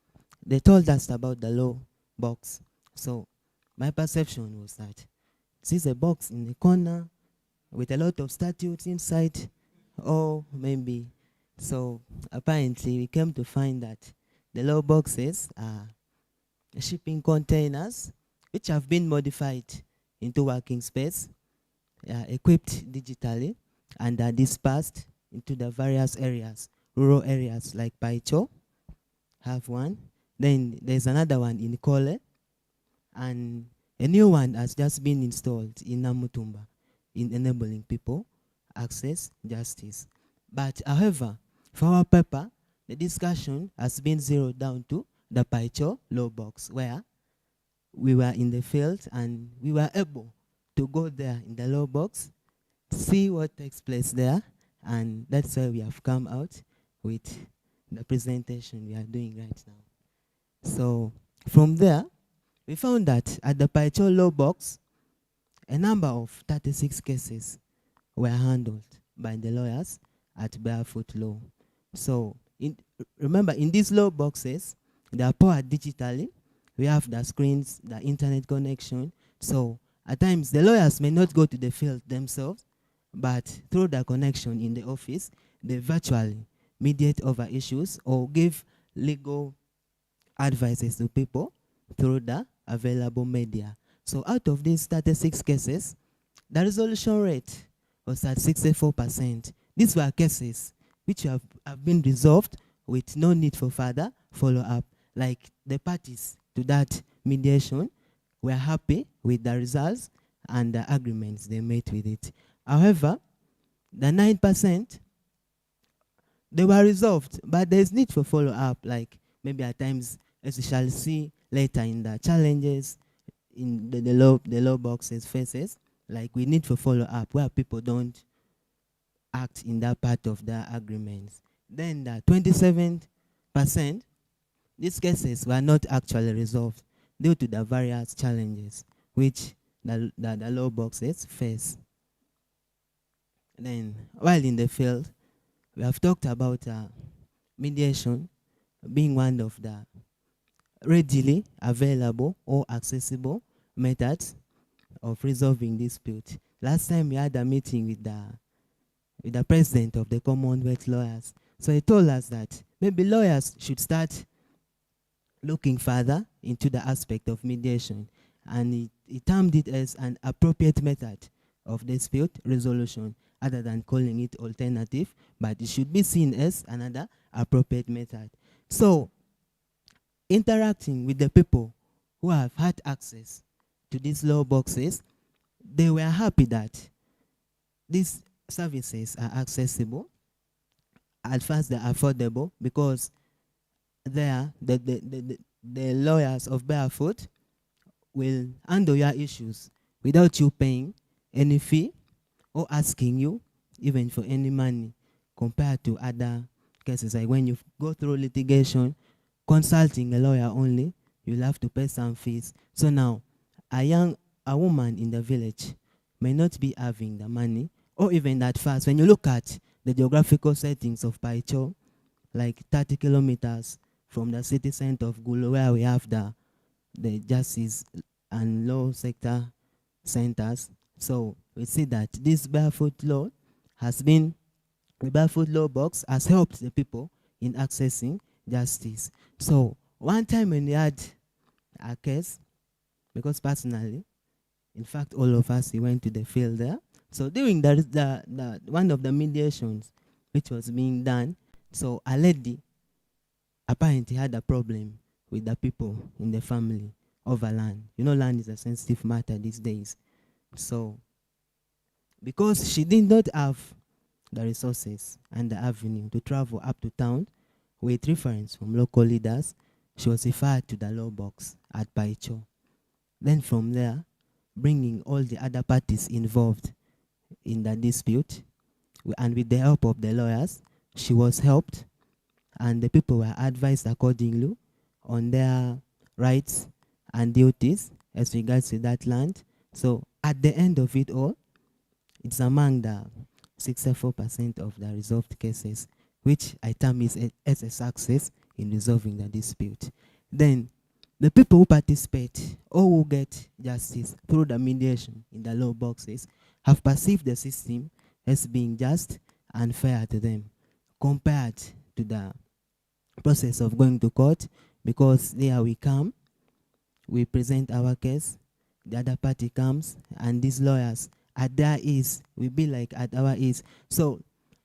they told us about the law box. So my perception was that this is a box in the corner with a lot of statutes inside, or maybe. So apparently we came to find that the law boxes are shipping containers which have been modified into working space, equipped digitally, and are dispersed into the various areas, rural areas like Paicho, have one. Then there's another one in Kole, and a new one has just been installed in Namutumba, in enabling people access justice. But however, for our paper, the discussion has been zeroed down to the Paicho law box, where we were in the field and we were able to go there in the law box, see what takes place there, and that's why we have come out with the presentation we are doing right now. So from there, we found that at the Paicho law box, a number of 36 cases were handled by the lawyers at Barefoot Law. So remember, in these law boxes, they are powered digitally. We have the screens, the internet connection. So at times, the lawyers may not go to the field themselves, but through the connection in the office, they virtually mediate over issues or give legal advices to people through the available media. So out of these 36 cases, the resolution rate was at 64%. These were cases which have been resolved with no need for further follow-up. Like the parties to that mediation were happy with the results and the agreements they made with it. However, the 9%, they were resolved, but there's need for follow-up, like maybe at times, as we shall see later in the challenges in the law boxes faces, like we need for follow-up where people don't act in that part of the agreements. Then the 27%, these cases were not actually resolved due to the various challenges which the law boxes face. Then, while in the field, we have talked about mediation being one of the readily available or accessible methods of resolving dispute. Last time we had a meeting with the president of the Commonwealth Lawyers. So he told us that maybe lawyers should start looking further into the aspect of mediation. And he termed it as an appropriate method of dispute resolution, other than calling it alternative, but it should be seen as another appropriate method. So, interacting with the people who have had access to these law boxes, they were happy that these services are accessible. At first, they're affordable because the lawyers of Barefoot will handle your issues without you paying any fee or asking you even for any money, compared to other cases. Like when you go through litigation, consulting a lawyer only, you'll have to pay some fees. So now, a woman in the village may not be having the money, or even that fast. When you look at the geographical settings of Paicho, like 30 kilometers from the city center of Gulu, where we have the justice and law sector centers. So we see that this Barefoot Law the Barefoot Law box has helped the people in accessing justice. So one time when we had a case, because personally, in fact, all of us, we went to the field there. So during the one of the mediations which was being done, so a lady apparently had a problem with the people in the family over land. You know, land is a sensitive matter these days. So because she did not have the resources and the avenue to travel up to town with reference from local leaders, she was referred to the law box at Paicho. Then from there, bringing all the other parties involved in the dispute, and with the help of the lawyers, she was helped, and the people were advised accordingly on their rights and duties as regards to that land. So at the end of it all, it's among the 64% of the resolved cases which I term as a success in resolving the dispute. Then the people who participate or who get justice through the mediation in the law boxes have perceived the system as being just and fair to them compared to the process of going to court, because there we come, we present our case, the other party comes, and these lawyers at their ease, we be like at our ease. So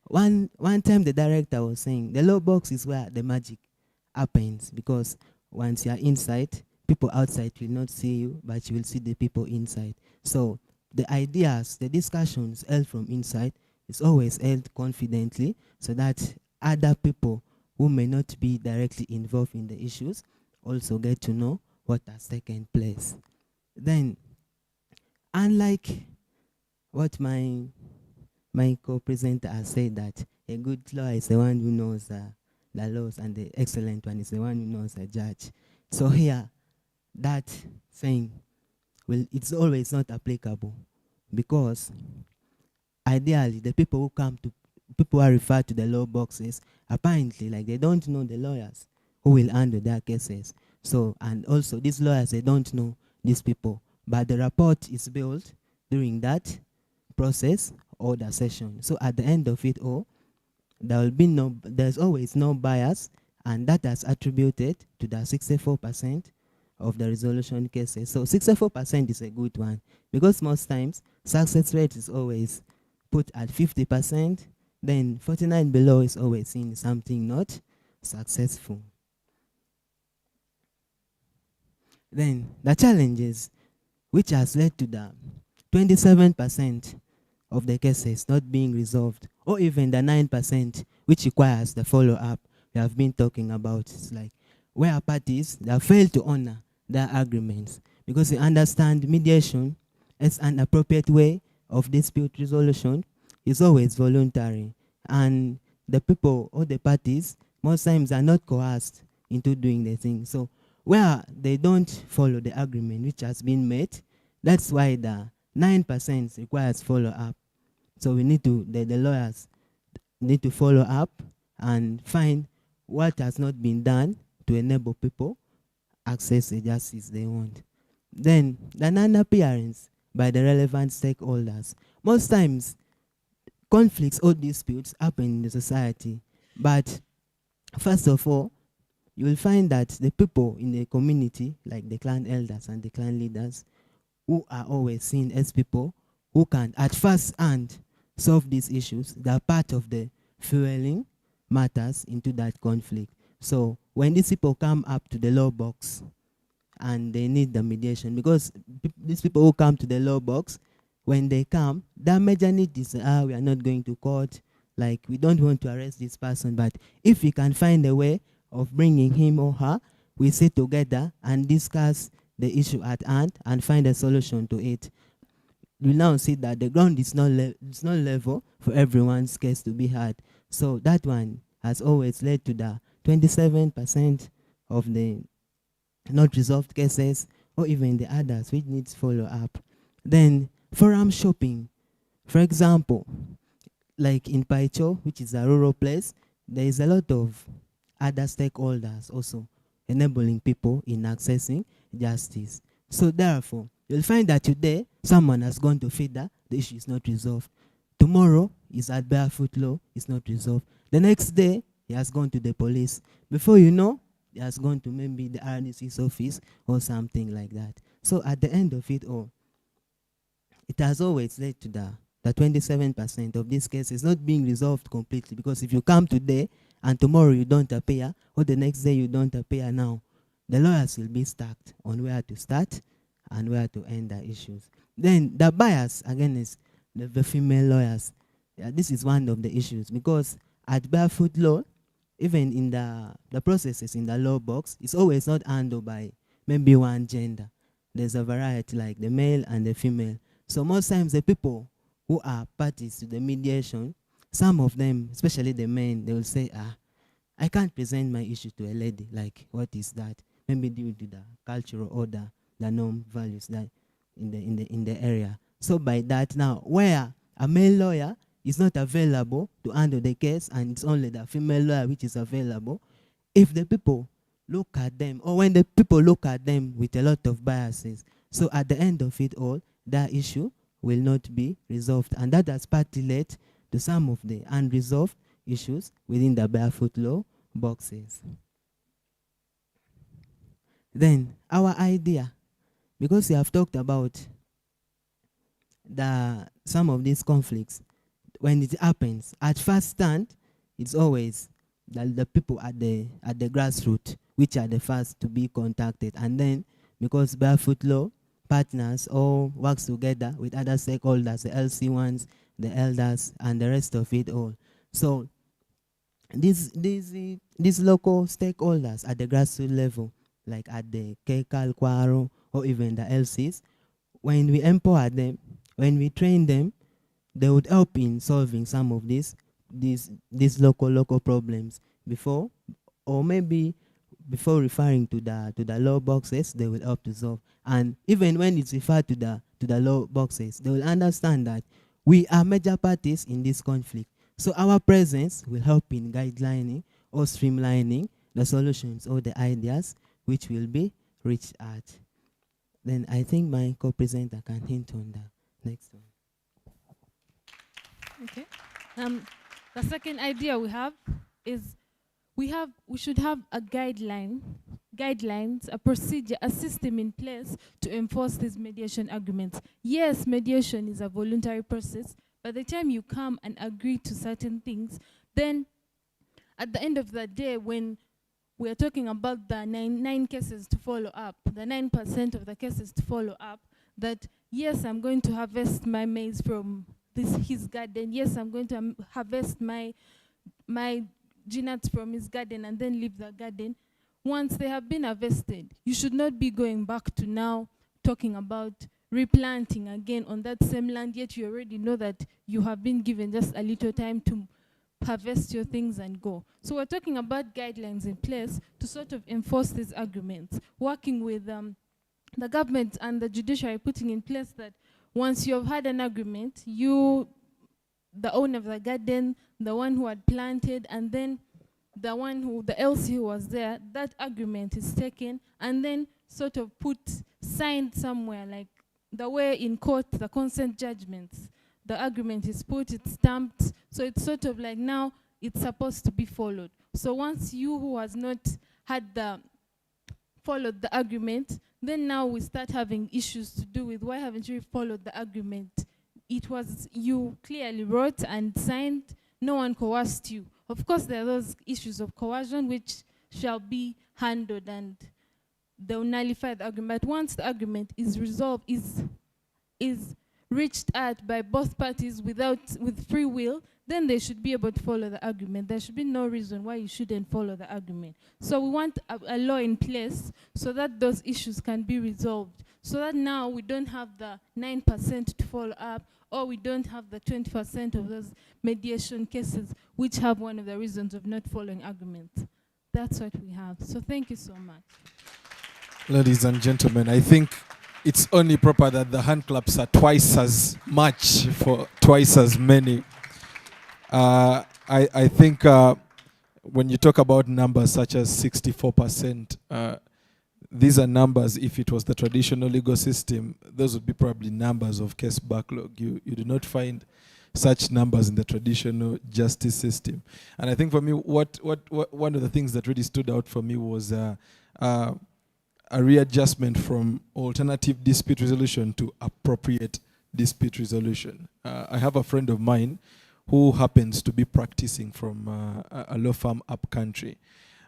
one time the director was saying, the law box is where the magic happens, because once you're inside, people outside will not see you, but you will see the people inside. So the ideas, the discussions held from inside is always held confidently, so that other people who may not be directly involved in the issues also get to know what has taken place. Then, unlike what my co-presenter has said, that a good lawyer is the one who knows the laws, and the excellent one is the one who knows the judge. So here, that saying, well, it's always not applicable, because ideally the people who are referred to the law boxes, apparently, like, they don't know the lawyers who will handle their cases. So, and also these lawyers, they don't know these people, but the report is built during that process or the session. So at the end of it all, there's always no bias, and that has attributed to the 64% of the resolution cases. So 64% is a good one, because most times success rate is always put at 50%, then 49 below is always seen something not successful. Then the challenges which has led to the 27% of the cases not being resolved, or even the 9% which requires the follow-up we have been talking about. It's like where parties that fail to honor their agreements, because they understand mediation as an appropriate way of dispute resolution is always voluntary, and the people or the parties most times are not coerced into doing the thing. So where they don't follow the agreement which has been made, that's why the 9% requires follow-up. So we need to, the lawyers need to follow up and find what has not been done to enable people access the justice they want. Then the non-appearance by the relevant stakeholders. Most times, conflicts or disputes happen in the society, but first of all, you will find that the people in the community, like the clan elders and the clan leaders, who are always seen as people who can at first hand solve these issues, they are part of the fueling matters into that conflict. So when these people come up to the law box and they need the mediation, because these people who come to the law box, when they come, their major need is, we are not going to court, like we don't want to arrest this person, but if we can find a way of bringing him or her, we sit together and discuss the issue at hand and find a solution to it. We now see that the ground is not level for everyone's case to be heard. So that one has always led to the 27% of the not resolved cases, or even the others which needs follow-up. Then forum shopping. For example, like in Paicho, which is a rural place, there is a lot of other stakeholders also enabling people in accessing justice. So therefore, you'll find that today, someone has gone to FIDA, the issue is not resolved. Tomorrow, is at BarefootLaw, it's not resolved. The next day, he has gone to the police. Before you know, he has gone to maybe the RNC's office or something like that. So at the end of it all, it has always led to the 27% of these cases not being resolved completely, because if you come today and tomorrow you don't appear, or the next day you don't appear now, the lawyers will be stuck on where to start and where to end the issues. Then the bias against the female lawyers. Yeah, this is one of the issues, because at BarefootLaw, even in the processes in the law box, it's always not handled by maybe one gender. There's a variety, like the male and the female. So most times the people who are parties to the mediation, some of them, especially the men, they will say, I can't present my issue to a lady. Like, what is that? Maybe due to the cultural order, the norm values that in the area. So by that now, where a male lawyer is not available to handle the case, and it's only the female lawyer which is available, if the people look at them, or when the people look at them with a lot of biases, so at the end of it all, that issue will not be resolved. And that has partly led to some of the unresolved issues within the Barefoot Law boxes. Then our idea, because we have talked about some of these conflicts, when it happens, at first stand, it's always the people at the grassroots, which are the first to be contacted. And then, because Barefoot Law partners all works together with other stakeholders, the LC ones, the elders, and the rest of it all. So these local stakeholders at the grassroots level, like at the Kekal, Kwaro, or even the LCs, when we empower them, when we train them, they would help in solving some of these local problems before, or maybe before referring to the law boxes, they will help to solve. And even when it's referred to the law boxes, they will understand that we are major parties in this conflict. So our presence will help in guidelining or streamlining the solutions or the ideas which will be reached at. Then I think my co-presenter can hint on the next one. Okay. The second idea we have is we should have a guidelines, a procedure, a system in place to enforce these mediation agreements. Yes, mediation is a voluntary process. By the time you come and agree to certain things, then at the end of the day, when we are talking about the nine cases to follow up, the 9% of the cases to follow up, that yes, I'm going to harvest my maize from his garden. Yes, I'm going to harvest my nuts from his garden and then leave the garden. Once they have been harvested, you should not be going back to now talking about replanting again on that same land, yet you already know that you have been given just a little time to harvest your things and go. So we're talking about guidelines in place to sort of enforce these agreements, working with the government and the judiciary, putting in place that once you have had an agreement, you, the owner of the garden, the one who had planted, and then the LC who was there, that agreement is taken and then sort of signed somewhere, like the way in court, the consent judgments, the agreement is put, it's stamped, so it's sort of like now it's supposed to be followed. So once you who has not followed the agreement, then now we start having issues to do with why haven't you followed the agreement? It was you clearly wrote and signed, no one coerced you. Of course, there are those issues of coercion which shall be handled and they'll nullify the agreement. But once the agreement is resolved, is reached at by both parties with free will, then they should be able to follow the agreement. There should be no reason why you shouldn't follow the agreement. So we want a law in place so that those issues can be resolved. So that now we don't have the 9% to follow up, or we don't have the 20% of those mediation cases which have one of the reasons of not following agreements. That's what we have. So thank you so much. Ladies and gentlemen, I think it's only proper that the hand claps are twice as much for twice as many. I think when you talk about numbers such as 64%, these are numbers, if it was the traditional legal system, those would be probably numbers of case backlog. You do not find such numbers in the traditional justice system. And I think for me, one of the things that really stood out for me was a readjustment from alternative dispute resolution to appropriate dispute resolution. I have a friend of mine who happens to be practicing from a law firm up country.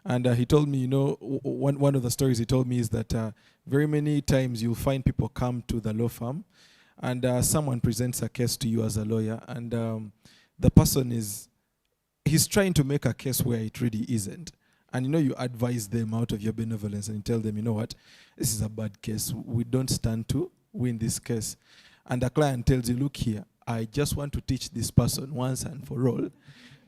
And he told me, one of the stories he told me is that very many times you'll find people come to the law firm and someone presents a case to you as a lawyer, and the person he's trying to make a case where it really isn't. And you advise them out of your benevolence and you tell them, you know what, this is a bad case. We don't stand to win this case. And the client tells you, look here, I just want to teach this person once and for all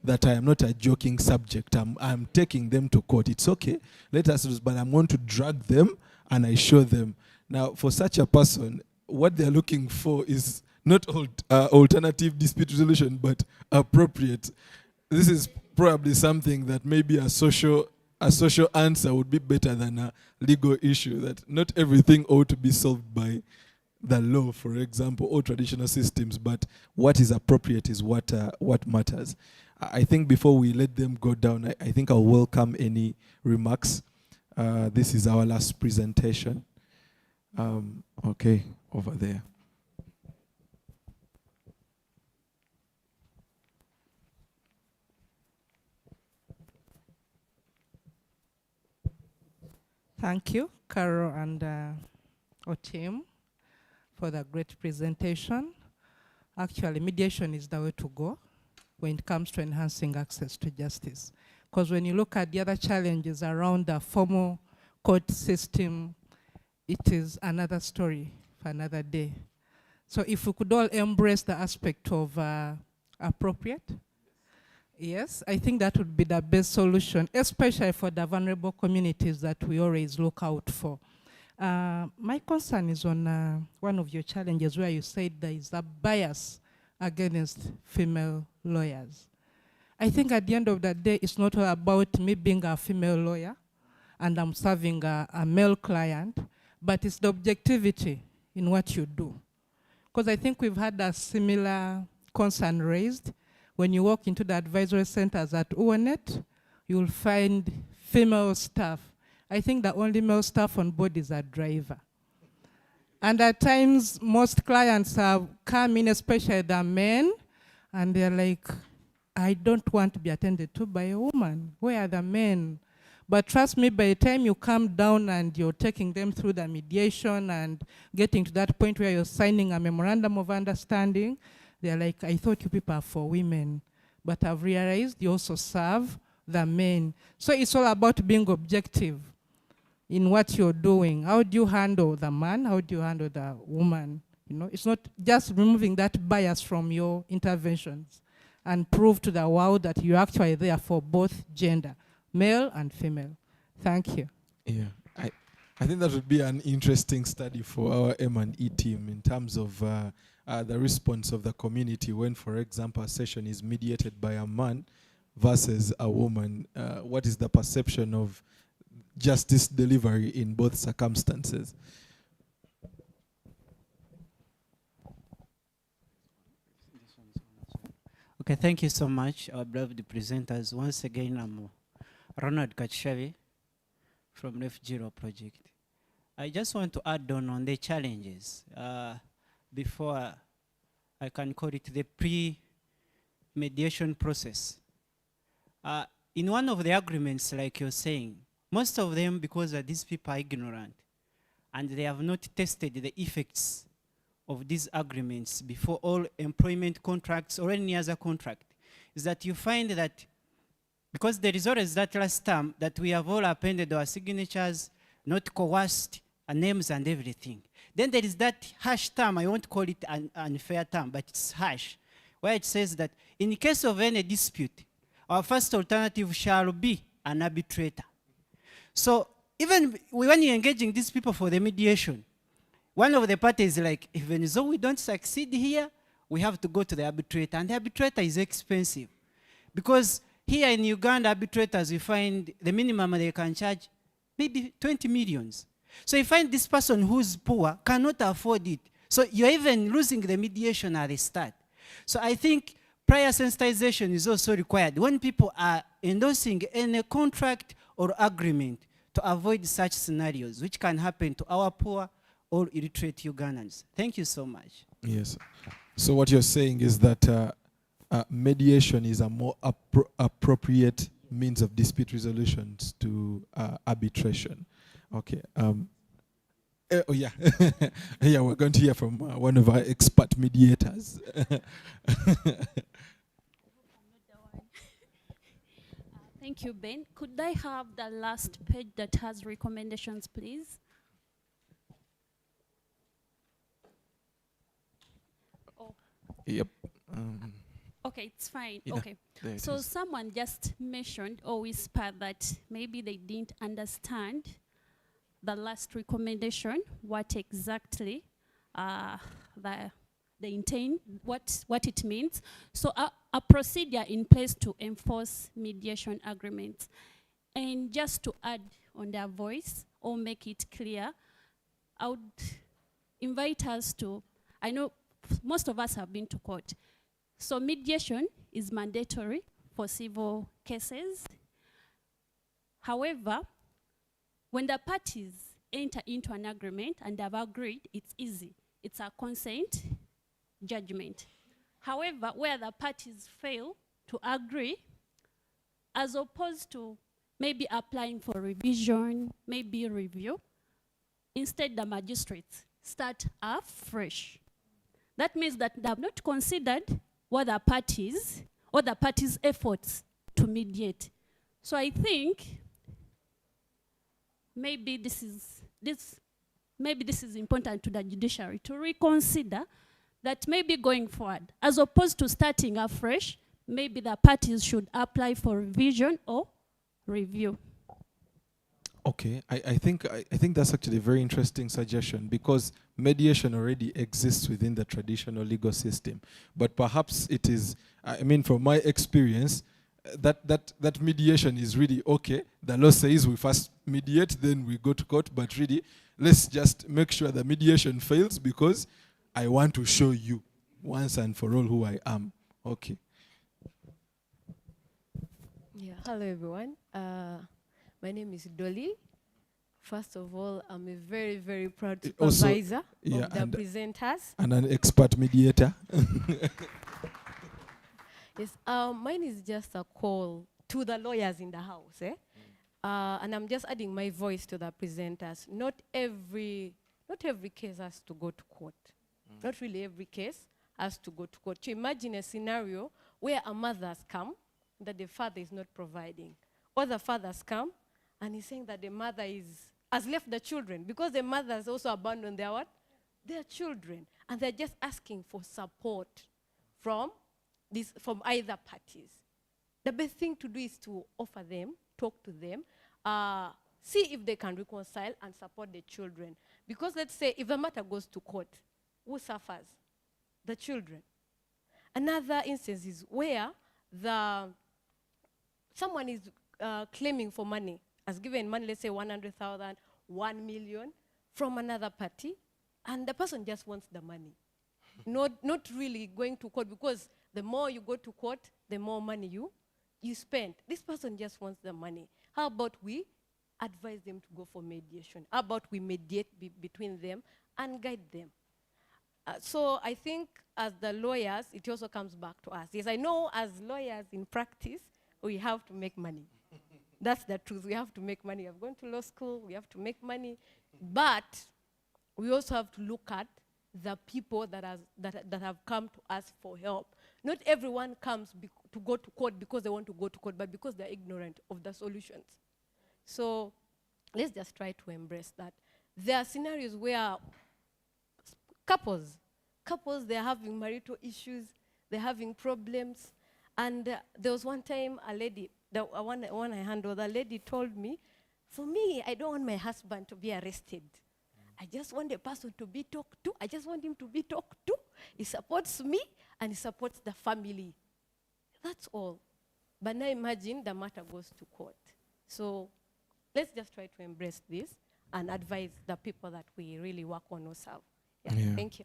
that I am not a joking subject. I'm taking them to court. It's okay. Let us, but I'm going to drag them and I show them. Now, for such a person, what they're looking for is not alternative dispute resolution, but appropriate. This is probably something that maybe a social answer would be better than a legal issue, that not everything ought to be solved by the law, for example, or traditional systems, but what is appropriate is what matters. I think before we let them go down, I think I'll welcome any remarks. This is our last presentation. Okay, over there. Thank you, Carol and our team, for the great presentation. Actually, mediation is the way to go when it comes to enhancing access to justice. Because when you look at the other challenges around the formal court system, it is another story for another day. So if we could all embrace the aspect of appropriate, yes, I think that would be the best solution, especially for the vulnerable communities that we always look out for. My concern is on one of your challenges where you said there is a bias against female lawyers. I think at the end of the day, it's not all about me being a female lawyer and I'm serving a male client, but it's the objectivity in what you do. Because I think we've had a similar concern raised. When you walk into the advisory centers at UNET, you'll find female staff. I think the only male staff on board is a driver. And at times, most clients have come in, especially the men, and they're like, I don't want to be attended to by a woman. Where are the men? But trust me, by the time you come down and you're taking them through the mediation and getting to that point where you're signing a memorandum of understanding, they're like, I thought you people are for women. But I've realized you also serve the men. So it's all about being objective in what you're doing. How do you handle the man? How do you handle the woman? You know, it's not just removing that bias from your interventions and prove to the world that you're actually there for both gender, male and female. Thank you. Yeah, I think that would be an interesting study for our M&E team in terms of the response of the community when, for example, a session is mediated by a man versus a woman. What is the perception of justice delivery in both circumstances? Okay, thank you so much, our beloved presenters. Once again, I'm Ronald Kachavi from Refugee Law Project. I just want to add on the challenges before I can call it the pre-mediation process. In one of the agreements, like you're saying, most of them, because these people are ignorant and they have not tested the effects of these agreements before all employment contracts or any other contract, is that you find that because there is always that last term that we have all appended our signatures, not coerced, names and everything. Then there is that harsh term, I won't call it an unfair term, but it's harsh, where it says that in case of any dispute, our first alternative shall be an arbitrator. So even when you're engaging these people for the mediation, one of the parties is like, even though we don't succeed here, we have to go to the arbitrator. And the arbitrator is expensive. Because here in Uganda, arbitrators, you find the minimum they can charge maybe 20 millions. So you find this person who's poor cannot afford it. So you're even losing the mediation at the start. So I think prior sensitization is also required when people are endorsing any contract or agreement to avoid such scenarios, which can happen to our poor or illiterate Ugandans. Thank you so much. Yes. So what you're saying is that mediation is a more appropriate means of dispute resolutions to arbitration. Okay. Oh yeah, yeah. We're going to hear from one of our expert mediators. Thank you, Ben. Could I have the last page that has recommendations, please? Oh. Yep. Okay, it's fine. Yeah, okay. So someone just mentioned or whispered that maybe they didn't understand the last recommendation, what exactly the the intent, what it means. So a procedure in place to enforce mediation agreements. And just to add on their voice or make it clear, I would invite us to, I know most of us have been to court. So mediation is mandatory for civil cases. However, when the parties enter into an agreement and have agreed, it's easy. It's a consent judgment. However, where the parties fail to agree, as opposed to maybe applying for revision, maybe review, instead the magistrates start afresh. That means that they have not considered what the parties or the parties' efforts to mediate. So I think maybe this is important to the judiciary to reconsider that maybe going forward, as opposed to starting afresh, maybe the parties should apply for revision or review. Okay, I think that's actually a very interesting suggestion, because mediation already exists within the traditional legal system. But perhaps it is, I mean, from my experience, that mediation is really okay. The law says we first mediate, then we go to court, but really, let's just make sure the mediation fails because I want to show you once and for all who I am. Okay. Yeah, hello everyone. My name is Dolly. First of all, I'm a very, very proud supervisor of the presenters. And an expert mediator. Yes, mine is just a call to the lawyers in the house. And I'm just adding my voice to the presenters. Not every case has to go to court. Not really every case has to go to court. So imagine a scenario where a mother has come that the father is not providing. Or the father's come and he's saying that the mother has left the children because the mother has also abandoned their what? Their children. And they're just asking for support from either parties. The best thing to do is to offer them, talk to them, see if they can reconcile and support the children. Because let's say if the matter goes to court, who suffers? The children. Another instance is where someone is claiming for money, has given money, let's say 100,000, 1 million from another party, and the person just wants the money. Not really going to court, because the more you go to court, the more money you spend. This person just wants the money. How about we advise them to go for mediation? How about we mediate between them and guide them? So I think as the lawyers, it also comes back to us. Yes, I know as lawyers in practice, we have to make money. That's the truth. We have to make money. I've gone to law school. We have to make money. But we also have to look at the people that have come to us for help. Not everyone comes to go to court because they want to go to court, but because they're ignorant of the solutions. So let's just try to embrace that. There are scenarios where couples, they're having marital issues, they're having problems. And there was one time a lady, the one I handled, the lady told me, for me, I don't want my husband to be arrested. I just want the person to be talked to. I just want him to be talked to. He supports me and he supports the family. That's all. But now imagine the matter goes to court. So let's just try to embrace this and advise the people that we really work on or serve. Yeah. Thank you.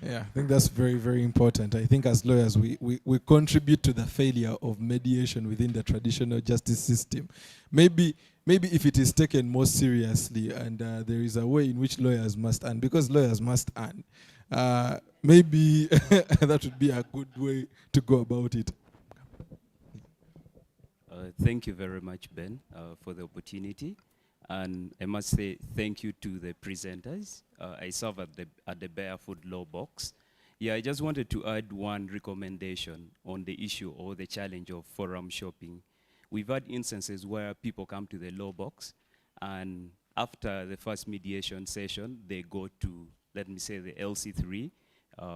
Yeah, I think that's very, very important. I think as lawyers, we contribute to the failure of mediation within the traditional justice system. Maybe if it is taken more seriously and there is a way in which lawyers must earn, because lawyers must earn, maybe that would be a good way to go about it. Thank you very much, Ben, for the opportunity. And I must say thank you to the presenters. I serve at the Barefoot Law box. Yeah, I just wanted to add one recommendation on the issue or the challenge of forum shopping. We've had instances where people come to the law box and after the first mediation session, they go to, let me say, the LC3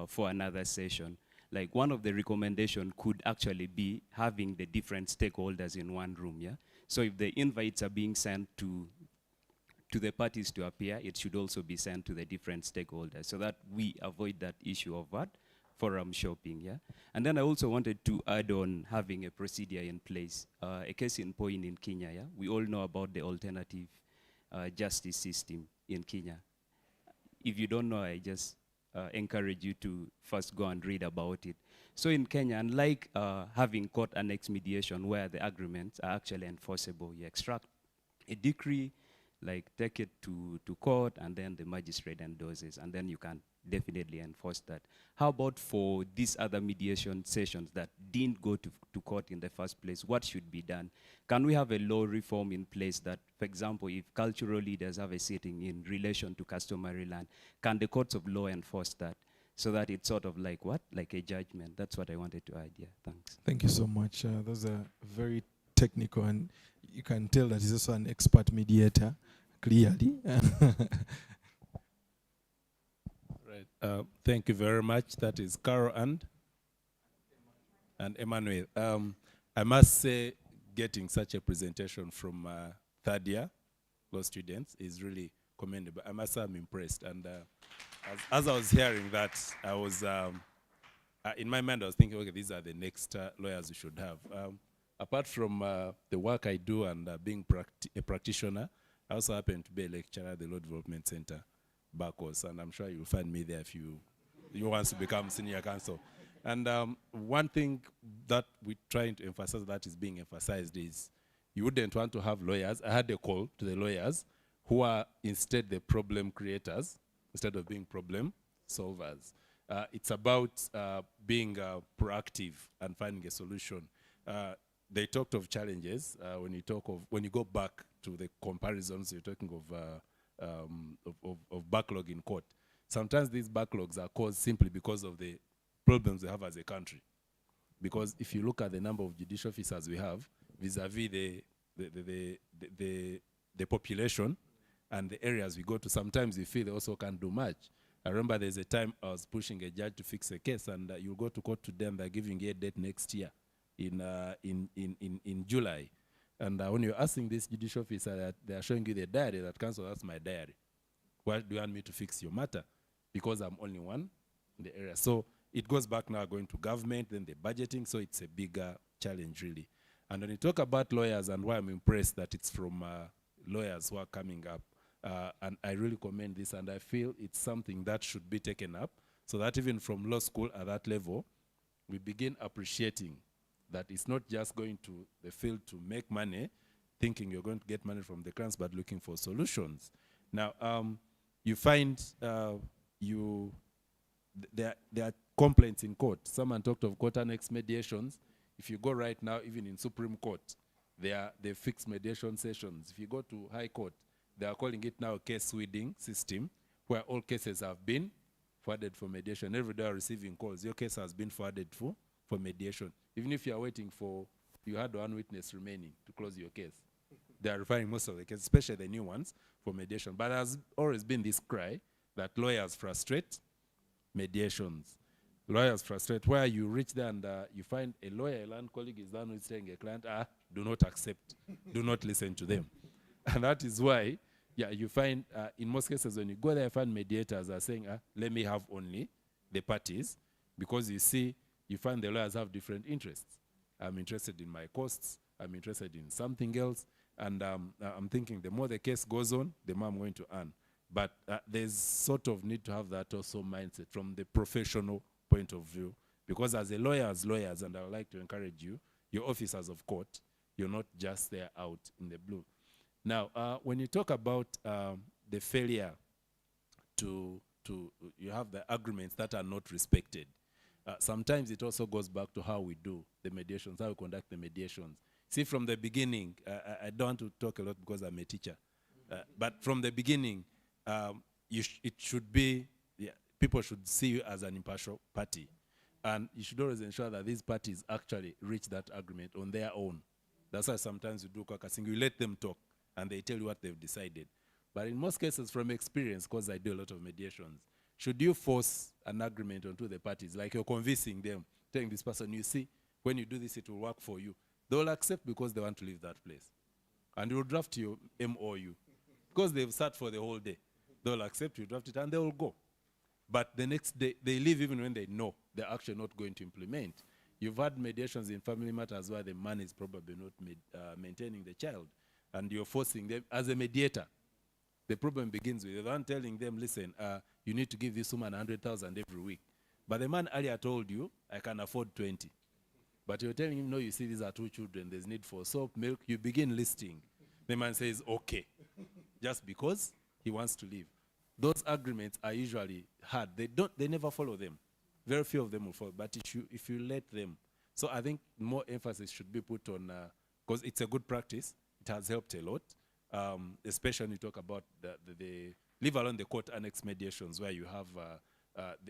for another session. Like one of the recommendations could actually be having the different stakeholders in one room, yeah? So if the invites are being sent to the parties to appear, it should also be sent to the different stakeholders so that we avoid that issue of what? forum shopping, yeah? And then I also wanted to add on having a procedure in place. A case in point in Kenya, yeah? We all know about the alternative justice system in Kenya. If you don't know, I just encourage you to first go and read about it. So in Kenya, unlike having court annex mediation where the agreements are actually enforceable, you extract a decree, like take it to court, and then the magistrate endorses, and then you can definitely enforce that. How about for these other mediation sessions that didn't go to court in the first place? What should be done? Can we have a law reform in place that, for example, if cultural leaders have a sitting in relation to customary land, can the courts of law enforce that? So that it's sort of like what? Like a judgment. That's what I wanted to add, yeah. Thanks. Thank you so much. Those are very technical, and you can tell that he's also an expert mediator, clearly. Right. Thank you very much. That is Carol and Emmanuel. I must say, getting such a presentation from third year law students is really commendable. I must say I'm impressed. And as I was hearing that, I was, in my mind, I was thinking, okay, these are the next lawyers we should have. Apart from the work I do and being a practitioner, I also happen to be a lecturer at the Law Development Center, Barcos, and I'm sure you'll find me there if you want to become senior counsel. And one thing that we're trying to emphasize that is being emphasized is you wouldn't want to have lawyers. I had a call to the lawyers who are instead the problem creators instead of being problem solvers. It's about being proactive and finding a solution. They talked of challenges. When you go back to the comparisons, you're talking of backlog in court. Sometimes these backlogs are caused simply because of the problems we have as a country. Because if you look at the number of judicial officers we have vis-a-vis the population and the areas we go to, sometimes we feel they also can't do much. I remember there's a time I was pushing a judge to fix a case, and you go to court to them, they're giving you a date next year in July. And when you're asking this judicial officer, they are showing you the diary that counsel, that's my diary. Why do you want me to fix your matter? Because I'm only one in the area. So it goes back now going to government, then the budgeting, so it's a bigger challenge really. And when you talk about lawyers and why I'm impressed that it's from lawyers who are coming up, and I really commend this, and I feel it's something that should be taken up so that even from law school at that level, we begin appreciating that it's not just going to the field to make money, thinking you're going to get money from the grants, but looking for solutions. Now, you find there are complaints in court. Someone talked of court annex mediations. If you go right now, even in Supreme Court, they fix mediation sessions. If you go to High Court, they are calling it now a case weeding system, where all cases have been forwarded for mediation. Every day are receiving calls. Your case has been forwarded for mediation. Even if you are waiting for, you had one witness remaining to close your case. They are referring most of the cases, especially the new ones, for mediation. But there has always been this cry that lawyers frustrate mediations. Lawyers frustrate, where you reach there and you find a lawyer, a land colleague is done with telling a client, do not accept, do not listen to them. And that is why, yeah, you find, in most cases, when you go there, you find mediators are saying, let me have only the parties, because you see, you find the lawyers have different interests. I'm interested in my costs, I'm interested in something else, and I'm thinking the more the case goes on, the more I'm going to earn. But there's sort of need to have that also mindset from the professional point of view, because as lawyers, and I would like to encourage you, you're officers of court, you're not just there out in the blue. Now, when you talk about the failure you have the agreements that are not respected, sometimes it also goes back to how we do the mediations, how we conduct the mediations. See, from the beginning, I don't want to talk a lot because I'm a teacher, but from the beginning, it should be, people should see you as an impartial party. And you should always ensure that these parties actually reach that agreement on their own. That's why sometimes you do caucusing. You let them talk, and they tell you what they've decided. But in most cases, from experience, because I do a lot of mediations, should you force an agreement onto the parties, like you're convincing them, telling this person, you see, when you do this, it will work for you. They will accept because they want to leave that place. And you will draft your MOU. Because they've sat for the whole day. They will accept, you draft it, and they will go. But the next day, they leave even when they know they're actually not going to implement. You've had mediations in family matters where the man is probably not maintaining the child, and you're forcing them as a mediator. The problem begins with the one telling them, listen, you need to give this woman 100,000 every week. But the man earlier told you, I can afford 20. But you're telling him, no, you see, these are 2 children. There's need for soap, milk. You begin listing. The man says, okay, just because he wants to leave. Those agreements are usually hard. They never follow them. Very few of them will follow. But if you let them. So I think more emphasis should be put on, because it's a good practice. It has helped a lot, especially when you talk about the leave alone the court annex mediations where you have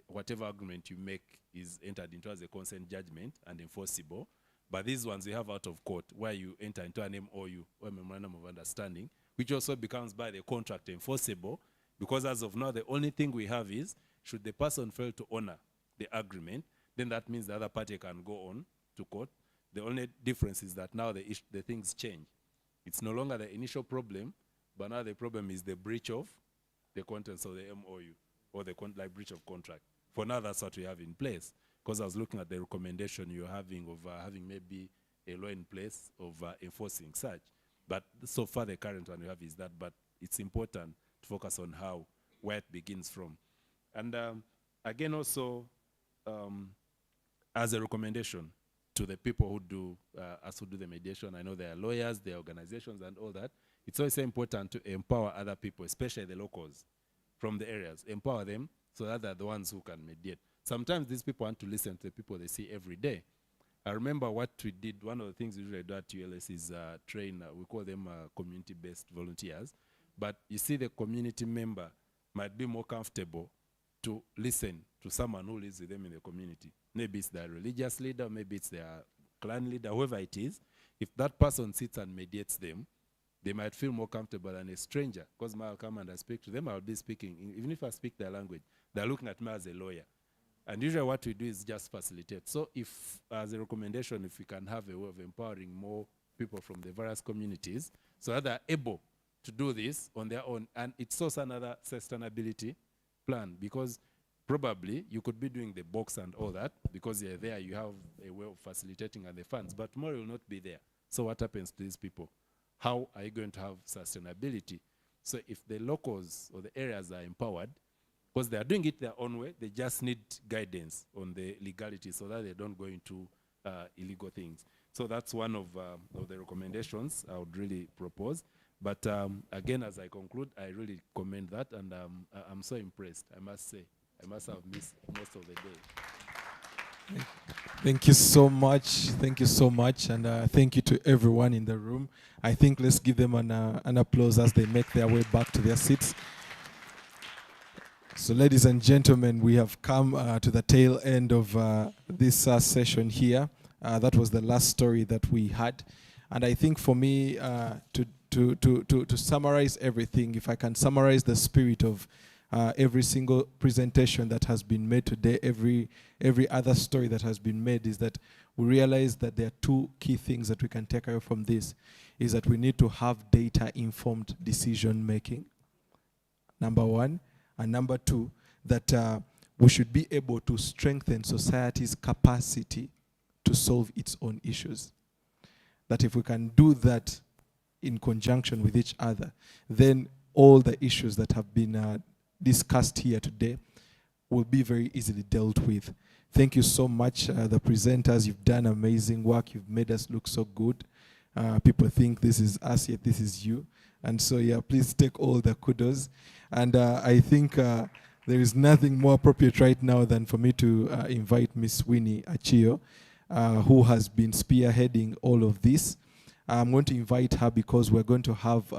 whatever agreement you make is entered into as a consent judgment and enforceable. But these ones you have out of court where you enter into an MOU or memorandum of understanding, which also becomes by the contract enforceable, because as of now, the only thing we have is, should the person fail to honor the agreement, then that means the other party can go on to court. The only difference is that now the things change. It's no longer the initial problem, but now the problem is the breach of the contents of the MOU or the breach of contract. For now, that's what we have in place. Because I was looking at the recommendation you're having of having maybe a law in place of enforcing such. But so far, the current one we have is that. But it's important to focus on where it begins from. And again, also, as a recommendation to the people who do the mediation, I know there are lawyers, there are organizations and all that. It's also important to empower other people, especially the locals from the areas. Empower them so that they're the ones who can mediate. Sometimes these people want to listen to the people they see every day. I remember what we did. One of the things we usually do at ULS is train, we call them community-based volunteers. But you see, the community member might be more comfortable to listen to someone who lives with them in the community. Maybe it's their religious leader, maybe it's their clan leader, whoever it is. If that person sits and mediates them, they might feel more comfortable than a stranger. Because I'll come and I speak to them, I'll be speaking. Even if I speak their language, they're looking at me as a lawyer. And usually what we do is just facilitate. So if, as a recommendation, if we can have a way of empowering more people from the various communities so that they're able to do this on their own. And it's also another sustainability plan, because probably you could be doing the box and all that, because you're there, you have a way of facilitating and the funds, but tomorrow you'll not be there. So what happens to these people? How are you going to have sustainability? So if the locals or the areas are empowered, because they are doing it their own way, they just need guidance on the legality so that they don't go into illegal things. So that's one of the recommendations I would really propose. But again, as I conclude, I really commend that, and I'm so impressed, I must say. I must have missed most of the day. Thank you so much. Thank you so much. And thank you to everyone in the room. I think let's give them an applause as they make their way back to their seats. So ladies and gentlemen, we have come to the tail end of this session here. That was the last story that we had. And I think for me, to summarize everything, if I can summarize the spirit of every single presentation that has been made today, every other story that has been made, is that we realize that there are 2 key things that we can take away from this, is that we need to have data-informed decision-making, number 1. And number 2, that we should be able to strengthen society's capacity to solve its own issues. That if we can do that in conjunction with each other, then all the issues that have been discussed here today will be very easily dealt with. Thank you so much, the presenters. You've done amazing work. You've made us look so good. People think this is us, yet this is you. And so, yeah, please take all the kudos. And I think there is nothing more appropriate right now than for me to invite Miss Winnie Achio, who has been spearheading all of this. I'm going to invite her because we're going to have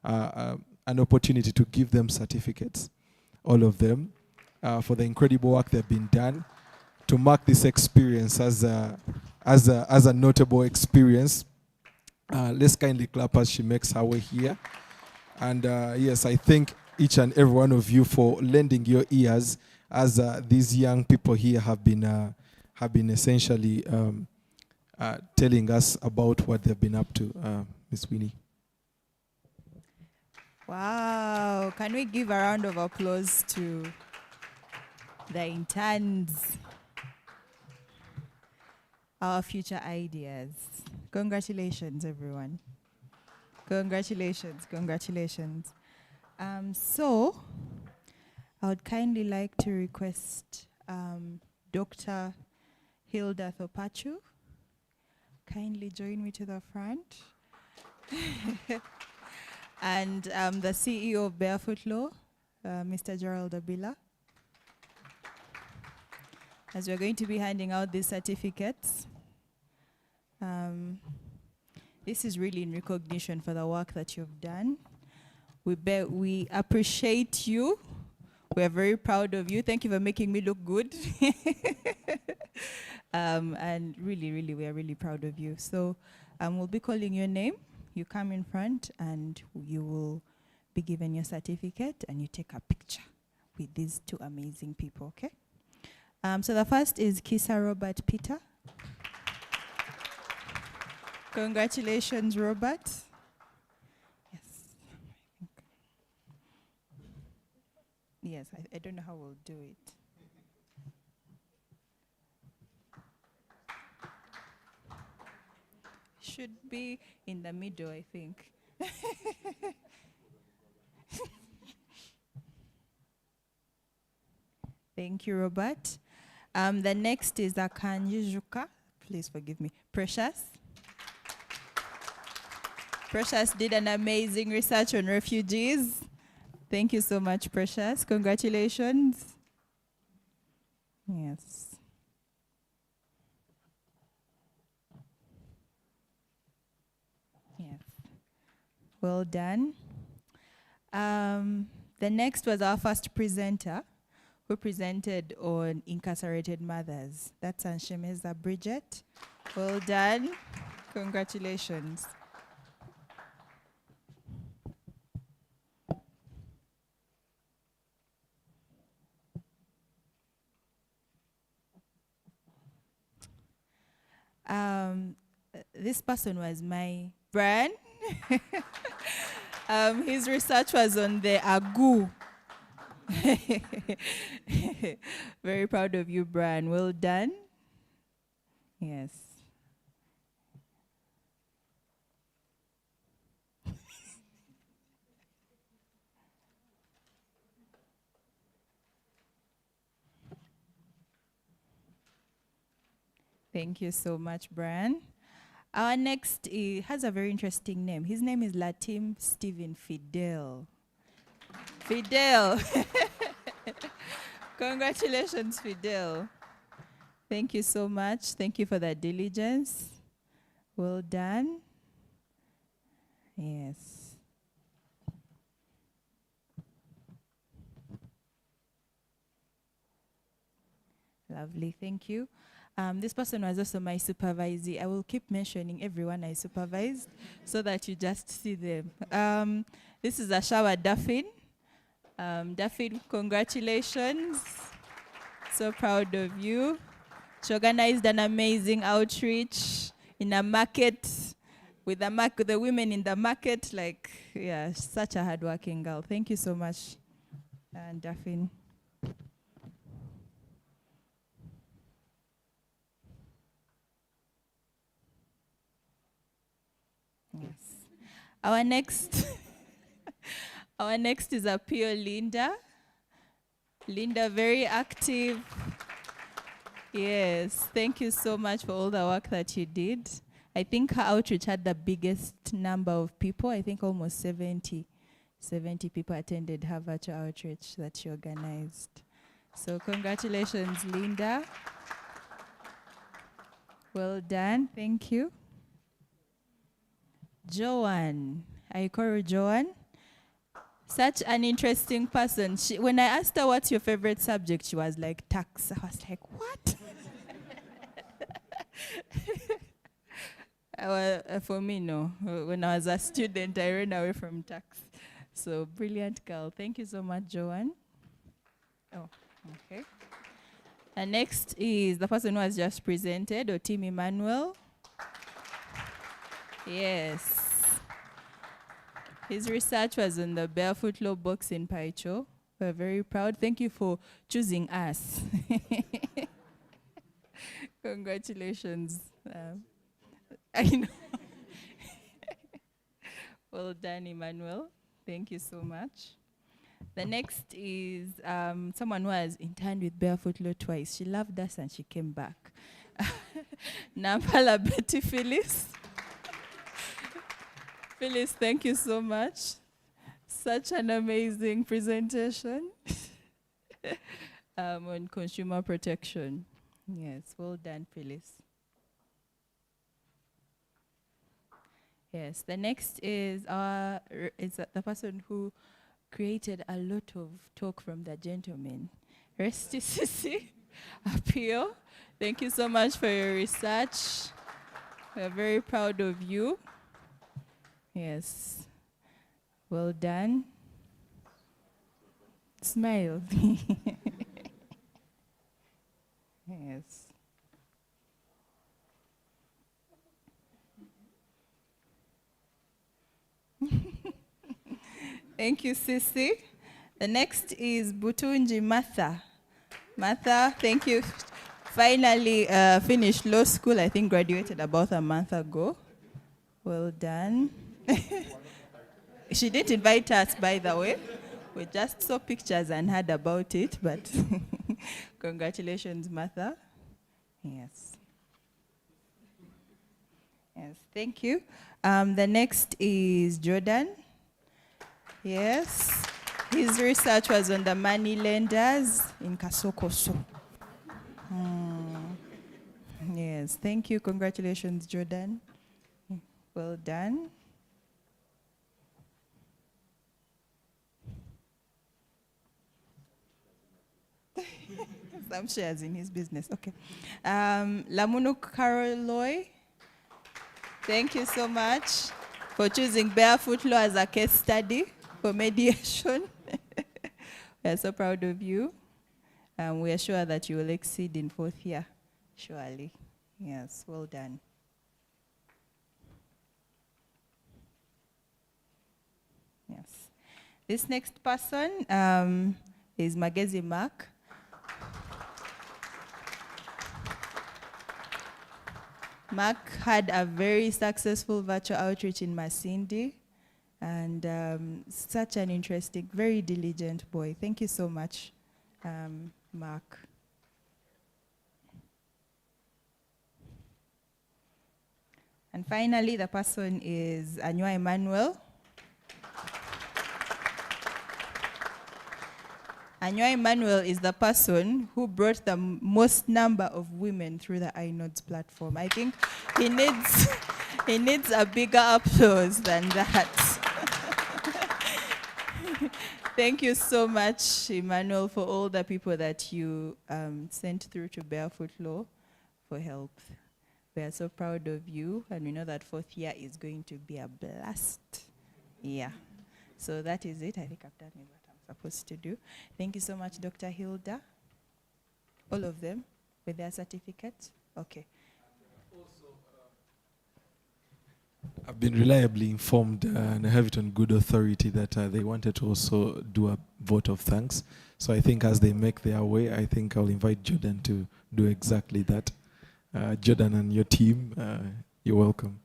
an opportunity to give them certificates, all of them, for the incredible work they've been done, to mark this experience as a notable experience. Let's kindly clap as she makes her way here. And yes, I thank each and every one of you for lending your ears as these young people here have been essentially telling us about what they've been up to. Ms. Winnie. Wow, can we give a round of applause to the interns? our future ideas. Congratulations, everyone. Congratulations, congratulations. So, I would kindly like to request Dr. Hilda Thopachu, kindly join me to the front. And the CEO of Barefoot Law, Mr. Gerald Abila. As we're going to be handing out these certificates, this is really in recognition for the work that you've done. We appreciate you. We're very proud of you. Thank you for making me look good. And really, really, we are really proud of you. So we'll be calling your name. You come in front and you will be given your certificate and you take a picture with these two amazing people, okay? So the first is Kisa Robert Peter. Congratulations, Robert. Yes, I don't know how we'll do it. Should be in the middle, I think. Thank you, Robert. The next is Akanji Juka. Please forgive me. Precious. Precious did an amazing research on refugees. Thank you so much, Precious. Congratulations. Yes. Yes. Well done. The next was our first presenter, who presented on incarcerated mothers. That's Anshemeza Bridget. Well done. Congratulations. This person was my Brian. His research was on the agu. Very proud of you, Brian. Well done. Yes. Thank you so much, Brian. Our next has a very interesting name. His name is Latim Stephen Fidel. Fidel. Congratulations, Fidel. Thank you so much. Thank you for that diligence. Well done. Yes. Lovely. Thank you. This person was also my supervisee. I will keep mentioning everyone I supervised so that you just see them. This is Ashawa Duffin. Duffin, congratulations. So proud of you. She organized an amazing outreach in a market with the women in the market. Like, yeah, such a hardworking girl. Thank you so much, Duffin. Yes. Our next, our next is Apio Linda. Linda, very active. Yes, thank you so much for all the work that you did. I think her outreach had the biggest number of people. I think almost 70 people attended her virtual outreach that she organized. So congratulations, Linda. Well done, thank you. Joanne, I call her Joanne. Such an interesting person. When I asked her what's your favorite subject, she was like, tax. I was like, what? For me, no. When I was a student, I ran away from tax. So brilliant girl. Thank you so much, Joanne. Oh, okay. And next is the person who has just presented, Otim Emmanuel. Yes. His research was on the Barefoot Law box in Paicho. We're very proud. Thank you for choosing us. Congratulations. I know. Well done, Emmanuel. Thank you so much. The next is someone who has interned with BarefootLaw twice. She loved us and she came back. Nampala Betty Phyllis. Phyllis, thank you so much. Such an amazing presentation on consumer protection. Yes, well done, Phyllis. Yes, the next is the person who created a lot of talk from the gentleman. Resty Sisi Appeal. Thank you so much for your research. We're very proud of you. Yes. Well done. Smile. Yes. Thank you, Sisi. The next is Butunji Martha. Martha, thank you. Finally finished law school. I think graduated about a month ago. Well done. She didn't invite us, by the way. We just saw pictures and heard about it, but congratulations, Martha. Yes. Yes, thank you. The next is Jordan. Yes. His research was on the money lenders in Kasokoso. Yes, thank you. Congratulations, Jordan. Well done. Some shares in his business. Okay. Lamunu Karoloy, thank you so much for choosing BarefootLaw as a case study for mediation. We are so proud of you. We are sure that you will exceed in 4th year, surely. Yes, well done. Yes. This next person is Magezi Mark. Mark had a very successful virtual outreach in Masindi, and such an interesting, very diligent boy. Thank you so much, Mark. And finally, the person is Anywa Emmanuel. Anywa Emmanuel is the person who brought the most number of women through the iNodes platform. I think he needs a bigger applause than that. Thank you so much, Emmanuel, for all the people that you sent through to BarefootLaw for help. We are so proud of you, and we know that 4th year is going to be a blast. Yeah. So that is it. I think I've done what I'm supposed to do. Thank you so much, Dr. Hilda. All of them with their certificates? Okay. I've been reliably informed, and I have it on good authority, that they wanted to also do a vote of thanks. So I think as they make their way, I think I'll invite Jordan to do exactly that. Jordan and your team, you're welcome.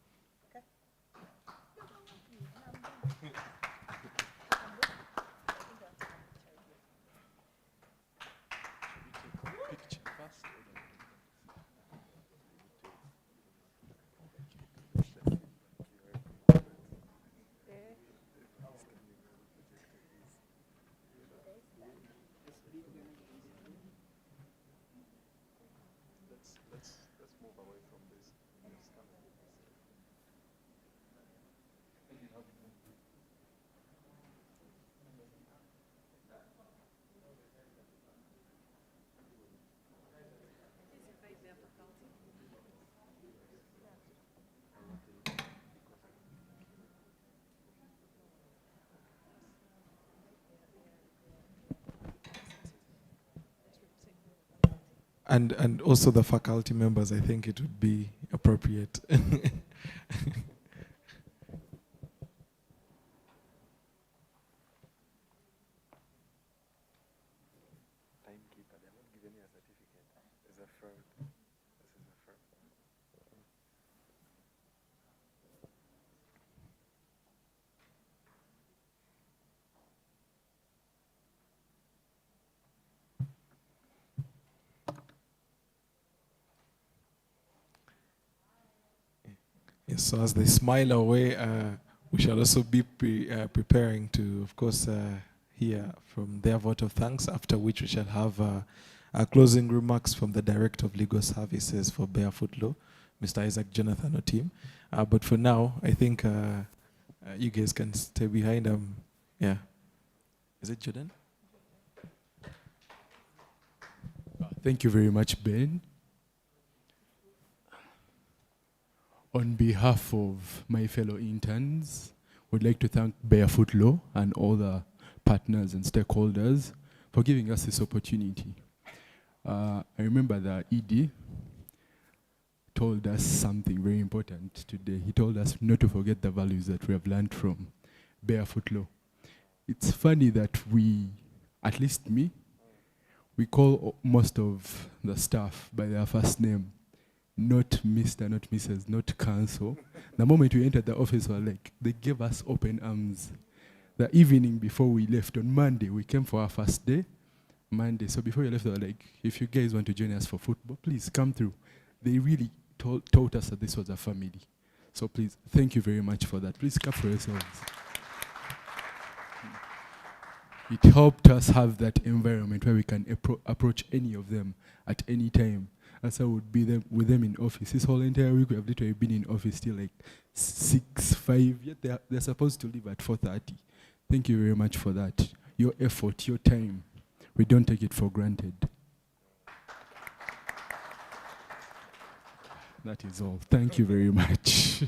Let's move away from this. And also the faculty members, I think it would be appropriate. Timekeeper, they're not giving me a certificate. There's a fraud. This is a Yes, so as they smile away, we shall also be preparing to, of course, hear from their vote of thanks, after which we shall have our closing remarks from the Director of Legal Services for Barefoot Law, Mr. Isaac Jonathan Otim. But for now, I think you guys can stay behind. Yeah. Is it Jordan? Thank you very much, Ben. On behalf of my fellow interns, would like to thank Barefoot Law and all the partners and stakeholders for giving us this opportunity. I remember the ED told us something very important today. He told us not to forget the values that we have learned from Barefoot Law. It's funny that we, at least me, we call most of the staff by their first name. Not Mr., not Mrs., not counsel. The moment we entered the office, they gave us open arms. The evening before we left on Monday, we came for our first day, Monday. So before we left, they were like, if you guys want to join us for football, please come through. They really taught us that this was a family. So please, thank you very much for that. Please clap for yourselves. It helped us have that environment where we can approach any of them at any time. As I would be with them in office. This whole entire week we have literally been in office till like 6, 5, yet they're supposed to leave at 4:30. Thank you very much for that. Your effort, your time. We don't take it for granted. That is all. Thank you very much.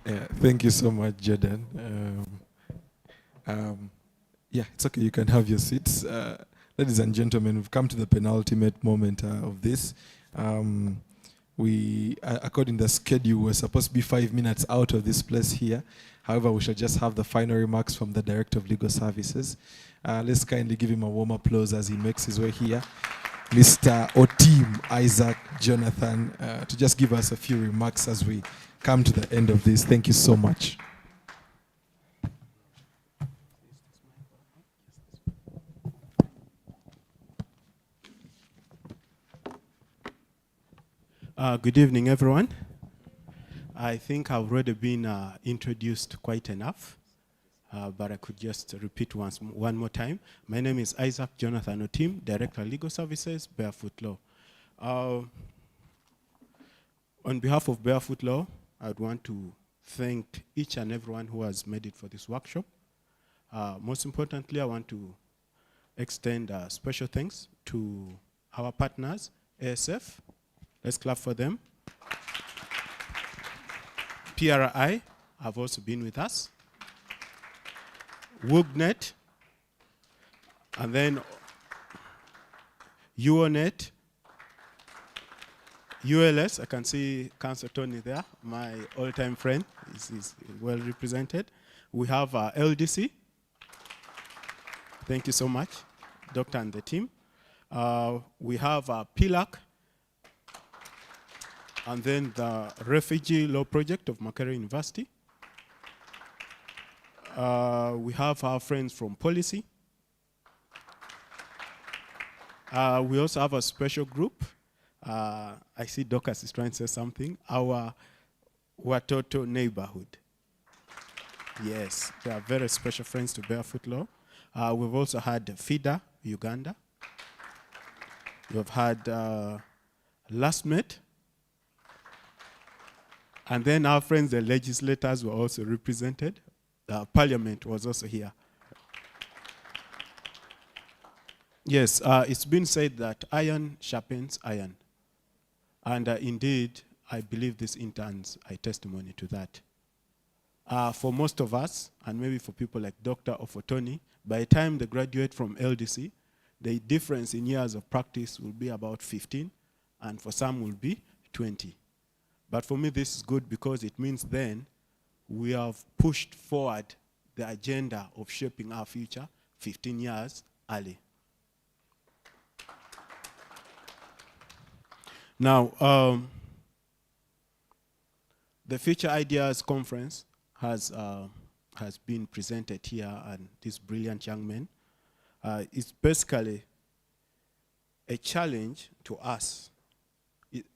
Yeah, thank you so much, Jordan. Yeah, it's okay. You can have your seats. Ladies and gentlemen, we've come to the penultimate moment of this. We, according to the schedule, we're supposed to be 5 minutes out of this place here. However, we shall just have the final remarks from the Director of Legal Services. Let's kindly give him a warm applause as he makes his way here. Mr. Otim Isaac Jonathan, to just give us a few remarks as we come to the end of this. Thank you so much. Good evening, everyone. I think I've already been introduced quite enough, but I could just repeat one more time. My name is Isaac Jonathan Otim, Director of Legal Services, Barefoot Law. On behalf of Barefoot Law, I'd want to thank each and everyone who has made it for this workshop. Most importantly, I want to extend special thanks to our partners, ASF. Let's clap for them. PRI have also been with us. WUGNet, and then UONet, ULS, I can see Councillor Tony there, my all-time friend, is well represented. We have LDC. Thank you so much, Doctor and the team. We have PILAC, and then the Refugee Law Project of Makerere University. We have our friends from Policy. We also have a special group. I see Docas is trying to say something. Our Watoto neighborhood. Yes, they are very special friends to Barefoot Law. We've also had FIDA, Uganda. We've had LASTMET. And then our friends, the legislators, were also represented. Parliament was also here. Yes, it's been said that iron sharpens iron. And indeed, I believe these interns are testimony to that. For most of us, and maybe for people like Dr. Ofotoni, by the time they graduate from LDC, the difference in years of practice will be about 15, and for some will be 20. But for me, this is good because it means then we have pushed forward the agenda of shaping our future 15 years early. Now, the Future Ideas Conference has been presented here, and these brilliant young men. It's basically a challenge to us.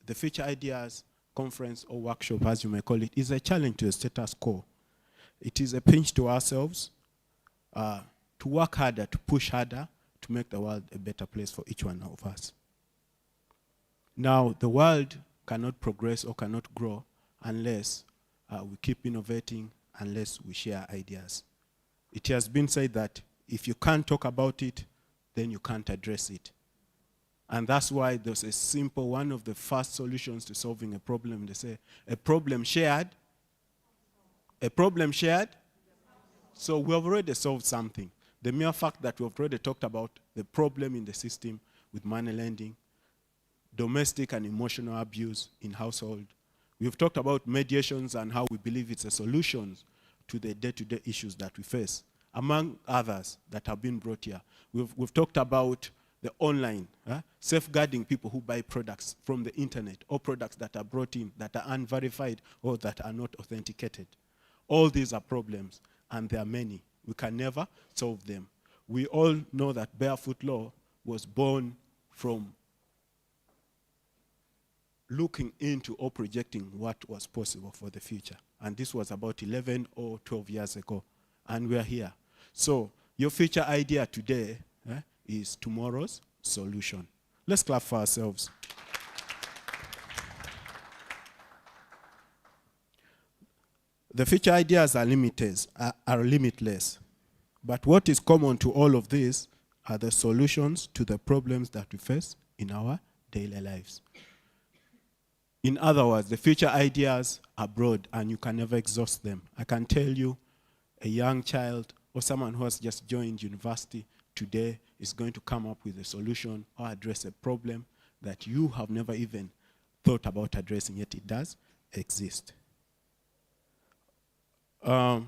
The Future Ideas conference or workshop, as you may call it, is a challenge to the status quo. It is a pinch to ourselves to work harder, to push harder, to make the world a better place for each one of us. Now, the world cannot progress or cannot grow unless we keep innovating, unless we share ideas. It has been said that if you can't talk about it, then you can't address it. And that's why there's a simple, one of the first solutions to solving a problem. They say, a problem shared. A problem shared. So we have already solved something. The mere fact that we've already talked about the problem in the system with money lending, domestic and emotional abuse in household. We've talked about mediations and how we believe it's a solution to the day-to-day issues that we face, among others that have been brought here. We've talked about the online, safeguarding people who buy products from the internet or products that are brought in that are unverified or that are not authenticated. All these are problems, and there are many. We can never solve them. We all know that Barefoot Law was born from looking into or projecting what was possible for the future. And this was about 11 or 12 years ago, and we are here. So your future idea today is tomorrow's solution. Let's clap for ourselves. The future ideas are limitless. But what is common to all of these are the solutions to the problems that we face in our daily lives. In other words, the future ideas are broad and you can never exhaust them. I can tell you a young child or someone who has just joined university today is going to come up with a solution or address a problem that you have never even thought about addressing, yet it does exist. Of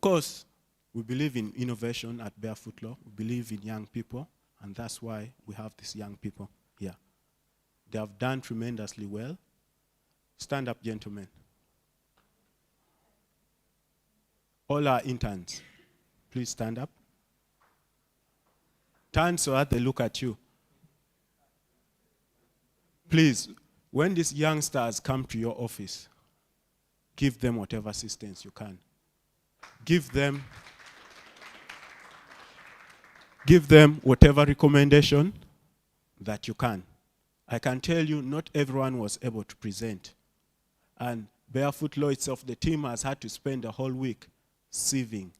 course, we believe in innovation at Barefoot Law. We believe in young people, and that's why we have these young people here. They have done tremendously well. Stand up, gentlemen. All our interns, please stand up. Turn so that they look at you. Please, when these youngsters come to your office, give them whatever assistance you can. Give them whatever recommendation that you can. I can tell you not everyone was able to present. And Barefoot Law itself, the team has had to spend a whole week sieving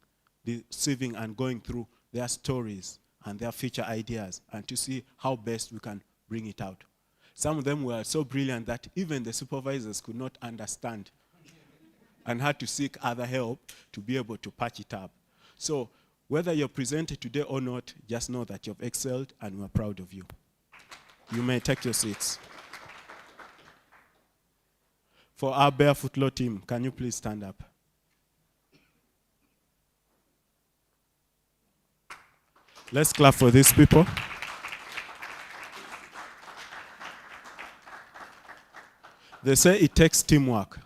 and going through their stories and their future ideas and to see how best we can bring it out. Some of them were so brilliant that even the supervisors could not understand and had to seek other help to be able to patch it up. So whether you're presented today or not, just know that you've excelled and we're proud of you. You may take your seats. For our Barefoot Law team, can you please stand up? Let's clap for these people. They say it takes teamwork.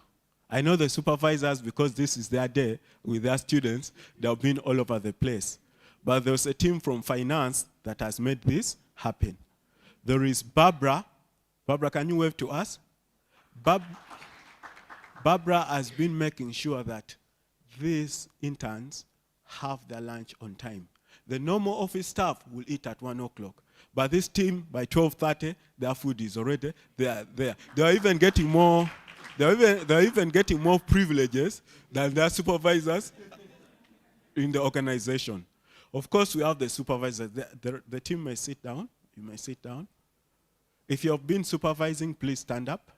I know the supervisors, because this is their day with their students, they've been all over the place. But there's a team from finance that has made this happen. There is Barbara. Barbara, can you wave to us? Barbara has been making sure that these interns have their lunch on time. The normal office staff will eat at 1 o'clock. But this team, by 12:30, their food is already there. They're even getting more. They're even getting more privileges than their supervisors in the organization. Of course, we have the supervisors. The team may sit down. You may sit down. If you have been supervising, please stand up.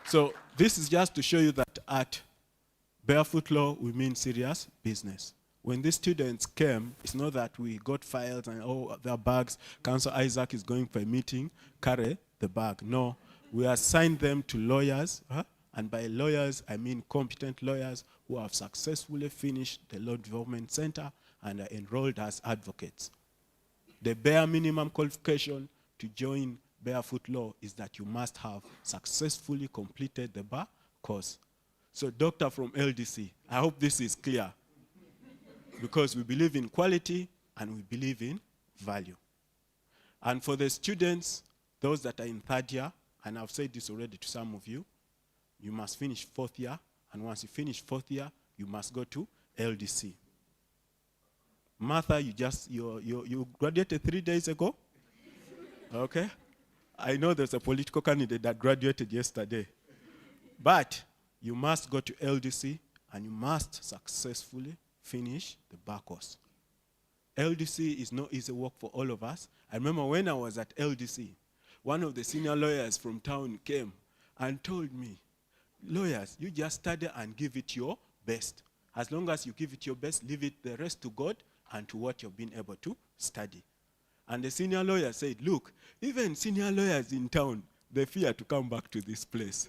So this is just to show you that at Barefoot Law, we mean serious business. When these students came, it's not that we got files and their bags, Councillor Isaac is going for a meeting, carry the bag. No, we assigned them to lawyers, and by lawyers, I mean competent lawyers who have successfully finished the Law Development Center and are enrolled as advocates. The bare minimum qualification to join Barefoot Law is that you must have successfully completed the bar course. So, doctor from LDC, I hope this is clear. because we believe in quality and we believe in value. And for the students, those that are in third year, and I've said this already to some of you, you must finish fourth year, and once you finish fourth year, you must go to LDC. Martha, you graduated 3 days ago? Okay. I know there's a political candidate that graduated yesterday. But you must go to LDC and you must successfully finish the bar course. LDC is no easy work for all of us. I remember when I was at LDC, one of the senior lawyers from town came and told me, lawyers, you just study and give it your best. As long as you give it your best, leave it the rest to God and to what you've been able to study. And the senior lawyer said, look, even senior lawyers in town, they fear to come back to this place.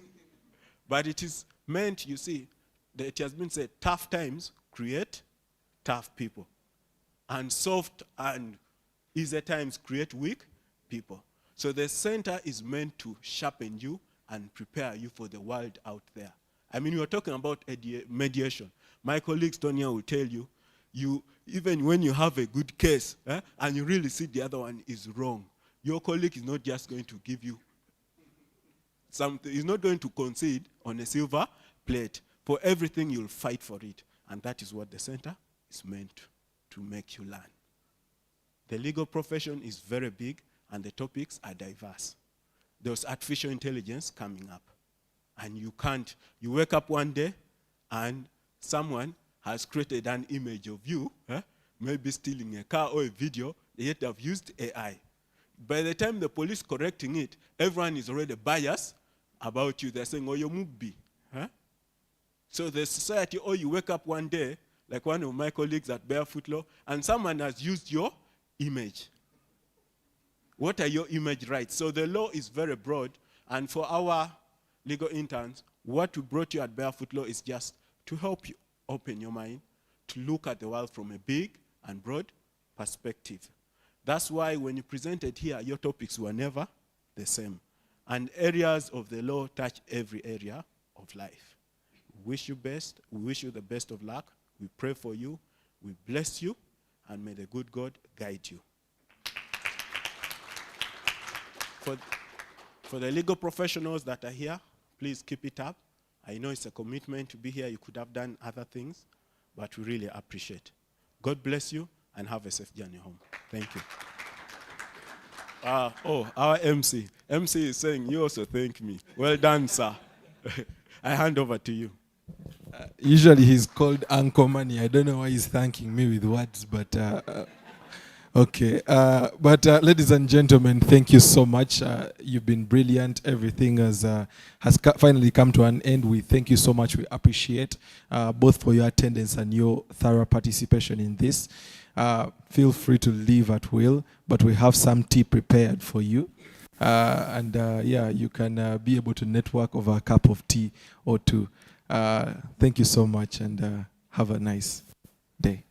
But it is meant, you see, that it has been said, tough times create tough people. And soft and easy times create weak people. So the center is meant to sharpen you and prepare you for the world out there. I mean, we're talking about mediation. My colleagues, Tonya, will tell you, even when you have a good case, and you really see the other one is wrong, your colleague is not just going to give you something. He's not going to concede on a silver plate. For everything, you'll fight for it. And that is what the center is meant to make you learn. The legal profession is very big, and the topics are diverse. There's artificial intelligence coming up. And you wake up one day, and someone has created an image of you, maybe stealing a car or a video, yet have used AI. By the time the police correcting it, everyone is already biased about you. They're saying, oh, you're Mugbi. So the society, or you wake up one day, like one of my colleagues at BarefootLaw, and someone has used your image. What are your image rights? So the law is very broad, and for our legal interns, what we brought you at BarefootLaw is just to help you open your mind to look at the world from a big and broad perspective. That's why when you presented here, your topics were never the same. And areas of the law touch every area of life. We wish you best. We wish you the best of luck. We pray for you. We bless you. And may the good God guide you. For the legal professionals that are here, please keep it up. I know it's a commitment to be here. You could have done other things, but we really appreciate. God bless you and have a safe journey home. Thank you. Our MC. MC is saying, you also thank me. Well done, sir. I hand over to you. Usually he's called Uncle Money. I don't know why he's thanking me with words, but okay. But ladies and gentlemen, thank you so much. You've been brilliant. Everything has finally come to an end. We thank you so much. We appreciate both for your attendance and your thorough participation in this. Feel free to leave at will, but we have some tea prepared for you. Yeah, you can be able to network over a cup of tea or two. Thank you so much, and have a nice day.